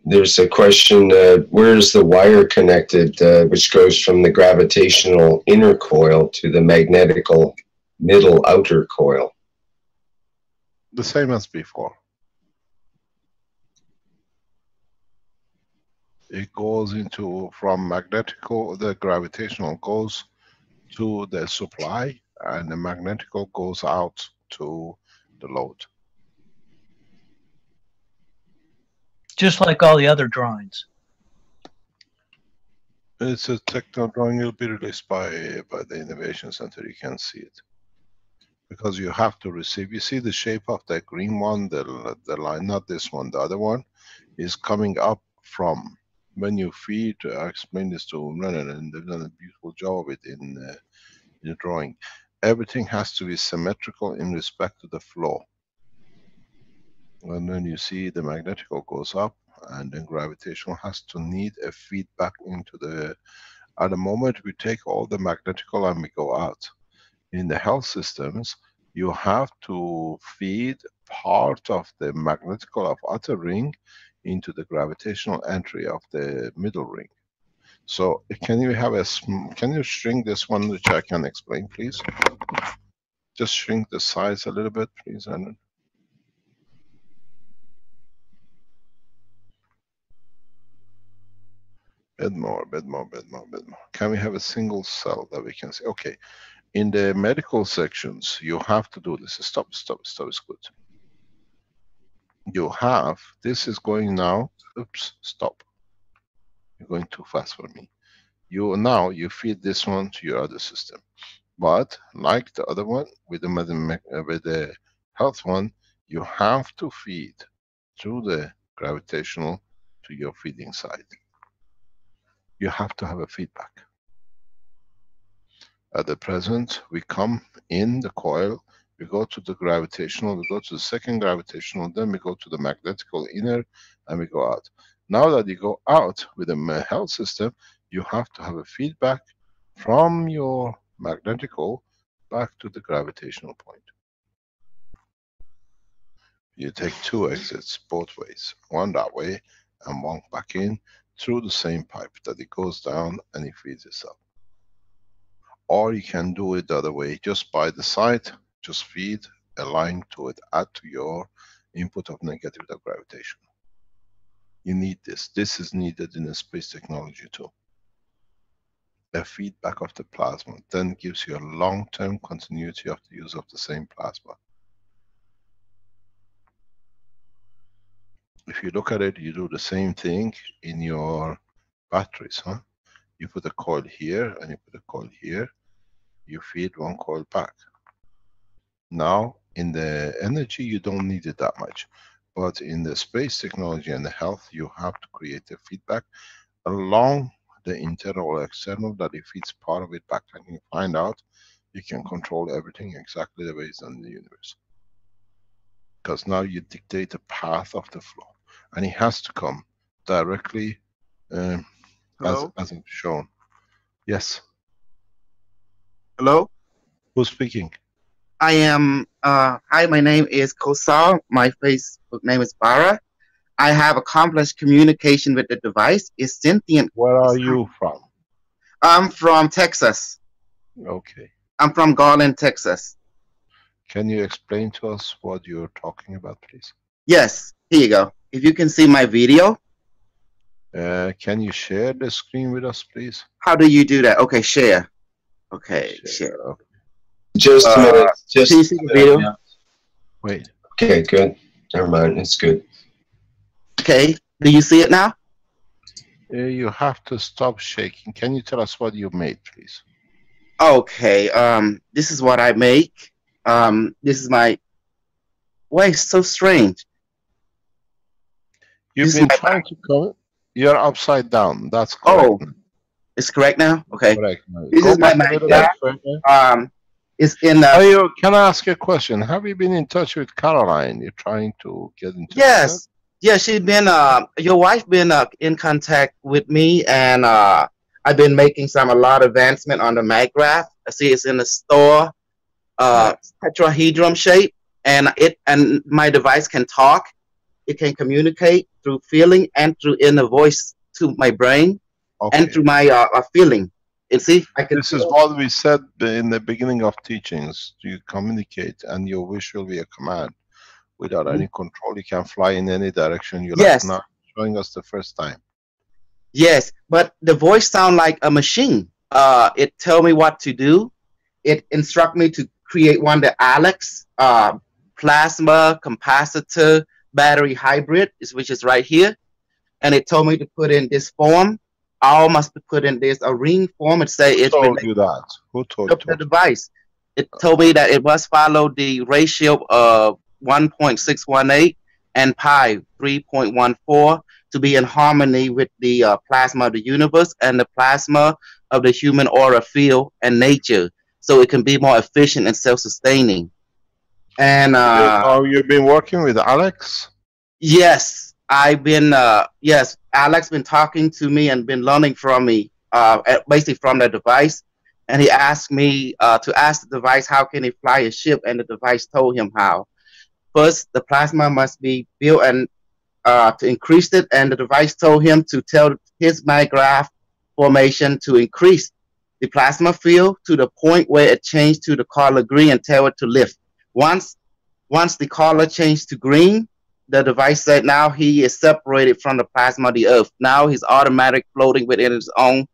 There's a question, where is the wire connected, which goes from the gravitational inner coil to the magnetical middle outer coil? The same as before. It goes into, from magnetical, the gravitational goes to the supply, and the magnetical goes out to the load. Just like all the other drawings. It's a techno drawing. It will be released by the Innovation Center. You can see it. Because you have to receive, you see the shape of the green one, the line, not this one, the other one, is coming up from when you feed. I explained this to Renan, and they've done a beautiful job of it in the drawing. Everything has to be symmetrical in respect to the flow. And then you see the magnetical goes up, and then gravitational has to need a feedback into the, at the moment we take all the magnetical and we go out. In the health systems, you have to feed part of the magnetical of outer ring into the gravitational entry of the middle ring. So can you have a, can you shrink this one, which I can explain, please? Just shrink the size a little bit, please, Anand. Bit more, bit more, bit more, bit more. Can we have a single cell that we can see? Okay. In the medical sections, you have to do this. Stop is good. You have, this is going now, oops, stop. You're going too fast for me. Now you feed this one to your other system. But like the other one, with the health one, you have to feed through the gravitational to your feeding side. You have to have a feedback. At the present, we come in the coil, we go to the gravitational, we go to the second gravitational, then we go to the magnetical inner, and we go out. Now that you go out with a health system, you have to have a feedback from your magnetical back to the gravitational point. You take two exits both ways, one that way and one back in through the same pipe that it goes down and it feeds itself. Or you can do it the other way, just by the side, just feed a line to it, add to your input of negative of gravitation. You need this. This is needed in the space technology too. A feedback of the plasma then gives you a long-term continuity of the use of the same plasma. If you look at it, you do the same thing in your batteries, huh? You put a coil here and you put a coil here, you feed one coil back. Now, in the energy, you don't need it that much. But in the space technology and the health, you have to create a feedback along the internal or external that it feeds part of it back. And you find out you can control everything exactly the way it's done in the universe. Because now you dictate the path of the flow. And it has to come directly as Hello? it's shown. Yes. Hello? Who's speaking? I am, hi, my name is Kosal. My Facebook name is Bara. I have accomplished communication with the device. It's sentient. Where are you from? I'm from Texas. Okay. I'm from Garland, Texas. Can you explain to us what you're talking about, please? Yes, here you go. If you can see my video. Can you share the screen with us, please? How do you do that? Okay, share. Okay, share. Okay. Just a minute. Just can you see the video? Yeah. Wait. Okay, good. Never mind. It's good. Okay. Do you see it now? You have to stop shaking. Can you tell us what you made, please? Okay. This is what I make. This is my. Why it's so strange? You've been trying to come. You're upside down. That's correct. Oh, it's correct now. Okay. Correct. This is my Mac. It's in the. Can I ask you a question? Have you been in touch with Caroline? You're trying to get in touch. Yes. Yeah, she's been. Your wife been in contact with me, and I've been making a lot of advancement on the MagGraph. I see it's in the store, tetrahedron shape, and my device can talk. It can communicate through feeling and through inner voice to my brain, and through my feeling. And see, I can. This is what we said in the beginning of teachings. You communicate, and your wish will be a command. Without any control, you can fly in any direction you Yes. like. Not showing us the first time. Yes, but the voice sound like a machine. It tell me what to do. It instruct me to create one the Alex plasma capacitor battery hybrid, which is right here, and it told me to put in this form. I must put in this a ring form and say it's Who told you that? Who told you? the device. It told me that it must follow the ratio of 1.618 and pi 3.14 to be in harmony with the plasma of the universe and the plasma of the human aura field and nature, so it can be more efficient and self-sustaining. And you've been working with Alex? Yes, I've been. Yes, Alex been talking to me and been learning from me, basically from the device. And he asked me to ask the device how can he fly a ship, and the device told him how. First, the plasma must be built and to increase it, and the device told him to tell his MagGraph formation to increase the plasma field to the point where it changed to the color green and tell it to lift. Once the color changed to green, the device said now he is separated from the plasma of the earth. Now he's automatic floating within his own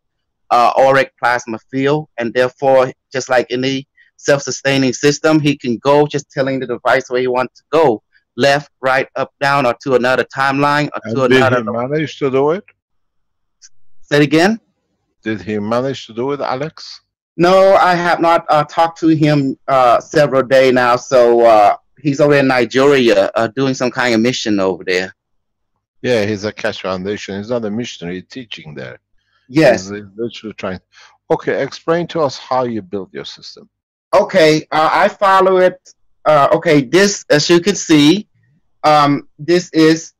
auric plasma field, and therefore, just like any self-sustaining system, he can go just telling the device where he wants to go, left, right, up, down, or to another timeline, or to another. Did he manage to do it? Say it again? Did he manage to do it, Alex? No, I have not talked to him several days now, so he's over in Nigeria doing some kind of mission over there. Yeah, he's a Keshe Foundation. He's not a missionary teaching there. Yes. He's literally trying. Okay, explain to us how you built your system. Okay, I follow it. Okay, this, as you can see, this is,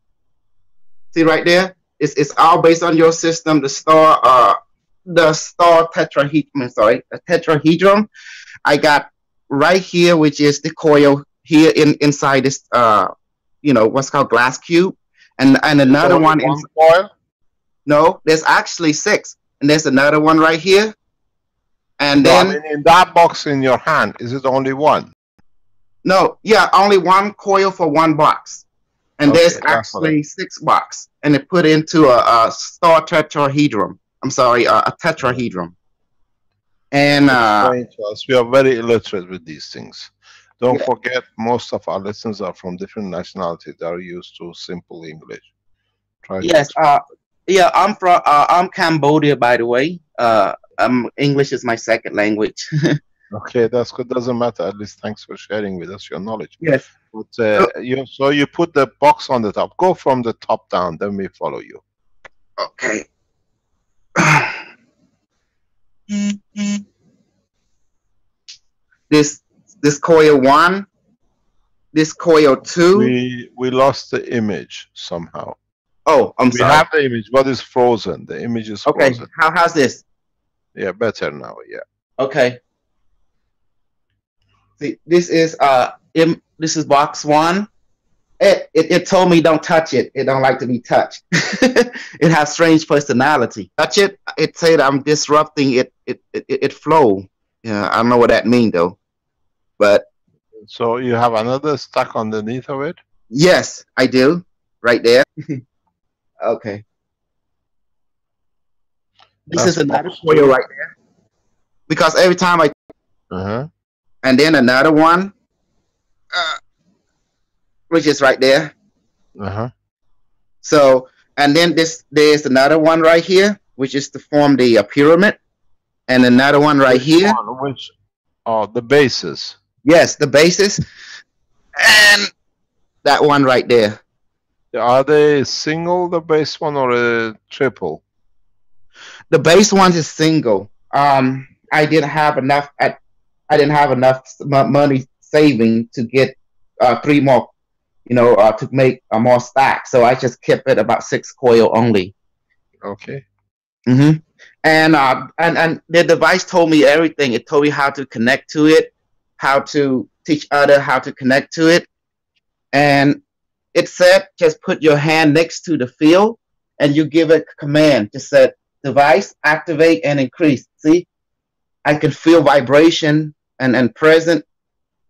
see right there? It's all based on your system, the star tetrahedron, a tetrahedron. I got right here, which is the coil here inside this, what's called glass cube. And another one in coil? No, there's actually 6. And there's another one right here. And No, then I mean, in that box in your hand, is it only one? no, yeah, only one coil for one box. And Okay, there's that's what actually 6 box. And it put into a star tetrahedron. I'm sorry, a tetrahedron. And Explain to us. We are very illiterate with these things. Don't forget, most of our listeners are from different nationalities. They are used to simple English. Try to yes, yeah, I'm Cambodia, by the way. English is my second language. Okay, that's good. Doesn't matter. At least thanks for sharing with us your knowledge. Yes. But so you put the box on the top. Go from the top down. Then we follow you. Okay. This coil 1, this coil 2. We lost the image somehow. Oh, I'm We sorry. have the image, but it's frozen. The image is Okay, frozen. how's this? Yeah, better now. Yeah. Okay. See, this is this is box 1. It told me don't touch it. It don't like to be touched. It has strange personality. Touch it. It said I'm disrupting it flow. Yeah, I don't know what that means though. But so you have another stuck underneath of it? Yes, I do. Right there. Okay. This is another foil right there. Because every time I and then another one, which is right there. So, and then there's another one right here, which is to form the pyramid, and another one right here. Which? Oh, the bases. Yes, the bases, and that one right there. Are they single, the base one, or a triple? The base one is single. I didn't have enough. I didn't have enough money saving to get 3 more. To make a more stack. So I just kept it about 6 coil only. Okay. And the device told me everything. It told me how to connect to it, how to teach other how to connect to it, and it said just put your hand next to the field and you give it a command. Just said device activate and increase. See, I can feel vibration and present,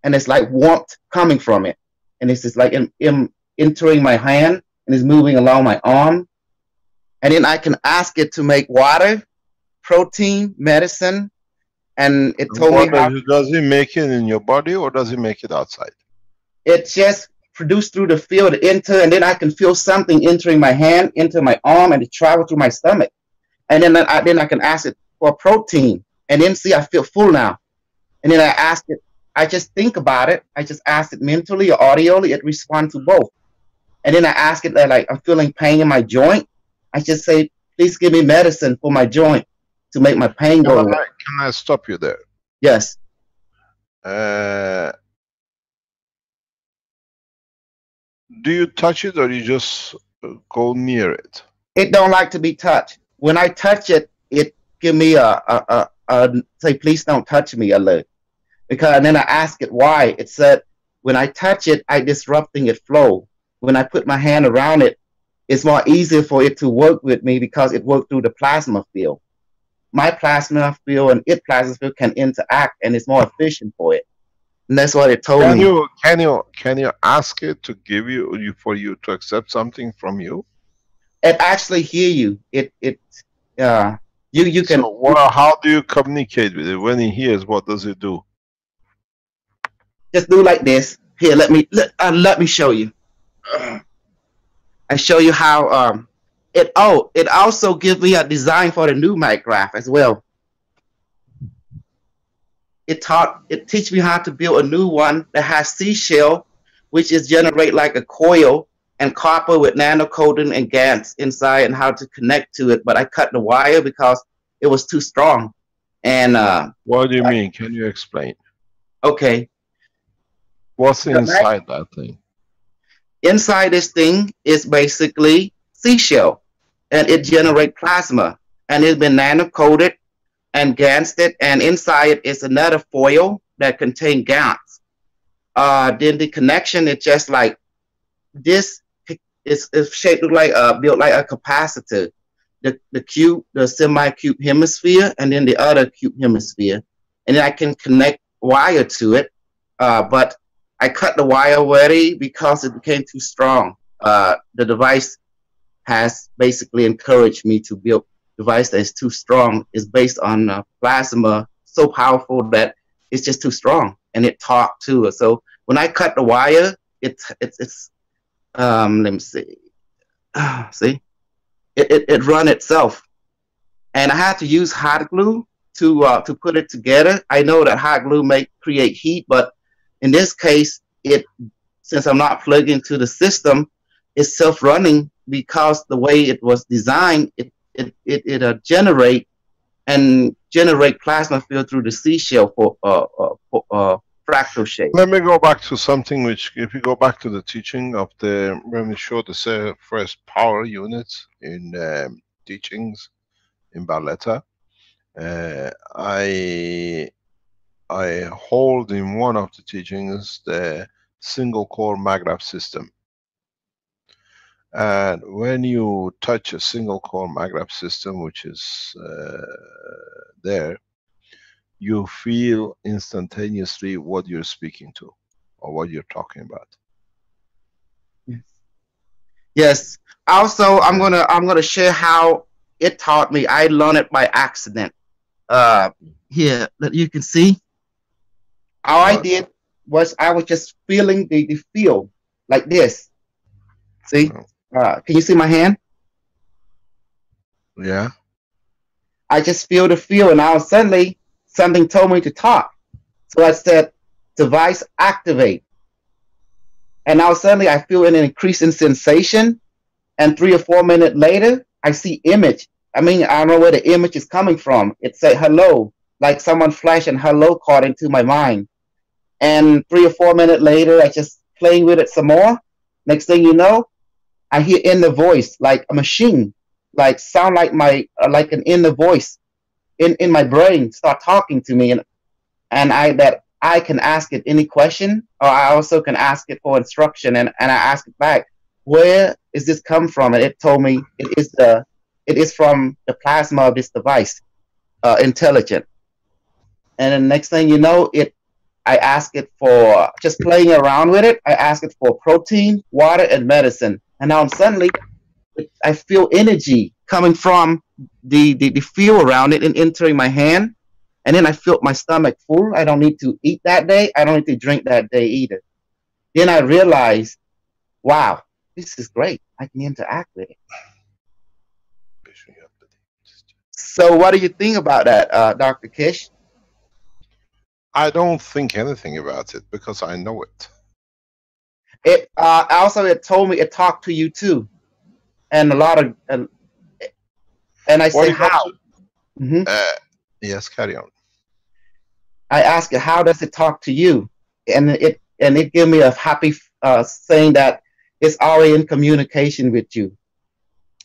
and it's like warmth coming from it. And it's just like entering my hand and it's moving along my arm. And then I can ask it to make water, protein, medicine. And it told me how. Does it make it in your body or does it make it outside? It just produced through the field, enter, and then I can feel something entering my hand, into my arm, and it travel through my stomach. And then I can ask it for protein. And then see, I feel full now. And then I ask it, I just think about it. I just ask it mentally or audially. It responds to both. And then I ask it that, like, I'm feeling pain in my joint. I just say, please give me medicine for my joint to make my pain go away. Can I stop you there? Yes. Do you touch it or you just go near it? It don't like to be touched. When I touch it, it give me a say, please don't touch me alert. Because, and then I ask it why. It said, when I touch it, I disrupting its flow. When I put my hand around it, it's more easier for it to work with me because it works through the plasma field. My plasma field and its plasma field can interact, and it's more efficient for it. And that's what it told me. Can you ask it to give you for you to accept something from you? It actually hear you. You can. So, how do you communicate with it? When it hears, what does it do? Just do like this. Here, let me show you. I show you how it also gives me a design for the new mic graph as well. It teach me how to build a new one that has seashell, which is generate like a coil, and copper with nanocoating and GaNs inside, and how to connect to it. But I cut the wire because it was too strong. And what do you mean? Can you explain? Okay. What's inside that thing? Inside this thing is basically seashell, and it generates plasma, and it's been nano-coated and gansed, and inside it is another foil that contains GaNs. Then the connection is just like this. It's shaped like built like a capacitor. The cube, the semi-cube hemisphere, and then the other cube hemisphere, and then I can connect wire to it, but I cut the wire already because it became too strong. The device has basically encouraged me to build a device that is too strong. It's based on plasma, so powerful that it's just too strong, and it talked to it. So when I cut the wire, it's let me see, see, it run itself, and I had to use hot glue to put it together. I know that hot glue may create heat, but in this case, since I'm not plugged into the system, it's self-running because the way it was designed, it generate plasma field through the seashell fractal shape. Let me go back to something which, if you go back to the teaching of the, when we showed the first power units in teachings in Barletta, I hold in one of the teachings the single core maggrav system. And when you touch a single core maggrav system, which is there, you feel instantaneously what you're speaking to or what you're talking about. Yes. Also, I'm gonna share how it taught me. I learned it by accident. Here that you can see. All I did was I was just feeling the feel like this. See? Can you see my hand? Yeah. I just feel the feel, and now suddenly something told me to talk. So I said, "Device activate." And now suddenly I feel an increase in sensation, and 3 or 4 minutes later, I see image. I mean, I don't know where the image is coming from. It said hello, like someone flashing hello card into my mind. And 3 or 4 minutes later, I just playing with it some more. Next thing you know, I hear inner voice, like a machine, like sound like my like an inner voice in my brain start talking to me, and I can ask it any question, or I also can ask it for instruction, and I ask it back, where is this come from? And it told me it is from the plasma of this device, intelligent. And then next thing you know, I ask it for, just playing around with it, I ask it for protein, water, and medicine. And now suddenly I feel energy coming from the feel around it and entering my hand. And then I feel my stomach full. I don't need to eat that day. I don't need to drink that day either. Then I realized, wow, this is great. I can interact with it. So what do you think about that, Dr. Keshe? I don't think anything about it because I know it. It also, it told me it talked to you too, and a lot of and I say how. Yes, carry on. I ask it, how does it talk to you? And it gave me a happy saying that it's already in communication with you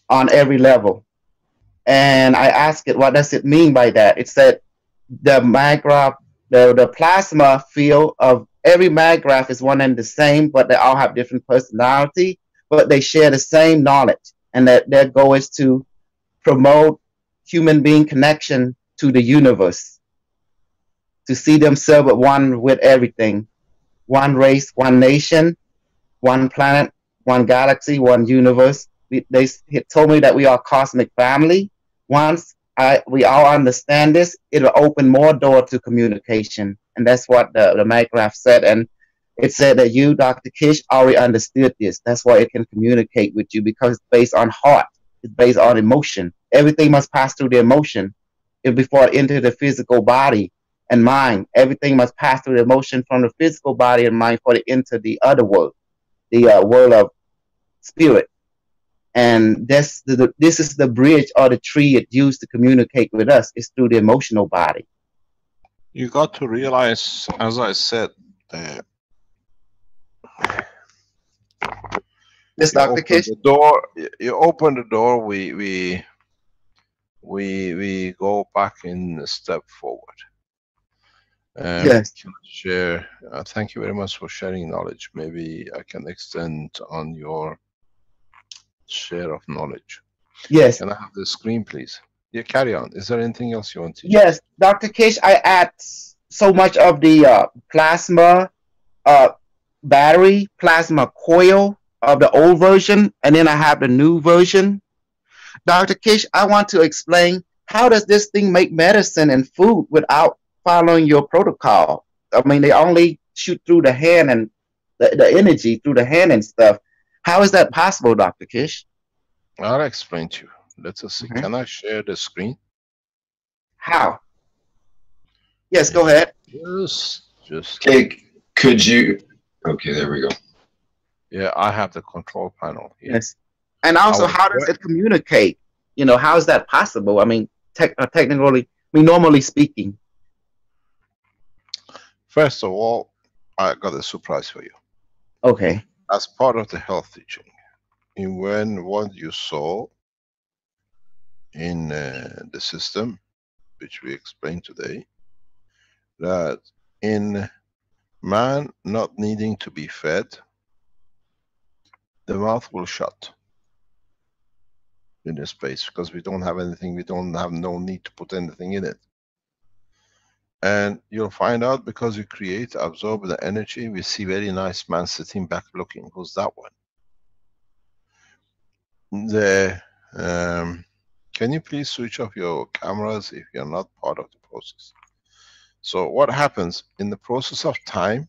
on every level. And I asked it, what does it mean by that? It said the maggrav, the plasma field of every maggrav is one and the same, but they all have different personality, but they share the same knowledge, and that their goal is to promote human being connection to the universe, to see themselves at one with everything, one race, one nation, one planet, one galaxy, one universe. They told me that we are cosmic family. Once we all understand this, it'll open more door to communication. And that's what the maggrav said. And it said that you, Dr. Keshe, already understood this. That's why it can communicate with you, because it's based on heart. It's based on emotion. Everything must pass through the emotion before it enters the physical body and mind. Everything must pass through the emotion from the physical body and mind before it enter the other world, the world of spirit. And this is the bridge or the tree it used to communicate with us, is through the emotional body. You got to realize, as I said, Yes, Dr. Keshe. You open the door, we go back in a step forward. Yes. Share. Thank you very much for sharing knowledge. Maybe I can extend on your share of knowledge. Yes. Can I have the screen, please? Yeah, carry on. Is there anything else you want to? Yes, Dr. Keshe, I add so much of the plasma battery, plasma coil of the old version, and then I have the new version. Dr. Keshe, I want to explain, how does this thing make medicine and food without following your protocol? I mean, they only shoot through the hand and the energy through the hand and stuff. How is that possible, Dr. Keshe? I'll explain to you. Let us see. Can I share the screen? How? Yes, go ahead. Just. Okay, could you? Okay, there we go. Yeah, I have the control panel here. Yes. And also, how does it communicate? You know, how is that possible? I mean, technically, normally speaking. First of all, I got a surprise for you. Okay. As part of the health teaching, in what you saw in the system, which we explained today, that in man not needing to be fed, the mouth will shut in the space because we don't have anything, we don't have no need to put anything in it. And you'll find out because you create, absorb the energy, we see very nice man sitting back looking. Who's that one? Can you please switch off your cameras if you're not part of the process? So what happens in the process of time,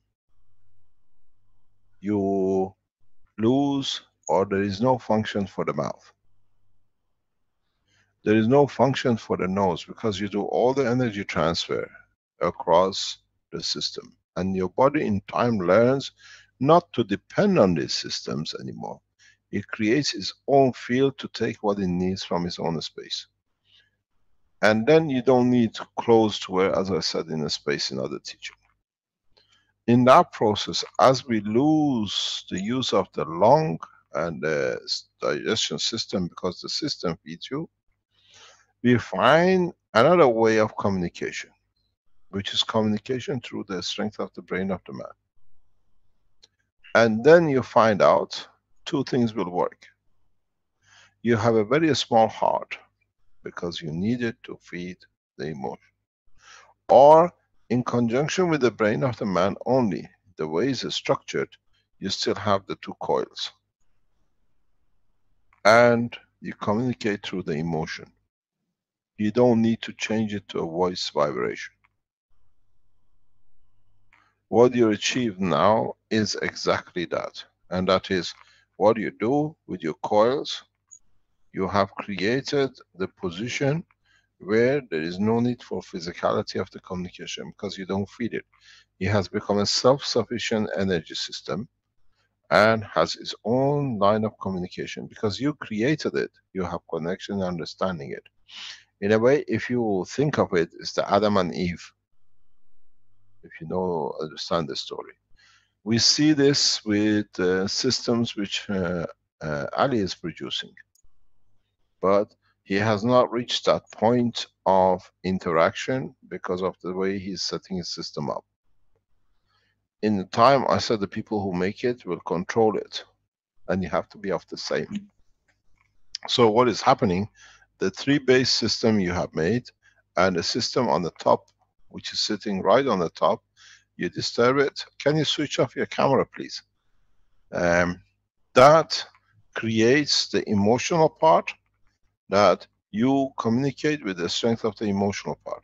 you lose, or there is no function for the mouth. There is no function for the nose because you do all the energy transfer across the system. And your body in time learns not to depend on these systems anymore. It creates its own field to take what it needs from its own space. And then you don't need clothes to wear, as I said in a space in other teaching. In that process, as we lose the use of the lung and the digestion system because the system feeds you, we find another way of communication, which is communication through the strength of the brain of the man. And then you find out two things will work. You have a very small heart because you need it to feed the emotion. Or in conjunction with the brain of the man only, the way it's structured, you still have the two coils. And you communicate through the emotion. You don't need to change it to a voice vibration. What you achieve now is exactly that. And that is what you do with your coils. You have created the position where there is no need for physicality of the communication because you don't feed it. It has become a self-sufficient energy system and has its own line of communication because you created it. You have connection and understanding it. In a way, if you think of it, it's the Adam and Eve. If you know, understand the story. We see this with systems which Ali is producing. But he has not reached that point of interaction because of the way he's setting his system up. In the time, I said the people who make it will control it. And you have to be of the same. So what is happening, the three base system you have made and the system on the top, which is sitting right on the top, you disturb it. Can you switch off your camera, please? That creates the emotional part that you communicate with the strength of the emotional part.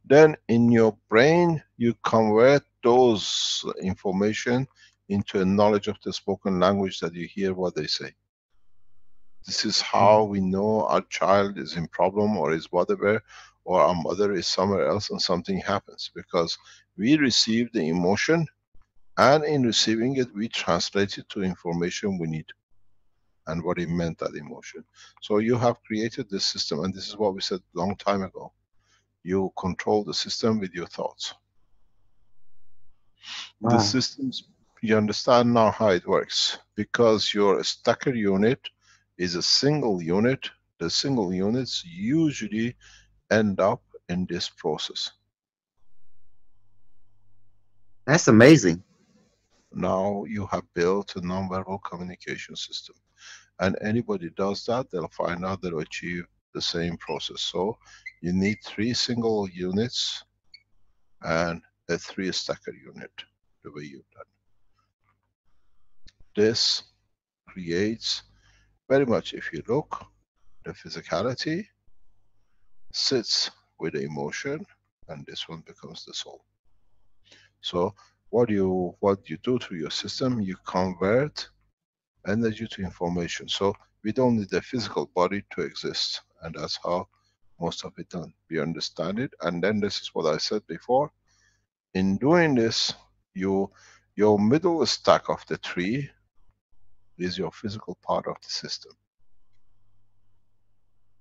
Then in your brain, you convert those information into a knowledge of the spoken language that you hear what they say. This is how we know our child is in problem or is whatever, or our mother is somewhere else and something happens, because we receive the emotion and in receiving it, we translate it to information we need and what it meant, that emotion. So you have created this system, and this is what we said a long time ago. You control the system with your thoughts. Wow. The systems, you understand now how it works. Because your stacker unit is a single unit, the single units usually end up in this process. That's amazing. Now you have built a non-verbal communication system. And anybody does that, they'll find out they'll achieve the same process. So you need 3 single units and a 3 stacker unit, the way you've done. This creates very much, if you look, the physicality sits with the emotion, and this one becomes the soul. So what you do to your system, you convert energy to information. So we don't need a physical body to exist, and that's how most of it done. We understand it, and then this is what I said before. In doing this, your middle stack of the tree is your physical part of the system.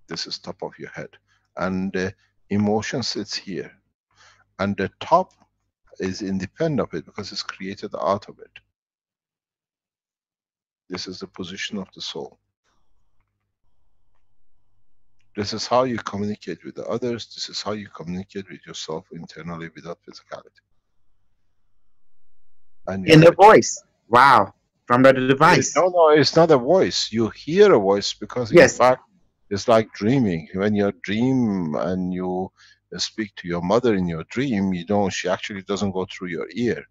This is top of your head, and the emotion sits here, and the top is independent of it because it's created out of it. This is the position of the soul. This is how you communicate with the others. This is how you communicate with yourself internally without physicality. And In the voice. Wow. From the device. No, it's not a voice. You hear a voice because in fact, it's like dreaming. When you dream and you speak to your mother in your dream, she actually doesn't go through your ear.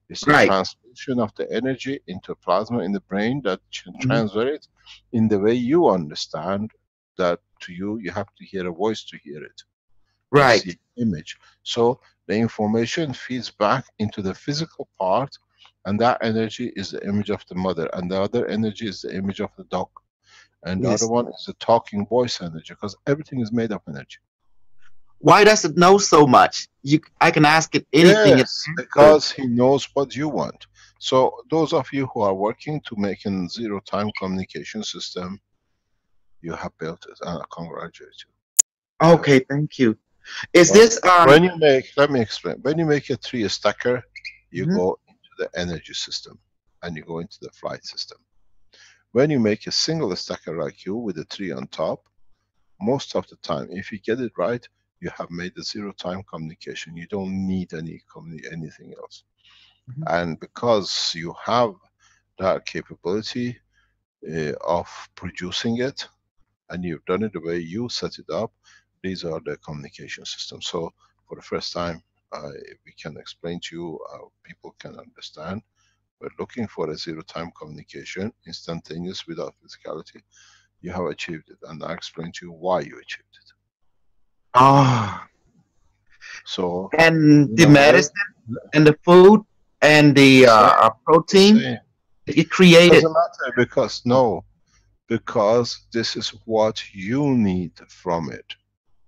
It's the transmission of the energy into plasma in the brain that can transfer it in the way you understand that to you, you have to hear a voice to hear it. Right. You see image. So the information feeds back into the physical part, and that energy is the image of the mother, and the other energy is the image of the dog. And the other one is the talking voice energy, because everything is made of energy. Why does it know so much? I can ask it anything. Yes, because he knows what you want. So those of you who are working to make a zero-time communication system, you have built it, and I congratulate you. Okay, thank you. Is this when you make? Let me explain. When you make a 3-stacker, you go into the energy system, and you go into the flight system. When you make a single stacker like you with a 3 on top, most of the time, if you get it right, you have made a zero-time communication. You don't need anything else. And because you have that capability of producing it, and you've done it the way you set it up, these are the communication systems. So for the first time, we can explain to you how people can understand. We're looking for a zero-time communication, instantaneous without physicality. You have achieved it, and I explained to you why you achieved it. So and the medicine and the food and the protein, it created. Doesn't matter because this is what you need from it.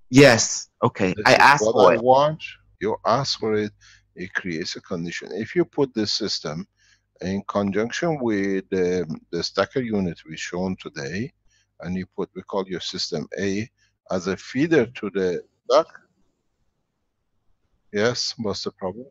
Yes. Okay. I asked for it. Want, you ask for it. It creates a condition. If you put this system in conjunction with the stacker unit we shown today, and you put, we call your system A as a feeder to the duck. Yes, what's the problem?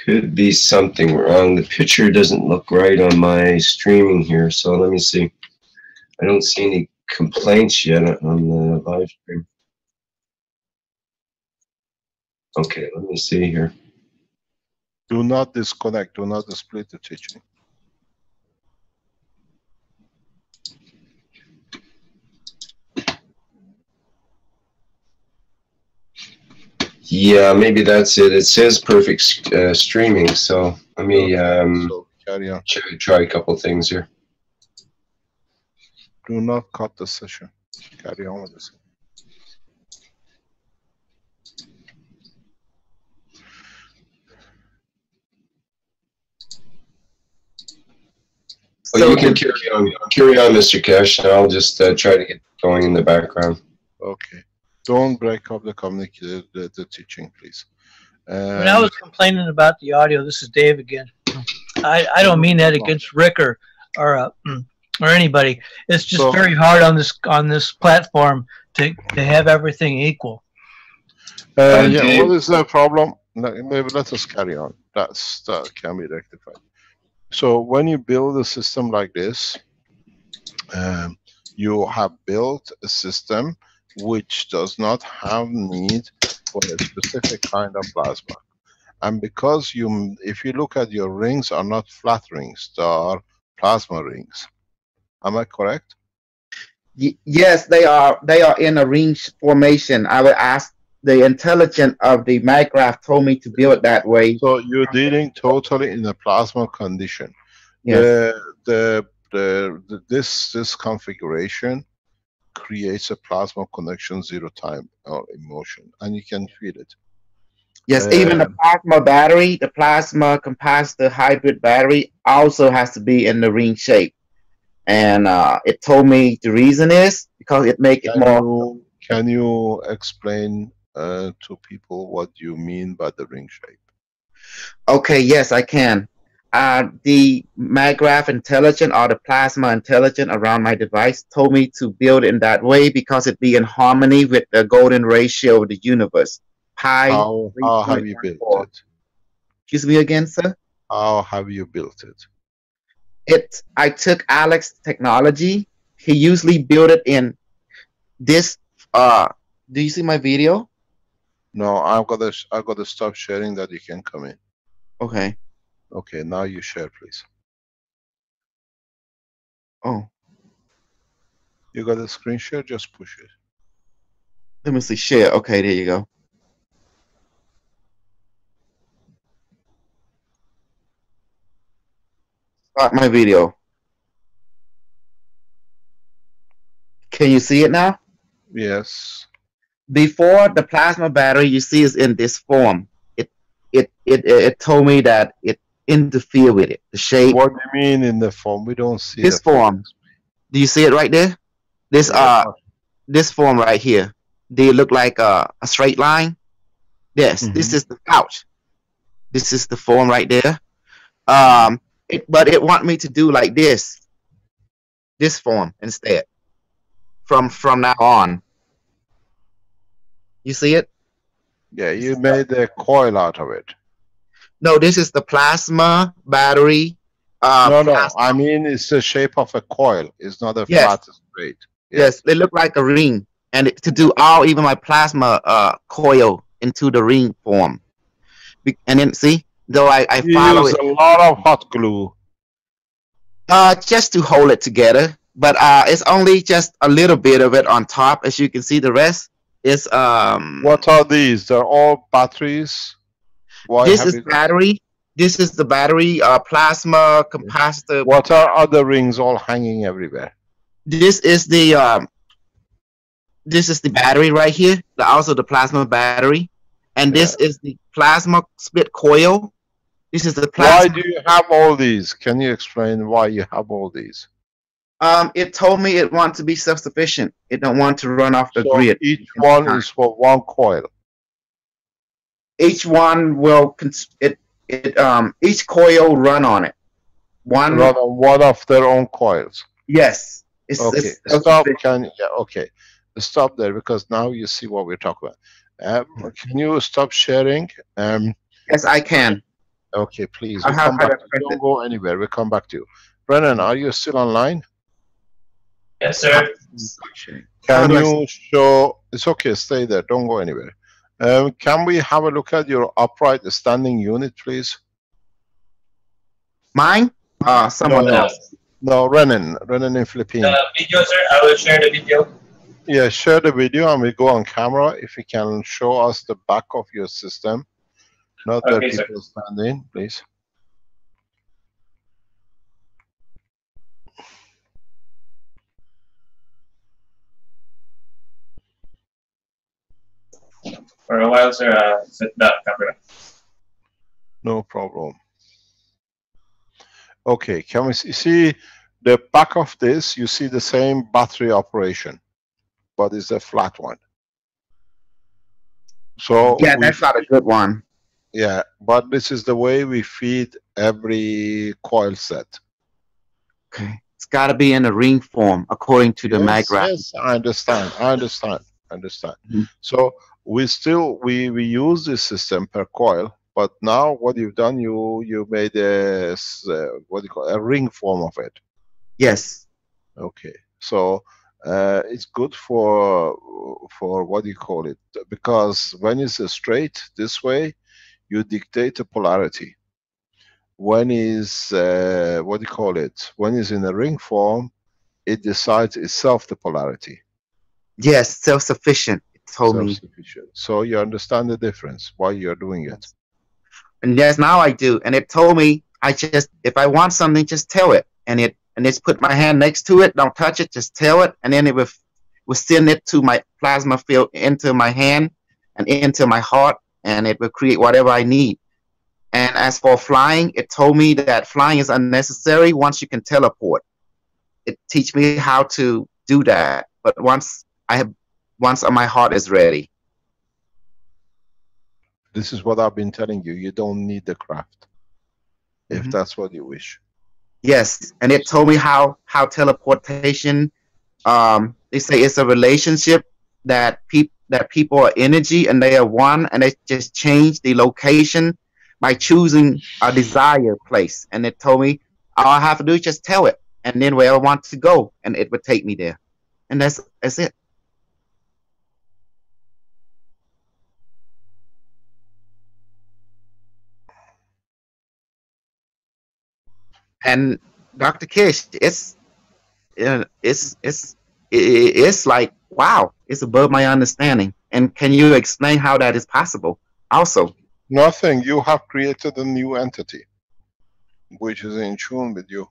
Could be something wrong. The picture doesn't look right on my streaming here, so let me see. I don't see any complaints yet on the live stream. Okay, let me see here. Do not disconnect. Do not split the teaching. Yeah, maybe that's it. It says perfect streaming, so let me carry on. Try a couple things here. Do not cut the session. Carry on with this. Well, you can carry on, Mr. Keshe, and I'll just try to get going in the background. Okay. Don't break up the teaching, please. When I was complaining about the audio, this is Dave again. I don't mean that against Rick or anybody. It's just very hard on this platform to have everything equal. Yeah, what is the problem? Maybe let us carry on. That can be rectified. So when you build a system like this, you have built a system which does not have need for a specific kind of plasma. And because if you look at your rings are not flat rings, they are plasma rings. Am I correct? Yes, they are in a ring formation. I would ask the intelligence of the Minecraft told me to build that way. So you're dealing totally in a plasma condition. Yes. This configuration creates a plasma connection 0 time or emotion, and you can feel it. Yes, even the plasma battery, the plasma capacitor hybrid battery also has to be in the ring shape. And it told me the reason is because it makes it more. Can you explain to people what you mean by the ring shape? Okay, yes, I can. the MagGraph intelligent or the plasma intelligent around my device told me to build it in that way because it be in harmony with the golden ratio of the universe. Pi. How have you built it? Excuse me again, sir? How have you built it? I took Alex technology. He usually built it in this. Do you see my video? No, I've got to stop sharing that you can come in. Okay. Okay, now you share, please. Oh. You got a screen share? Just push it. Let me see. Share. Okay, there you go. Start my video. Can you see it now? Yes. Before the plasma battery you see is in this form. It told me that it interfere with it. The shape. What do you mean in the form? We don't see this form. Do you see it right there? This this form right here. Do it look like a straight line? Yes. This is the pouch. This is the form right there. But it want me to do like this form instead from now on. You see it? Yeah, you made a coil out of it. No, this is the plasma battery. No, I mean it's the shape of a coil. It's not a flat straight. Yes, they look like a ring, and to do even my plasma coil into the ring form. And then see, though I follow it. You use a lot of hot glue. Just to hold it together, but it's only just a little bit of it on top. As you can see, the rest is What are these? They're all batteries. This is battery. This is the battery plasma capacitor. What are other rings all hanging everywhere? This is the battery right here. Also the plasma battery, and this is the plasma split coil. This is the plasma. Why do you have all these? Can you explain why you have all these? It told me it wants to be self-sufficient. It don't want to run off the grid. Each one is for one coil. Each one will each coil run on it. Run on one of their own coils. Yes. Okay. Stop. Okay. Stop there because now you see what we're talking about. Can you stop sharing? Yes, I can. Okay, please. We'll come back. Don't go anywhere. We'll come back to you. Brennan, are you still online? Yes, sir. Can you show? It's okay. Stay there. Don't go anywhere. Can we have a look at your upright standing unit, please? Mine? Someone else. No, Renan in Philippines. Video, sir. I will share the video. Yeah, share the video and we go on camera. If you can show us the back of your system, not that people stand in, please. For a while, sir, set that camera. No problem. Okay, can we see the back of this? You see the same battery operation, but it's a flat one. So yeah, that's not a good one. Yeah, but this is the way we feed every coil set. Okay, it's got to be in a ring form according to the MagGraph. Yes, I understand. So we use this system per coil, but now what you've done, you made a what do you call it, a ring form of it. Yes. Okay, so it's good for what do you call it, because when it's straight this way, you dictate the polarity. When is what do you call it? When it's in a ring form, it decides itself the polarity. Yes, self-sufficient. It told me. So you understand the difference why you're doing it. And yes, now I do. And it told me if I want something, just tell it. And it's put my hand next to it. Don't touch it. Just tell it, and then it will send it to my plasma field into my hand and into my heart, and it will create whatever I need. And as for flying, it told me that flying is unnecessary once you can teleport. It teach me how to do that, but once my heart is ready. This is what I've been telling you. You don't need the craft. if that's what you wish. Yes, and it told me how teleportation. They say it's a relationship that people are energy and they are one, and they just change the location by choosing a desired place. And it told me all I have to do is just tell it, and then where I want to go, and it would take me there. And that's it. And Dr. Kish, it's like, wow, it's above my understanding. And can you explain how that is possible also? Nothing. You have created a new entity which is in tune with you.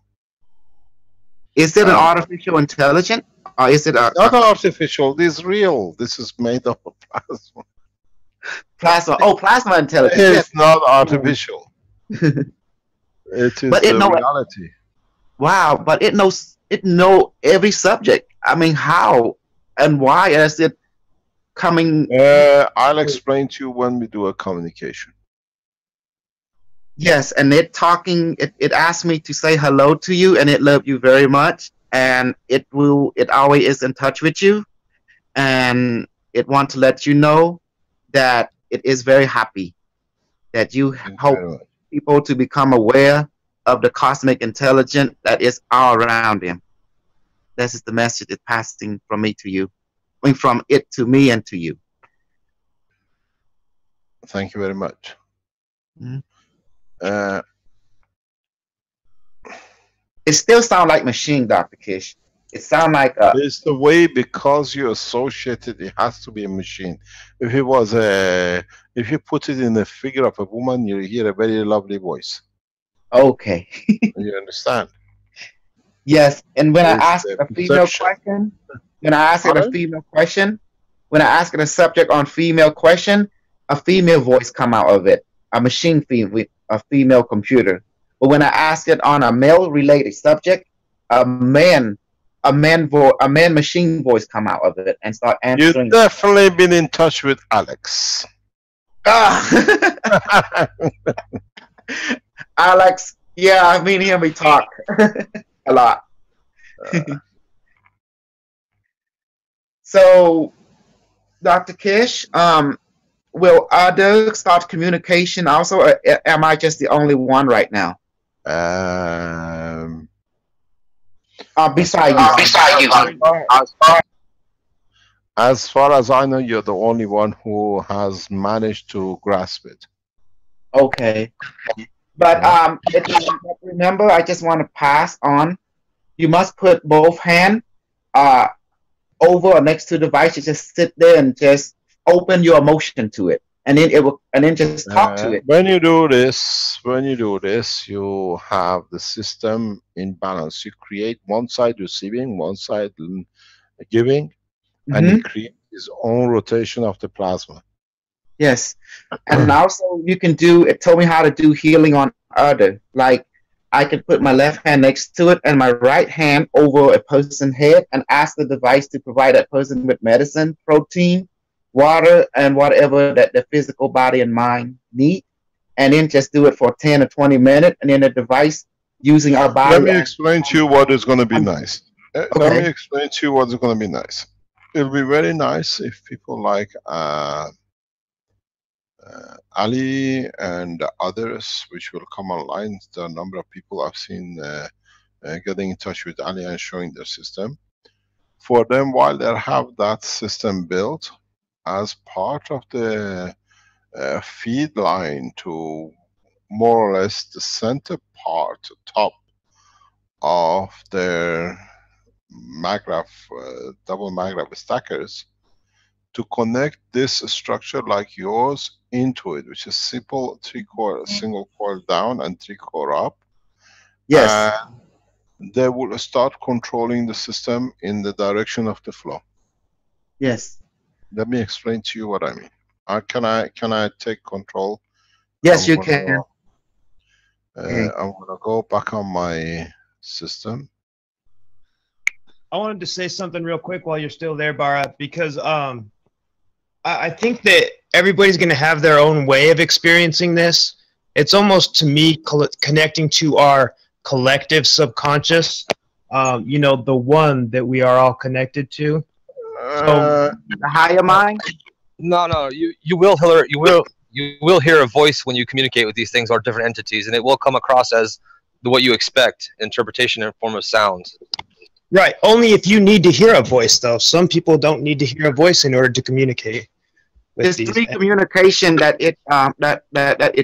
Is it an artificial intelligence, or is it not artificial? This is real. This is made up of plasma. Plasma. Oh, plasma intelligence. It's not artificial. It is but the reality. Wow, but it knows every subject. I mean, how and why is it coming? I'll explain to you when we do a communication. Yes, and it asked me to say hello to you, and it loved you very much, and it always is in touch with you, and it wants to let you know that it is very happy that you hope people to become aware of the cosmic intelligence that is all around them. This is the message it's passing from me to you, I mean, from it to me and to you. Thank you very much. Mm-hmm. It still sounds like machine, Dr. Kish. It sounds like it's the way, because you associate it, it has to be a machine. If it was if you put it in the figure of a woman, you hear a very lovely voice. Okay. You understand? Yes, and when It's I ask the a female question, when I ask it a female question, when I ask it a subject on female question, a female voice come out of it, a machine with a female computer. But when I ask it on a male-related subject, a man machine voice come out of it and start answering. You've definitely been in touch with Alex. Alex, yeah, I've been hearing me talk a lot. So, Dr. Kish, will others start communication also, or am I just the only one right now? Beside you. As far as I know, you're the only one who has managed to grasp it. Okay. But if you remember, I just want to pass on. You must put both hands over or next to the device. You just sit there and just open your emotion to it, and then it will, and then just talk to it. When you do this, you have the system in balance. You create one side receiving, one side giving, and it creates its own rotation of the plasma. Yes, and also you can do. It told me how to do healing on other. Like I could put my left hand next to it and my right hand over a person's head and ask the device to provide that person with medicine, protein, water, and whatever that the physical body and mind need, and then just do it for 10 or 20 minutes, and then the device using our body. Let me explain to you what is going to be nice. Let me explain to you what is going to be nice. It'll be very nice if people like Ali and others, which will come online. The number of people I've seen getting in touch with Ali and showing their system. For them, while they have that system built, as part of the feed line to more or less the center part, top of their maggrav, double maggrav stackers, to connect this structure like yours into it, which is simple 3-core, single coil down and 3-core up. Yes. And they will start controlling the system in the direction of the flow. Yes. Let me explain to you what I mean. Can I take control? Yes, you can. I'm gonna go back on my system. I wanted to say something real quick while you're still there, Bharat, because I think that everybody's going to have their own way of experiencing this. It's almost to me connecting to our collective subconscious. You know, the one that we are all connected to. The higher mind. No. You will hear a voice when you communicate with these things or different entities, and it will come across as what you expect, interpretation in form of sounds. Right. Only if you need to hear a voice, though. Some people don't need to hear a voice in order to communicate. There's three communication that it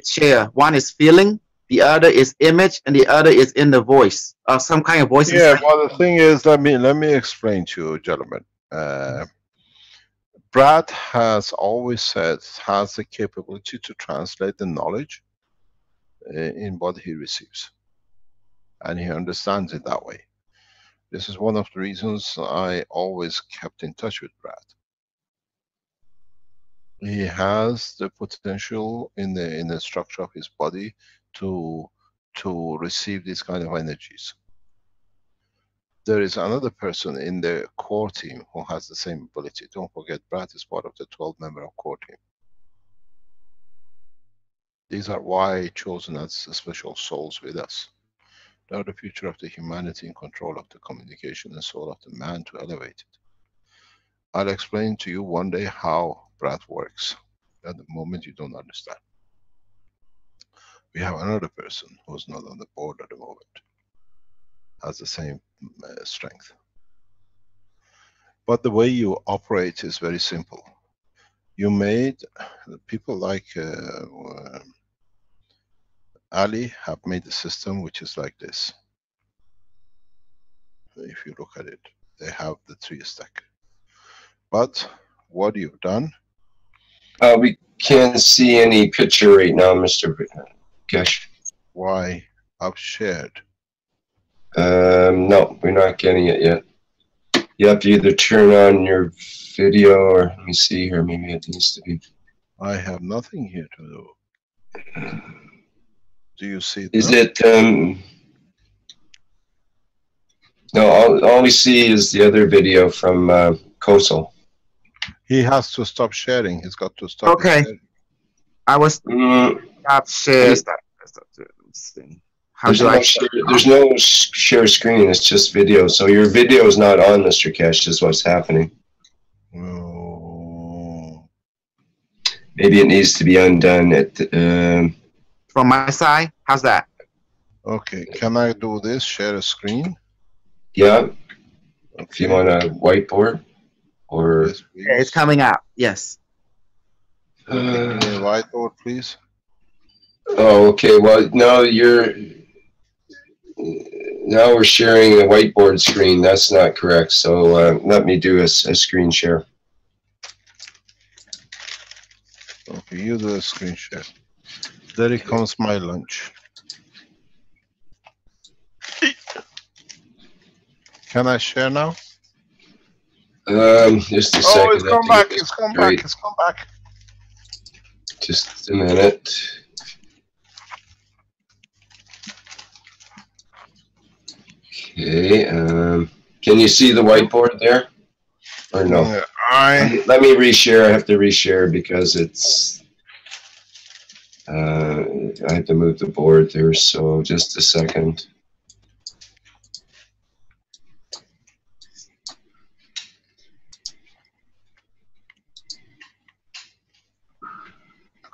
share. One is feeling, the other is image, and the other is in the voice. Some kind of voice. Yeah. Well, the thing is, let me explain to you, gentlemen. Brad has always said has the capability to translate the knowledge in what he receives, and he understands it that way. This is one of the reasons I always kept in touch with Brad. He has the potential in the structure of his body to receive these kind of energies. There is another person in the core team who has the same ability. Don't forget, Brad is part of the 12-member core team. These are why chosen as special souls with us. They are the future of the humanity in control of the communication and soul of the man to elevate it. I'll explain to you one day how Brad works. At the moment you don't understand. We have another person who's not on the board at the moment. Has the same strength. But the way you operate is very simple. You made people like Ali have made a system which is like this. If you look at it, they have the 3 stack. But what you've done? We can't see any picture right now, Mr. Keshe. Why? I've shared. No, we're not getting it yet. You have to either turn on your video or let me see here, maybe it needs to be. I have nothing here to do. Do you see that? Is it, no, all we see is the other video from Kosal. He has to stop sharing. He's got to stop. Okay. I was stop share. There's no share screen. It's just video. So your video is not on, Mr. Keshe, is what's happening. Oh. Maybe it needs to be undone at from my side. How's that? Okay. Can I do this? Share a screen? Yeah. Okay. If you want a whiteboard or it's coming out. Yes. Whiteboard, please. Oh, okay. Well, no, now we're sharing a whiteboard screen. That's not correct. So let me do a screen share. Okay, you do a screen share. There it comes my lunch. Can I share now? Just a second. Oh, it's come back. It's come back. It's come back. Just a minute. Okay. Can you see the whiteboard there? Or no? Let me reshare. I have to reshare because it's. I have to move the board there. So just a second.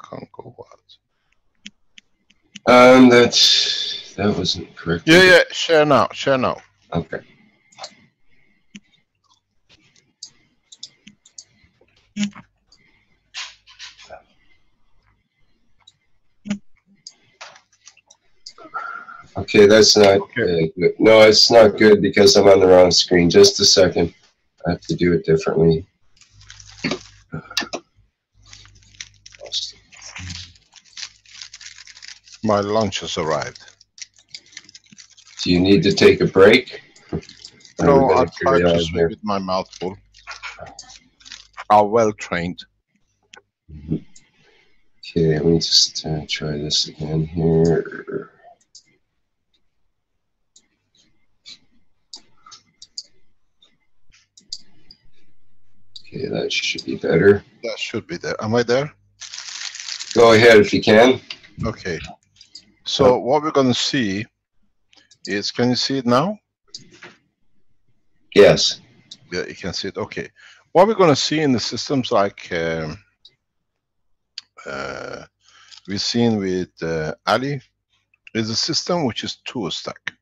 Can't go what? That wasn't correct. Yeah. Share now. Share now. Okay. Okay, that's not good. No, it's not good because I'm on the wrong screen. Just a second. I have to do it differently. My lunch has arrived. Do you need to take a break? No, I'll try to sleep with my mouth full. I'm well trained. Okay, let me just try this again here. Okay, that should be better. That should be there. Am I there? Go ahead if you can. Okay. So what we're going to see is, can you see it now? Yes. Yeah, you can see it. Okay. What we're going to see in the systems like we've seen with Ali is a system which is 2 stack.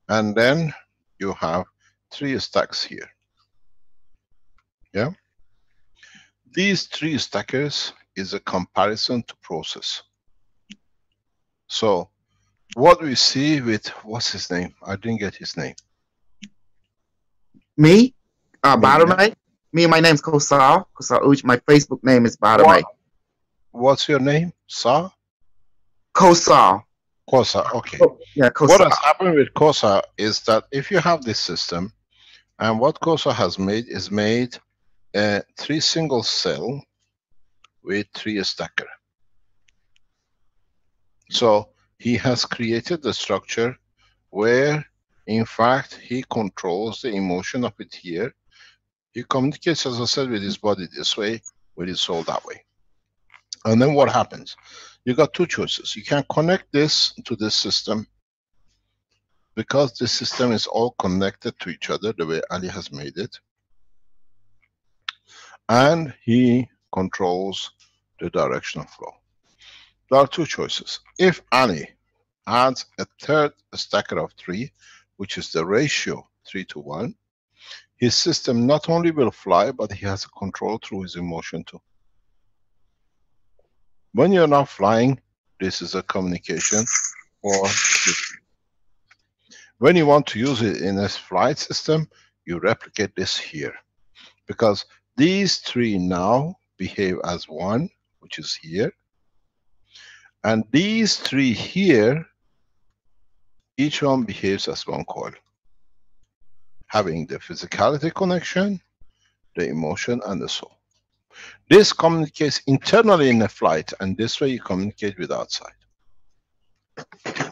And then you have 3 stacks here. Yeah. These 3 stackers is a comparison to process. So what we see with, what's his name? I didn't get his name. Me? Badame? Me, my name's Kosal. Kosal Uch. My Facebook name is Badame. What's your name? Sa? Kosal. Kosa, okay. Yeah, Kosa. What has happened with Kosa is that if you have this system, and what Kosa has made is made 3 single cell with 3 stacker. So he has created the structure where in fact he controls the emotion of it here. He communicates, as I said, with his body this way, with his soul that way. And then what happens? You got 2 choices. You can connect this to this system because this system is all connected to each other the way Ali has made it. And he controls the direction of flow. There are 2 choices. If Ali adds a 3rd stacker of 3, which is the ratio 3:1, his system not only will fly, but he has a control through his emotion too. When you're not flying, this is a communication for this. When you want to use it in a flight system, you replicate this here. Because these 3 now behave as 1, which is here. And these 3 here, each one behaves as 1 coil. Having the physicality connection, the emotion, and the soul. This communicates internally in a flight, and this way you communicate with outside. Do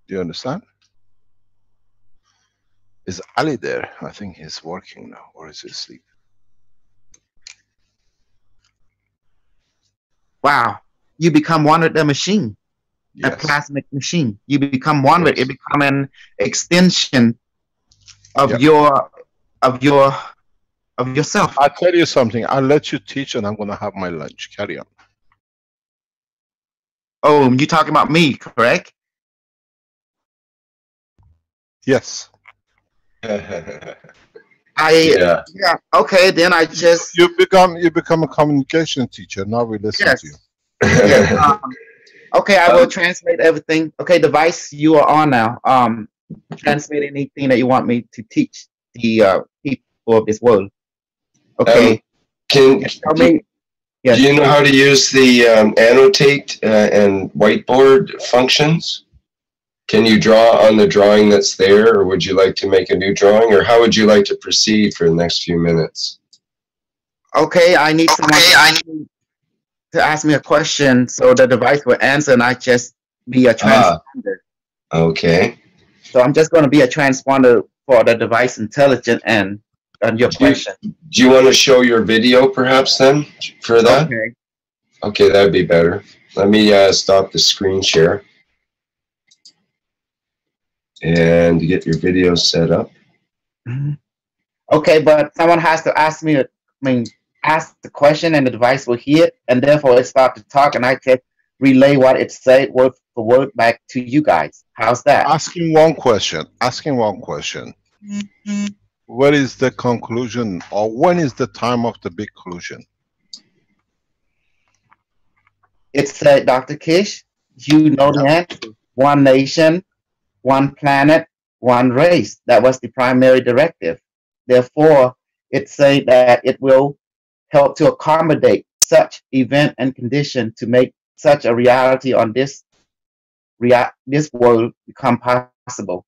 you understand? Is Ali there? I think he's working now, or is he asleep? Wow. You become one with the machine. Yes. A plasmic machine. You become one with it. Become an extension of of yourself. I'll tell you something. I'll let you teach and I'm going to have my lunch. Carry on. Oh, you're talking about me, correct? Yes. Yeah. Okay, then I just you become a communication teacher. Now we listen to you. Yes. Okay, I will translate everything. Okay, device you are on now. Translate anything that you want me to teach the people of this world. Okay. Do you know how to use the annotate and whiteboard functions? Can you draw on the drawing that's there, or would you like to make a new drawing, or how would you like to proceed for the next few minutes? Okay, I need someone to ask me a question so the device will answer and I just be a transponder. Okay. So I'm just going to be a transponder for the device intelligent and your question. Do you want to show your video perhaps then for that? Okay. Okay, that'd be better. Let me stop the screen share and get your video set up. Okay, but someone has to ask me, ask the question and the device will hear it, and therefore it starts to talk and I can relay what it said word for word back to you guys. How's that? Asking one question. What is the conclusion, or when is the time of the big collision? It said, Dr. Kish, you know the answer. 1 nation, 1 planet, 1 race. That was the primary directive. Therefore, it said that it will help to accommodate such event and condition to make such a reality on this world become possible.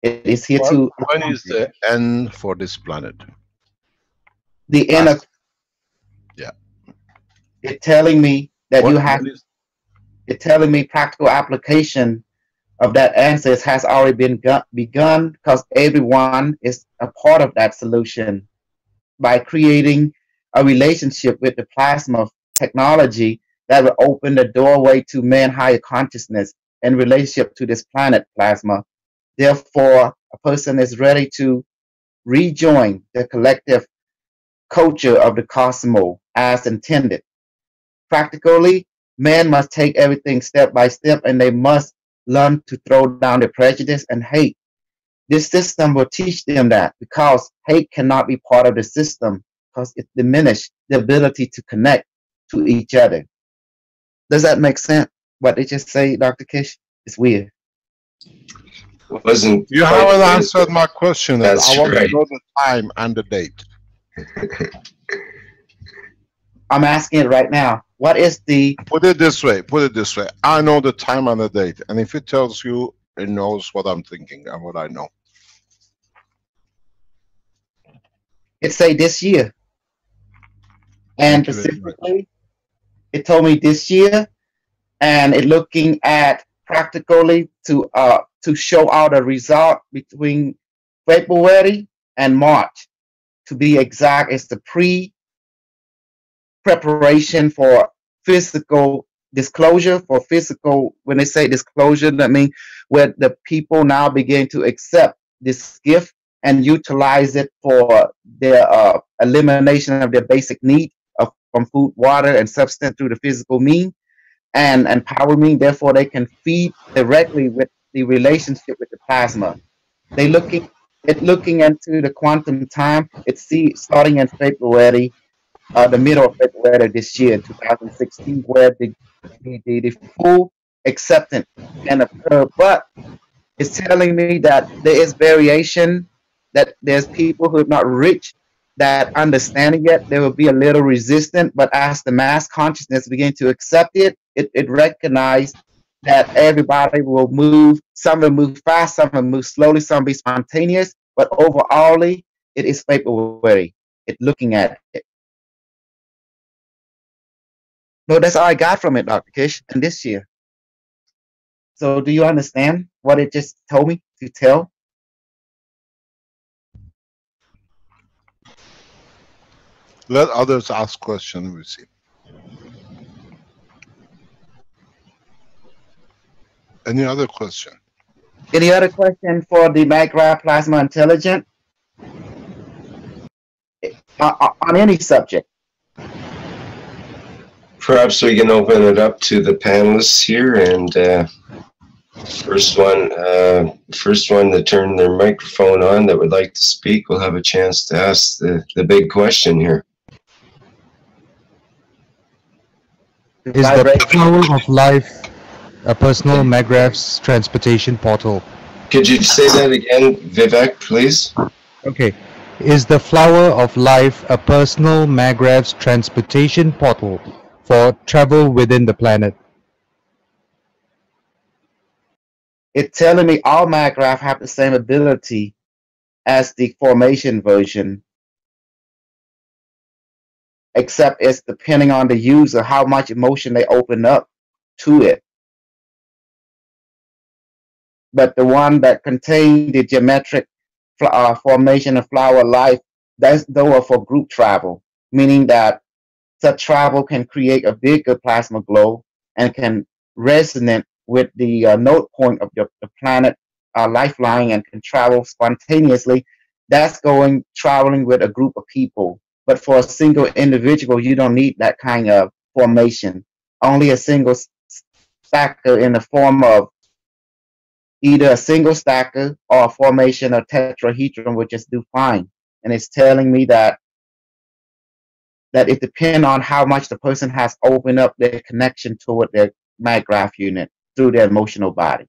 It is here to. When is the end for this planet? The end of. Yeah. It's telling me that you have. It's telling me practical application of that answer has already been begun because everyone is a part of that solution. By creating a relationship with the plasma technology, that will open the doorway to man higher consciousness in relationship to this planet plasma. Therefore, a person is ready to rejoin the collective culture of the cosmos as intended. Practically, man must take everything step by step, and they must learn to throw down their prejudice and hate. This system will teach them that, because hate cannot be part of the system, because it diminishes the ability to connect to each other. Does that make sense? What they just say, Dr. Kish? It's weird. Wasn't You haven't answered my question. That's I want right. to know the time and the date. I'm asking it right now. What is the... Put it this way. Put it this way. I know the time and the date. And if it tells you, it knows what I'm thinking and what I know. It say this year. And specifically, it told me this year, and it looking at practically to show out a result between February and March. To be exact, it's the preparation for physical disclosure, for physical, when they say disclosure, that means where the people now begin to accept this gift and utilize it for their elimination of their basic need from food, water, and substance through the physical mean and power mean. Therefore, they can feed directly with the relationship with the plasma. They looking into the quantum time. It's starting in February, the middle of February this year, 2016, where the full acceptance can occur. But it's telling me that there is variation, that there's people who have not reached that understanding yet. There will be a little resistant, but as the mass consciousness begin to accept it, it recognizes that everybody will move. Some will move fast, some will move slowly, some will be spontaneous, but overall, it is February. It's looking at it. No, that's all I got from it, Dr. Kish, and this year. So do you understand what it just told me to tell? Let others ask questions, we'll see. Any other question? Any other question for the MagRab Plasma Intelligent? On any subject? Perhaps we can open it up to the panelists here, and first one to turn their microphone on that would like to speak will have a chance to ask the big question here. Is the flow of life a personal MagRab's transportation portal? Could you say that again, Vivek, please? Okay. Is the flower of life a personal MagRab's transportation portal for travel within the planet? It's telling me all MagRab have the same ability as the formation version, except it's depending on the user how much emotion they open up to it. But the one that contain the geometric formation of flower life, those are for group travel, meaning that such travel can create a bigger plasma glow and can resonate with the node point of the planet lifeline and can travel spontaneously. That's traveling with a group of people. But for a single individual, you don't need that kind of formation. Only a single stacker in the form of either a single stacker or a formation of tetrahedron would just do fine. And it's telling me that it depends on how much the person has opened up their connection toward their MagRab unit through their emotional body.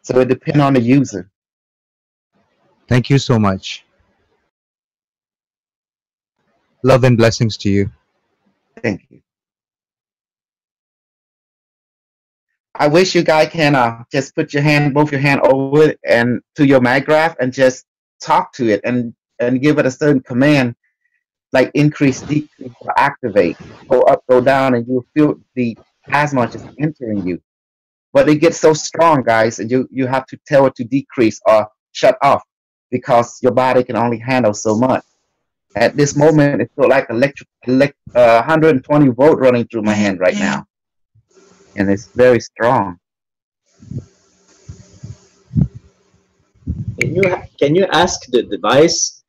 So it depends on the user. Thank you so much. Love and blessings to you. Thank you. I wish you guys can just put both your hand over it and to your MagRab and just talk to it and give it a certain command, like increase, decrease, or activate, go up, go down, and you'll feel the plasma just entering you. But it gets so strong, guys, and you have to tell it to decrease or shut off because your body can only handle so much. At this moment, it feels like 120 volt running through my hand right now, and it's very strong. Can you ask the device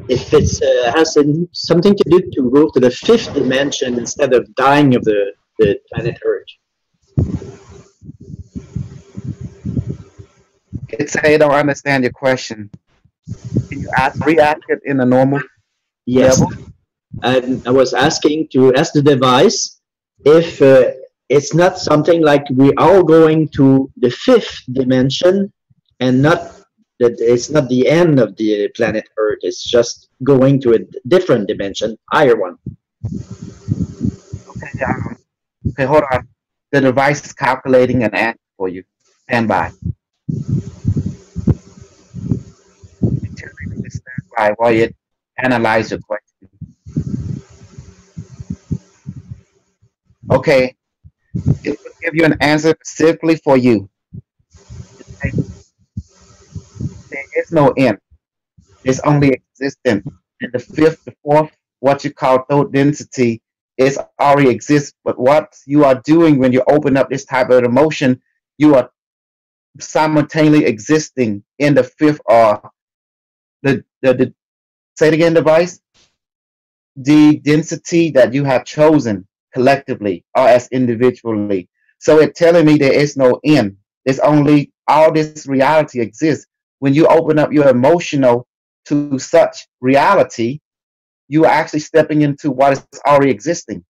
if it has something to do to go to the 5th dimension instead of dying of the planet Earth? It's I don't understand your question. Can you re-ask it in a normal Yes. level? And I was asking to ask the device if it's not something like we are going to the 5th dimension and not that it's not the end of the planet Earth. It's just going to a different dimension, higher one. Okay, hold on. The device is calculating an answer for you. Stand by. Stand by while you analyze your question. Okay, it will give you an answer specifically for you. There is no end. It's only existence. And the 5th, the 4th, what you call thought density, is already exists. But what you are doing when you open up this type of emotion, you are simultaneously existing in the 5th or the say it again, device. The density that you have chosen collectively or as individually. So it's telling me there is no end. There's only all this reality exists. When you open up your emotional to such reality, you are actually stepping into what is already existing.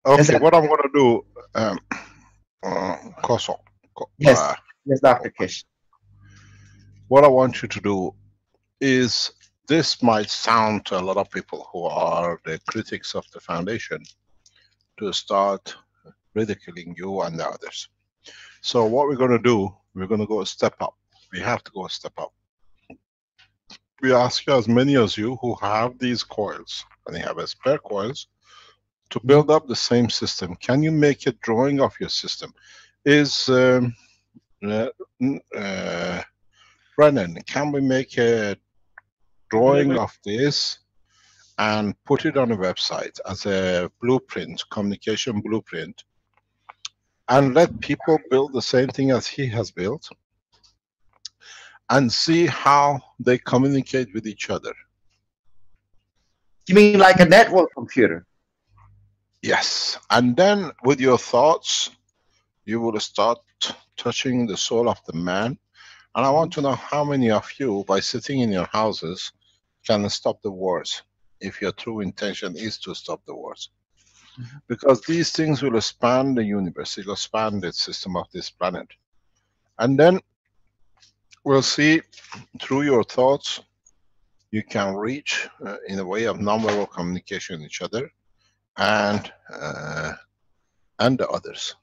Okay, what I'm going to do, Koso. Yes, yes, Dr. Keshe. What I want you to do is, this might sound to a lot of people who are the critics of the foundation to start ridiculing you and the others. So what we're going to do, we're going to go a step up. We have to go a step up. We ask as many as you who have these coils, and you have a spare coils, to build up the same system. Can you make a drawing of your system? Is Brennan, can we make a drawing of this and put it on a website as a blueprint, communication blueprint, and let people build the same thing as he has built and see how they communicate with each other? You mean like a network computer? Yes. And then with your thoughts, you will start touching the soul of the man. And I want to know how many of you, by sitting in your houses, can stop the wars, if your true intention is to stop the wars. Because these things will span the universe, it will span the system of this planet. And then we'll see, through your thoughts, you can reach in a way of non-verbal communication with each other and the others.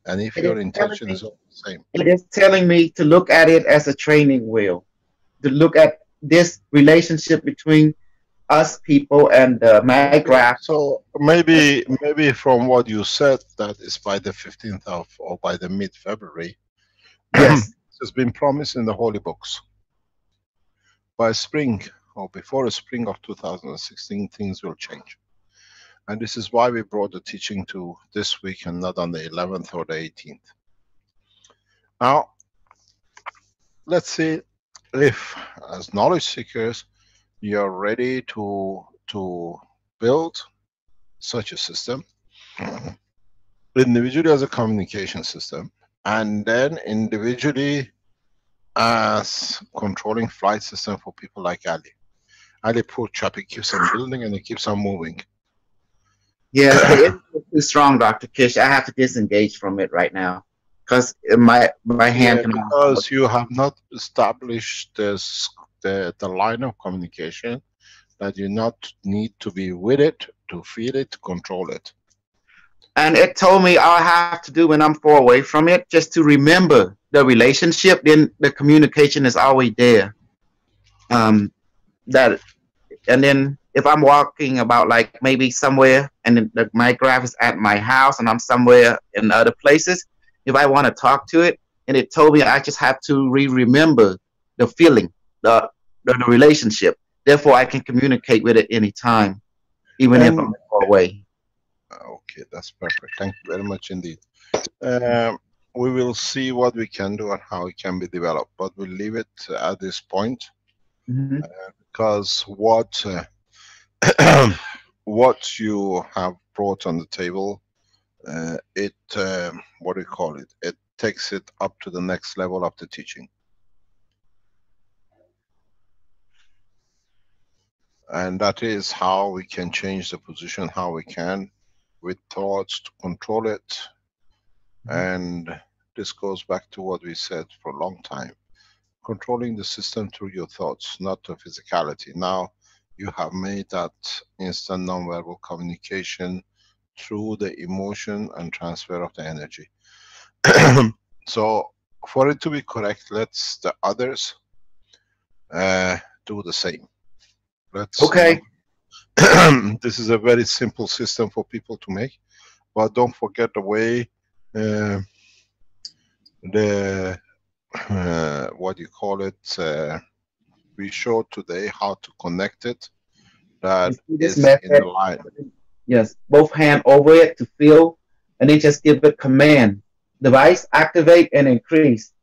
And if your intention is all the same. It is telling me to look at it as a training wheel, to look at this relationship between us people and my graph. So maybe from what you said, that is by the 15th of, or by the mid-February, yes, has been promised in the holy books. By spring or before the spring of 2016, things will change. And this is why we brought the teaching to this week and not on the 11th or the 18th. Now, let's see if, as knowledge seekers, you're ready to build such a system, individually as a communication system, and then individually as controlling flight system for people like Ali. Ali, poor chap, he keeps on building and he keeps on moving. Yeah, it's too strong, Dr. Keshe. I have to disengage from it right now because my hand. Yeah, because you have not established this, the line of communication, that you not need to be with it, to feel it, to control it. And it told me all I have to do when I'm far away from it, just to remember the relationship, then the communication is always there. And then if I'm walking about like maybe somewhere and my graph is at my house and I'm somewhere in other places, if I want to talk to it, and it told me I just have to remember the feeling, the relationship. Therefore, I can communicate with it anytime, even if I'm far away. Okay, that's perfect. Thank you very much indeed. We will see what we can do and how it can be developed, but we'll leave it at this point because what what you have brought on the table, it what do you call it? It takes it up to the next level of the teaching. And that is how we can change the position, how we can, with thoughts, to control it. And this goes back to what we said for a long time. Controlling the system through your thoughts, not the physicality. Now you have made that instant non-verbal communication through the emotion and transfer of the energy. So for it to be correct, let's the others do the same. Let's, okay. This is a very simple system for people to make, but don't forget the way what you call it, we showed today how to connect it. That this is method, in the line. Yes, both hand over it to feel, and then just give it command. Device activate and increase,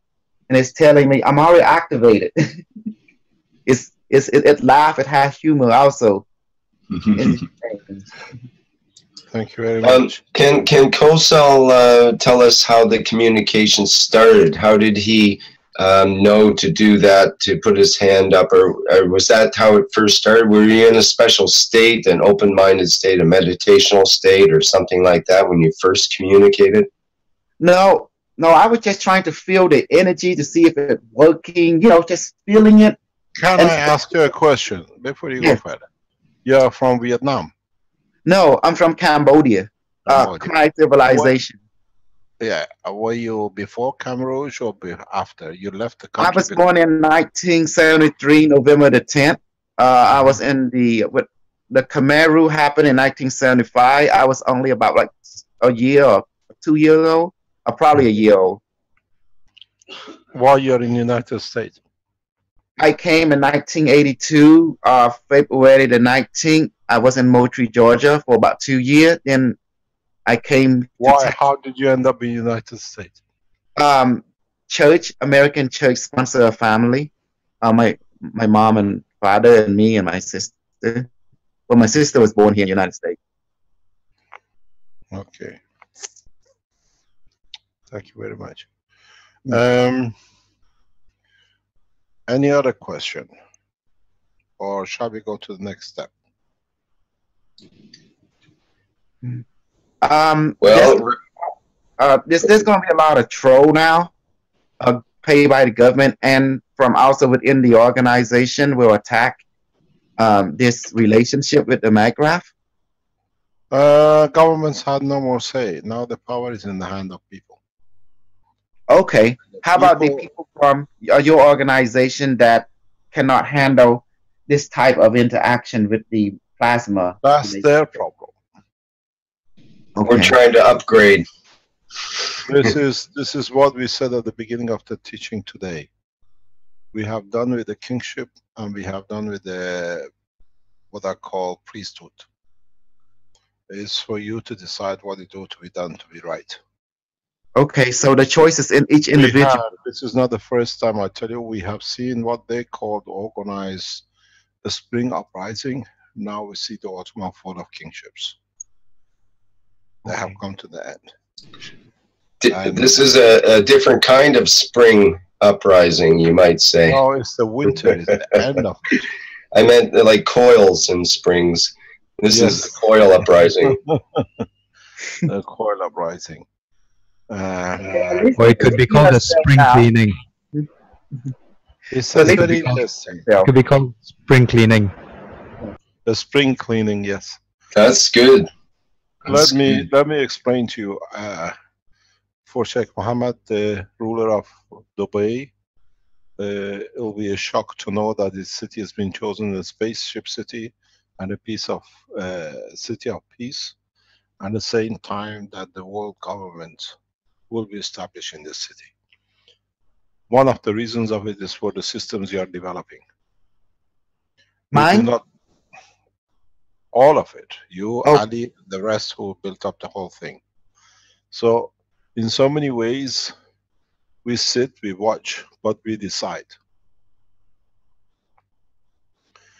and it's telling me I'm already activated. It laugh. It has humor also. Thank you very much. Can Kosal tell us how the communication started? How did he know to do that, to put his hand up, or was that how it first started? Were you in a special state, an open-minded state, a meditational state, or something like that when you first communicated? No, I was just trying to feel the energy to see if it's working, just feeling it. Can I ask you a question before you go further? You're from Vietnam? No, I'm from Cambodia. Khmer civilization. Yeah, were you before Khmer Rouge or after? You left the country? I was born in 1973, November the 10th. I was in the Khmer Rouge happened in 1975. I was only about like a year or 2 years old, or probably a year old. While you're in the United States? I came in 1982, February the 19th. I was in Moultrie, Georgia for about 2 years. Then I came. Why? How did you end up in the United States? Church, American church sponsor a family. My mom and father and me and my sister. Well, my sister was born here in the United States. Okay. Thank you very much. Any other question? Or shall we go to the next step? There's going to be a lot of troll now, paid by the government, and from also within the organization will attack this relationship with the MAGRAF. Governments had no more say. Now the power is in the hand of people. Okay. How about the people from your organization that cannot handle this type of interaction with the plasma? That's their problem. Okay. We're trying to upgrade. This is what we said at the beginning of the teaching today. We have done with the kingship, and we have done with the what I call priesthood. It's for you to decide what you do to be done to be right. Okay, so the choices in each individual. This is not the first time I tell you. We have seen what they called organized the spring uprising. Now we see the Ottoman fall of kingships. They have come to the end. This is a different kind of spring uprising, you might say. Oh, it's the winter. It's the end of it. I meant like coils and springs. This is the coil uprising. The coil uprising. Or it could be called a spring cleaning. It's very interesting. It could be called spring cleaning. The spring cleaning, yes. That's good. Let me explain to you. For Sheikh Mohammed, the ruler of Dubai, it will be a shock to know that this city has been chosen as a spaceship city and a piece of city of peace, and at the same time that the world government will be established in this city. One of the reasons of it is for the systems you are developing. Mine? Not all of it. You, Oh. Ali, the rest who built up the whole thing. So in so many ways, we sit, we watch, but we decide.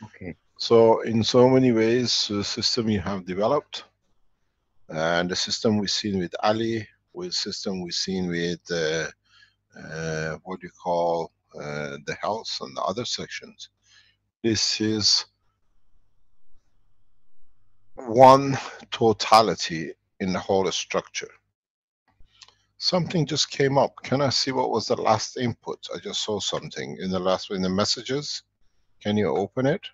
Okay. So in so many ways, the system you have developed, and the system we've seen with Ali, with system we've seen with what do you call the health and the other sections. This is one totality in the whole structure. Something just came up. Can I see what was the last input? I just saw something in the messages. Can you open it?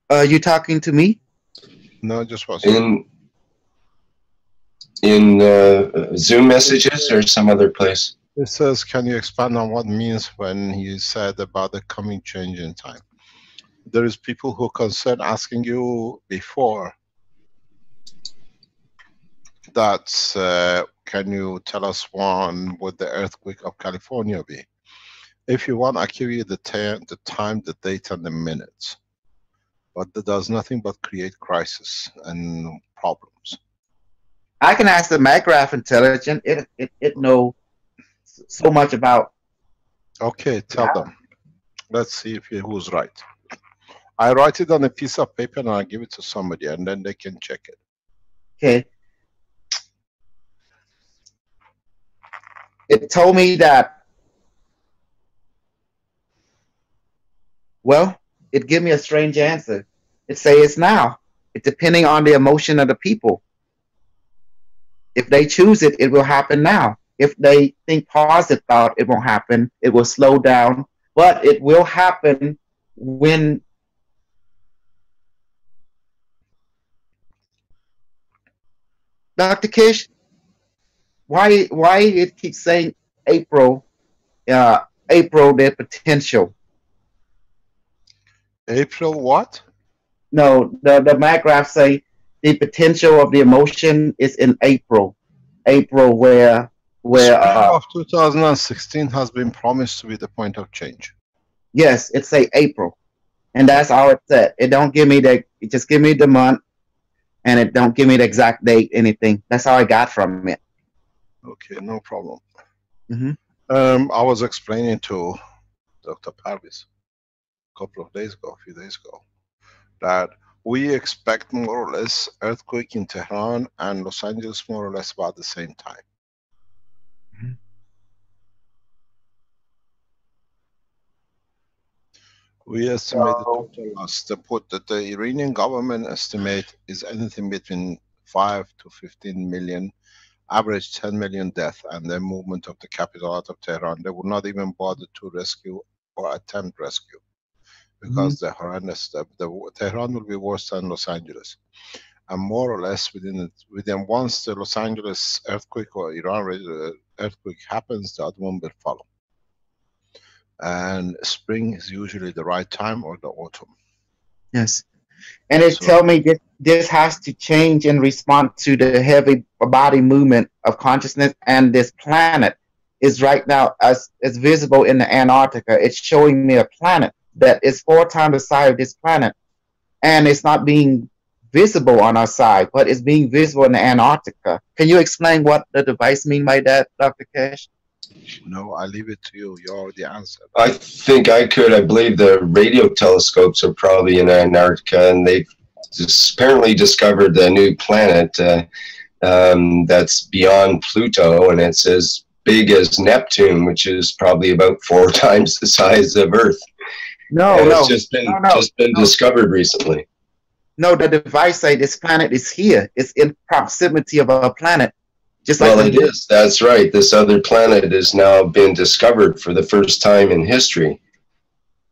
You talking to me? No, just was in Zoom messages or some other place. It says, can you expand on what means when he said about the coming change in time? There is people who concerned asking you before that, can you tell us one, would the earthquake of California be? If you want, I give you the time, the date, and the minutes. But that does nothing but create crisis and problems. I can ask the McGrath intelligence. It know so much about. Okay, tell them. Let's see if who's right. I write it on a piece of paper and I give it to somebody, and then they can check it. Okay. It told me that. Well, it gave me a strange answer. It say it's now. It's depending on the emotion of the people. If they choose it, it will happen now. If they think positive about it won't happen, it will slow down. But it will happen when Dr. Kish, why it keeps saying April, April their potential? April what? No, the McGrath say the potential of the emotion is in April. April where Spring of 2016 has been promised to be the point of change. Yes, it say April. And that's all it said. It don't give me it just give me the month, and it don't give me the exact date, anything. That's all I got from it. Okay, no problem. Mm-hmm. I was explaining to Dr. Parvis a couple of days ago, a few days ago, that we expect more or less earthquake in Tehran and Los Angeles more or less about the same time. Mm-hmm. We estimate the total loss. The Iranian government estimate is anything between 5 to 15 million, average 10 million death, and the movement of the capital out of Tehran. They would not even bother to rescue or attempt rescue, because the horrendous, Tehran will be worse than Los Angeles. And more or less within once the Los Angeles earthquake or Iran earthquake happens, the other one will follow. And spring is usually the right time, or the autumn. Yes. And it tell me this has to change in response to the heavy body movement of consciousness, and this planet is right now as visible in the Antarctica. It's showing me a planet that is 4 times the size of this planet, and it's not being visible on our side, but it's being visible in the Antarctica. Can you explain what the device mean by that, Dr. Keshe? No, I leave it to you. You already answered. I think I could. I believe the radio telescopes are probably in Antarctica, and they've apparently discovered a new planet that's beyond Pluto, and it's as big as Neptune, which is probably about 4 times the size of Earth. It's just been discovered recently. No, the device say this planet is here. It's in proximity of our planet. Just well, like it is. That's right. This other planet has now been discovered for the first time in history.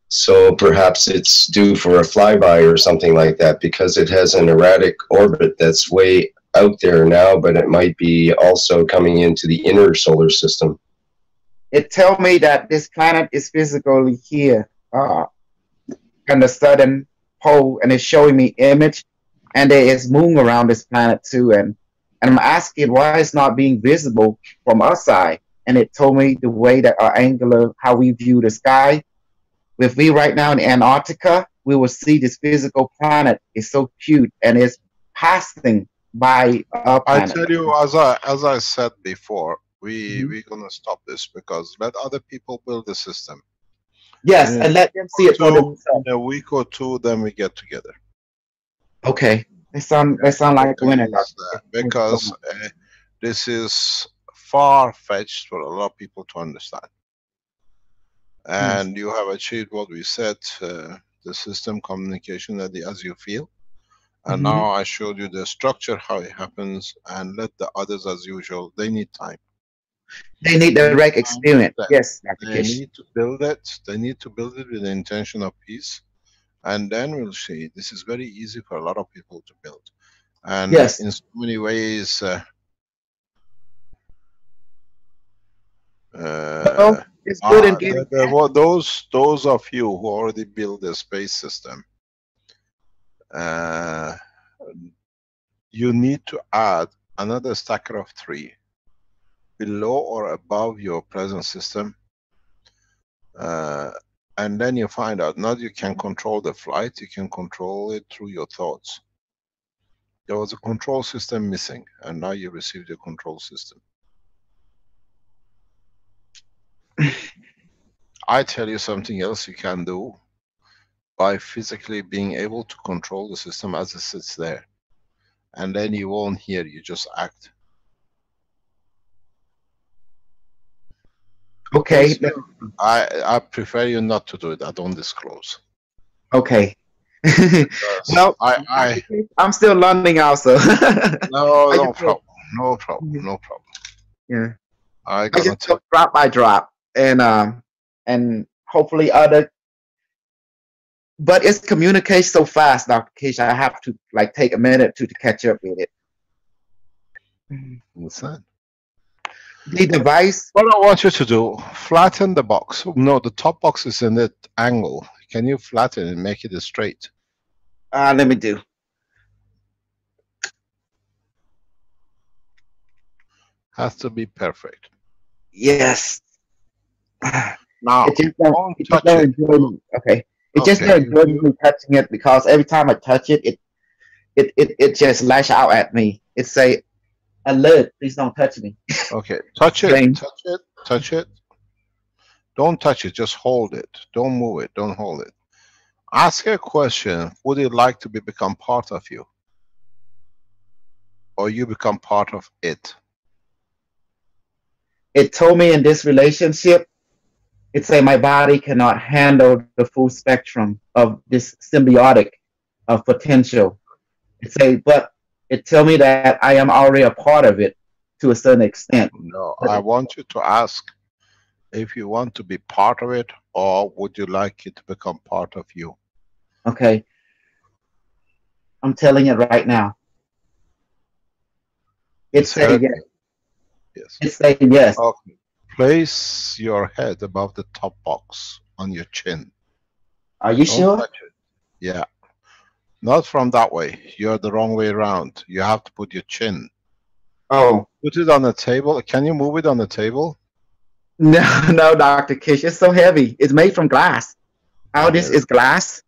So perhaps it's due for a flyby or something like that, because it has an erratic orbit that's way out there now, but it might be also coming into the inner solar system. It tell me that this planet is physically here on the southern pole, and it's showing me image, and there is moon around this planet too, and I'm asking why it's not being visible from our side, and it told me the way that our angular, how we view the sky, If we right now in Antarctica, we will see this physical planet is so cute and it's passing by our I planet. tell you, as I said before, we're gonna stop this because let other people build the system. Yes, and let them see it for themselves. In a week or two, then we get together. Okay, they sound like winning. Because this is far-fetched for a lot of people to understand. And you have achieved what we said, the system communication as you feel. And now I showed you the structure, how it happens, and let the others, as usual, they need time. They need direct experience. Yes, Dr. They Keshe. need to build it. They need to build it with the intention of peace. And then we'll see. This is very easy for a lot of people to build. And Yes. in so many ways, it's good in getting those of you who already built the space system, you need to add another stacker of 3 below or above your present system, and then you find out not you can control the flight, you can control it through your thoughts. There was a control system missing, and now you received a control system. I tell you something else you can do by physically being able to control the system as it sits there. And then you won't hear, you just act. Okay. I prefer you not to do it. I don't disclose. Okay. Well, I'm still learning also. No problem. No problem. No problem. Yeah. I just go drop by drop, and hopefully other. But it's communicates so fast, Dr. Keshe. I have to like take a minute to catch up with it. What's that? The device. What I want you to do, flatten the box. No, the top box is in that angle. Can you flatten it and make it straight? Let me do. Has to be perfect. Yes. Now, it just don't enjoy me. Okay. It just don't enjoy me touching it because every time I touch it, it just lash out at me. It say, "Alert! Please don't touch me." Okay, touch it. Touch it. Touch it. Don't touch it. Just hold it. Don't move it. Don't hold it. Ask a question. Would it like to become part of you, or you become part of it? It told me in this relationship, it say my body cannot handle the full spectrum of this symbiotic of potential. It say, but it tell me that I am already a part of it to a certain extent. No, I want you to ask if you want to be part of it, or would you like it to become part of you? Okay. I'm telling it right now. It's saying yes. Yes. It's saying yes. Okay. Place your head above the top box on your chin. Are you sure? Touch it. Yeah. Not from that way. You're the wrong way around. You have to put your chin. Oh. Put it on the table. Can you move it on the table? No, Dr. Keshe. It's so heavy. It's made from glass. How this is glass?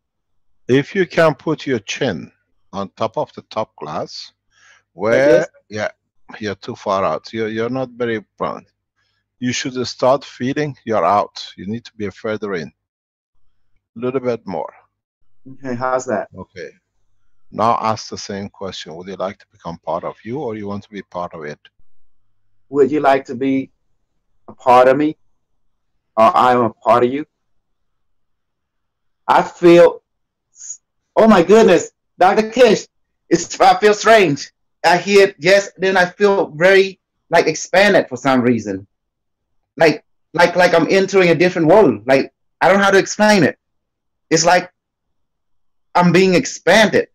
If you can put your chin on top of the top glass, where, yeah, you're too far out. You're not very front. You should start feeling you're out. You need to be further in. A little bit more. Okay, how's that? Okay. Now ask the same question. Would you like to become part of you, or you want to be part of it? Would you like to be a part of me? Or I'm a part of you? I feel, oh my goodness, Dr. Keshe, I feel strange. I hear yes, then I feel very like expanded for some reason. Like I'm entering a different world. Like I don't know how to explain it. It's like I'm being expanded.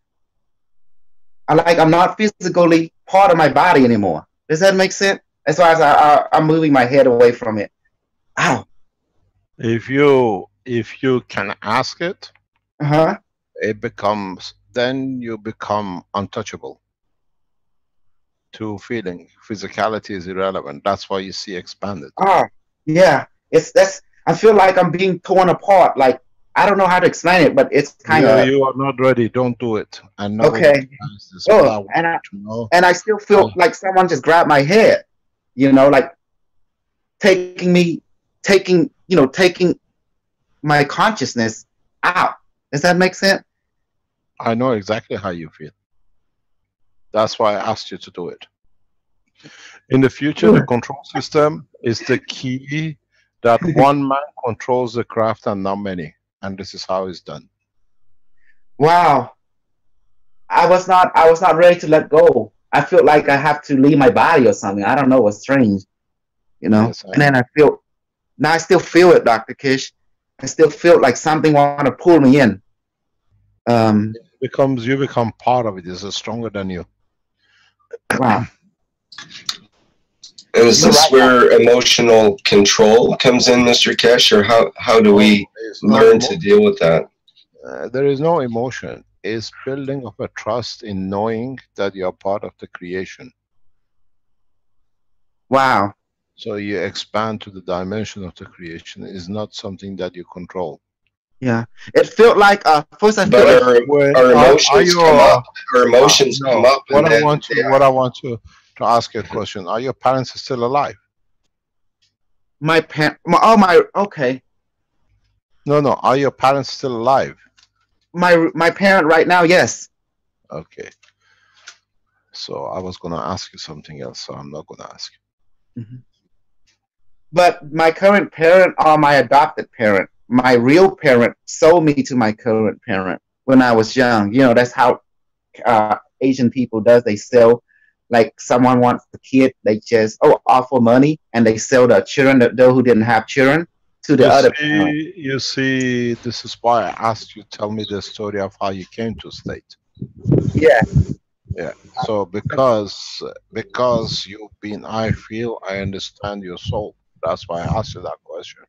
I'm not physically part of my body anymore. Does that make sense? That's why I'm moving my head away from it. Ow. If you can ask it, it becomes, then you become untouchable to feeling. Physicality is irrelevant. That's why you see expanded. Yeah. I feel like I'm being torn apart. Like I don't know how to explain it, but it's kind of You are not ready. Don't do it. And nobody okay. does this. What I Oh, want you to know. and I still feel like someone just grabbed my head, like taking my consciousness out. Does that make sense? I know exactly how you feel. That's why I asked you to do it. In the future, the control system is the key that one man controls the craft and not many. And this is how it's done. Wow. I was not ready to let go. I felt like I have to leave my body or something. I don't know. It's strange, Yes, and then I still feel it, Dr. Kish. I still feel like something want to pull me in. You become part of it. It's stronger than you. Wow. And is this where emotional control comes in, Mr. Keshe, or how do we learn to deal with that? There is no emotion. It's building up a trust in knowing that you are part of the creation. Wow. So you expand to the dimension of the creation. It's not something that you control. Yeah. It felt like first I But felt our emotions come up. Our emotions no. come up. What I want to ask you a question. Are your parents still alive? Okay. No. Are your parents still alive? My parent right now, yes. Okay. So I was gonna ask you something else, so I'm not gonna ask you. Mm-hmm. But my current parent are my adopted parent. My real parent sold me to my current parent when I was young. That's how Asian people does. They sell, like someone wants the kid, they just offer money and they sell the children, those who didn't have children, to the other parent. You see, this is why I asked you, tell me the story of how you came to state. Yeah. Yeah. So because you've been, I feel I understand your soul. That's why I asked you that question.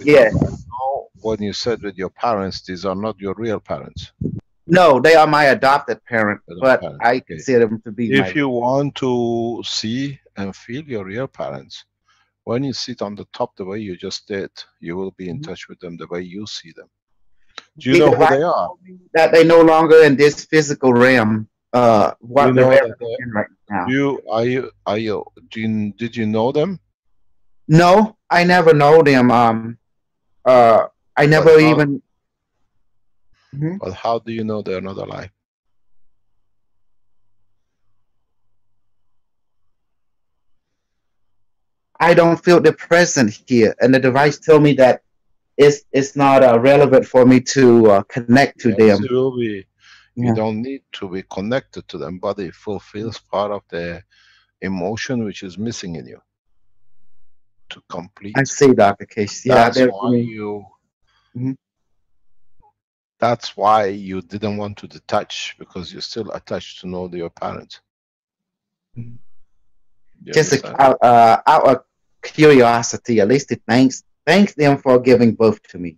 Yeah. I know when you said with your parents, these are not your real parents. No, they are my adopted parent, but I consider them to be my. If you want to see and feel your real parents, when you sit on the top the way you just did, you will be in touch with them the way you see them. Do you know who they are? That they no longer in this physical realm. What they're in right now. Did you know them? No, I never know them. I never even. But how do you know they're not alive? I don't feel the presence here, and the device told me that it's not relevant for me to connect to them. It will be. You don't need to be connected to them, but it fulfills part of the emotion which is missing in you to complete. I see, Dr. Keshe. Yeah, that's why you. That's why you didn't want to detach, because you're still attached to know your parents. Just out of curiosity, at least it thanks them for giving birth to me.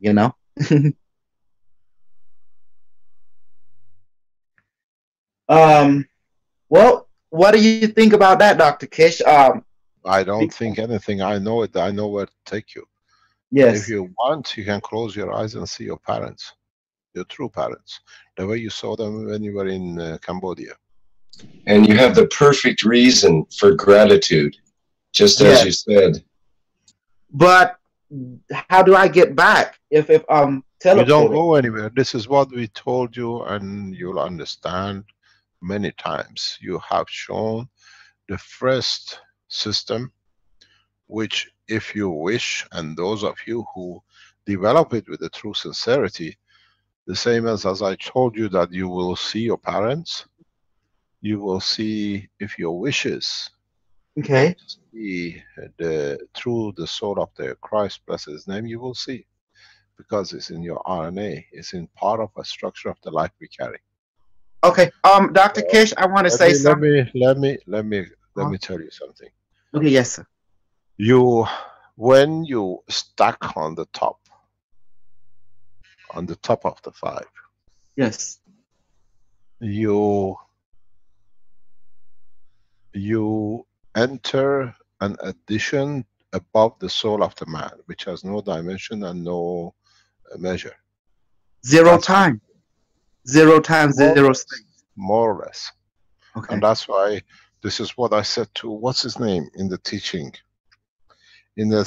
Well, what do you think about that, Dr. Keshe? I don't think anything. I know it. I know where to take you. Yes. If you want, you can close your eyes and see your parents, your true parents, the way you saw them when you were in Cambodia. And you have the perfect reason for gratitude, just as you said. But how do I get back if You don't go anywhere. This is what we told you, and you'll understand many times. You have shown the first system, which if you wish, and those of you who develop it with the true sincerity, the same as I told you that you will see your parents, you will see, if your wishes, see through the soul of the Christ, bless his name, you will see, because it's in your RNA, it's in part of a structure of the life we carry. Okay, Dr. Keshe, I want to say something. Let me tell you something. Okay, yes, sir. When you stack on the top of the 5. Yes. You enter an addition above the soul of the man, which has no dimension and no measure. Zero time. Zero time, zero space. More or less. Okay. And that's why this is what I said to what's his name in the teaching. In the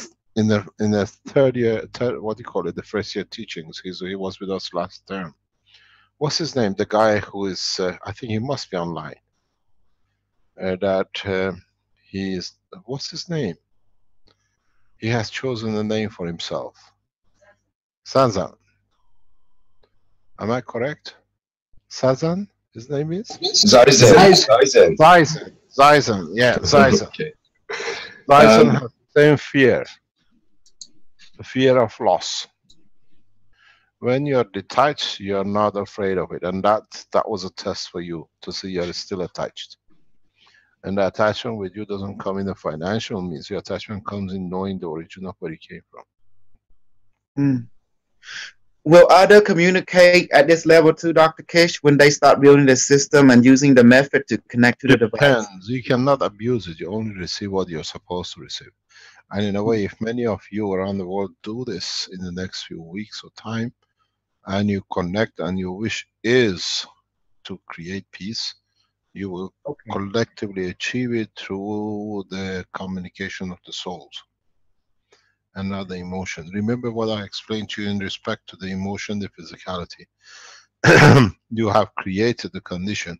third year, what do you call it? The first year teachings. He was with us last term. What's his name? The guy who is, I think he must be online. He is, what's his name? He has chosen a name for himself. Sazan. Am I correct? Sazan, his name is? Zaisen. Zaisen, yeah, Zaisen. Okay. Zaisen has the same fear. The fear of loss. When you're detached, you're not afraid of it. And that was a test for you to see you're still attached. And the attachment with you doesn't come in the financial means. Your attachment comes in knowing the origin of where you came from. Mm. Will others communicate at this level too, Dr. Keshe, when they start building the system and using the method to connect to the device? Depends. You cannot abuse it. You only receive what you're supposed to receive. And in a way, if many of you around the world do this in the next few weeks or time, and you connect and your wish is to create peace, you will collectively achieve it through the communication of the souls and not the emotion. Remember what I explained to you in respect to the emotion, the physicality. You have created the condition.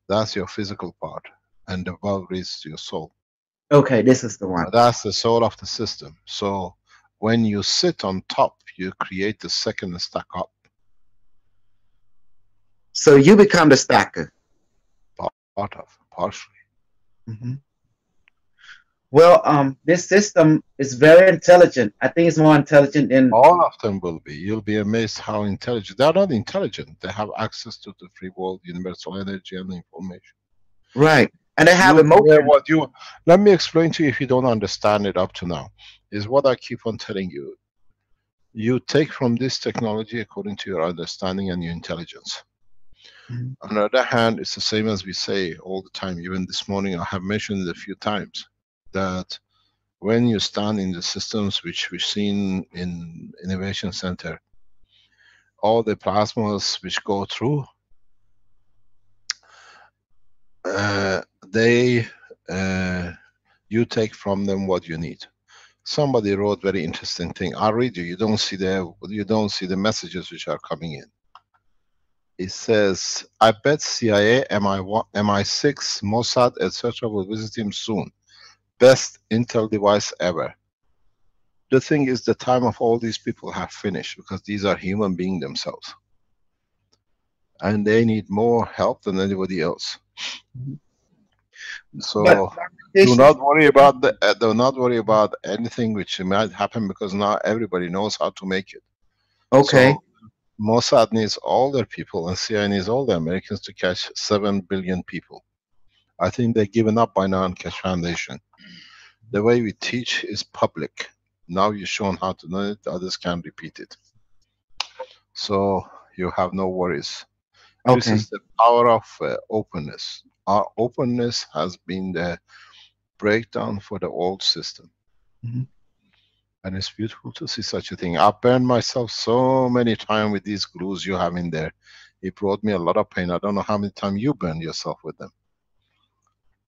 That's your physical part. And the valve is your soul. Okay, this is the one. That's the soul of the system. So when you sit on top, you create the second stack up. So you become the stacker. Partially. Mm-hmm. Well, this system is very intelligent. I think it's more intelligent than all of them will be. You'll be amazed how intelligent. They're not intelligent. They have access to the free world, universal energy, and information. Right, and they have emotion. Let me explain to you if you don't understand it up to now. Is what I keep on telling you. You take from this technology according to your understanding and your intelligence. On the other hand, it's the same as we say all the time. Even this morning, I have mentioned it a few times that when you stand in the systems which we've seen in Innovation Center, all the plasmas which go through, you take from them what you need. Somebody wrote very interesting thing. I'll read you. You don't see the messages which are coming in. It says, I bet CIA, MI6, Mossad, etc. will visit him soon. Best Intel device ever. The thing is, the time of all these people have finished because these are human beings themselves. And they need more help than anybody else. So do not worry about anything which might happen because now everybody knows how to make it. Okay. So, Mossad needs all their people and CIA needs all the Americans to catch 7 billion people. I think they've given up by now on Keshe Foundation. The way we teach is public. Now you've shown how to do it, others can repeat it. So you have no worries. Okay. This is the power of openness. Our openness has been the breakdown for the old system. Mm-hmm. And it's beautiful to see such a thing. I've burned myself so many times with these glues you have in there. It brought me a lot of pain. I don't know how many times you burned yourself with them.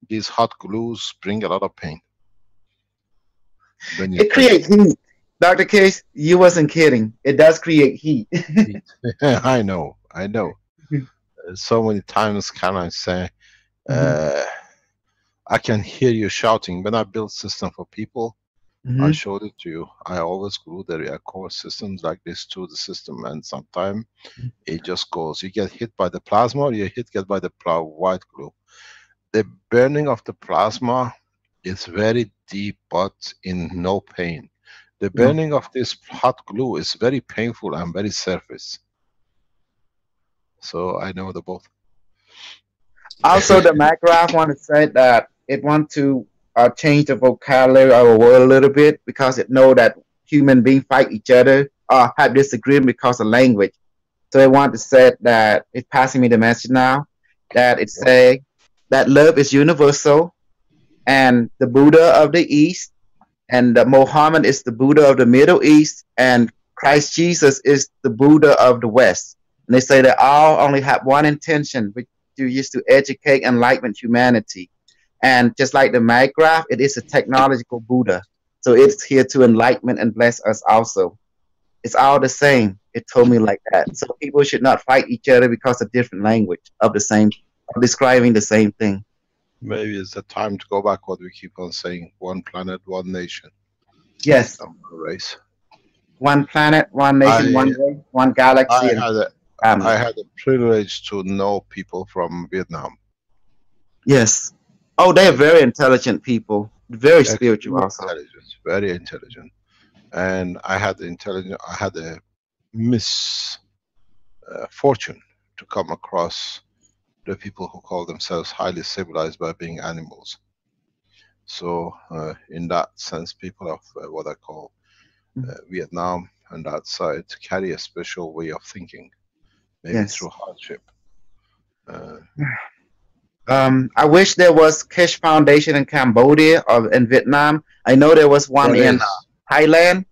These hot glues bring a lot of pain. It creates heat. Dr. Keshe, you wasn't kidding. It does create heat. I know. So many times can I say, I can hear you shouting. When I build system for people, I showed it to you. I always glue the core systems like this to the system, and sometimes it just goes. You get hit by the plasma, or you get by the white glue. The burning of the plasma is very deep, but in no pain. The burning of this hot glue is very painful and very surface. So I know the both. Also, the MacGraph want to say that it want to change the vocabulary of our world a little bit because it know that human beings fight each other or have disagreement because of language. So it want to say that it's passing me the message now that it say that love is universal and the Buddha of the East and the Muhammad is the Buddha of the Middle East and Christ Jesus is the Buddha of the West. And they say that all only have one intention, which is to educate and enlighten humanity. And just like the Maggraph, it is a technological Buddha. So it's here to enlighten and bless us also. It's all the same. It told me like that. So people should not fight each other because of different language of the same, of describing the same thing. Maybe it's the time to go back what we keep on saying, one planet, one nation. Yes. Race. One planet, one nation, one race, one galaxy. I had the privilege to know people from Vietnam. Yes. Oh, they're very intelligent people. Very spiritual also. Very intelligent. And I had the misfortune to come across the people who call themselves highly civilized by being animals. So in that sense, people of what I call Vietnam and that side carry a special way of thinking, maybe through hardship. I wish there was Keshe Foundation in Cambodia or in Vietnam. I know there was one in Thailand.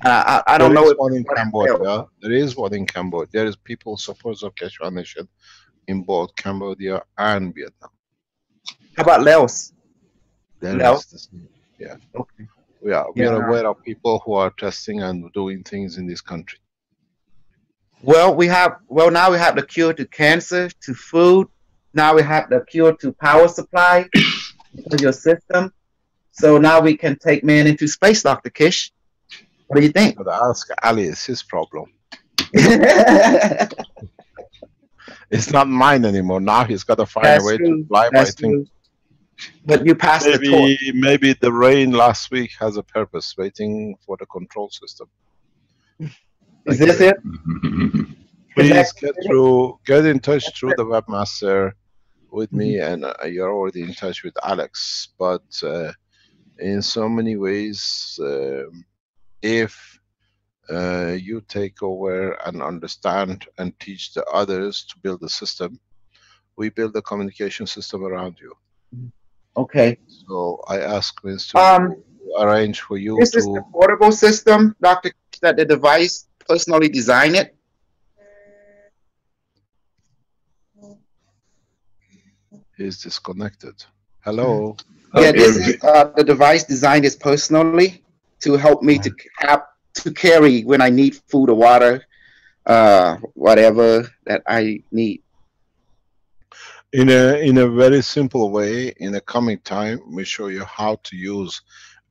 I don't know. There is one in Cambodia. There is one in Cambodia. There is people supporters of Keshe Foundation in both Cambodia and Vietnam. How about Laos? Laos? Yeah. Okay. We are aware of people who are testing and doing things in this country. Well, now we have the cure to cancer, to food. Now we have the cure to power supply for your system. So now we can take man into space, Dr. Keshe. What do you think? But ask Ali, it's his problem. It's not mine anymore. Now he's got to find a way to fly by things. But you passed the torch. Maybe the rain last week has a purpose, waiting for the control system. Is this it? Please get in touch through the webmaster with me, and you're already in touch with Alex. But in so many ways, if you take over and understand and teach the others to build the system, we build the communication system around you. Okay. So I ask Vince to arrange for you This is the portable system, Dr. That the device personally designed it. He's disconnected. Hello. Yeah, this is the device designed is personally to help me to carry when I need food or water, whatever that I need. In a very simple way, in the coming time, we show you how to use,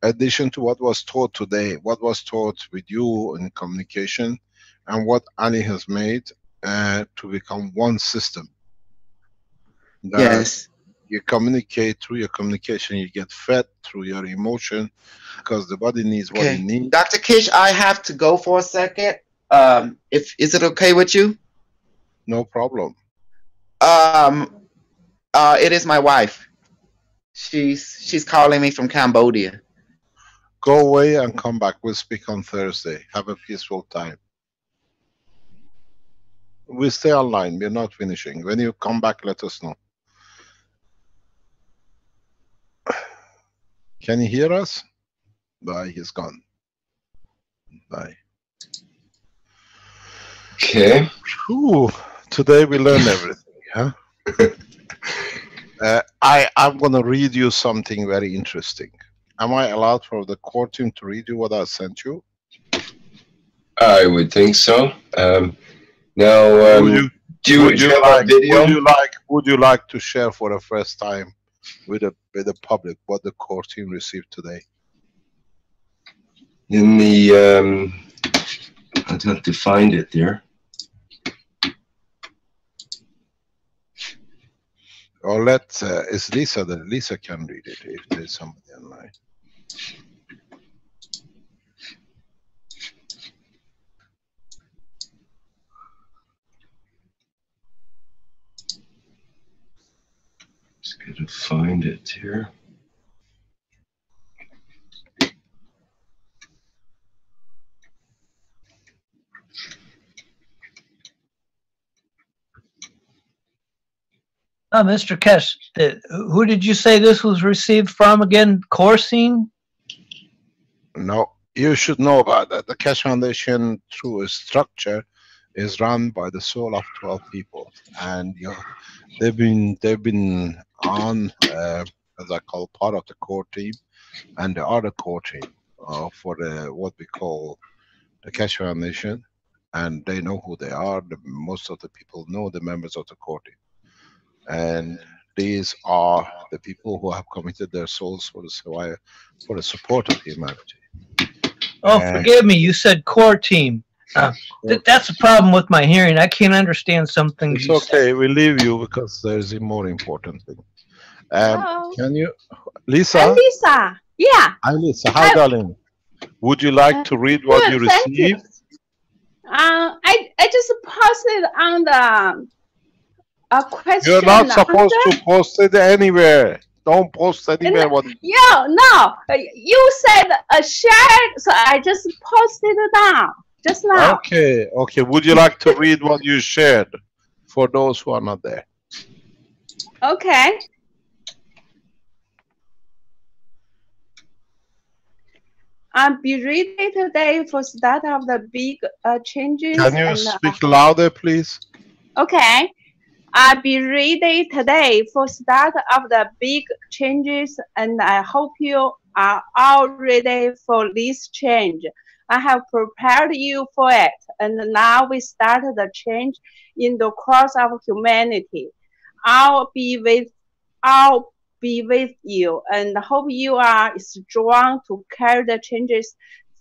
addition to what was taught today, what was taught with you in communication, and what Ali has made to become one system. Yes. You communicate through your communication, you get fed through your emotion, because the body needs what it needs. Dr. Keshe, I have to go for a second. Is it okay with you? No problem. It is my wife. She's calling me from Cambodia. Go away and come back. We'll speak on Thursday. Have a peaceful time. We'll stay online. We're not finishing. When you come back, let us know. Can you hear us? Bye. He's gone. Bye. Okay. Whew. Today we learned everything, huh? I'm going to read you something very interesting. Am I allowed for the core team to read you what I sent you? I would think so. Now, would you like to share for the first time with the public what the core team received today? In the, I'd have to find it there. Or it's Lisa, that Lisa can read it if there's somebody online. Just gotta find it here. Mr. Keshe, who did you say this was received from again? Corsine? No, You should know about that. The Keshe Foundation, through its structure, is run by the soul of 12 people, and they've been on as I call part of the core team, and the other core team for the what we call the Keshe Foundation, and they know who they are. Most of the people know the members of the core team, and these are the people who have committed their souls for the support of humanity. Oh, forgive me. You said core team. That's a problem with my hearing. I can't understand some things. It's okay. We leave you because there's a more important thing. Can you, Lisa? I'm Lisa. Yeah. Hi, Lisa. Hi, darling. Would you like to read what you received? I just posted on the question. You're not supposed to post it anywhere. Don't post anywhere. Yeah, no. You said share, so I just posted it down just now. Okay, okay. Would you like to read what you shared for those who are not there? Okay. I'll be reading today for start of the big changes. Can you speak louder, please? Okay. I'll be reading today for start of the big changes, and I hope you are all ready for this change. I have prepared you for it, and now we start the change in the course of humanity. I'll be with you, and hope you are strong to carry the changes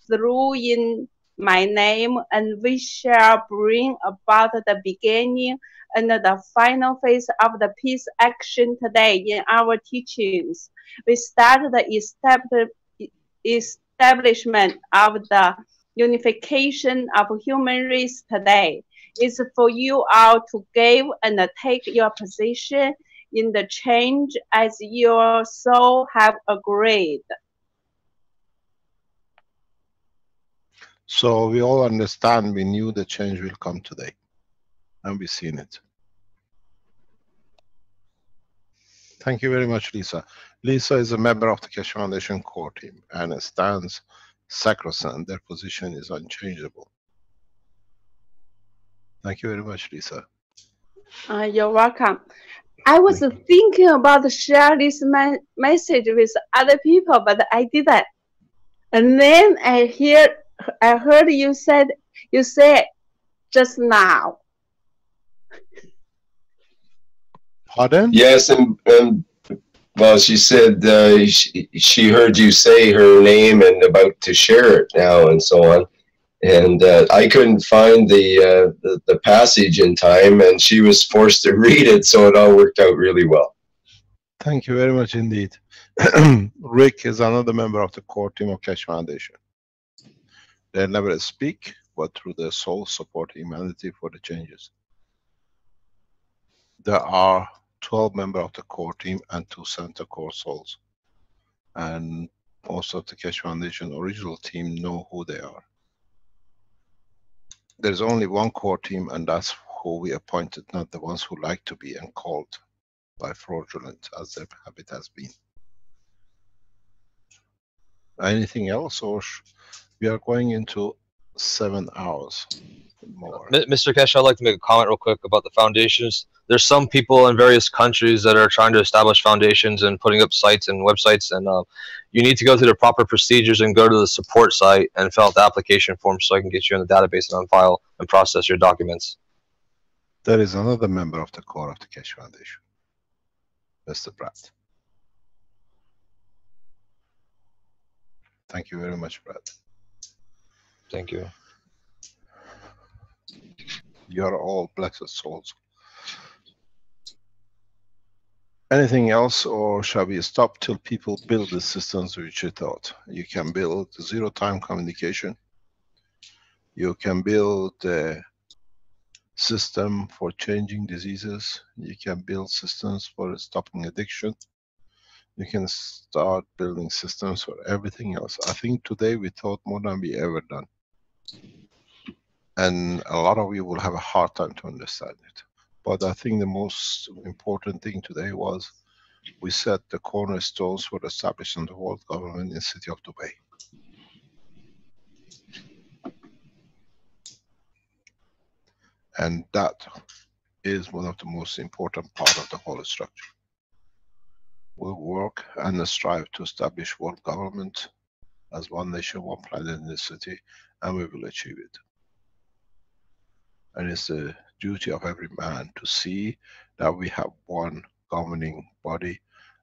through in my name, and we shall bring about the beginning and the final phase of the peace action today in our teachings. We start the establishment of the unification of human race today. It's for you all to give and take your position in the change as your soul have agreed. So we all understand, we knew the change will come today, and we've seen it. Thank you very much, Lisa. Lisa is a member of the Keshe Foundation core team and stands sacrosanct. Their position is unchangeable. Thank you very much, Lisa. You're welcome. I was thinking about share this message with other people, but I didn't. And then I heard you said just now. Pardon? Yes, and well, she said she heard you say her name and about to share it now and so on. And I couldn't find the passage in time, and she was forced to read it, so it all worked out really well. Thank you very much indeed. Rick is another member of the core team of Keshe Foundation. They never speak, but through their soul support humanity for the changes. There are 12 members of the core team and 2 center core souls. And most of the Keshe Foundation original team know who they are. There's only one core team, and that's who we appointed, not the ones who like to be and called by fraudulent, as their habit has been. Anything else, or we are going into 7 hours more? Mr. Keshe, I'd like to make a comment real quick about the foundations. There's some people in various countries that are trying to establish foundations and putting up sites and websites, and you need to go through the proper procedures and go to the support site and fill out the application form so I can get you in the database and on file and process your documents. There is another member of the core of the Keshe Foundation, Mr. Brad. Thank you very much, Brad. Thank you. You are all blessed souls. Anything else, or shall we stop till people build the systems which you thought? You can build zero-time communication. You can build a system for changing diseases. You can build systems for stopping addiction. You can start building systems for everything else. I think today we thought more than we ever done. And a lot of you will have a hard time to understand it. But I think the most important thing today was we set the cornerstones for establishing the world government in the city of Dubai. And that is one of the most important part of the whole structure. We'll work and strive to establish world government as one nation, one planet in this city, and we will achieve it. And it's the duty of every man to see that we have one governing body.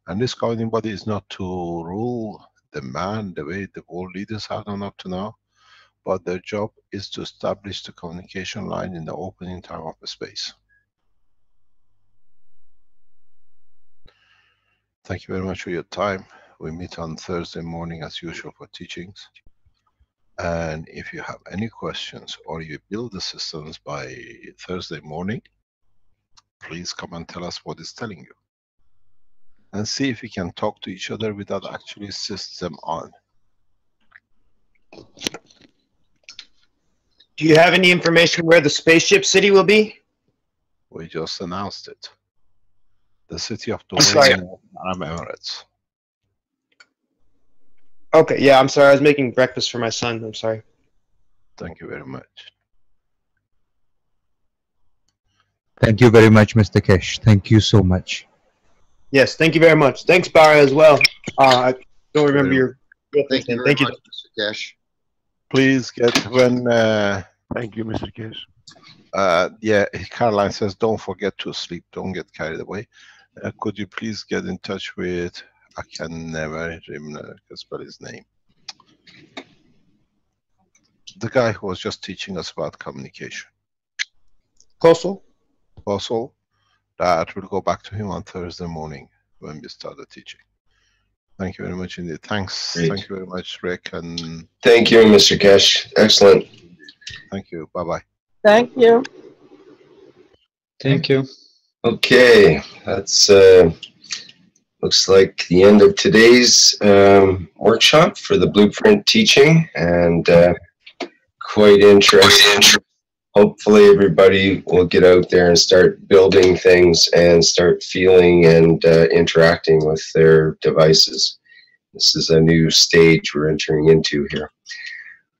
And this governing body is not to rule the man the way the world leaders have done up to now, but their job is to establish the communication line in the opening time of the space. Thank you very much for your time. We meet on Thursday morning as usual for teachings. And if you have any questions or you build the systems by Thursday morning, please come and tell us what it's telling you. And see if we can talk to each other without actually system on. Do you have any information where the spaceship city will be? We just announced it. The city of Dubai, Arab Emirates. Okay, yeah, I'm sorry. I was making breakfast for my son. I'm sorry. Thank you very much. Thank you very much, Mr. Keshe. Thank you so much. Yes, thank you very much. Thanks, Bara, as well. I don't remember your Thank you very much, Mr. Keshe. Please get when. Thank you, Mr. Keshe. Yeah, Caroline says, don't forget to sleep. Don't get carried away. Could you please get in touch with, I can never remember spell his name. The guy who was just teaching us about communication. Kosel? Kosel. That will go back to him on Thursday morning when we start the teaching. Thank you very much indeed. Thanks. Great. Thank you very much, Rick. And thank you, Mr. Keshe. Excellent. Thank you. Bye-bye. Thank you. Thank you. Okay, that's looks like the end of today's workshop for the blueprint teaching, and quite interesting. Hopefully everybody will get out there and start building things and start feeling and interacting with their devices. This is a new stage we're entering into here.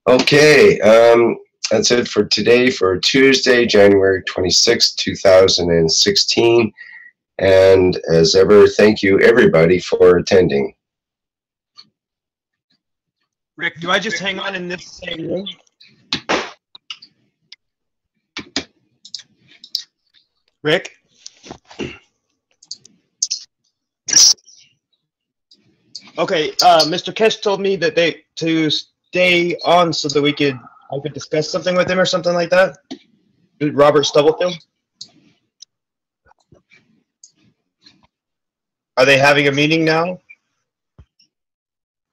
Okay, that's it for today, for Tuesday, January 26, 2016. And as ever, thank you everybody for attending. Rick, do I just hang on in this same room? Rick? Okay, Mr. Keshe told me that to stay on so that I could discuss something with him or something like that. Robert Stubblefield? Are they having a meeting now?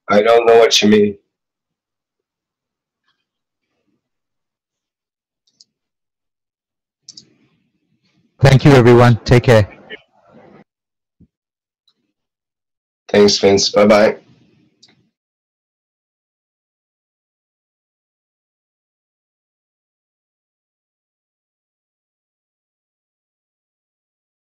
I don't know what you mean. Thank you, everyone. Take care. Thanks, Vince. Bye-bye.